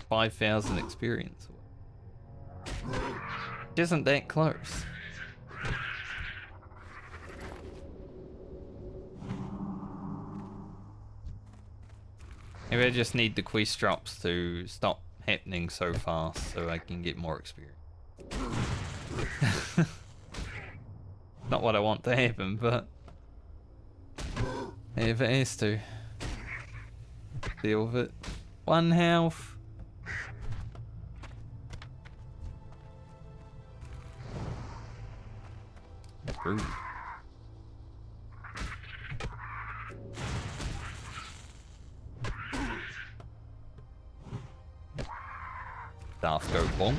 5,000 experience. It isn't that close. Maybe I just need the quest drops to stop happening so fast so I can get more experience. Not what I want to happen, but if it has to, deal with it. 1 health. Ooh. Staff go bonk.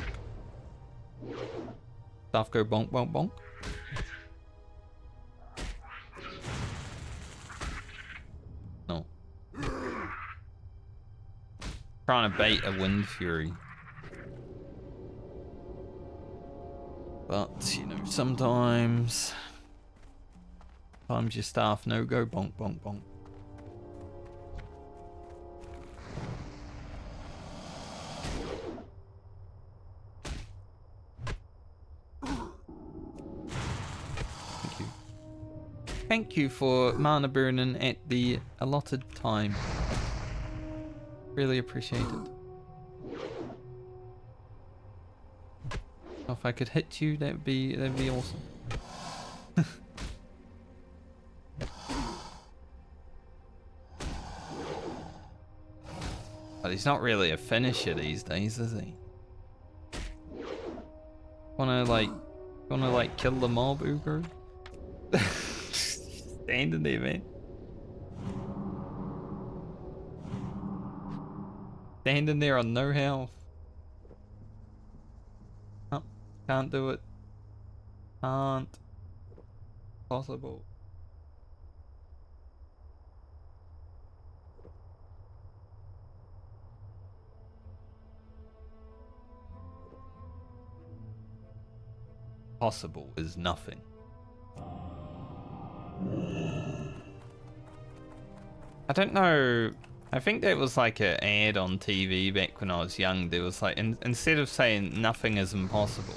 Staff go bonk, bonk, bonk. No. Trying to bait a Wind Fury. But, you know, sometimes your staff no go bonk, bonk, bonk. Thank you for mana burning at the allotted time. Really appreciate it. If I could hit you, that'd be awesome. But he's not really a finisher these days, is he? Wanna kill the mob, Ugo? Standing there, man. Standing there on no health. Oh, can't do it. Can't. Possible. Possible is nothing. I don't know. I think there was like an ad on TV back when I was young. There was like, instead of saying nothing is impossible,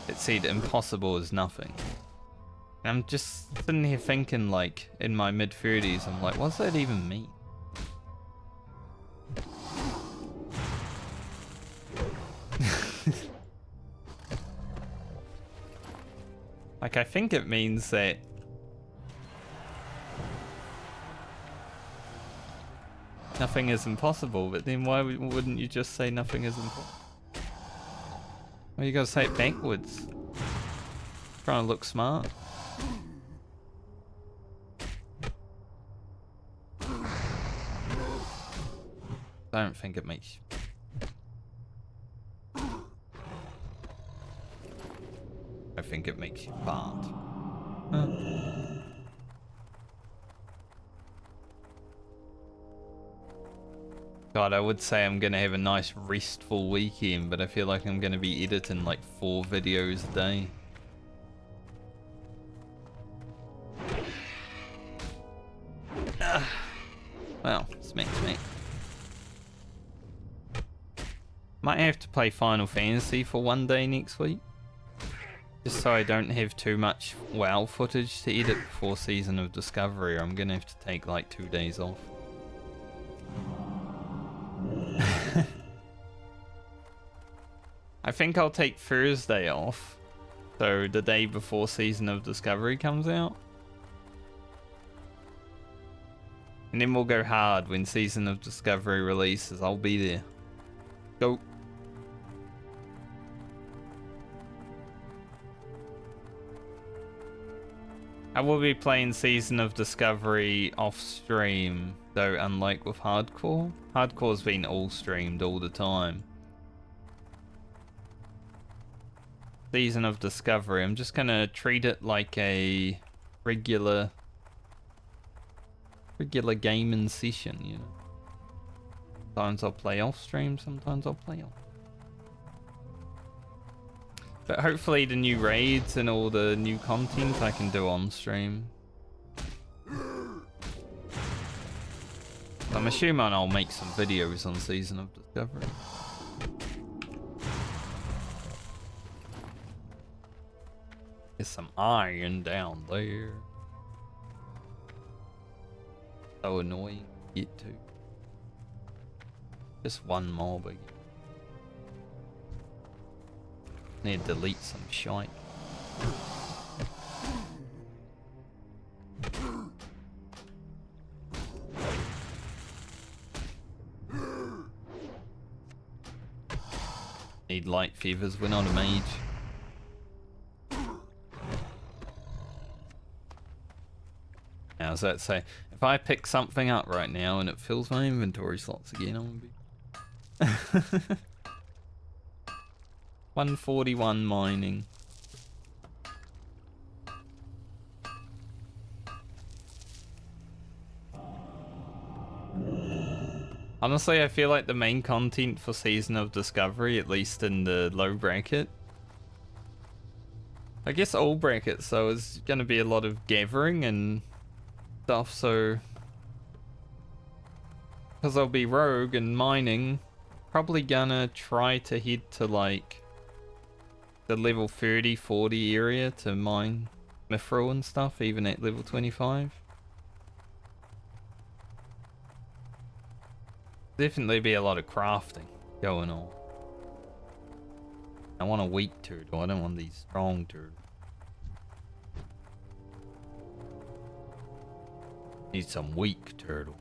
it said impossible is nothing. And I'm just sitting here thinking, like, in my mid-30s, I'm like, what's that even mean? Like, I think it means that nothing is impossible, but then why wouldn't you just say nothing is impossible? Well, you gotta say it backwards. Trying to look smart. I don't think it makes... I think it makes you fart. God, I would say I'm gonna have a nice restful weekend, but I feel like I'm gonna be editing like 4 videos a day. Well, smack. Might have to play Final Fantasy for 1 day next week. Just so I don't have too much WoW footage to edit before Season of Discovery, or I'm gonna have to take like 2 days off. I think I'll take Thursday off, so the day before Season of Discovery comes out. And then we'll go hard when Season of Discovery releases. I'll be there. Go. I will be playing Season of Discovery off stream, though unlike with Hardcore. Hardcore's been all streamed all the time. Season of Discovery, I'm just gonna treat it like a regular gaming session, you know. Sometimes I'll play off stream, sometimes I'll play on. But hopefully the new raids and all the new content I can do on stream. I'm assuming I'll make some videos on Season of Discovery. There's some iron down there. So annoying to get to. Just one mob again. Need to delete some shite. Need light fevers, we're not a mage. Now, does that say, if I pick something up right now and it fills my inventory slots again, I'm gonna be... 141 mining. Honestly, I feel like the main content for Season of Discovery, at least in the low bracket, I guess all brackets, so is going to be a lot of gathering and stuff, so because I'll be rogue and mining, probably gonna try to head to like the level 30, 40 area to mine mithril and stuff, even at level 25. Definitely be a lot of crafting going on. I want a weak turtle, I don't want these strong turtles. Need some weak turtle.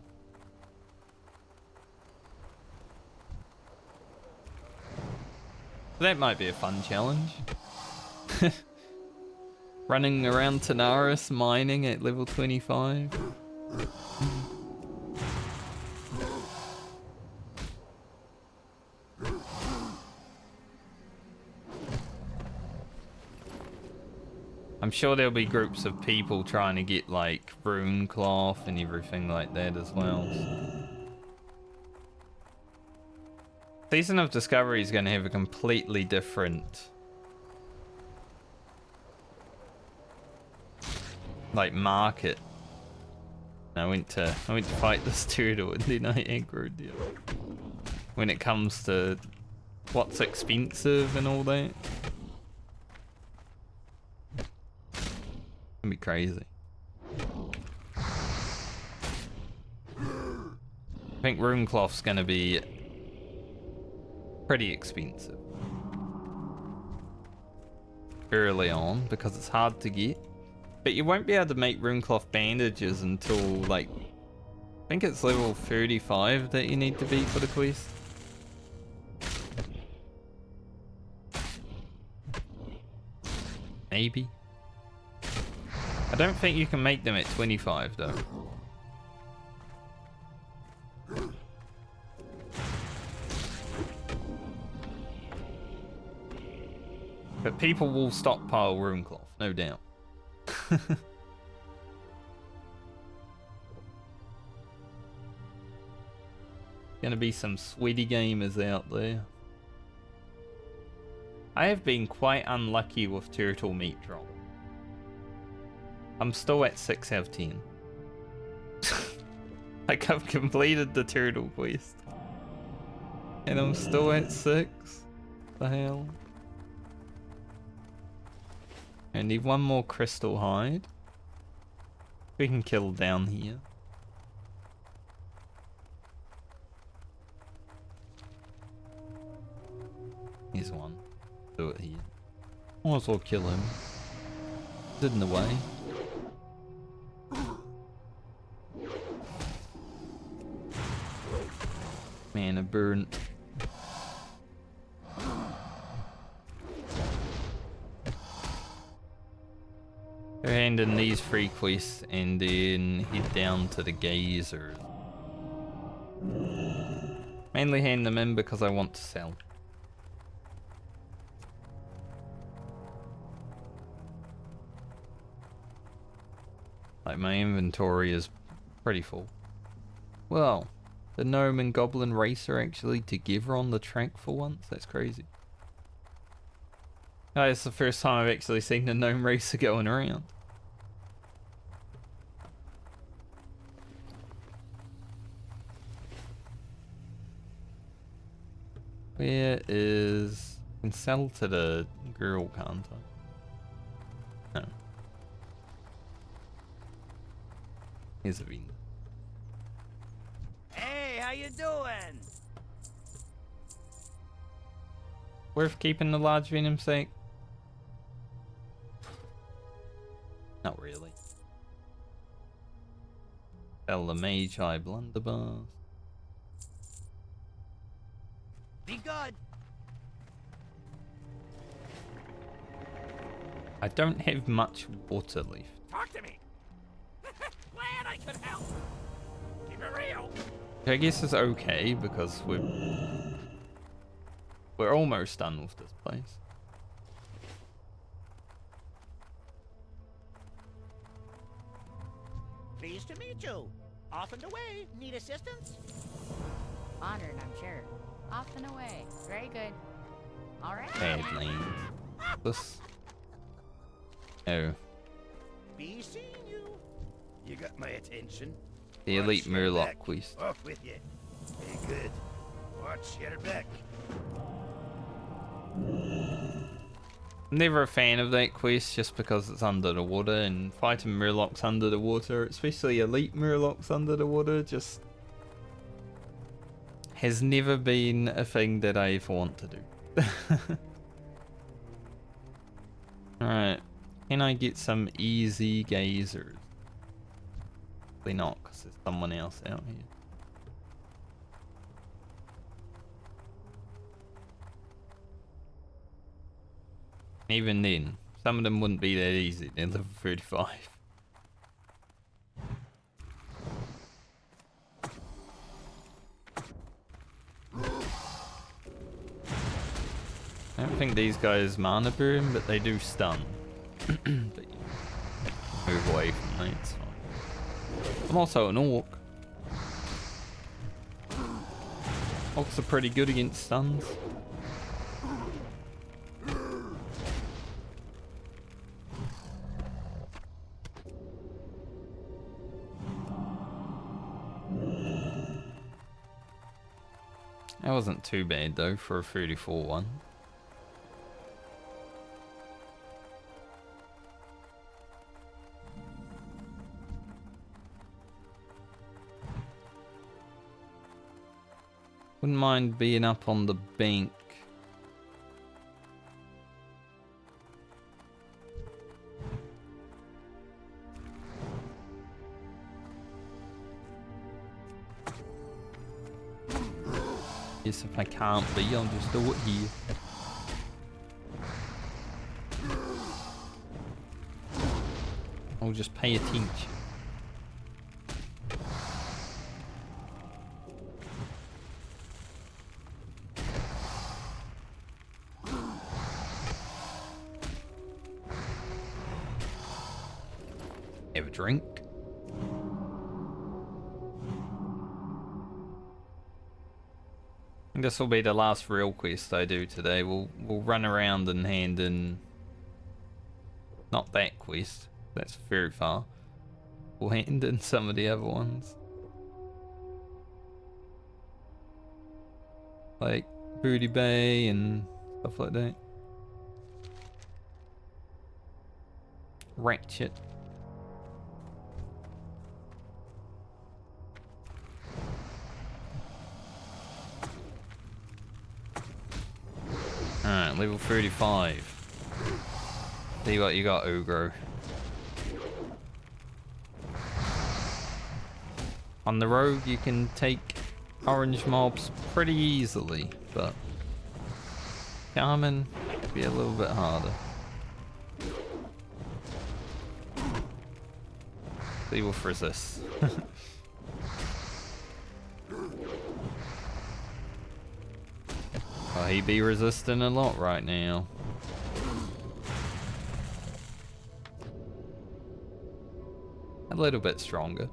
That might be a fun challenge. Running around Tanaris mining at level 25. I'm sure there'll be groups of people trying to get like rune cloth and everything like that as well. Season of Discovery is going to have a completely different like market. I went to fight this turtle and then I aggroed it. When it comes to what's expensive and all that. It's gonna be crazy. I think rune cloth's gonna be pretty expensive early on because it's hard to get, but you won't be able to make runecloth bandages until like I think it's level 35 that you need to be for the quest. Maybe. I don't think you can make them at 25 though. But people will stockpile runecloth, no doubt. Gonna be some sweaty gamers out there. I have been quite unlucky with turtle meat drop. I'm still at 6 out of 10. Like I've completed the turtle quest. And I'm still at 6. The hell? I need one more crystal hide. We can kill down here. Here's one. Do it here. Might as well kill him. It's in the way. Man, a burnt. Go hand in these 3 quests and then head down to the gazers. Mainly hand them in because I want to sell. Like, my inventory is pretty full. Well, the gnome and goblin race are actually together on the track for once. That's crazy. Oh, it's the first time I've actually seen the gnome racer going around. Where is... I can sell to the girl, can't I? No. Here's a vendor. Hey, how you doing? Worth keeping the large venom sake? Not really. Sell the mage eye blunderbuss. Be good. I don't have much water left. Talk to me. Glad I could help. Keep it real. Which I guess is okay because we're almost done with this place. Pleased to meet you. Off and away. Need assistance? Honored, I'm sure. Off and away. Very good. Alright. Badlands. This. Oh. Be seeing you. You got my attention. The elite Watch your Murloc back. quest. Off with you. Be good. Watch your back. I'm never a fan of that quest just because it's under the water, and fighting Murlocs under the water, especially elite Murlocs under the water, just has never been a thing that I ever want to do. Alright, can I get some easy gazers? Probably not, because there's someone else out here. Even then, some of them wouldn't be that easy. They're level 35. I don't think these guys mana burn, but they do stun. But yeah, move away from that, it's fine. I'm also an orc. Orcs are pretty good against stuns. That wasn't too bad though for a 34 one. Wouldn't mind being up on the bank. Yes, if I can't be, I'll just do it here. I'll just pay attention. Have a drink. I think this will be the last real quest I do today. We'll run around and hand in... Not that quest. That's very far. We'll hand in some of the other ones. Like Booty Bay and stuff like that. Ratchet. Alright, level 35. See what you got, Ogro. On the rogue, you can take orange mobs pretty easily, but Shaman be a little bit harder. See with resist. Well, he be resisting a lot right now. A little bit stronger.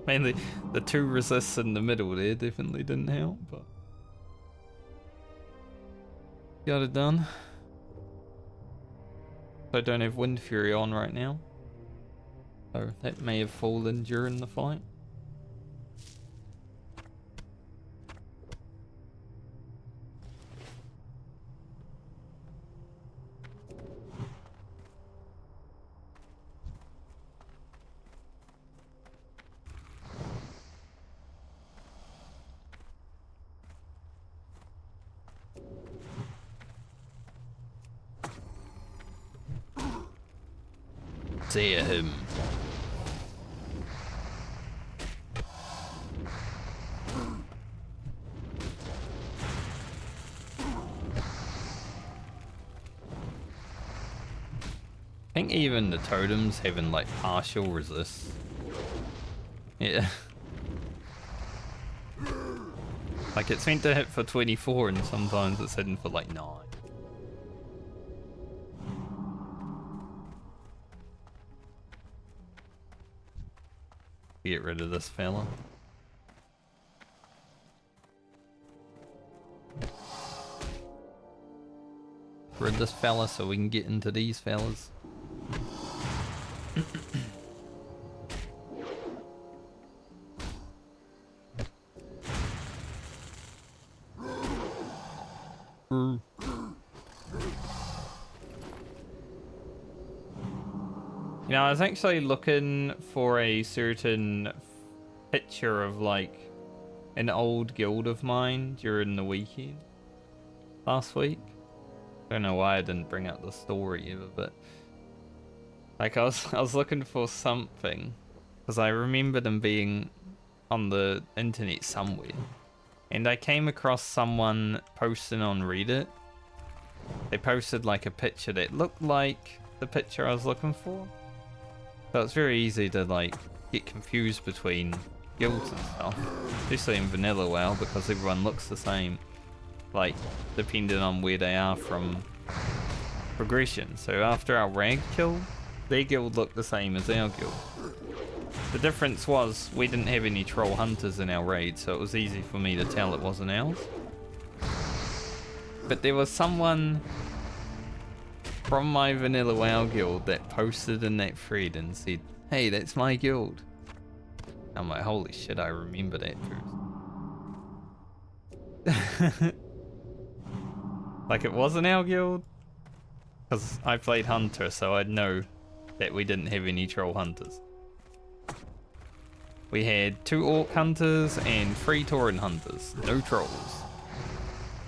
Mainly the 2 resists in the middle there definitely didn't help, but got it done. I don't have Wind Fury on right now, so that may have fallen during the fight. See him. I think even the totems having like partial resist. Yeah. Like it's meant to hit for 24 and sometimes it's hitting for like 9. Get rid of this fella. Rid this fella so we can get into these fellas. You know, I was actually looking for a certain picture of like an old guild of mine during the weekend last week. Don't know why I didn't bring up the story ever, but like I was looking for something because I remember them being on the internet somewhere, and I came across someone posting on Reddit. They posted like a picture that looked like the picture I was looking for. So it's very easy to like get confused between guilds and stuff, especially in vanilla WoW because everyone looks the same, like depending on where they are from progression. So after our rag kill, their guild looked the same as our guild. The difference was we didn't have any troll hunters in our raid, so it was easy for me to tell it wasn't ours. But there was someone from my vanilla WoW guild that posted in that thread and said, "Hey, that's my guild." I'm like, holy shit, I remember that first. Like it wasn't our guild, because I played Hunter, so I'd know that we didn't have any troll hunters. We had 2 orc hunters and 3 tauren hunters, no trolls.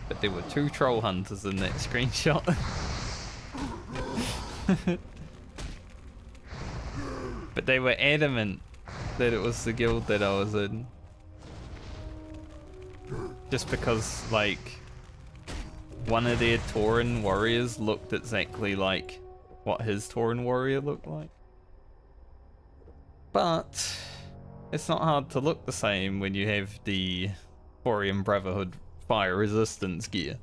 But there were 2 troll hunters in that screenshot. But they were adamant that it was the guild that I was in. Just because, like, one of their tauren warriors looked exactly like what his tauren warrior looked like. But it's not hard to look the same when you have the Thorium Brotherhood fire resistance gear.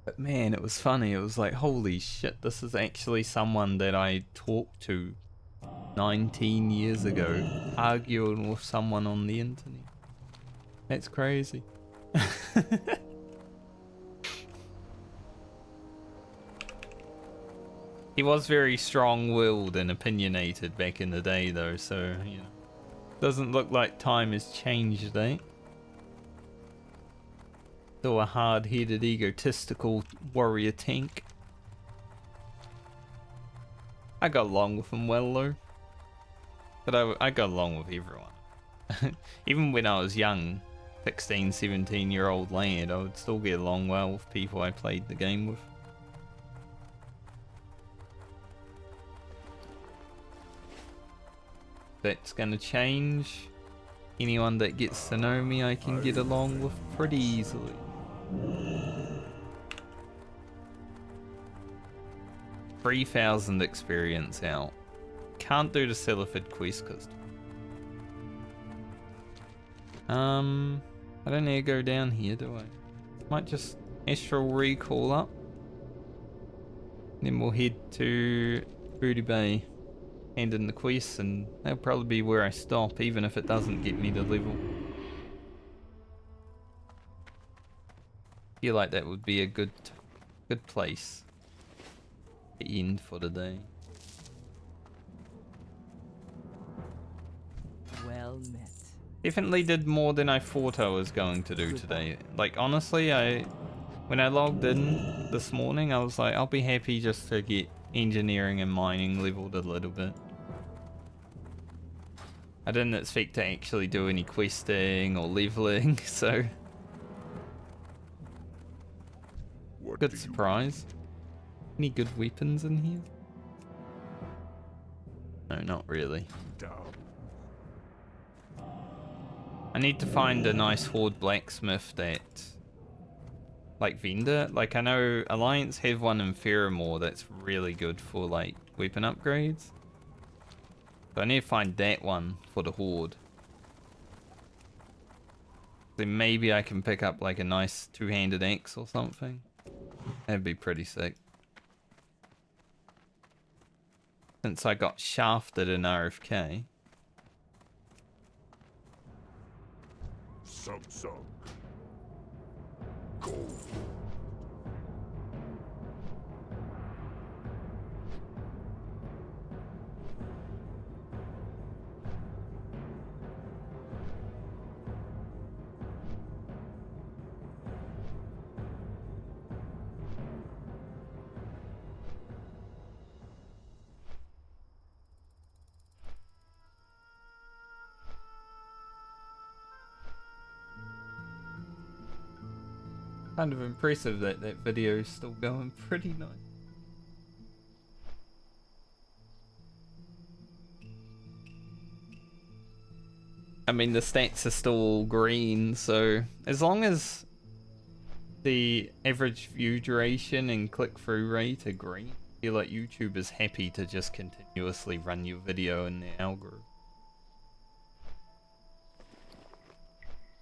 But man, it was funny. It was like, holy shit, this is actually someone that I talked to 19 years ago, arguing with someone on the internet. That's crazy. He was very strong-willed and opinionated back in the day, though, so, you know. Doesn't look like time has changed, eh? Still a hard-headed, egotistical warrior tank. I got along with him well, though. But I got along with everyone. Even when I was young, 16, 17-year-old lad, I would still get along well with people I played the game with. That's gonna change. Anyone that gets to know me, I can get along with pretty easily. 3,000 experience out. Can't do the Celifid quest because I don't need to go down here, do I? Might just astral recall up. Then we'll head to Booty Bay, hand in the quest, and that'll probably be where I stop, even if it doesn't get me to level. Feel like that would be a good place to end for today. Well met. Definitely did more than I thought I was going to do today. Like, honestly, when I logged in this morning, I was like, I'll be happy just to get engineering and mining leveled a little bit. I didn't expect to actually do any questing or leveling, so What good do you surprise. Any good weapons in here? No, not really. down? I need to find a nice Horde blacksmith that, like, vendor. Like, I know Alliance have one in Ferramore that's really good for, like, weapon upgrades. So I need to find that one for the Horde. Then maybe I can pick up, like, a nice two-handed axe or something. That'd be pretty sick. Since I got shafted in RFK. Some. Gold. Kind of impressive that that video is still going pretty nice. I mean, the stats are still all green, so as long as the average view duration and click-through rate are green, I feel like YouTube is happy to just continuously run your video in their algorithm.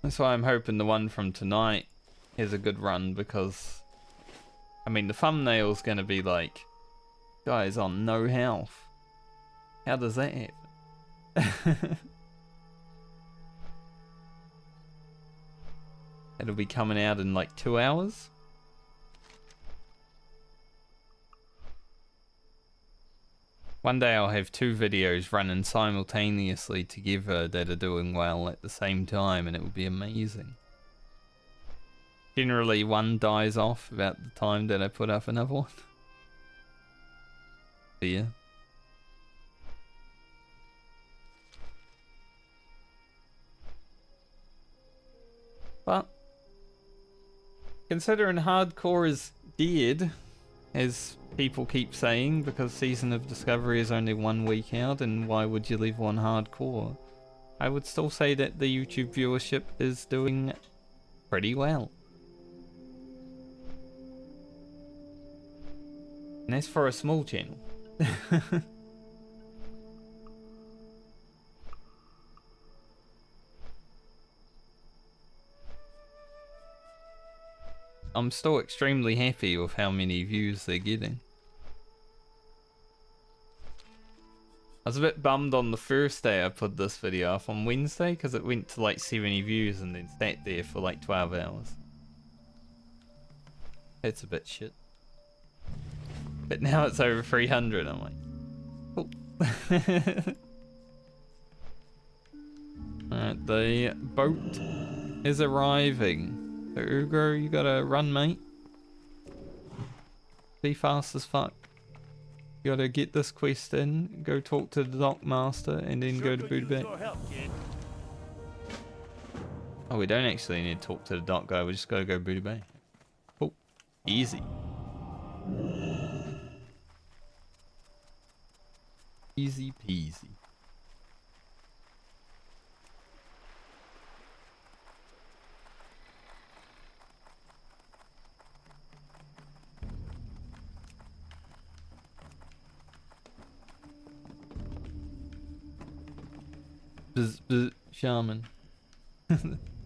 That's why I'm hoping the one from tonight has a good run, because I mean the thumbnail's gonna be like, guys on no health. How does that happen? It'll be coming out in like 2 hours. One day I'll have 2 videos running simultaneously together that are doing well at the same time, and it will be amazing. Generally, one dies off about the time that I put up another one. But yeah. But considering hardcore is dead, as people keep saying, because Season of Discovery is only 1 week out, and why would you leave one hardcore? I would still say that the YouTube viewership is doing pretty well. And that's for a small channel. I'm still extremely happy with how many views they're getting. I was a bit bummed on the first day I put this video up on Wednesday, because it went to like 70 views and then sat there for like 12 hours. It's a bit shit. But now it's over 300, I'm like, cool. Alright, the boat is arriving. So Ugro, you gotta run, mate. Be fast as fuck. You gotta get this quest in, go talk to the dock master, and then go to Booty Bay. Oh, we don't actually need to talk to the dock guy, we just gotta go Booty Bay. Cool. Easy. Easy peasy. Shaman.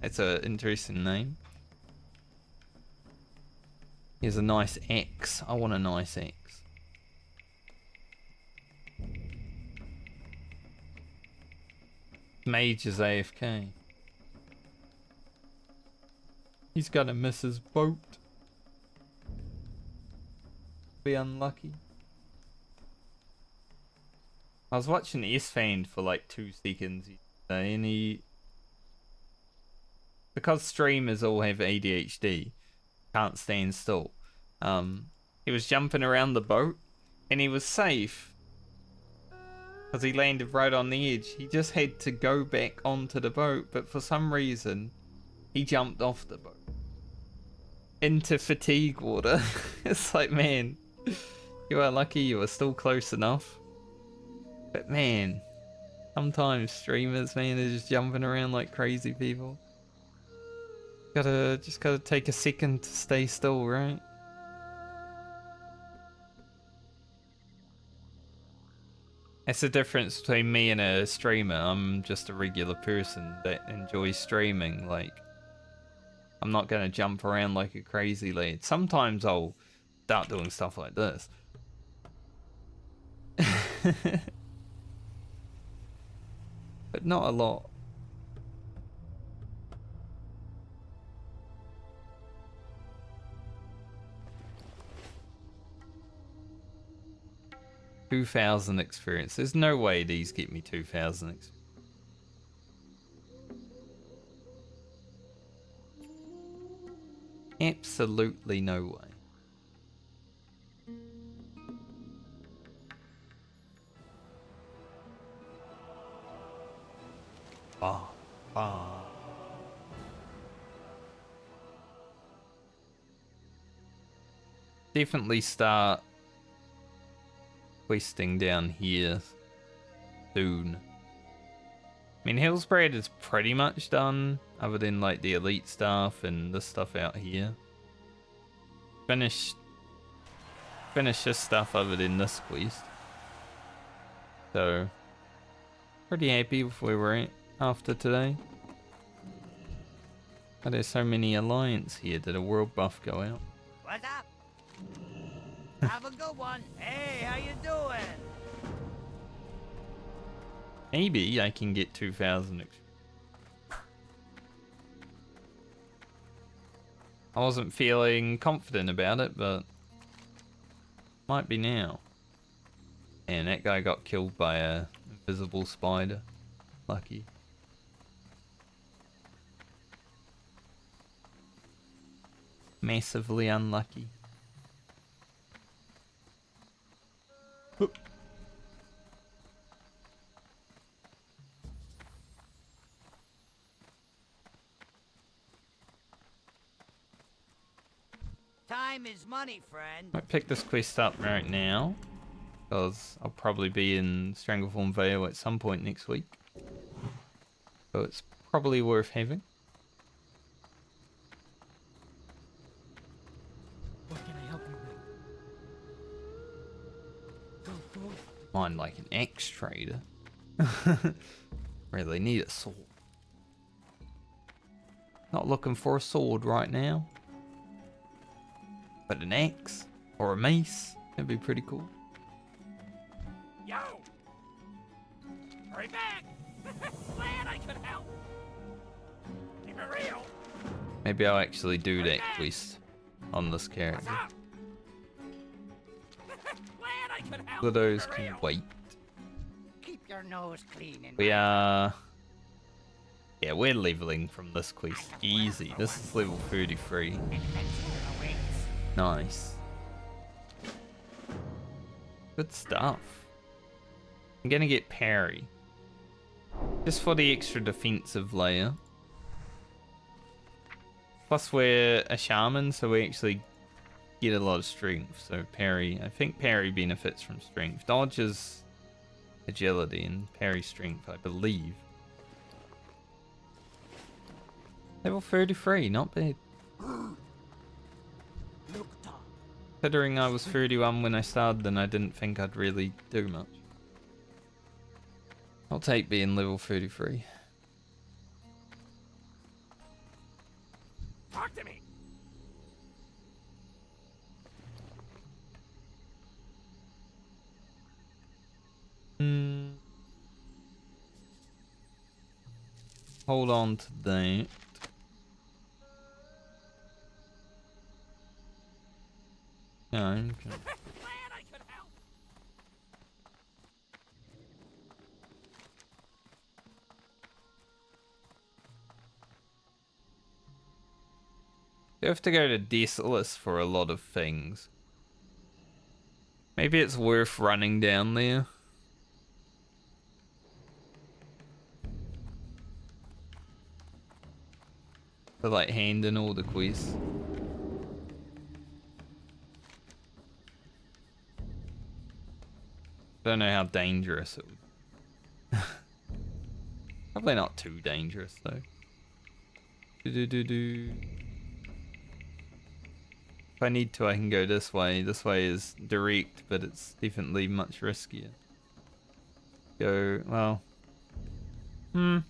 That's an interesting name. Here's a nice X. I want a nice X. Mage is AFK. He's gonna miss his boat. Be unlucky. I was watching Isfand for like 2 seconds yesterday, and because streamers all have ADHD, can't stand still. He was jumping around the boat, and he was safe because he landed right on the edge. He just had to go back onto the boat, but for some reason, he jumped off the boat into fatigue water. It's like, man, you are lucky you were still close enough. But man, sometimes streamers, man, are just jumping around like crazy people. Just gotta take a second to stay still, right? That's the difference between me and a streamer. I'm just a regular person that enjoys streaming. Like, I'm not gonna jump around like a crazy lad. Sometimes I'll start doing stuff like this. But not a lot. $2,000 experience. There's no way these get me 2,000 experience. Absolutely no way. Definitely start questing down here soon. I mean, Hillsbrad is pretty much done, other than like the elite stuff and this stuff out here. Finish this stuff other than this quest. So, pretty happy with where we're at after today. But there's so many alliance here. Did a world buff go out? What's up? Have a good one. Hey, how you doing? Maybe I can get 2,000. I wasn't feeling confident about it, but might be now. And that guy got killed by a invisible spider. Lucky. Massively unlucky. Time is money, friend. Might pick this quest up right now, because I'll probably be in Strangleform Vale at some point next week. So it's probably worth having. What can I help you with? Go. Mine like an axe trader. Really need a sword. Not looking for a sword right now. But an axe or a mace, that'd be pretty cool. Yo! Hurry back! Glad I could help. Keep it real. Maybe I'll actually do that quest on this character. What's up? Glad I could help. Widows Keep it can real. wait. Keep your nose clean and We are... Yeah, we're leveling from this quest easy. This is level 33. adventure awaits. Nice. Good stuff. I'm gonna get parry. Just for the extra defensive layer. Plus we're a shaman, so we actually get a lot of strength. So parry, I think parry benefits from strength. Dodge is agility and parry strength, I believe. Level 33, not bad. Considering I was 31 when I started, then I didn't think I'd really do much. I'll take being level 33. Talk to me. Hold on to that. Yeah, okay. Glad I could help. You have to go to Desolus for a lot of things. Maybe it's worth running down there. To like hand in all the quests. Don't know how dangerous it would. Probably not too dangerous though. If I need to, I can go this way. This way is direct, but it's definitely much riskier. Go, well...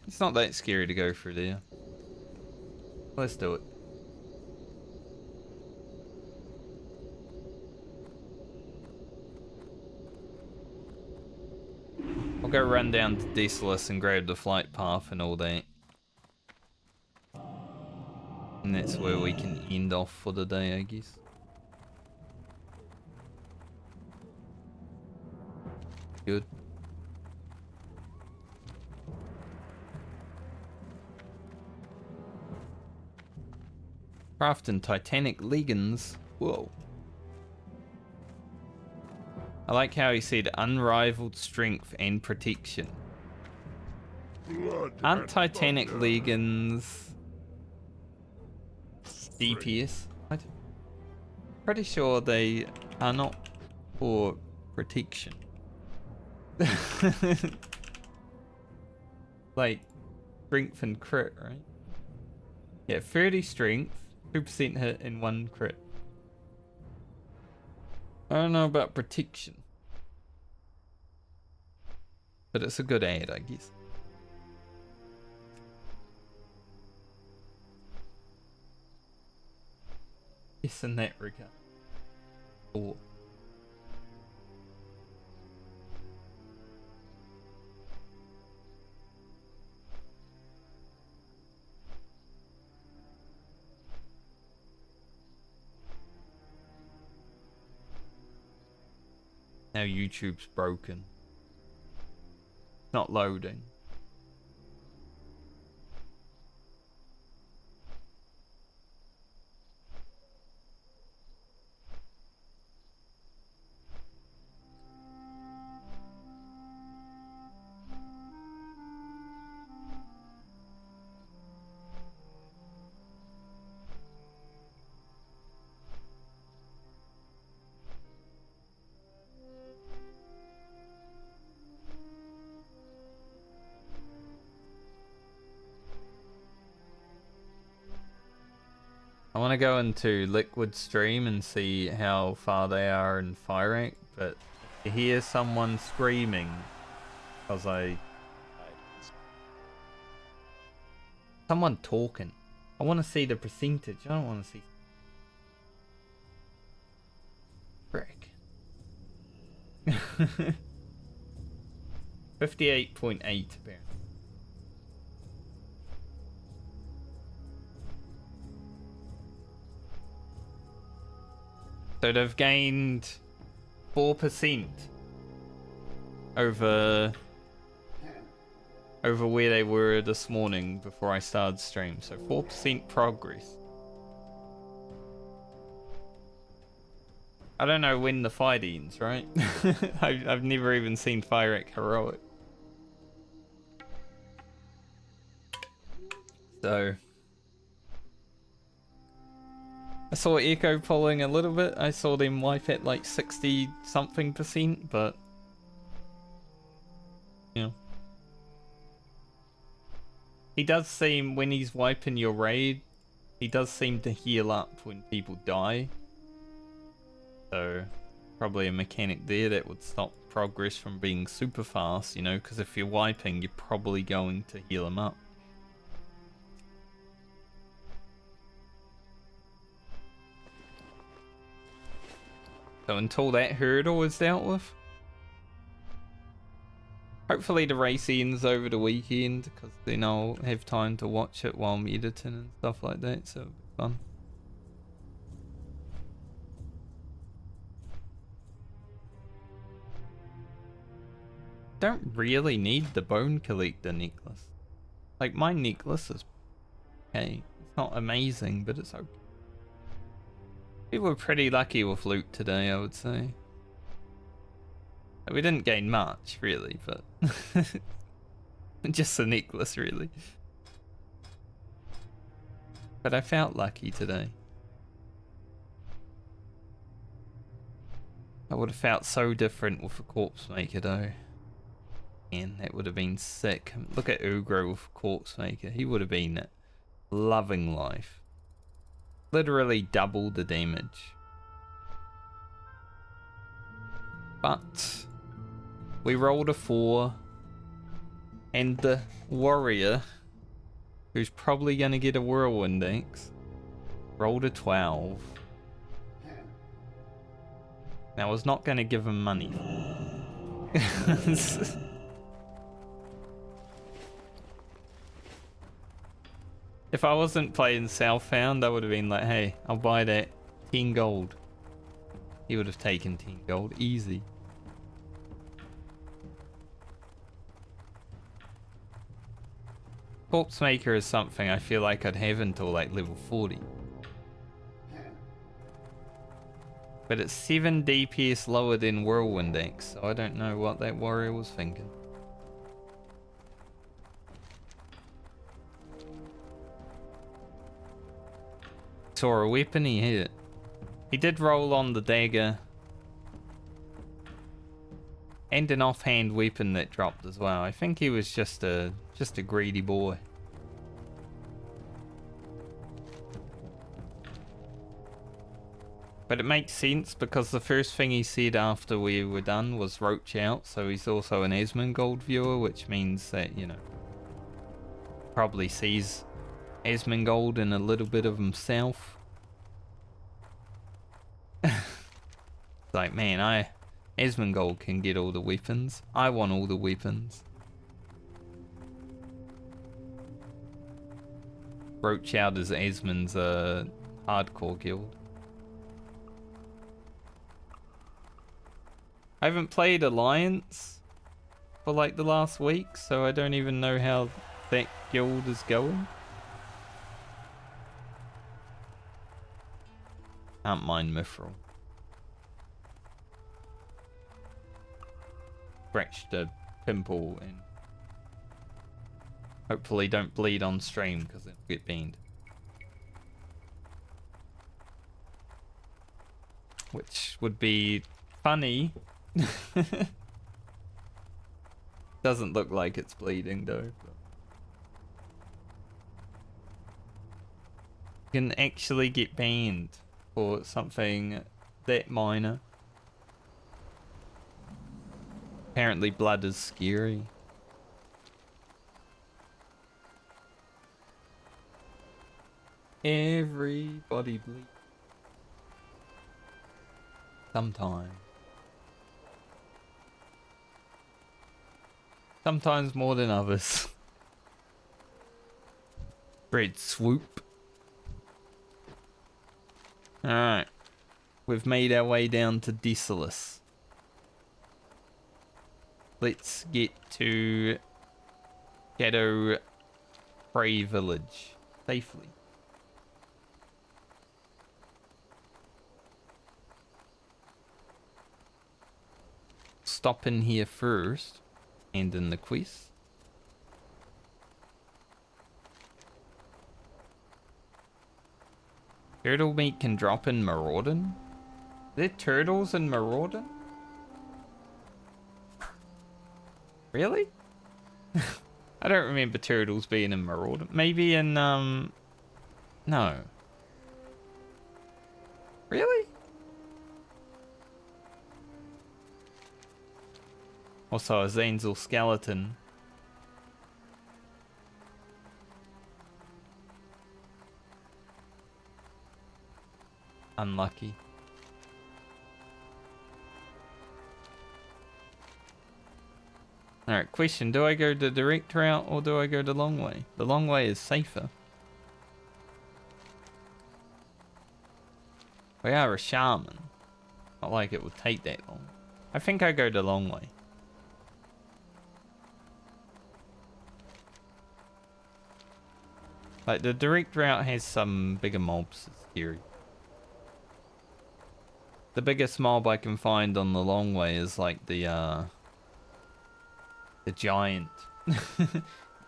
it's not that scary to go through there. Let's do it. I'll go run down to Desolus and grab the flight path and all that. And that's where we can end off for the day, I guess. Good. Crafting Titanic leggings. Whoa. I like how he said unrivaled strength and protection. Blood Aren't and Titanic thunder. leggings DPS? Pretty sure they are not for protection. Like strength and crit, right? Yeah, 30 strength, 2% hit and 1 crit. I don't know about protection, but it's a good ad, I guess. Yes, in that regard. Cool. Now YouTube's broken. Not loading. I want to go into Liquid Stream and see how far they are in fire rank, but I hear someone screaming because someone talking. I want to see the percentage. I don't want to see. Frick. 58.8 apparently. So they've gained 4% over where they were this morning before I started stream. So 4% progress. I don't know when the fight ends, right? I've never even seen Fire Rank Heroic. So I saw Echo pulling a little bit. I saw them wipe at like 60 something percent, but yeah. He does seem, when he's wiping your raid, he does seem to heal up when people die. So probably a mechanic there that would stop progress from being super fast, you know, because if you're wiping, you're probably going to heal them up. So until that hurdle is dealt with, hopefully the race ends over the weekend, because then I'll have time to watch it while I'm editing and stuff like that, so it'll be fun. Don't really need the bone collector necklace. Like, my necklace is okay. It's not amazing, but it's okay. We were pretty lucky with loot today, I would say. We didn't gain much, really, but just a necklace, really. But I felt lucky today. I would have felt so different with a corpse maker, though. And that would have been sick. Look at Ugro with corpse maker. He would have been loving life. Literally double the damage. But we rolled a 4, and the warrior, who's probably going to get a whirlwind axe, rolled a 12. Now I was not going to give him money. If I wasn't playing Southbound, I would have been like, hey, I'll buy that 10 gold. He would have taken 10 gold, easy. Corpse Maker is something I feel like I'd have until like level 40. But it's 7 DPS lower than Whirlwind Axe, so I don't know what that warrior was thinking. Saw a weapon, he hit it. He did roll on the dagger. And an offhand weapon that dropped as well. I think he was just a greedy boy. But it makes sense because the first thing he said after we were done was roach out, so he's also an Asmongold viewer, which means that, you know, probably sees Asmongold in a little bit of himself. Like, man, Asmongold can get all the weapons. I want all the weapons. Roach out is Asmon's hardcore guild. I haven't played Alliance for like the last week, so I don't even know how that guild is going. Can't mind Mithril. Scratched a pimple and hopefully don't bleed on stream because it'll get banned. Which would be funny. Doesn't look like it's bleeding though. You can actually get banned for something that minor. Apparently blood is scary. Everybody bleeds. Sometimes. Sometimes more than others. Bread swoop. Alright. We've made our way down to Desolus. Let's get to Shadow Prey Village safely. Stop in here first. And in the quest. Turtle meat can drop in Maraudon? Are there turtles in Maraudon? Really? I don't remember turtles being in Maraudon. Maybe in, no. Really? Also a Zanzel skeleton. Unlucky. Alright, question. Do I go the direct route or do I go the long way? The long way is safer. We are a shaman. Not like it would take that long. I think I go the long way. Like, the direct route has some bigger mobs. It's scary. The biggest mob I can find on the long way is like the giant.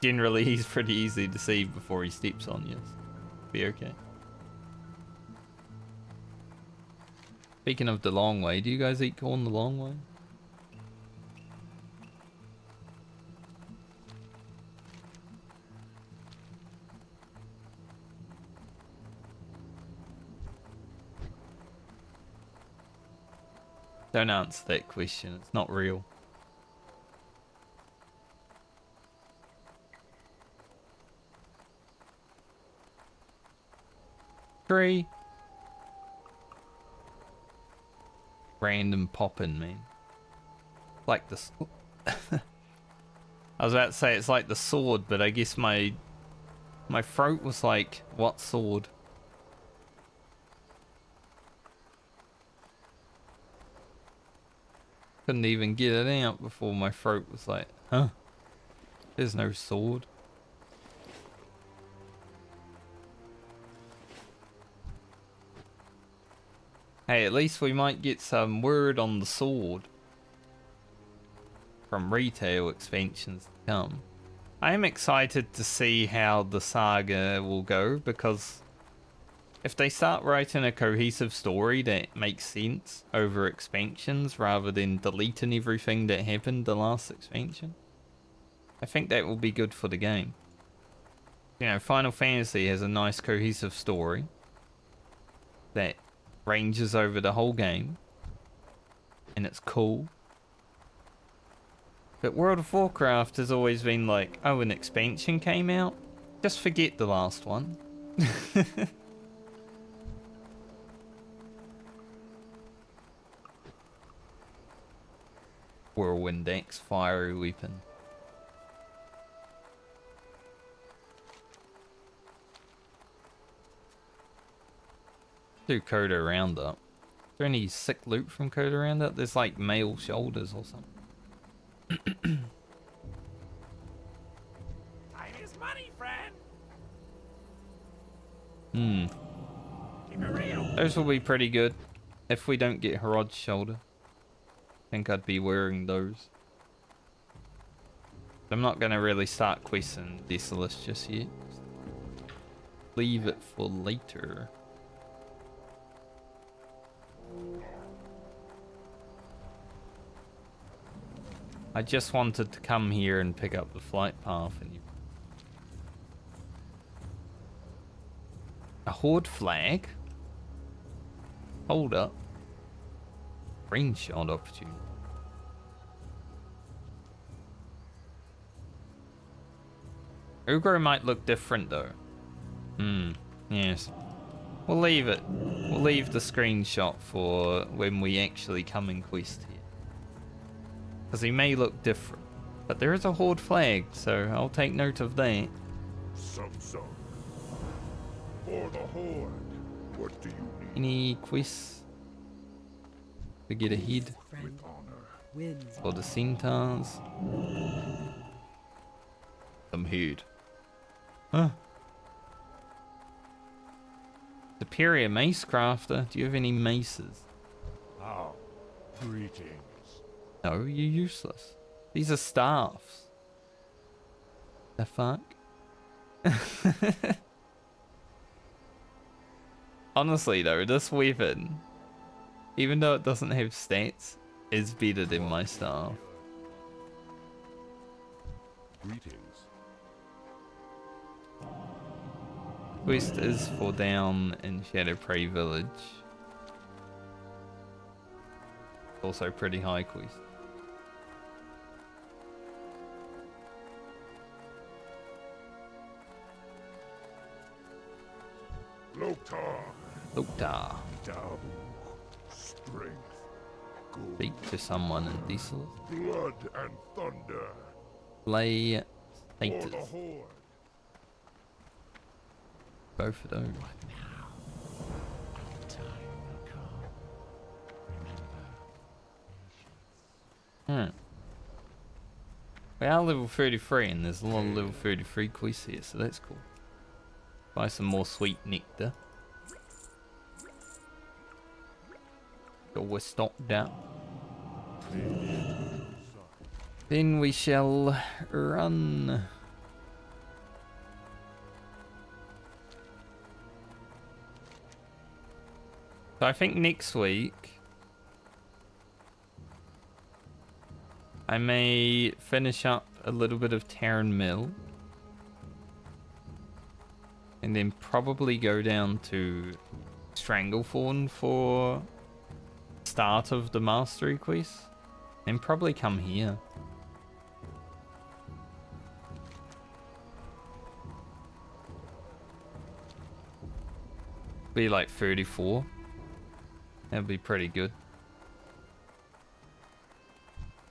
Generally, he's pretty easy to see before he steps on you. So be okay. Speaking of the long way, do you guys eat corn the long way? Don't answer that question, it's not real. Tree. Random poppin', man. Like the... I was about to say it's like the sword, but I guess my throat was like, what sword? Couldn't even get it out before my throat was like, huh? There's no sword. Hey, at least we might get some word on the sword from retail expansions to come. I am excited to see how the saga will go, because if they start writing a cohesive story that makes sense over expansions rather than deleting everything that happened the last expansion, I think that will be good for the game. You know, Final Fantasy has a nice cohesive story that ranges over the whole game, and it's cool. But World of Warcraft has always been like, oh, an expansion came out? Just forget the last one. Whirlwind Axe, fiery weapon. Do Coda Roundup. Is there any sick loot from Coda Roundup? There's like male shoulders or something. Time is money, friend. Hmm. Keep it real. Those will be pretty good. If we don't get Herod's shoulder, I think I'd be wearing those. I'm not gonna really start questing Desolus just yet. Leave it for later. I just wanted to come here and pick up the flight path and you... A Horde flag? Hold up. Screenshot opportunity. Ugro might look different though. Yes. We'll leave it. We'll leave the screenshot for when we actually come and quest here. Because he may look different. But there is a Horde flag, so I'll take note of that. Some. For the Horde, what do you need? Any quests to get ahead? With honor. Winds. For the centaurs? Some head. Huh? Superior mace crafter. Do you have any maces? Ah, greetings. No, you're useless. These are staffs. The fuck? Honestly though, this weapon, even though it doesn't have stats, is better than my staff. Greetings. Quest is for down in Shadowprey Village. Also pretty high quest. Time. Dokta. Dabu. Strength. Gold. Speak to someone in diesel. Blood and thunder. Play For the 30's. Horde. Both of those. Time will come. Remember. We are level 33 and there's a lot of level 33 quests here, so that's cool. Buy some more sweet nectar. So we're stocked out. Then we shall run. So I think next week I may finish up a little bit of Terran Mill and then probably go down to Stranglethorn for start of the Mastery quest and probably come here. Be like 34. That'd be pretty good.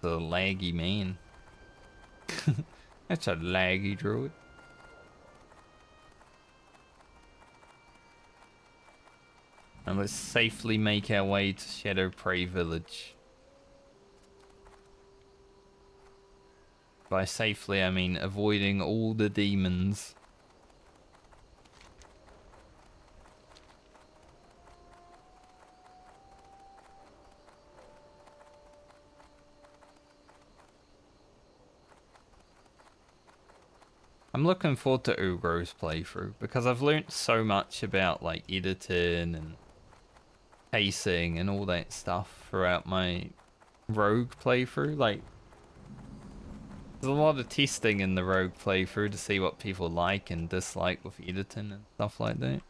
The laggy man. That's a laggy druid. And let's safely make our way to Shadow Prey Village. By safely, I mean avoiding all the demons. I'm looking forward to Ugro's playthrough because I've learnt so much about like editing and pacing and all that stuff throughout my rogue playthrough. Like, there's a lot of testing in the rogue playthrough to see what people like and dislike with editing and stuff like that.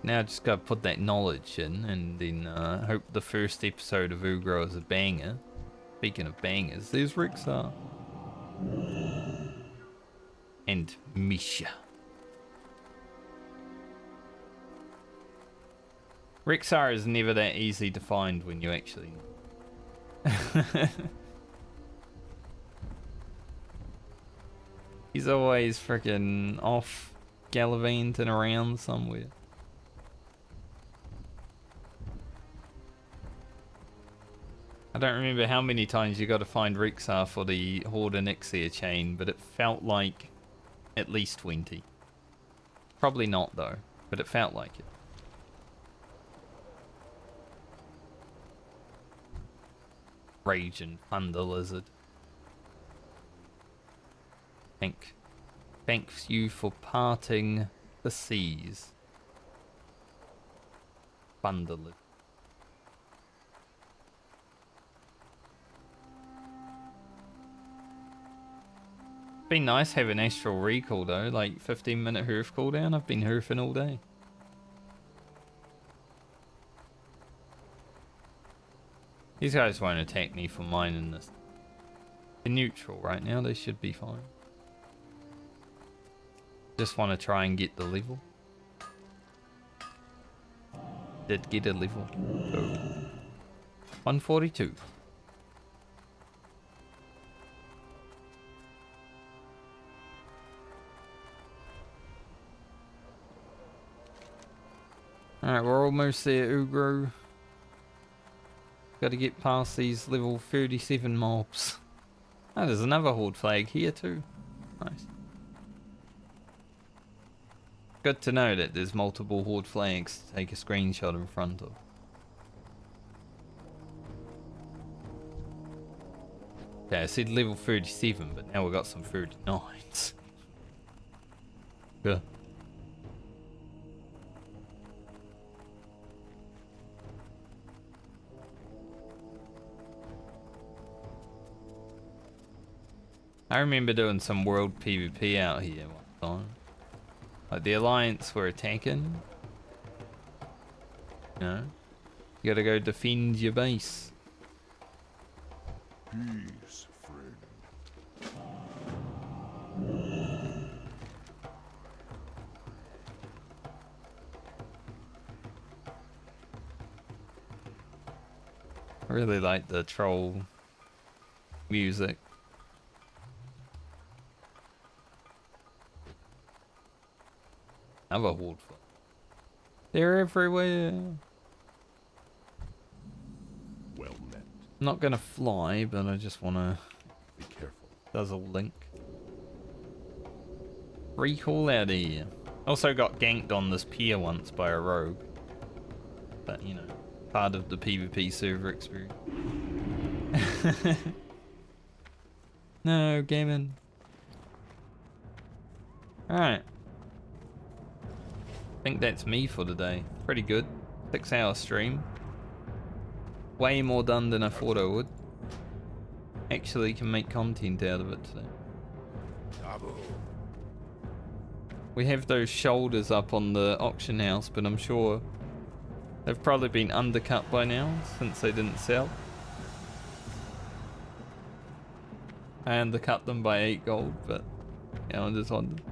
Now I just gotta put that knowledge in and then hope the first episode of Ugro is a banger. Speaking of bangers, there's Rixar. And Misha. Rixar is never that easy to find when you actually... He's always freaking off gallivanting around somewhere. I don't remember how many times you got to find Rixar for the Horde and Ixia chain, but it felt like at least 20. Probably not though, but it felt like it. Rage and Thunder Lizard. Thanks you for parting the seas. Thunder Lizard. Been nice having Astral Recall though, like 15-minute hoof cooldown. I've been hoofing all day. These guys won't attack me for mining this. They're neutral right now, they should be fine. Just want to try and get the level. Did get a level. So 142. Alright, we're almost there, Ugro. Gotta get past these level 37 mobs. Oh, there's another Horde flag here too. Nice. Good to know that there's multiple Horde flags to take a screenshot in front of. Okay, I said level 37, but now we've got some 39s. Good. I remember doing some world PvP out here one time. Like the Alliance were attacking. You know? You gotta go defend your base. Peace, friend. I really like the troll music. Another horde foot. They're everywhere. Well met. I'm not gonna fly, but I just wanna Be careful. guzzle link. Recall out of here. Also got ganked on this pier once by a rogue. But you know, part of the PvP server experience. No, gaming. Alright. I think that's me for today. Pretty good. 6-hour stream. Way more done than I thought I would. Actually can make content out of it today. Taboo. We have those shoulders up on the auction house, but I'm sure they've probably been undercut by now since they didn't sell. I undercut them by 8 gold, but yeah, I just wondered.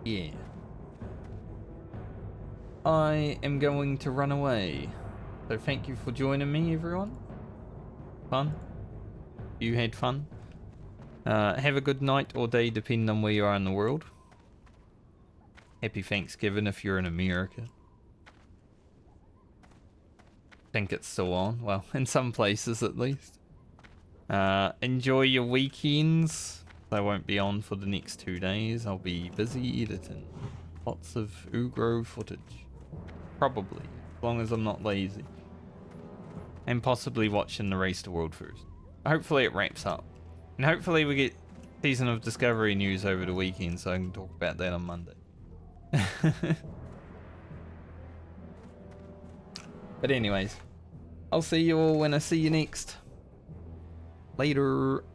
Yeah. I am going to run away. So thank you for joining me, everyone. Fun. You had fun. Have a good night or day, depending on where you are in the world. Happy Thanksgiving if you're in America. Think it's still on. Well, in some places at least. Enjoy your weekends. They won't be on for the next 2 days. I'll be busy editing lots of Ugro footage. Probably, as long as I'm not lazy. And possibly watching the Race to World first. Hopefully it wraps up. And hopefully we get Season of Discovery news over the weekend so I can talk about that on Monday. But anyways, I'll see you all when I see you next. Later.